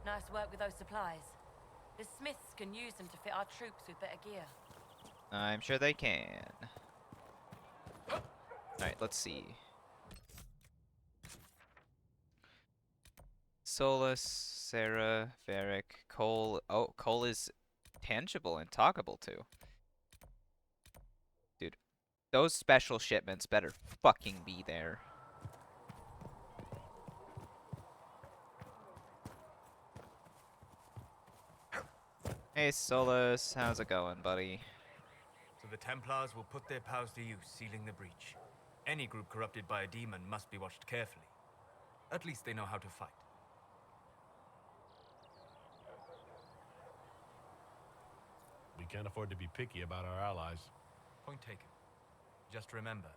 Nice work with those supplies. The Smiths can use them to fit our troops with better gear. I'm sure they can. Alright, let's see. Solus, Sarah, Varric, Cole. Oh, Cole is tangible and talkable too. Dude, those special shipments better fucking be there. Hey Solus, how's it going, buddy? So the Templars will put their powers to use, sealing the breach. Any group corrupted by a demon must be watched carefully. At least they know how to fight. We can't afford to be picky about our allies. Point taken. Just remember,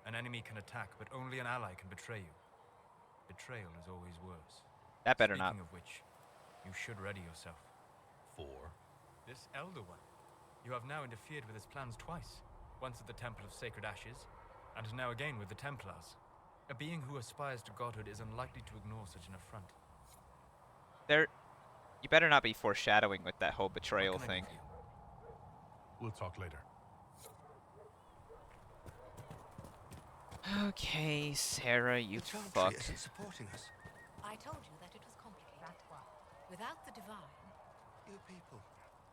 an enemy can attack, but only an ally can betray you. Betrayal is always worse. That better not. Speaking of which, you should ready yourself. For? This Elder One. You have now interfered with his plans twice. Once at the Temple of Sacred Ashes, and now again with the Templars. A being who aspires to godhood is unlikely to ignore such an affront. You better not be foreshadowing with that whole betrayal thing. We'll talk later. Okay, Sarah, you The Chantry fuck. isn't supporting us. I told you that it was complicated. Without the Divine... You people,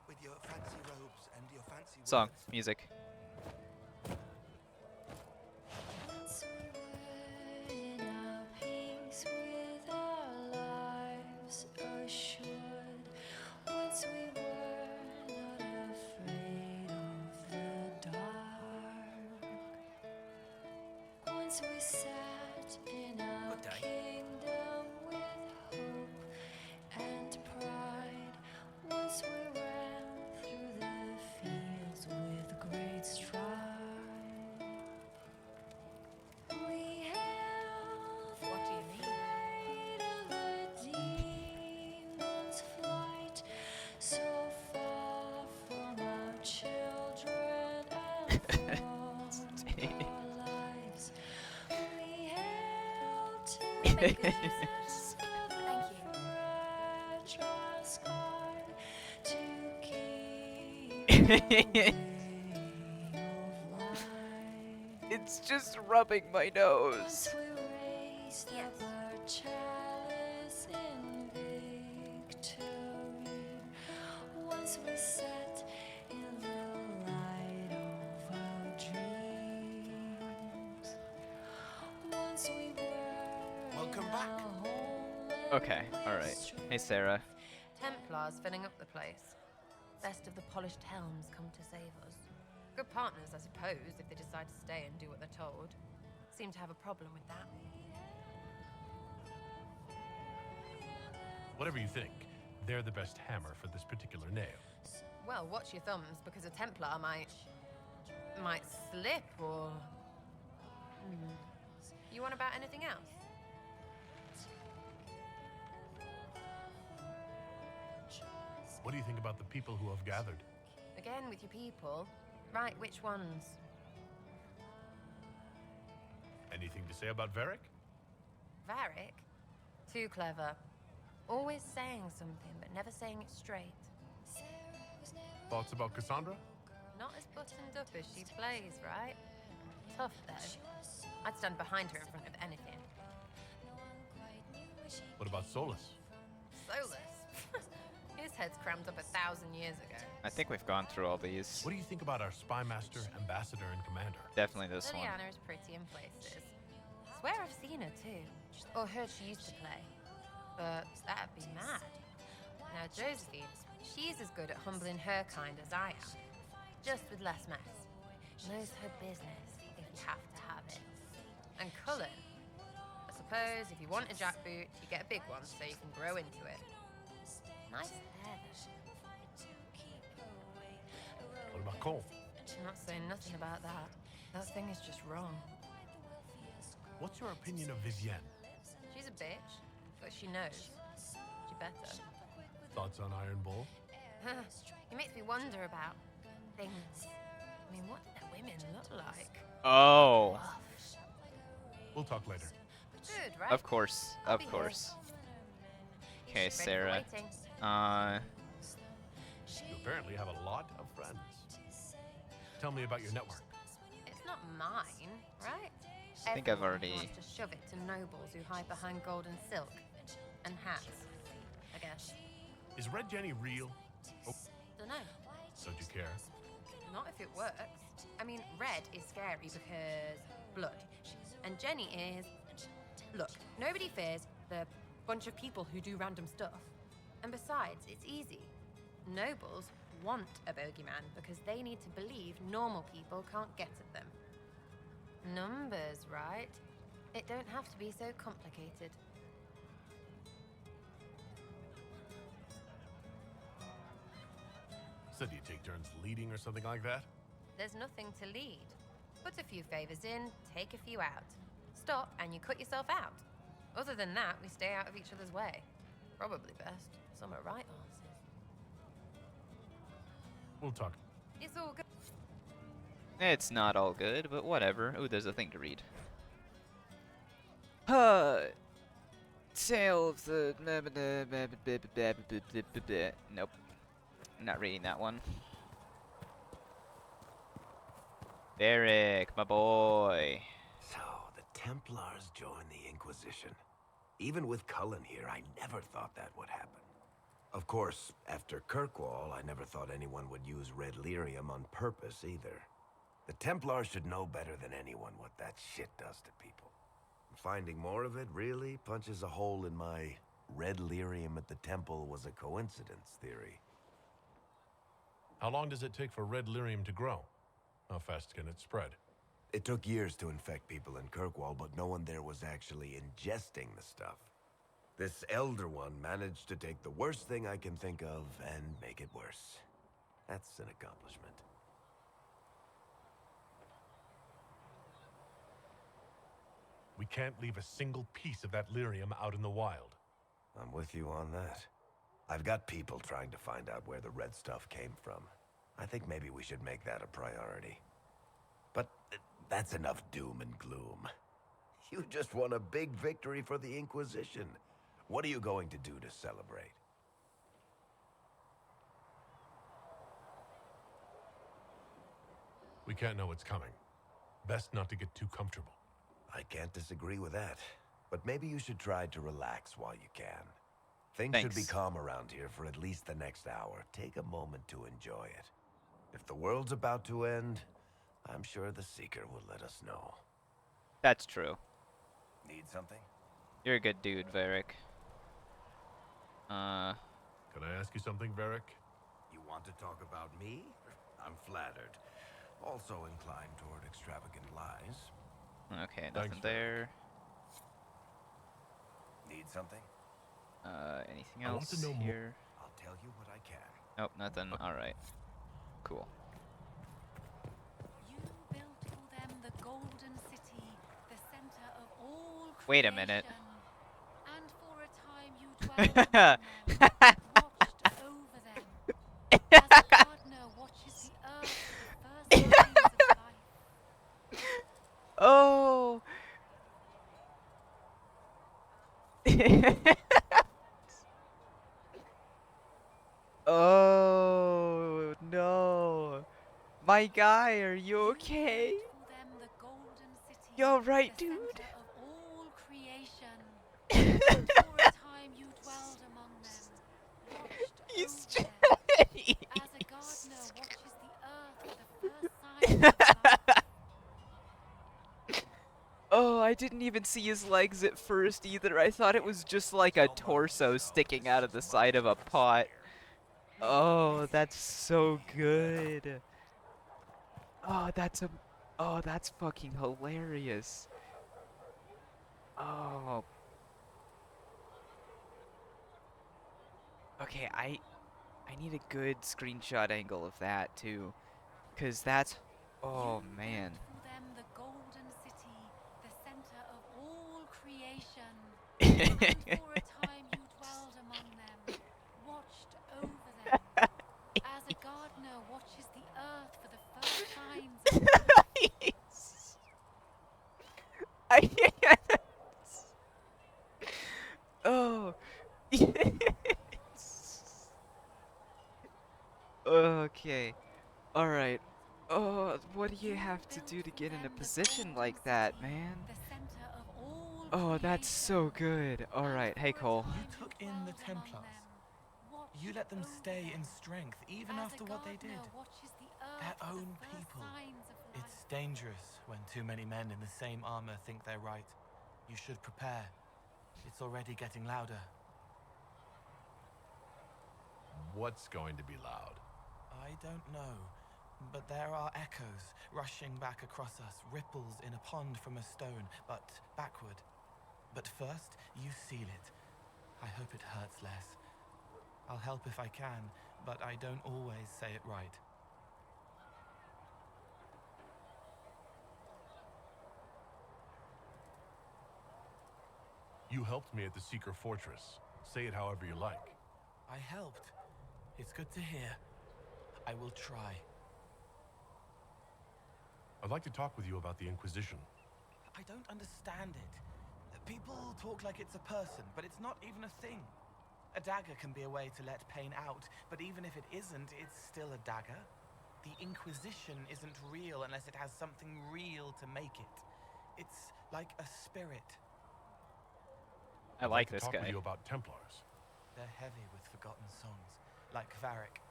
with your fancy robes and your fancy Song, words. music. Once we were in our pinks with our lives assured. Once we were not afraid of the dark. Once we sat in our kingdom with hope and pride. Once we ran through the fields with great stride. We held What do you mean? the demon's flight, so far from our children and from our lives. We held to the goodness of a fragile scar to keep It's just rubbing my nose. Once we raised up our chalice in victory. Once we sat in the light of our dreams. Once we were Welcome back. Okay, alright. Hey, Sarah. Templars filling up the place. Best of the polished helms come to save us. Good partners, I suppose, if they decide to stay and do what they're told. Seem to have a problem with that. Whatever you think, they're the best hammer for this particular nail. Well, watch your thumbs, because a Templar might slip or... You want about anything else? What do you think about the people who have gathered? Again, with your people. Right, which ones? Anything to say about Varric? Varric? Too clever. Always saying something, but never saying it straight. Thoughts about Cassandra? Not as buttoned up as she plays, right? Tough, though. I'd stand behind her in front of anything. What about Solus? Solus? His head's crammed up 1,000 years ago. I think we've gone through all these. What do you think about our spy master, ambassador, and commander? Definitely this one. Liliana is pretty in places. Swear I've seen her too. Or heard she used to play. But that'd be mad. Now Josephine, she's as good at humbling her kind as I am. Just with less mess. Knows her business, if you have to have it. And Cullen, I suppose if you want a jackboot, you get a big one so you can grow into it. Nice hair, What about Cole? I'm not saying nothing about that. That thing is just wrong. What's your opinion of Vivienne? She's a bitch, but she knows. She better. Thoughts on Iron Bull? It makes me wonder about things. I mean, what do their women look like? Oh. We'll talk later. Good, right? Of course. I'll Of be here. course. Okay, Ready for Sarah. waiting. You apparently have a lot of friends. Tell me about your network. It's not mine, right? I think I've Everyone already- wants to shove it to nobles who hide behind gold and silk. And hats, I guess. Is Red Jenny real? Oh, Dunno. don't you care? Not if it works. I mean, red is scary because blood. And Jenny is... Look, nobody fears the bunch of people who do random stuff. And besides, it's easy. Nobles want a bogeyman because they need to believe normal people can't get at them. Numbers, right? It don't have to be so complicated. So do you take turns leading or something like that? There's nothing to lead. Put a few favors in, take a few out. Stop and you cut yourself out. Other than that, we stay out of each other's way. Probably best. Some are right arses. We'll talk. It's all good. It's not all good, but whatever. Oh, there's a thing to read. Tale of the... Nope. I'm not reading that one. Varric, my boy. So, the Templars joined the Inquisition. Even with Cullen here, I never thought that would happen. Of course, after Kirkwall, I never thought anyone would use red lyrium on purpose either. The Templars should know better than anyone what that shit does to people. Finding more of it really punches a hole in my red lyrium at the temple was a coincidence theory. How long does it take for red lyrium to grow? How fast can it spread? It took years to infect people in Kirkwall, but no one there was actually ingesting the stuff. This Elder One managed to take the worst thing I can think of and make it worse. That's an accomplishment. We can't leave a single piece of that lyrium out in the wild. I'm with you on that. I've got people trying to find out where the red stuff came from. I think maybe we should make that a priority. But that's enough doom and gloom. You just won a big victory for the Inquisition. What are you going to do to celebrate? We can't know what's coming. Best not to get too comfortable. I can't disagree with that. But maybe you should try to relax while you can. Things Thanks. should be calm around here for at least the next hour. Take a moment to enjoy it. If the world's about to end, I'm sure the Seeker will let us know. That's true. Need something? You're a good dude, Varric. Can I ask you something, Varric? You want to talk about me? I'm flattered. Also inclined toward extravagant lies. Okay, nothing there. Need something? Anything I want else to know more. here? I'll tell you what I can. Nope, nothing. Alright. Cool. You built for them the Golden City, the center of all Wait a minute. creation. And for a time you dwelled among them, watched over them, as a gardener watches the earth for the first signs of life. Oh! Oh no! My guy, are you okay? You're right, dude. All creation. And for a time you dwelled among them, watched He's over them, as a gardener watches the earth for the first signs of life. Oh, I didn't even see his legs at first either. I thought it was just like a torso sticking out of the side of a pot. Oh, that's so good. Oh, that's fucking hilarious. Oh. Okay, I need a good screenshot angle of that too, cause that's, oh man. For them the golden city, the center of all creation. And for a time you dwelled among them, watched over them, as a gardener watches the earth for the first signs of life. I oh. Okay. All right. Oh, what do you have to do to get in a position like that, man? Oh, that's so good. All right. Hey, Cole. You took in the Templars. You let them stay in strength even after what they did. Their own people. It's dangerous when too many men in the same armor think they're right. You should prepare. It's already getting louder. What's going to be loud? I don't know, but there are echoes rushing back across us, ripples in a pond from a stone, but backward. But first, you seal it. I hope it hurts less. I'll help if I can, but I don't always say it right. You helped me at the Seeker Fortress. Say it however you like. I helped. It's good to hear. I will try. I'd like to talk with you about the Inquisition. I don't understand it. People talk like it's a person, but it's not even a thing. A dagger can be a way to let pain out, but even if it isn't, it's still a dagger. The Inquisition isn't real unless it has something real to make it. It's like a spirit. I like this talk guy. With you about Templars. They're heavy with forgotten songs, like Varric.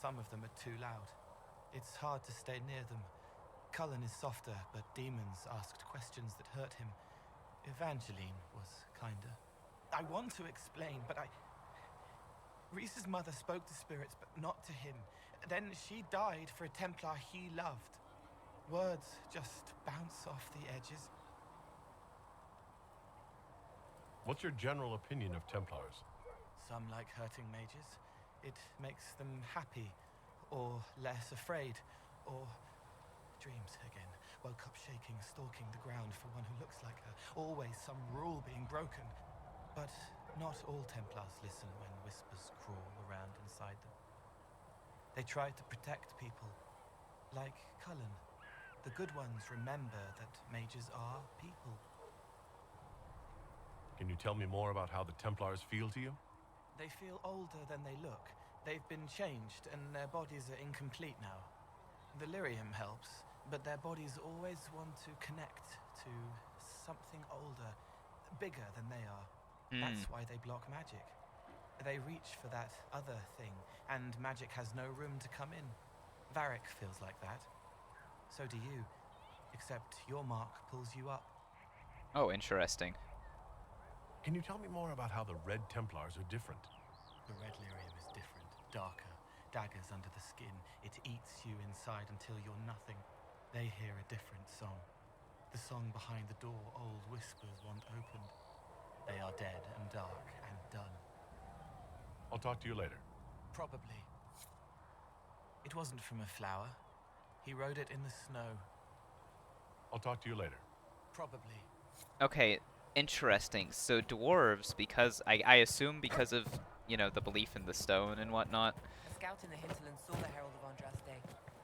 Some of them are too loud. It's hard to stay near them. Cullen is softer, but demons asked questions that hurt him. Evangeline was kinder. I want to explain, but Reese's mother spoke to spirits, but not to him. Then she died for a Templar he loved. Words just bounce off the edges. What's your general opinion of Templars? Some like hurting mages. It makes them happy, or less afraid, or dreams again. Woke up shaking, stalking the ground for one who looks like her. Always some rule being broken. But not all Templars listen when whispers crawl around inside them. They try to protect people, like Cullen. The good ones remember that mages are people. Can you tell me more about how the Templars feel to you? They feel older than they look. They've been changed, and their bodies are incomplete now. The lyrium helps, but their bodies always want to connect to something older, bigger than they are. That's why they block magic. They reach for that other thing, and magic has no room to come in. Varric feels like that. So do you, except your mark pulls you up. Oh, interesting. Can you tell me more about how the Red Templars are different? The red lyrium is different, darker, daggers under the skin. It eats you inside until you're nothing. They hear a different song. The song behind the door old whispers want opened. They are dead and dark and done. I'll talk to you later. Probably. It wasn't from a flower. He wrote it in the snow. I'll talk to you later. Probably. Okay, interesting. So dwarves, because I assume because of, you know, the belief in the stone and whatnot. A scout in the hinterland saw the Herald of Andraste.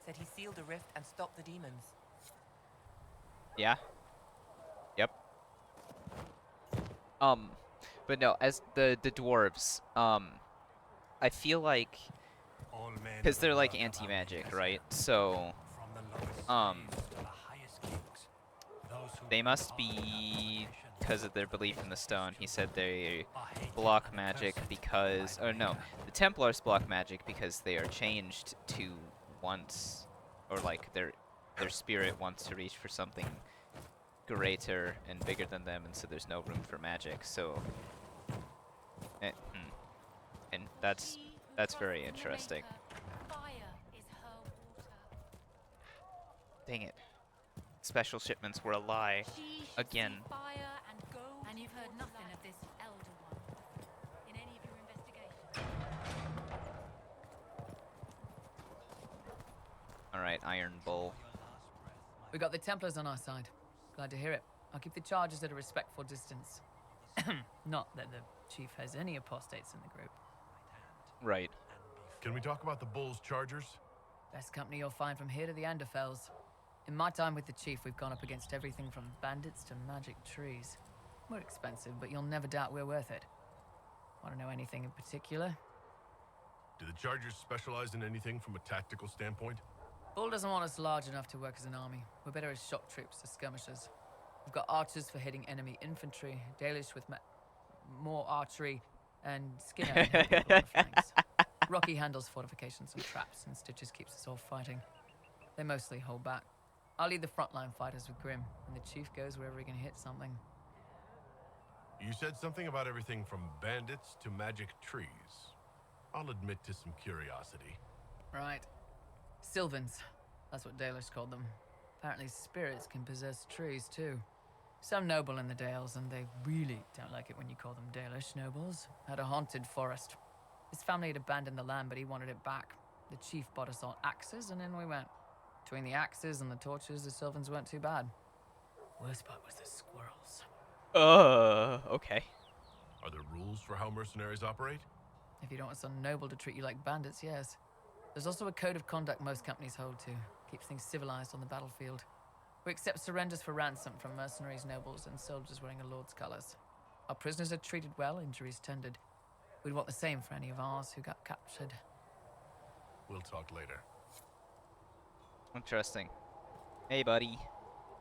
Said he sealed a rift and stopped the demons. Yeah. Yep. But no, as the dwarves, I feel like, because they're like anti-magic, right? So, they must be, because of their belief in the stone, he said they block magic because, oh no, the Templars block magic because they are changed to want, or like their spirit wants to reach for something greater and bigger than them, and so there's no room for magic. So, and that's very interesting. Dang it! Special shipments were a lie again. Fire and go Alright, Iron Bull. We got the Templars on our side. Glad to hear it. I'll keep the charges at a respectful distance. Not that the chief has any apostates in the group. Right. Can we talk about the Bull's chargers? Best company you'll find from here to the Anderfells. In my time with the chief, we've gone up against everything from bandits to magic trees. We're expensive, but you'll never doubt we're worth it. Want to know anything in particular? Do the chargers specialize in anything from a tactical standpoint? Bull doesn't want us large enough to work as an army. We're better as shock troops or skirmishers. We've got archers for hitting enemy infantry, Dalish with more archery, and Skinner on the flanks. Rocky handles fortifications and traps, and Stitches keeps us all fighting. They mostly hold back. I'll lead the frontline fighters with Grim, and the chief goes wherever he can hit something. You said something about everything from bandits to magic trees. I'll admit to some curiosity. Right. Sylvans. That's what Dalish called them. Apparently spirits can possess trees, too. Some noble in the Dales, and they really don't like it when you call them Dalish nobles, had a haunted forest. His family had abandoned the land, but he wanted it back. The chief bought us all axes, and in we went. Between the axes and the torches, the Sylvans weren't too bad. Worst part was the squirrels. Okay. Are there rules for how mercenaries operate? If you don't want some noble to treat you like bandits, yes. There's also a code of conduct most companies hold to. Keeps things civilized on the battlefield. We accept surrenders for ransom from mercenaries, nobles, and soldiers wearing a lord's colors. Our prisoners are treated well, injuries tended. We'd want the same for any of ours who got captured. We'll talk later. Interesting. Hey, buddy.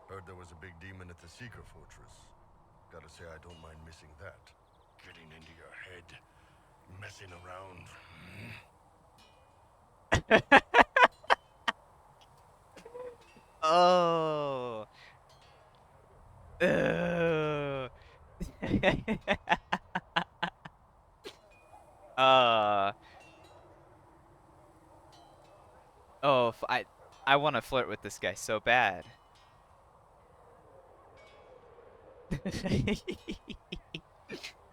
Heard there was a big demon at the Seeker Fortress. Gotta say, I don't mind missing that. Getting into your head, messing around. Oh. Oh, I want to flirt with this guy so bad.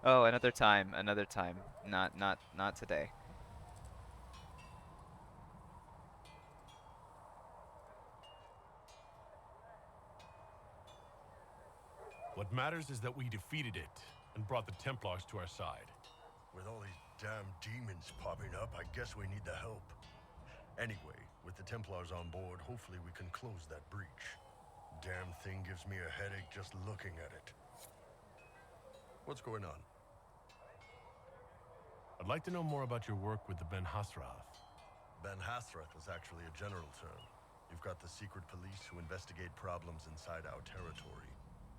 Oh, another time, another time. Not today. What matters is that we defeated it and brought the Templars to our side. With all these damn demons popping up, I guess we need the help. Anyway, with the Templars on board, hopefully we can close that breach. Damn thing gives me a headache just looking at it. What's going on? I'd like to know more about your work with the Ben Hasrath. Ben Hasrath is actually a general term. You've got the secret police who investigate problems inside our territory.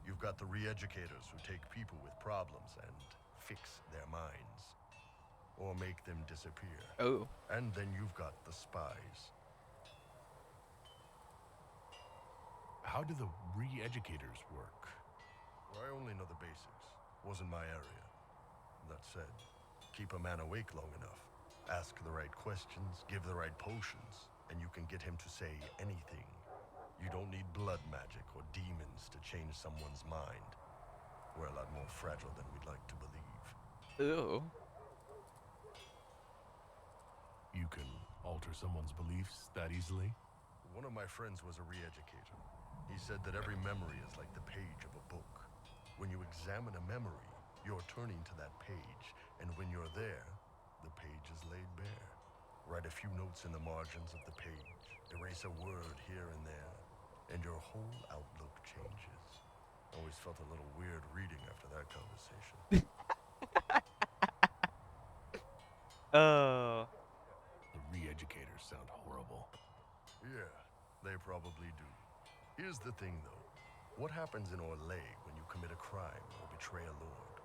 You've got the re-educators who take people with problems and fix their minds. Or make them disappear. Oh. And then you've got the spies. How do the re-educators work? Well, I only know the basics. Wasn't my area. That said, keep a man awake long enough. Ask the right questions, give the right potions, and you can get him to say anything. You don't need blood magic or demons to change someone's mind. We're a lot more fragile than we'd like to believe. Ooh. You can alter someone's beliefs that easily? One of my friends was a re-educator. He said that every memory is like the page of a book. When you examine a memory, you're turning to that page, and when you're there, the page is laid bare. Write a few notes in the margins of the page, erase a word here and there, and your whole outlook changes. Always felt a little weird reading after that conversation. Oh. The re-educators sound horrible. Yeah, they probably do. Here's the thing, though. What happens in Orlais when you commit a crime or betray a lord?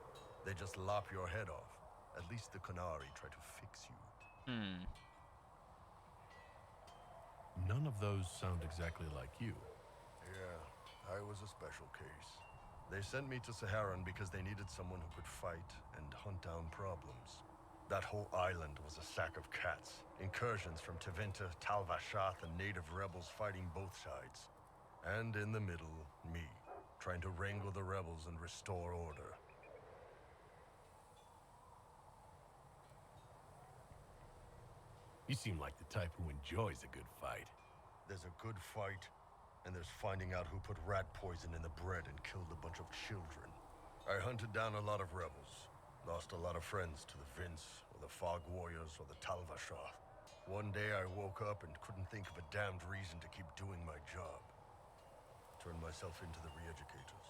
They just lop your head off. At least the Qunari try to fix you. None of those sound exactly like you. Yeah, I was a special case. They sent me to Saharan because they needed someone who could fight and hunt down problems. That whole island was a sack of cats. Incursions from Tevinter, Tal Vashath, and native rebels fighting both sides. And in the middle, me, trying to wrangle the rebels and restore order. You seem like the type who enjoys a good fight. There's a good fight, and there's finding out who put rat poison in the bread and killed a bunch of children. I hunted down a lot of rebels. Lost a lot of friends to the Vince, or the Fog Warriors, or the Talvashah. One day I woke up and couldn't think of a damned reason to keep doing my job. Turned myself into the re-educators.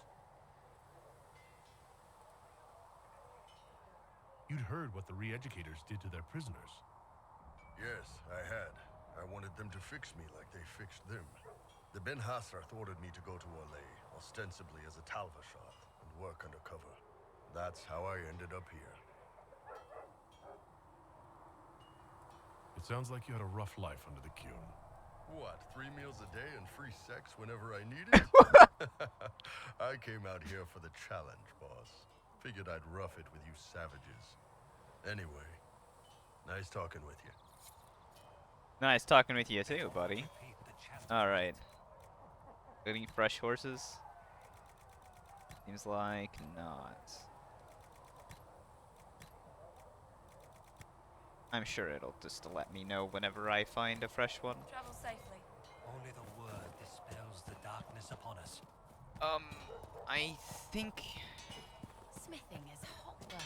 You'd heard what the re-educators did to their prisoners. Yes, I had. I wanted them to fix me like they fixed them. The Ben Hasrath ordered me to go to Orlais, ostensibly as a Talvashah, and work undercover. That's how I ended up here. It sounds like you had a rough life under the Qun. What, 3 meals a day and free sex whenever I needed? I came out here for the challenge, boss. Figured I'd rough it with you savages. Anyway, nice talking with you. Nice talking with you too, buddy. Alright. Any fresh horses? Seems like not. I'm sure it'll just let me know whenever I find a fresh one. Travel safely. Only the word dispels the darkness upon us. I think... Smithing is hot work.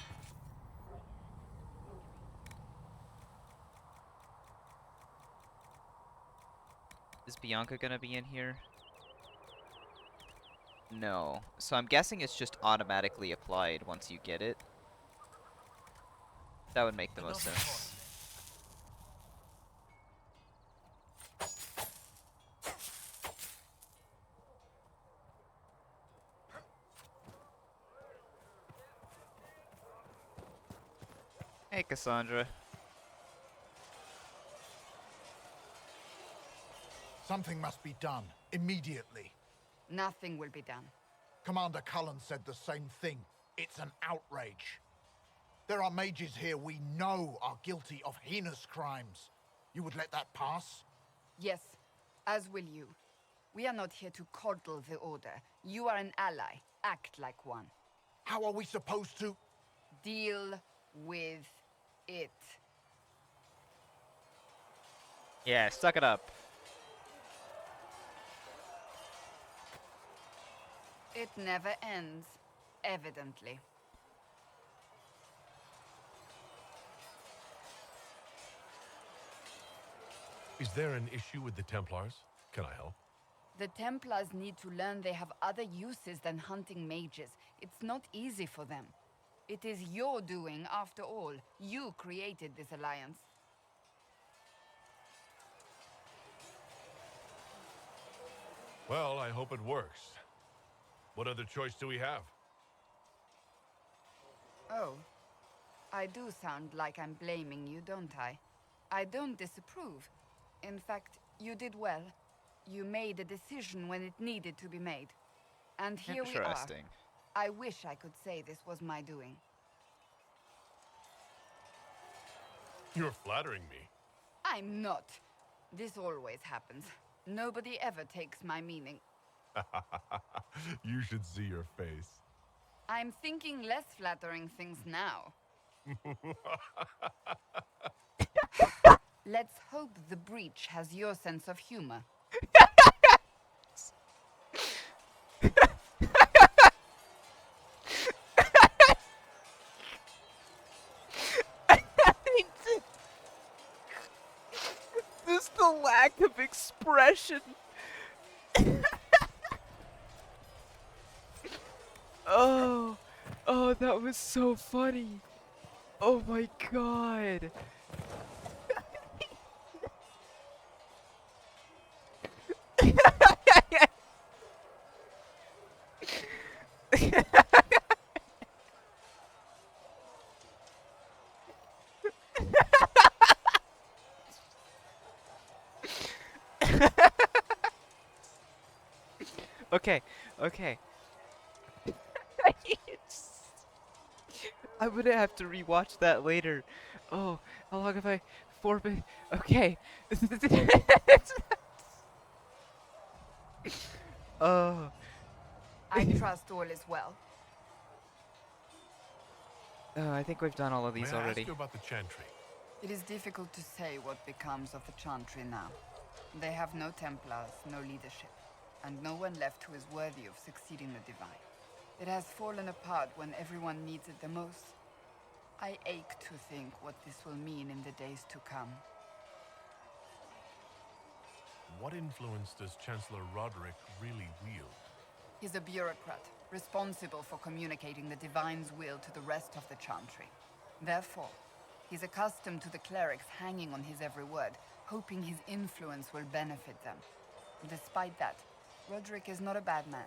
Is Bianca gonna be in here? No. So I'm guessing it's just automatically applied once you get it. That would make the most sense. Hey, Cassandra. Something must be done, immediately. Nothing will be done. Commander Cullen said the same thing. It's an outrage. There are mages here we know are guilty of heinous crimes. You would let that pass? Yes, as will you. We are not here to coddle the Order. You are an ally. Act like one. How are we supposed to? Deal with it. Yeah, suck it up. It never ends, evidently. Is there an issue with the Templars? Can I help? The Templars need to learn they have other uses than hunting mages. It's not easy for them. It is your doing, after all. You created this alliance. Well, I hope it works. What other choice do we have? Oh. I do sound like I'm blaming you, don't I? I don't disapprove. In fact, you did well. You made a decision when it needed to be made. And here we are. Interesting. I wish I could say this was my doing. You're flattering me. I'm not. This always happens. Nobody ever takes my meaning. You should see your face. I'm thinking less flattering things now. Let's hope the breach has your sense of humor. Just the lack of expression. Oh, that was so funny. Oh my god. Okay. I'm gonna have to rewatch that later. Oh, how long have I? 4 minutes. Okay. Oh. I trust all is well. I think we've done all of these May I already. ask you about the Chantry? It is difficult to say what becomes of the Chantry now. They have no Templars, no leadership, and no one left who is worthy of succeeding the Divine. It has fallen apart when everyone needs it the most. I ache to think what this will mean in the days to come. What influence does Chancellor Roderick really wield? He's a bureaucrat, responsible for communicating the Divine's will to the rest of the Chantry. Therefore, he's accustomed to the clerics hanging on his every word, hoping his influence will benefit them. Despite that, Roderick is not a bad man.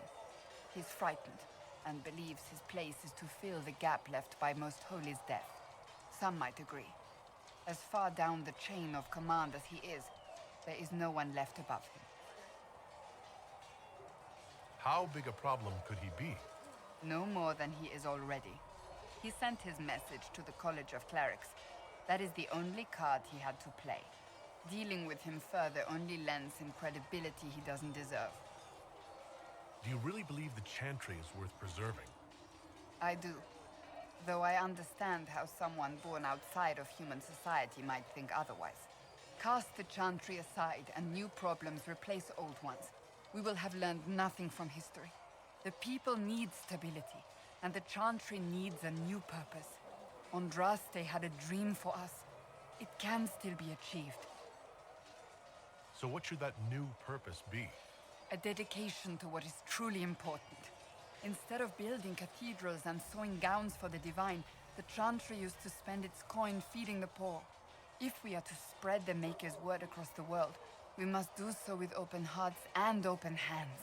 He's frightened, and believes his place is to fill the gap left by Most Holy's death. Some might agree. As far down the chain of command as he is, there is no one left above him. How big a problem could he be? No more than he is already. He sent his message to the College of Clerics. That is the only card he had to play. Dealing with him further only lends him credibility he doesn't deserve. Do you really believe the Chantry is worth preserving? I do. Though I understand how someone born outside of human society might think otherwise. Cast the Chantry aside and new problems replace old ones. We will have learned nothing from history. The people need stability, and the Chantry needs a new purpose. Andraste had a dream for us. It can still be achieved. So what should that new purpose be? A dedication to what is truly important. Instead of building cathedrals and sewing gowns for the Divine, the Chantry used to spend its coin feeding the poor. If we are to spread the Maker's word across the world, we must do so with open hearts and open hands.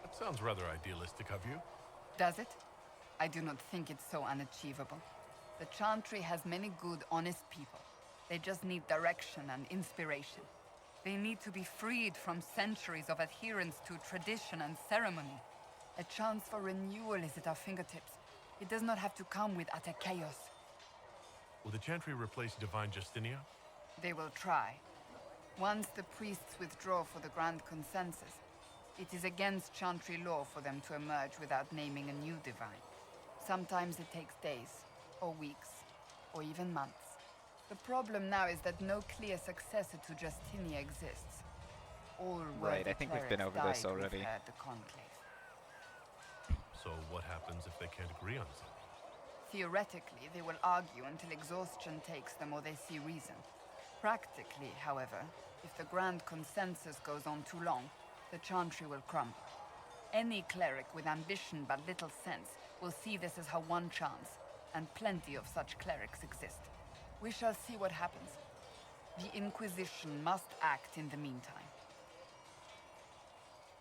That sounds rather idealistic of you. Does it? I do not think it's so unachievable. The Chantry has many good, honest people. They just need direction and inspiration. They need to be freed from centuries of adherence to tradition and ceremony. A chance for renewal is at our fingertips. It does not have to come with utter chaos. Will the Chantry replace Divine Justinia? They will try. Once the priests withdraw for the Grand Consensus, it is against Chantry law for them to emerge without naming a new Divine. Sometimes it takes days, or weeks, or even months. The problem now is that no clear successor to Justinia exists. All Right, I think we've been over this already. At the conclave. So what happens if they can't agree on something? Theoretically, they will argue until exhaustion takes them or they see reason. Practically, however, if the Grand Consensus goes on too long, the Chantry will crumble. Any cleric with ambition but little sense will see this as her one chance, and plenty of such clerics exist. We shall see what happens. The Inquisition must act in the meantime.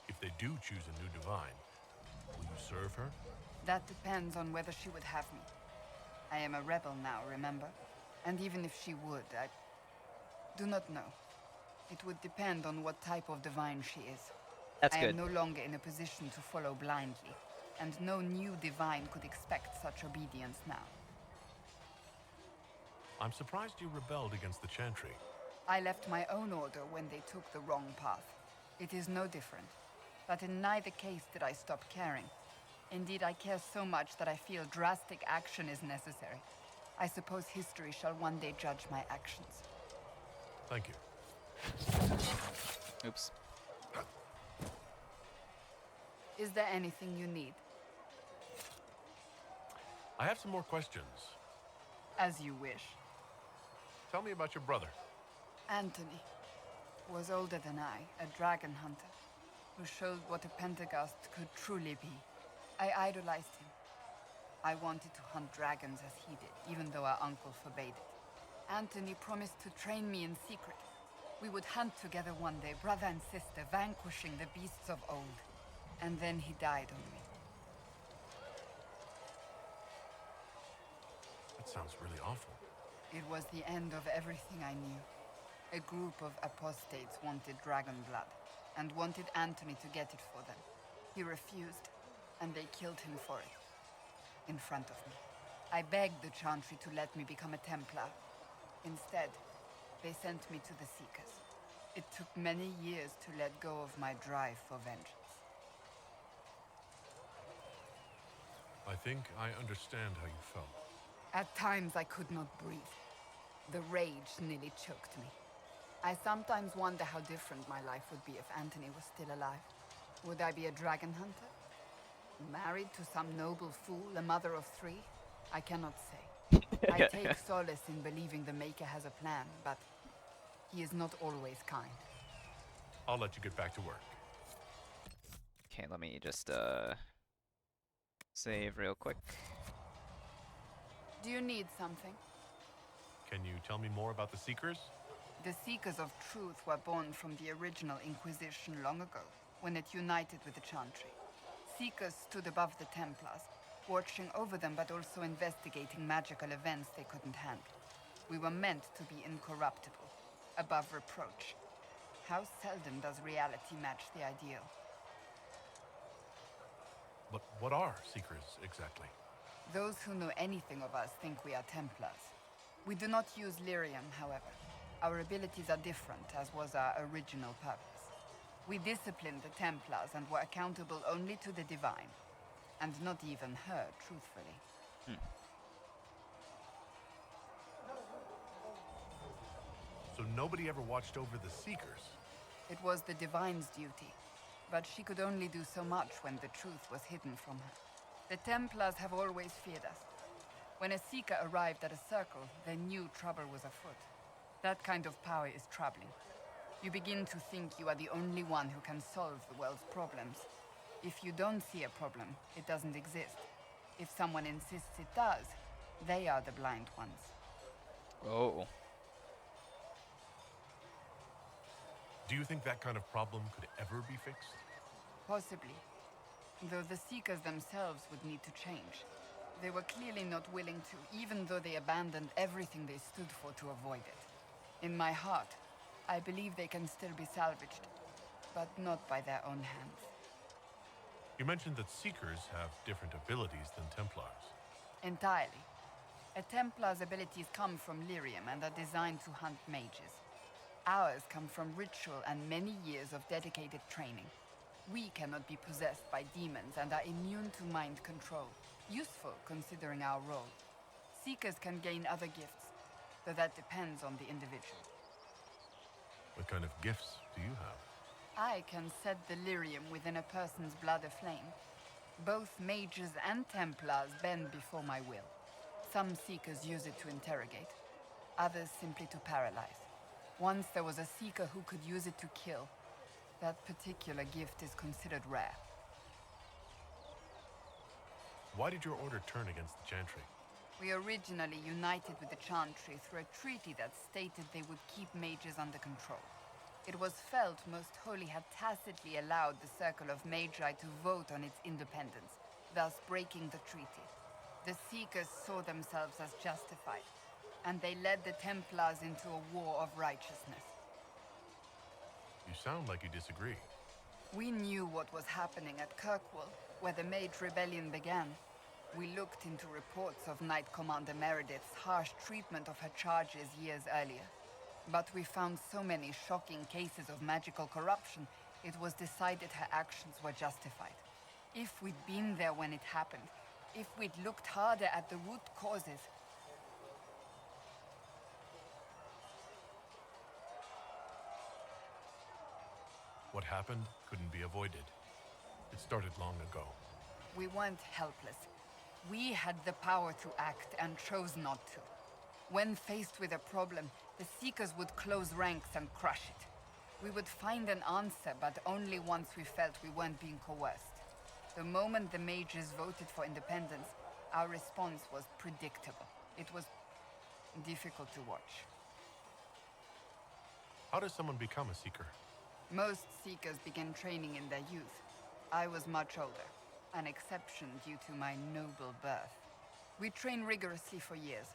If they do choose a new Divine, will you serve her? That depends on whether she would have me. I am a rebel now, remember? And even if she would, I do not know. It would depend on what type of Divine she is. That's I good. am no longer in a position to follow blindly, and no new Divine could expect such obedience now. I'm surprised you rebelled against the Chantry. I left my own order when they took the wrong path. It is no different. But in neither case did I stop caring. Indeed, I care so much that I feel drastic action is necessary. I suppose history shall one day judge my actions. Thank you. Oops. Is there anything you need? I have some more questions. As you wish. Tell me about your brother. Anthony was older than I, a dragon hunter, who showed what a Pentagast could truly be. I idolized him. I wanted to hunt dragons as he did, even though our uncle forbade it. Anthony promised to train me in secret. We would hunt together one day, brother and sister, vanquishing the beasts of old. And then he died on me. That sounds really awful. It was the end of everything I knew. A group of apostates wanted dragon blood, and wanted Anthony to get it for them. He refused, and they killed him for it. In front of me. I begged the Chantry to let me become a Templar. Instead, they sent me to the Seekers. It took many years to let go of my drive for vengeance. think I understand how you felt. At times I could not breathe. The rage nearly choked me. I sometimes wonder how different my life would be if Anthony was still alive. Would I be a dragon hunter? Married to some noble fool, a mother of 3? I cannot say. I take solace in believing the Maker has a plan, but he is not always kind. I'll let you get back to work. Okay, let me just save real quick. Do you need something? Can you tell me more about the Seekers? The Seekers of Truth were born from the original Inquisition long ago, when it united with the Chantry. Seekers stood above the Templars, watching over them but also investigating magical events they couldn't handle. We were meant to be incorruptible, above reproach. How seldom does reality match the ideal? But what are Seekers, exactly? Those who know anything of us think we are Templars. We do not use lyrium, however. Our abilities are different, as was our original purpose. We disciplined the Templars and were accountable only to the Divine. And not even her, truthfully. So nobody ever watched over the Seekers? It was the Divine's duty, but she could only do so much when the truth was hidden from her. The Templars have always feared us. When a Seeker arrived at a circle, they knew trouble was afoot. That kind of power is troubling. You begin to think you are the only one who can solve the world's problems. If you don't see a problem, it doesn't exist. If someone insists it does, they are the blind ones. Oh. Do you think that kind of problem could ever be fixed? Possibly. Though the Seekers themselves would need to change. They were clearly not willing to, even though they abandoned everything they stood for to avoid it. In my heart, I believe they can still be salvaged, but not by their own hands. You mentioned that Seekers have different abilities than Templars. Entirely. A Templar's abilities come from lyrium and are designed to hunt mages. Ours come from ritual and many years of dedicated training. We cannot be possessed by demons and are immune to mind control. Useful considering our role. Seekers can gain other gifts, though that depends on the individual. What kind of gifts do you have? I can set the lyrium within a person's blood aflame. Both mages and Templars bend before my will. Some Seekers use it to interrogate, others simply to paralyze. Once there was a Seeker who could use it to kill. That particular gift is considered rare. Why did your order turn against the Chantry? We originally united with the Chantry through a treaty that stated they would keep mages under control. It was felt Most Holy had tacitly allowed the Circle of Magi to vote on its independence, thus breaking the treaty. The Seekers saw themselves as justified, and they led the Templars into a war of righteousness. You sound like you disagree. We knew what was happening at Kirkwall, where the Mage Rebellion began. We looked into reports of Knight Commander Meredith's harsh treatment of her charges years earlier. But we found so many shocking cases of magical corruption, it was decided her actions were justified. If we'd been there when it happened, if we'd looked harder at the root causes. What happened couldn't be avoided. It started long ago. We weren't helpless. We had the power to act and chose not to. When faced with a problem, the Seekers would close ranks and crush it. We would find an answer, but only once we felt we weren't being coerced. The moment the mages voted for independence, our response was predictable. It was difficult to watch. How does someone become a Seeker? Most Seekers begin training in their youth. I was much older, an exception due to my noble birth. We train rigorously for years.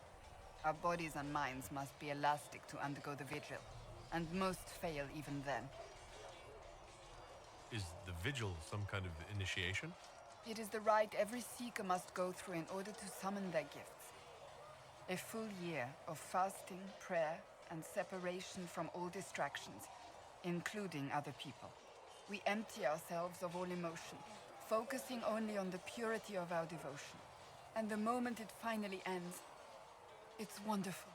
Our bodies and minds must be elastic to undergo the vigil, and most fail even then. Is the vigil some kind of initiation? It is the rite every Seeker must go through in order to summon their gifts. A full year of fasting, prayer, and separation from all distractions, including other people. We empty ourselves of all emotion, focusing only on the purity of our devotion. And the moment it finally ends, it's wonderful.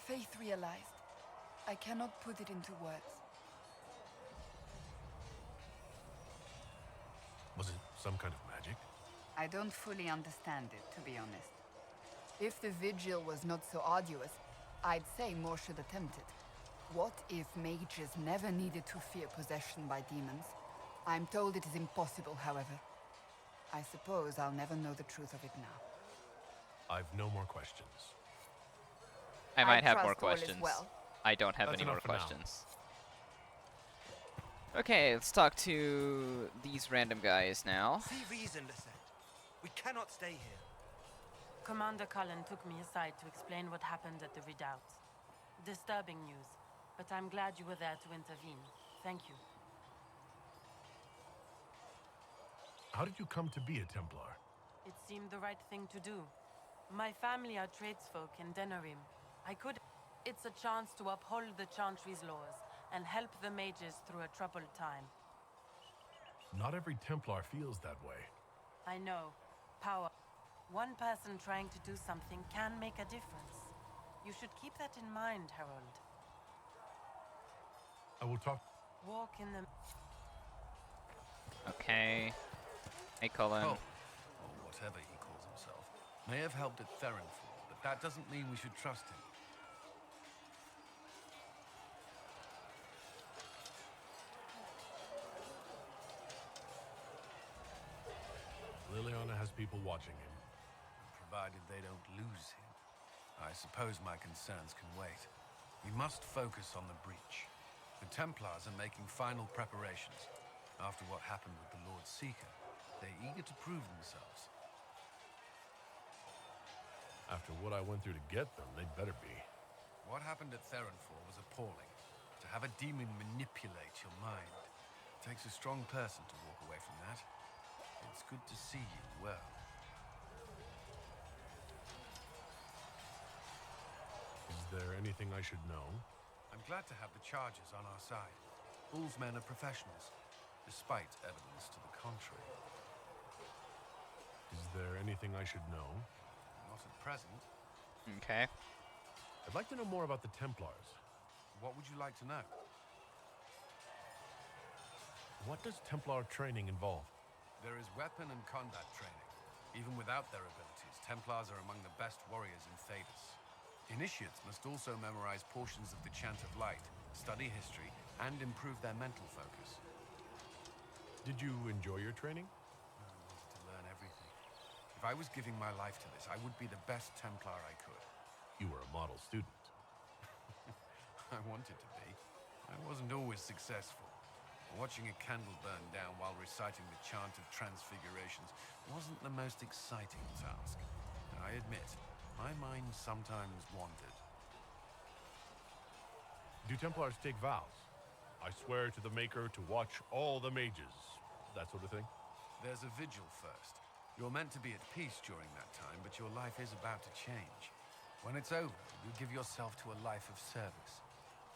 Faith realized. I cannot put it into words. Was it some kind of magic? I don't fully understand it, to be honest. If the vigil was not so arduous, I'd say more should attempt it. What if mages never needed to fear possession by demons? I'm told it is impossible, however. I suppose I'll never know the truth of it now. I've no more questions. I might have trust more all is questions. well. I don't have That's any more enough for now. questions. Okay, let's talk to these random guys now. See reason, Lisette. We cannot stay here. Commander Cullen took me aside to explain what happened at the redoubt. Disturbing news, but I'm glad you were there to intervene. Thank you. How did you come to be a Templar? It seemed the right thing to do. My family are tradesfolk in Denerim. It's a chance to uphold the Chantry's laws and help the mages through a troubled time. Not every Templar feels that way. I know. Power. One person trying to do something can make a difference. You should keep that in mind, Harold. I will talk. Walk in the... Okay. Hey, Cullen. Oh, or whatever he calls himself, may have helped at Theronfall, but that doesn't mean we should trust him. Liliana has people watching him. Provided they don't lose him. I suppose my concerns can wait. We must focus on the breach. The Templars are making final preparations. After what happened with the Lord Seeker, they're eager to prove themselves. After what I went through to get them, they'd better be. What happened at Theronfall was appalling. To have a demon manipulate your mind. It takes a strong person to walk away from that. It's good to see you well. Is there anything I should know? I'm glad to have the Chargers on our side. Bull's men are professionals, despite evidence to the contrary. Is there anything I should know? Not at present. Okay. I'd like to know more about the Templars. What would you like to know? What does Templar training involve? There is weapon and combat training. Even without their abilities, Templars are among the best warriors in Thedas. Initiates must also memorize portions of the Chant of Light, study history, and improve their mental focus. Did you enjoy your training? I wanted to learn everything. If I was giving my life to this, I would be the best Templar I could. You were a model student. I wanted to be. I wasn't always successful. Watching a candle burn down while reciting the Chant of Transfigurations wasn't the most exciting task. I admit, my mind sometimes wandered. Do Templars take vows? I swear to the Maker to watch all the mages. That sort of thing? There's a vigil first. You're meant to be at peace during that time, but your life is about to change. When it's over, you give yourself to a life of service.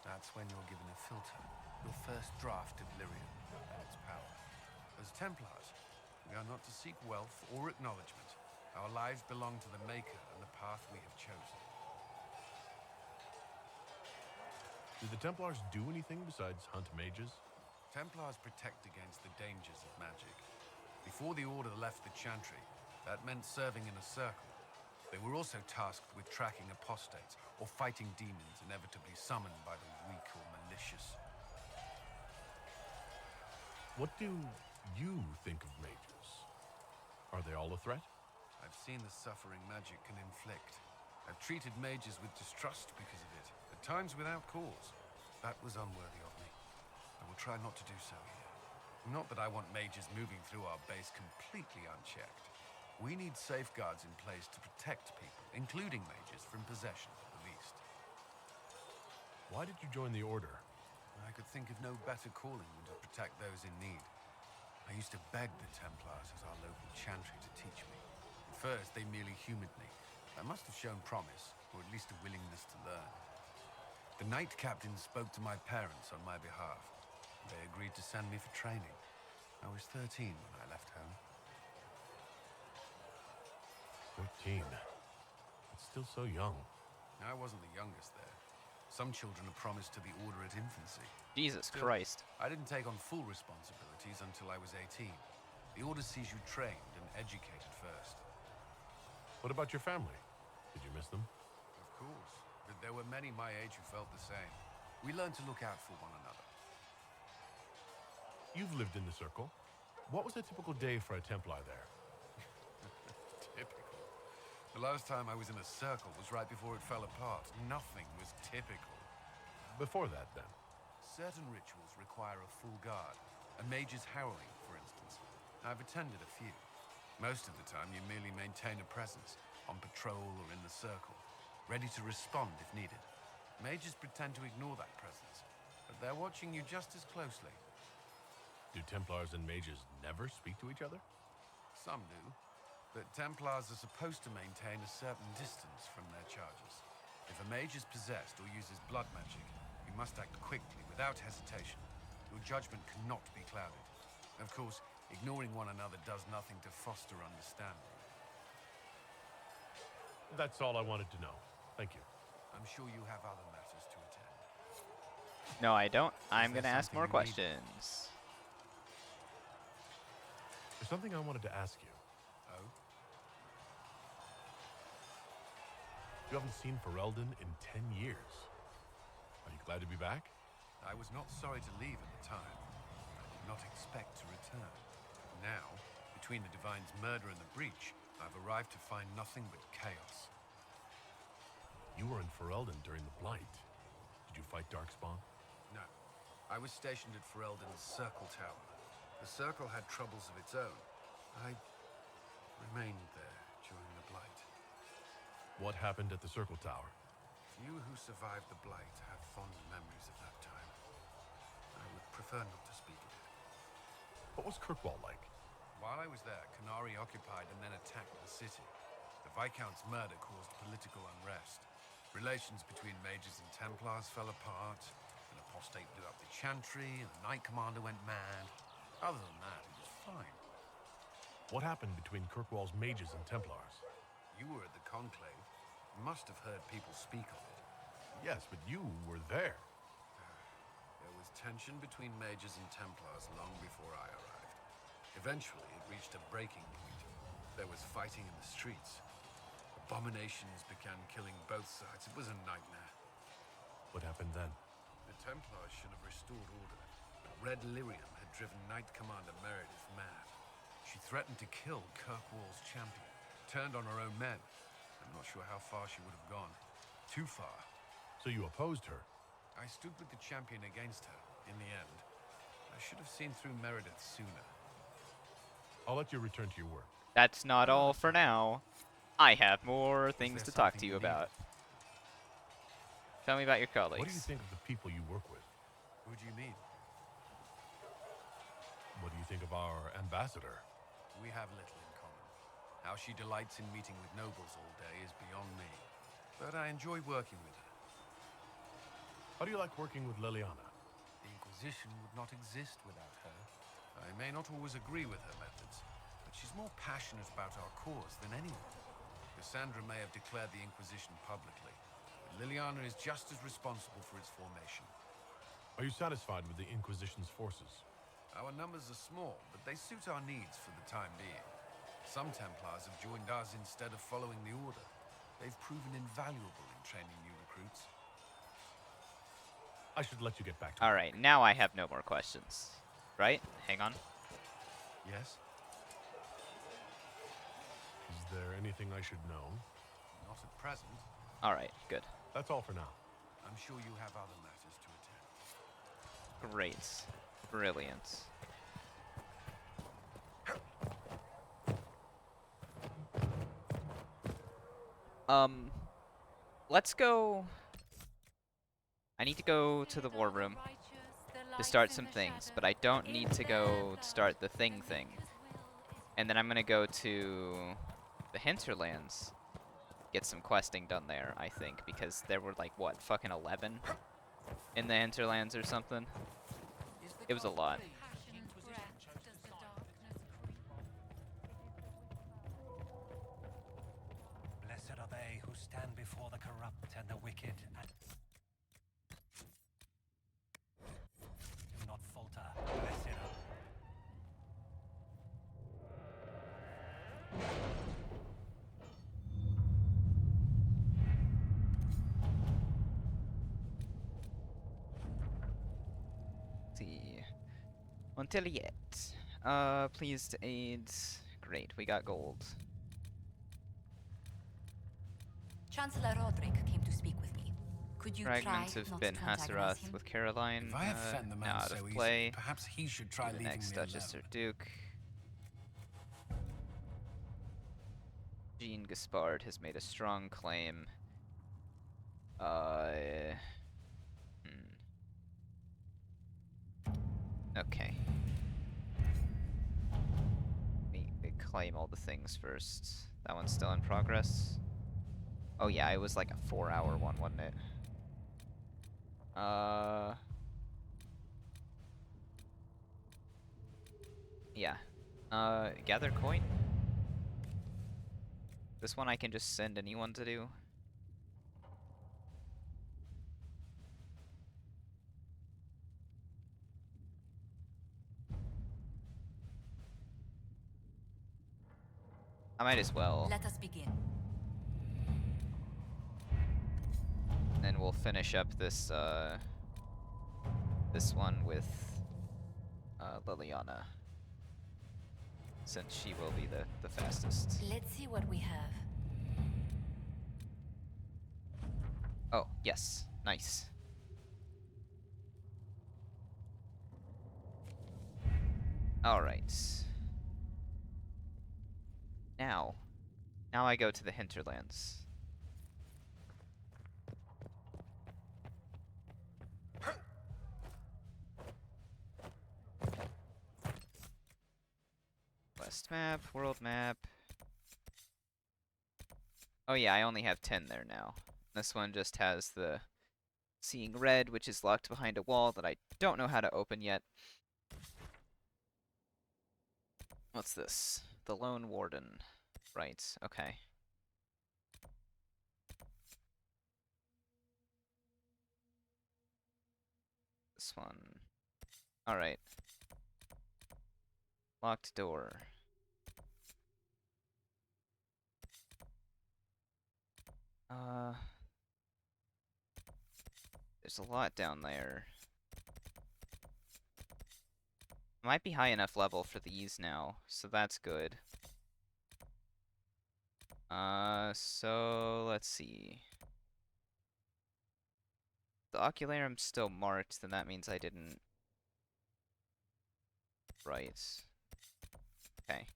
That's when you're given a filter, your first draft of Lyrium and its power. As Templars, we are not to seek wealth or acknowledgement. Our lives belong to the Maker and the path we have chosen. Do the Templars do anything besides hunt mages? Templars protect against the dangers of magic. Before the Order left the Chantry, that meant serving in a circle. They were also tasked with tracking apostates or fighting demons inevitably summoned by the weak or malicious. What do you think of mages? Are they all a threat? I've seen the suffering magic can inflict. I've treated mages with distrust because of it, at times without cause. That was unworthy of me. I will try not to do so here. Not that I want mages moving through our base completely unchecked. We need safeguards in place to protect people, including mages, from possession at the least. Why did you join the Order? I could think of no better calling than to protect those in need. I used to beg the Templars as our local chantry to teach me. At first, they merely humored me. I must have shown promise, or at least a willingness to learn. The Knight Captain spoke to my parents on my behalf. They agreed to send me for training. I was 13 when I left home. 13. It's still so young. I wasn't the youngest there. Some children are promised to the Order at infancy. Jesus Still, Christ. I didn't take on full responsibilities until I was 18. The Order sees you trained and educated first. What about your family? Did you miss them? Of course. But there were many my age who felt the same. We learned to look out for one another. You've lived in the Circle. What was a typical day for a Templar there? Typical. The last time I was in a circle was right before it fell apart. Nothing was typical. Before that, then? Certain rituals require a full guard. A mage's harrowing, for instance. I've attended a few. Most of the time, you merely maintain a presence, on patrol or in the circle, ready to respond if needed. Mages pretend to ignore that presence, but they're watching you just as closely. Do Templars and mages never speak to each other? Some do, but Templars are supposed to maintain a certain distance from their charges. If a mage is possessed or uses blood magic, you must act quickly, without hesitation. Your judgment cannot be clouded. Of course, ignoring one another does nothing to foster understanding. That's all I wanted to know. Thank you. I'm sure you have other matters to attend. No, I don't. I'm there gonna ask something more you need? questions. There's something I wanted to ask you. Oh? You haven't seen Ferelden in 10 years. Are you glad to be back? I was not sorry to leave at the time. I did not expect to return. Now, between the Divine's murder and the breach, I've arrived to find nothing but chaos. You were in Ferelden during the Blight. Did you fight Darkspawn? No. I was stationed at Ferelden's Circle Tower. The Circle had troubles of its own. I remained there during the Blight. What happened at the Circle Tower? Few who survived the Blight have fond memories of that time. I would prefer not to speak of it. What was Kirkwall like? While I was there, Canary occupied and then attacked the city. The Viscount's murder caused political unrest. Relations between mages and Templars fell apart. An apostate blew up the Chantry, and the Knight Commander went mad. Other than that, it was fine. What happened between Kirkwall's mages and Templars? You were at the Conclave. You must have heard people speak of it. Yes, but you were there. There was tension between mages and Templars long before I arrived. Eventually, it reached a breaking point. There was fighting in the streets. Abominations began killing both sides. It was a nightmare. What happened then? The Templars should have restored order, but Red Lyrium had driven Knight Commander Meredith mad. She threatened to kill Kirkwall's champion, turned on her own men. I'm not sure how far she would have gone. Too far. So you opposed her? I stood with the champion against her, in the end. I should have seen through Meredith sooner. I'll let you return to your work. That's not all for now. I have more things to talk to you about. Tell me about your colleagues. What do you think of the people you work with? Who do you mean? What do you think of our ambassador? We have little in common. How she delights in meeting with nobles all day is beyond me. But I enjoy working with her. How do you like working with Liliana? The Inquisition would not exist without her. I may not always agree with her methods, but she's more passionate about our cause than anyone. Cassandra may have declared the Inquisition publicly, but Liliana is just as responsible for its formation. Are you satisfied with the Inquisition's forces? Our numbers are small, but they suit our needs for the time being. Some Templars have joined us instead of following the Order. They've proven invaluable in training new recruits. I should let you get back to All right, now I have no more questions. Right? Hang on. Yes? Is there anything I should know? Not at present. All right, good. That's all for now. I'm sure you have other matters to attend. Great. Brilliant. Let's go. I need to go to the war room to start some things, but I don't need to go start the thing. And then I'm gonna go to the hinterlands, get some questing done there, I think, because there were like, what, fucking 11 in the hinterlands or something? It was a lot. stand before the corrupt and the wicked and... Do not falter. Mess it up. See. Monteliet. Please to aid. Great, we got gold. Chancellor Roderick came to speak with me. Could you Fragments try of not Ben to antagonize Hasarath him? with Caroline. If I offend the man now out so of easily, play. perhaps he should try the leaving next me Duchess alone. or Duke. Jean Gaspard has made a strong claim. Okay. We claim all the things first. That one's still in progress. Oh yeah, it was like a 4-hour one, wasn't it? Yeah. Gather coin? This one I can just send anyone to do. I might as well. Let us begin. Then we'll finish up this, this one with, Liliana. Since she will be the fastest. Let's see what we have. Oh, yes. Nice. Alright. Now I go to the hinterlands. West map, world map. Oh yeah, I only have 10 there now. This one just has the seeing red, which is locked behind a wall that I don't know how to open yet. What's this? The Lone Warden. Right, okay. This one. Alright. Locked door. There's a lot down there. Might be high enough level for these now, so that's good. So let's see. The Ocularium's still marked, then that means I didn't. Right. Okay.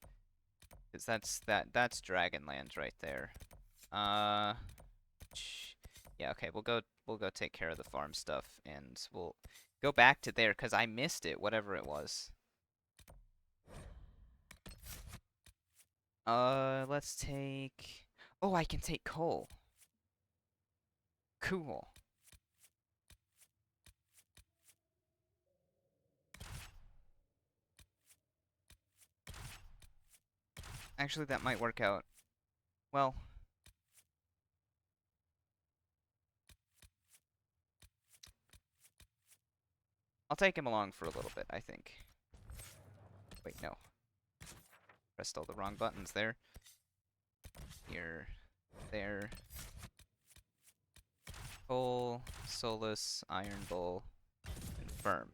Cause that's Dragonland right there. Yeah, okay, we'll go take care of the farm stuff and we'll go back to there cuz I missed it, whatever it was. Let's take... Oh, I can take coal. Cool. Actually, that might work out. Well... I'll take him along for a little bit, I think. Wait, no. Pressed all the wrong buttons there. Here, there. Coal, Solus, Iron Bull, Confirm.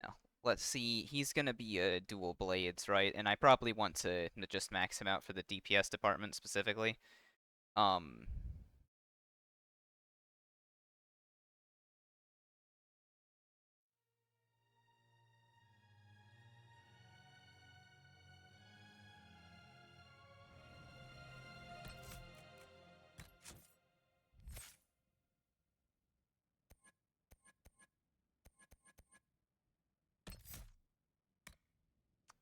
Now, let's see. He's gonna be a dual blades, right? And I probably want to just max him out for the DPS department specifically.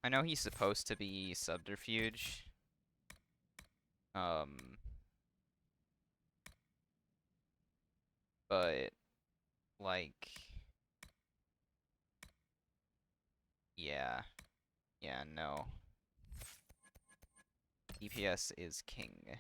I know he's supposed to be subterfuge. But like yeah. Yeah, no. DPS is king.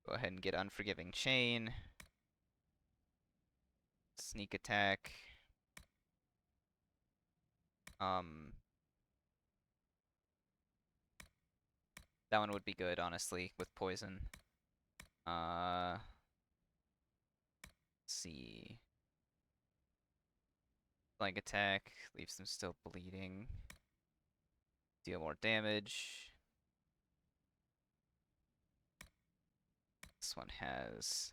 Go ahead and get Unforgiving Chain. Sneak attack. That one would be good, honestly, with poison. Let's see. Flank attack, leaves them still bleeding. Deal more damage. This one has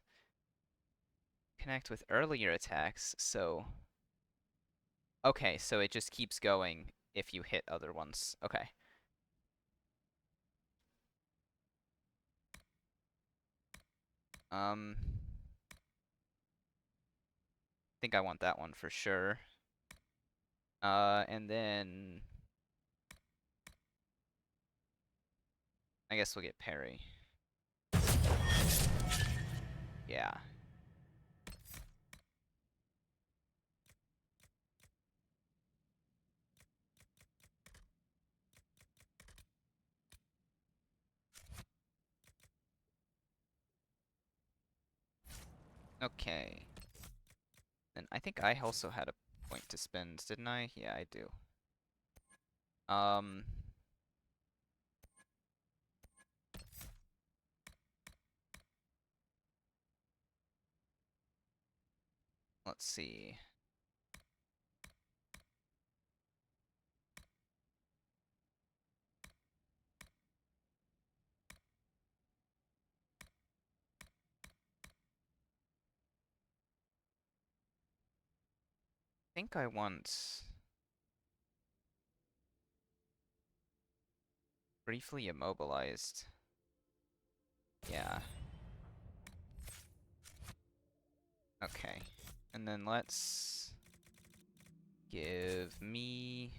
connect with earlier attacks, so... Okay, so it just keeps going if you hit other ones. Okay. I think I want that one for sure. And then... I guess we'll get parry. Yeah. Okay. And I think I also had a point to spend, didn't I? Yeah, I do. Let's see. I think I want briefly immobilized. Yeah. Okay. And then let's give me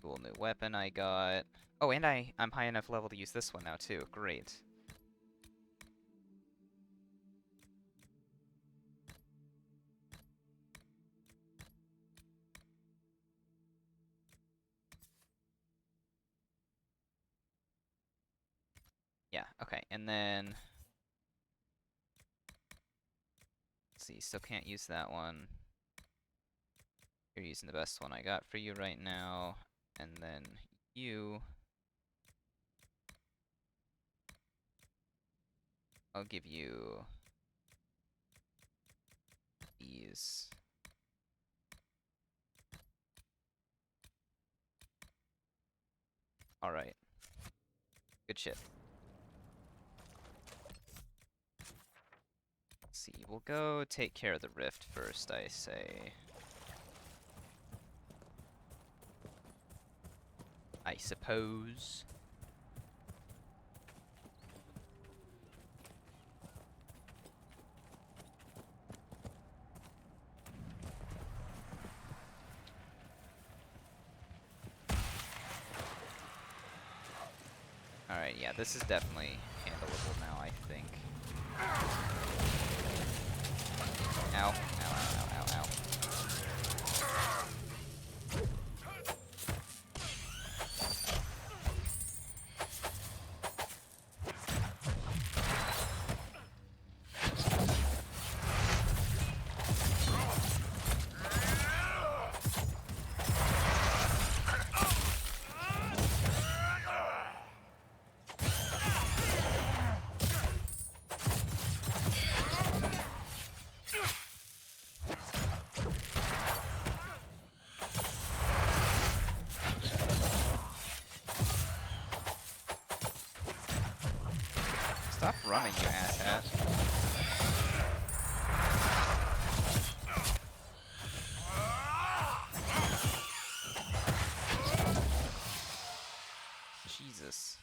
cool new weapon I got. Oh, and I'm high enough level to use this one now too. Great. Yeah, okay, and then... Let's see, still can't use that one. You're using the best one I got for you right now. And then you... I'll give you... these. Alright. Good shit. Let's see, we'll go take care of the rift first, I say. I suppose. Alright, yeah, this is definitely handleable now, I think. Ow, ow, ow, ow, ow, ow. Stop running, you asshat. Jesus.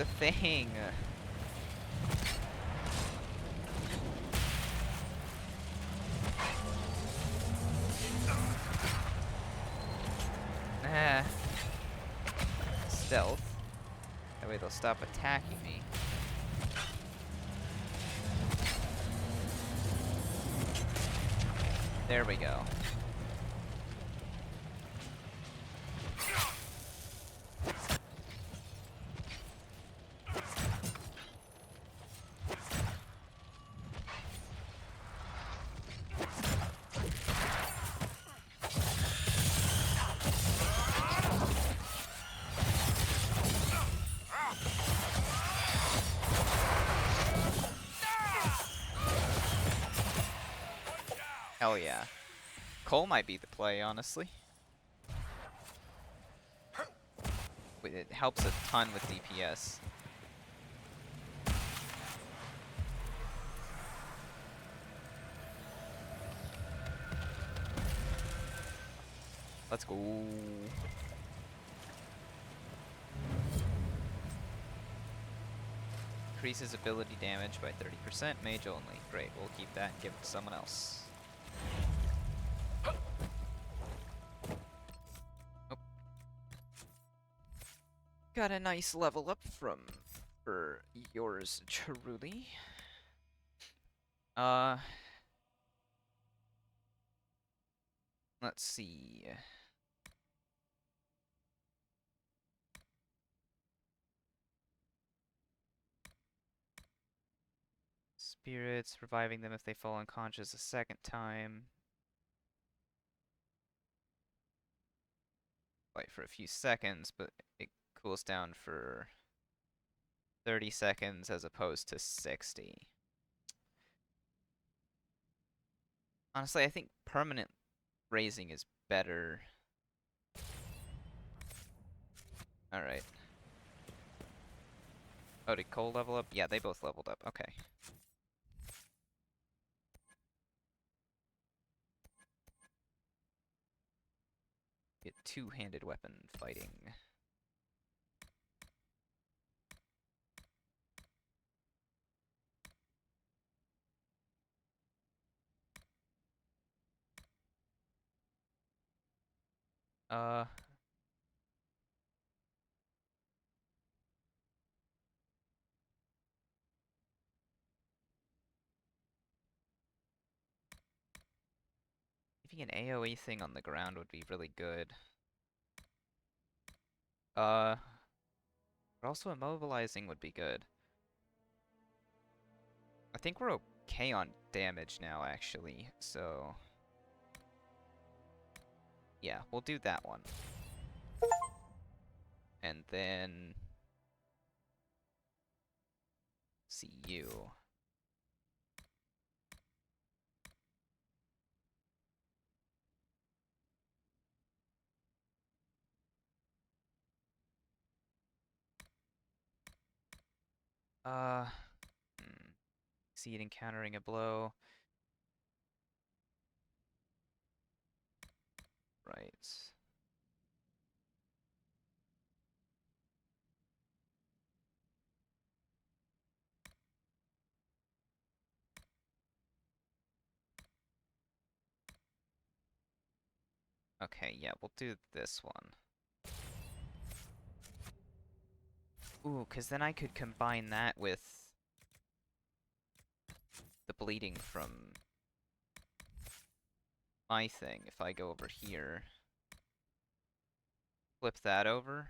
the thing. Ah. Stealth. That way they'll stop attacking me. There we go. Hell yeah. Cole might be the play, honestly. It helps a ton with DPS. Let's go. Increases ability damage by 30%, mage only. Great, we'll keep that and give it to someone else. Got a nice level up for yours truly. Let's see. Spirits, reviving them if they fall unconscious a second time. Fight for a few seconds, but it cools down for 30 seconds as opposed to 60. Honestly, I think permanent raising is better. Alright. Oh, did Cole level up? Yeah, they both leveled up. Okay. Get two-handed weapon fighting. Leaving an AoE thing on the ground would be really good. But also immobilizing would be good. I think we're okay on damage now, actually, so... yeah, we'll do that one. And then... see you. Succeed encountering a blow. Right. Okay, yeah, we'll do this one. Ooh, because then I could combine that with the bleeding from my thing. If I go over here, flip that over.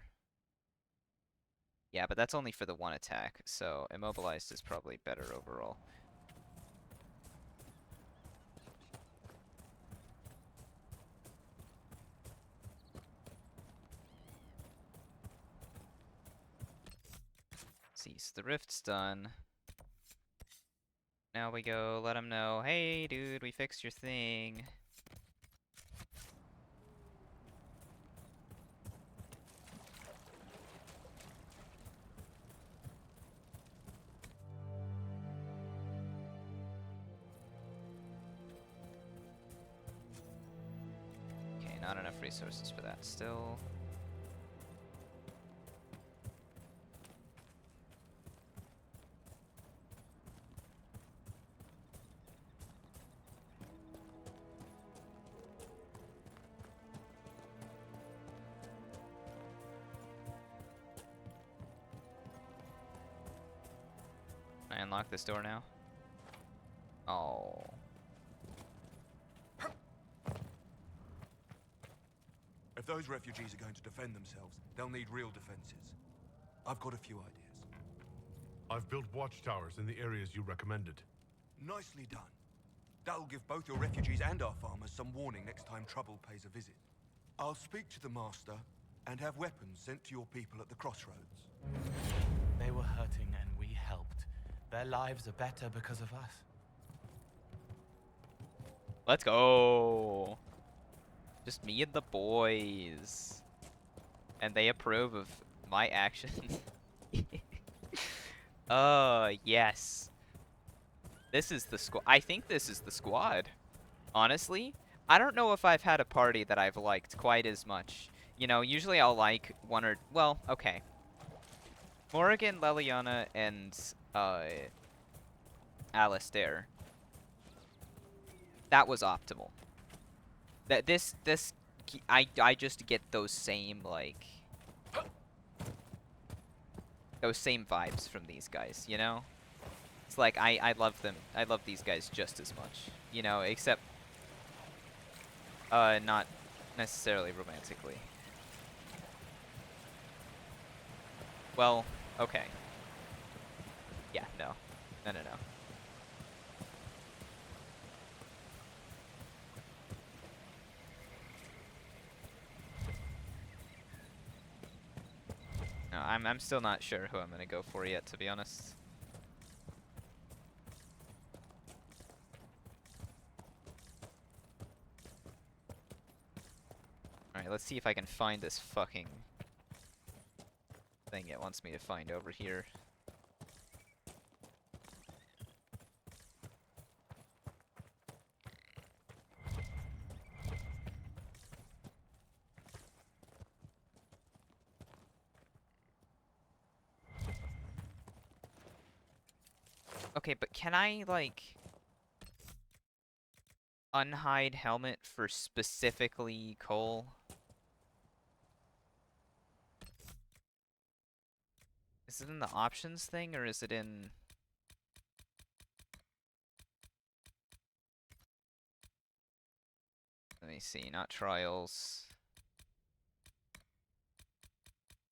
Yeah, but that's only for the one attack, so immobilized is probably better overall. See, so the rift's done. Now we go let him know, hey dude, we fixed your thing. Okay, not enough resources for that still. unlock this door now? Oh. If those refugees are going to defend themselves, they'll need real defenses. I've got a few ideas. I've built watchtowers in the areas you recommended. Nicely done. That'll give both your refugees and our farmers some warning next time trouble pays a visit. I'll speak to the Master and have weapons sent to your people at the crossroads. They were hurting and we helped. Their lives are better because of us. Let's go. Just me and the boys. And they approve of my actions. Yes. This is the squad. I think this is the squad. Honestly, I don't know if I've had a party that I've liked quite as much. You know, usually I'll like one or... Well, okay. Morrigan, Leliana, and Alistair. That was optimal. I just get those same, like... those same vibes from these guys, you know? It's like, I love them. I love these guys just as much. You know, except... not necessarily romantically. Well, okay. Yeah, no. No. No, I'm still not sure who I'm gonna go for yet, to be honest. Alright, let's see if I can find this fucking thing it wants me to find over here. Okay, but can I, like, unhide helmet for specifically Cole? Is it in the options thing, or is it in... Let me see, not trials.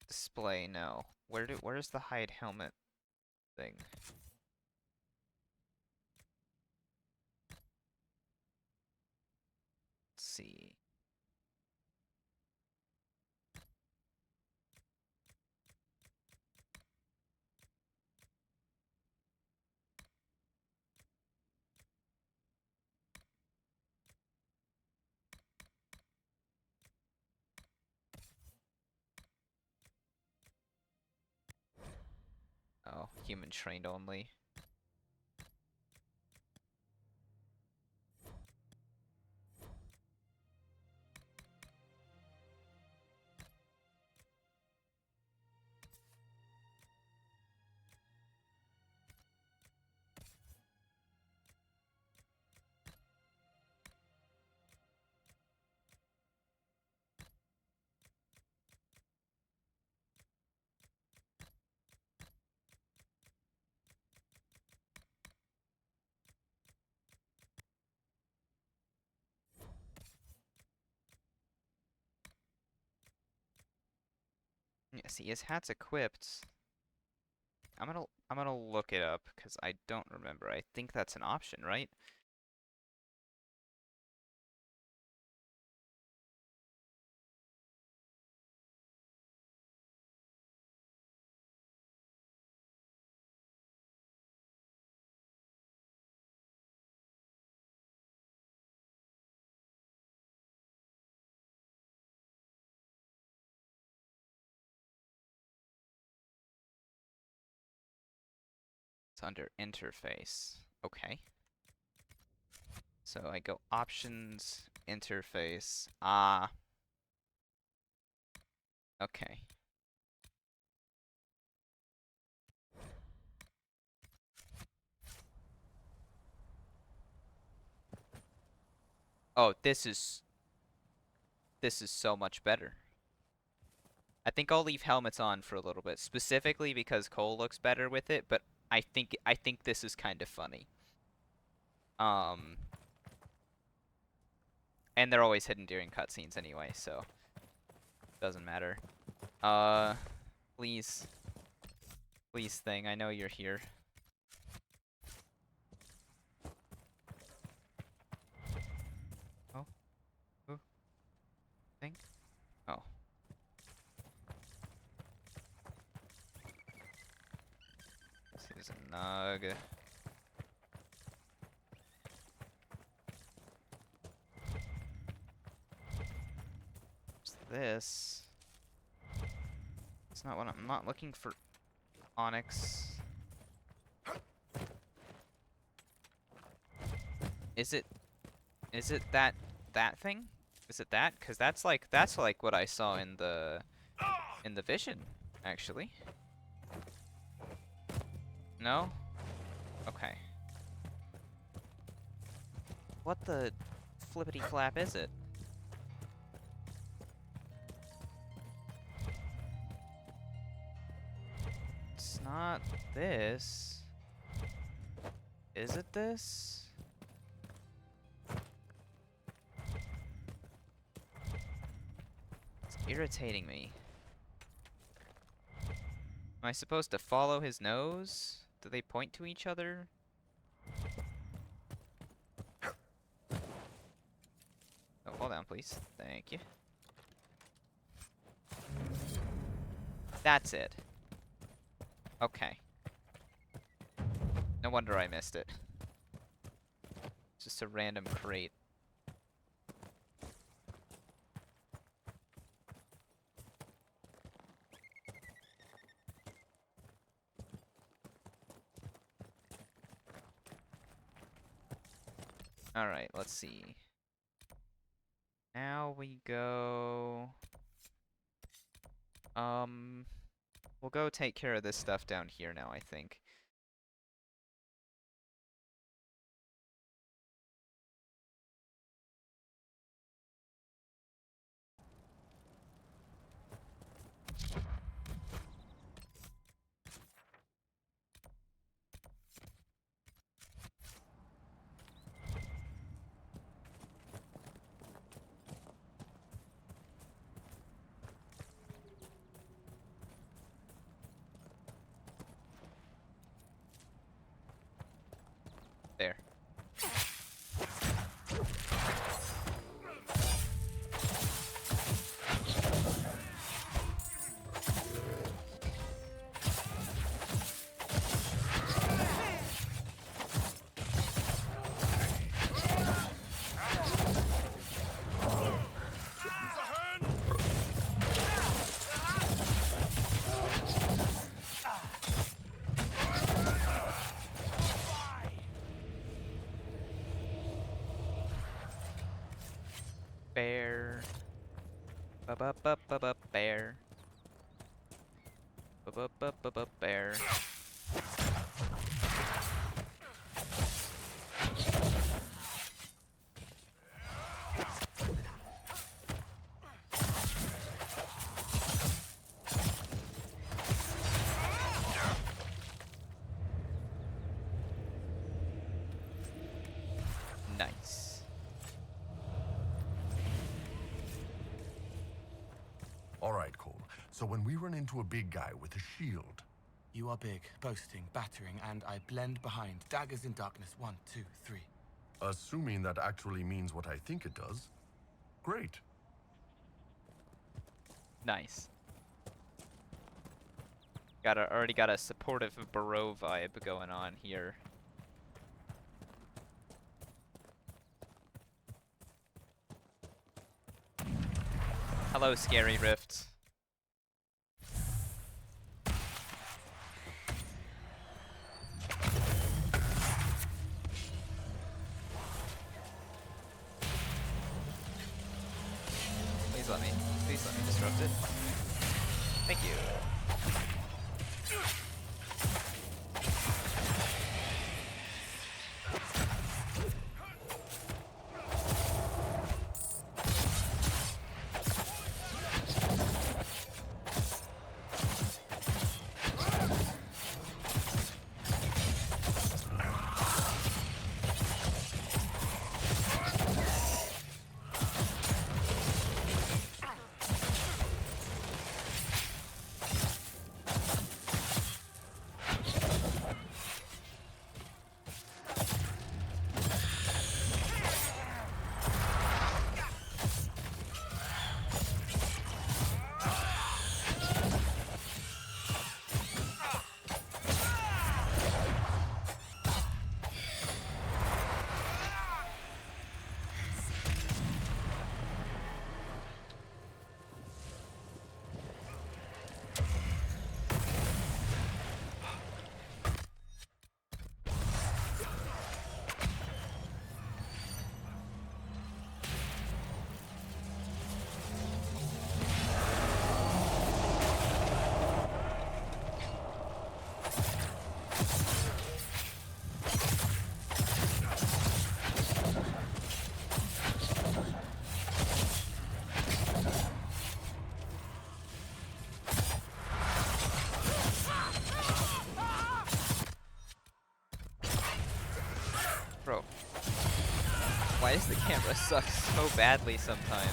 Display, no. Where's the hide helmet thing? Let's see. Oh, human trained only. Yeah, see, his hat's equipped. I'm gonna look it up because I don't remember. I think that's an option, right? It's under interface. Okay. So I go options, interface. Ah. Okay. Oh, this is so much better. I think I'll leave helmets on for a little bit, specifically because Cole looks better with it, but I think this is kind of funny. And they're always hidden during cutscenes anyway, so doesn't matter. Please, thing, I know you're here. Oh, who? Thing? Oh. This is a Nug. This. It's not what I'm not looking for. Onyx. Is it that thing? Is it that? 'Cause that's like what I saw in the vision, actually. No? Okay. What the flippity flap is it? It's not this. Is it this? It's irritating me. Am I supposed to follow his nose? Do they point to each other? Oh, hold on, please. Thank you. That's it. Okay. No wonder I missed it. Just a random crate. Alright, let's see. Now we go... We'll go take care of this stuff down here now, I think. There. Bear. Ba-ba-ba-ba-ba bear. Ba-ba-ba-ba-ba bear. Nice. All right, Cole. So when we run into a big guy with a shield... You are big, boasting, battering, and I blend behind. Daggers in darkness. 1, 2, 3. Assuming that actually means what I think it does. Great. Nice. Already got a supportive Barrow vibe going on here. Hello, Scary Rift. Please let me disrupt it. Thank you. Why does the camera suck so badly sometimes?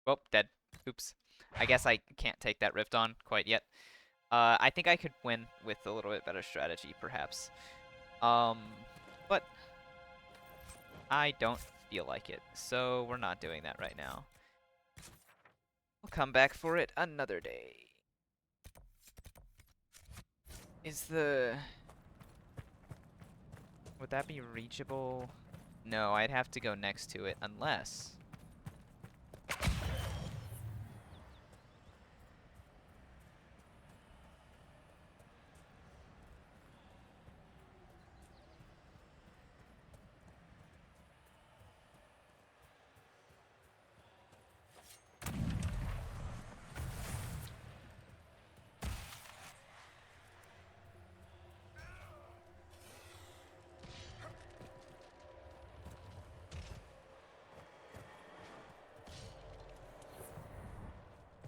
Oh, dead. Oops. I guess I can't take that rift on quite yet. I think I could win with a little bit better strategy, perhaps. But I don't feel like it, so we're not doing that right now. We'll come back for it another day. Would that be reachable? No, I'd have to go next to it, unless...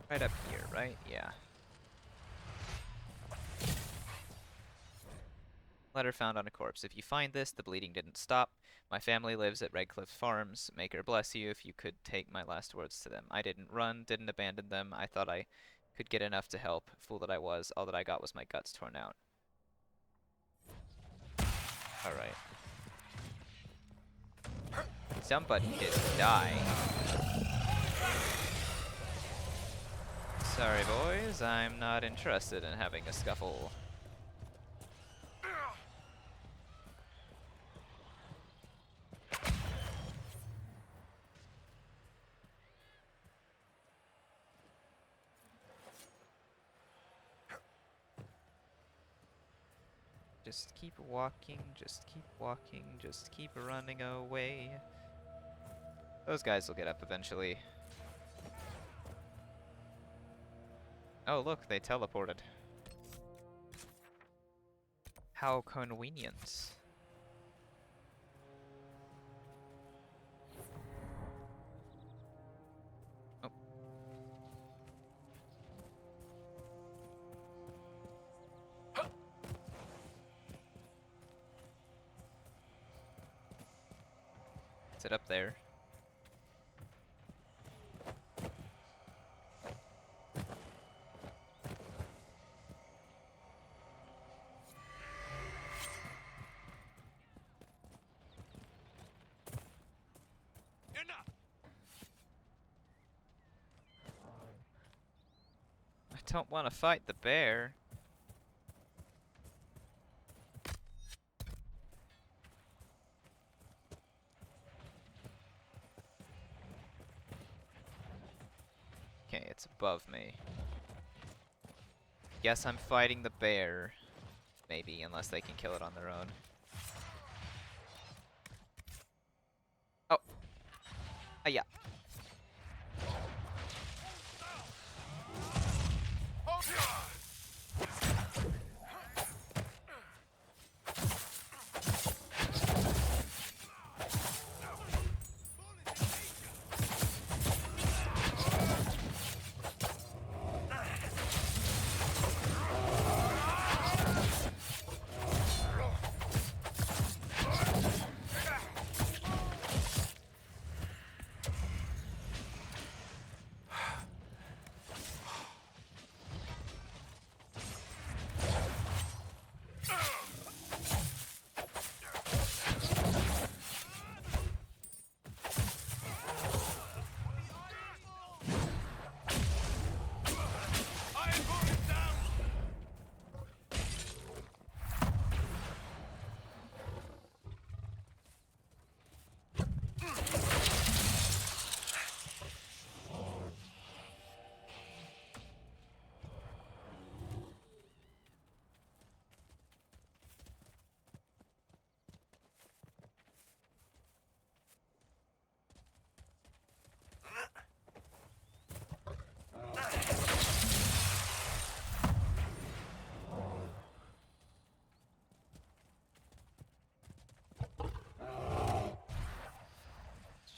Right up here, right? Yeah. Letter found on a corpse. If you find this, the bleeding didn't stop. My family lives at Redcliffe Farms. Maker bless you if you could take my last words to them. I didn't run, didn't abandon them. I thought I could get enough to help. Fool that I was. All that I got was my guts torn out. Alright. Somebody didn't die. Sorry, boys. I'm not interested in having a scuffle. Just keep walking, just keep walking, just keep running away. Those guys will get up eventually. Oh look, they teleported. How convenient. Oh. Is it up there? I don't want to fight the bear. Okay, it's above me. Guess I'm fighting the bear. Maybe, unless they can kill it on their own. Oh. Yeah.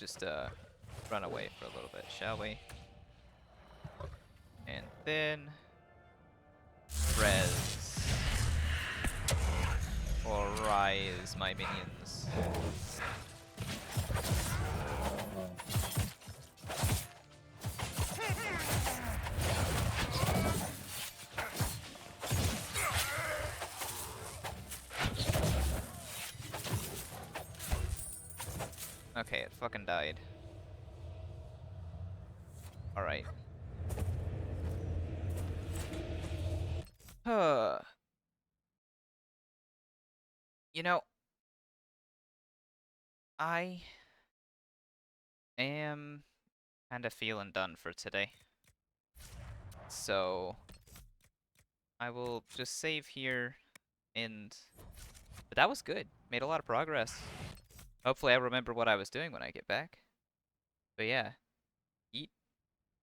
Let's just run away for a little bit, shall we? And then res or rise, my minions. Okay, it fucking died. Alright. You know, I am kind of feeling done for today. So I will just save here and... But that was good. Made a lot of progress. Hopefully I remember what I was doing when I get back. But yeah, eat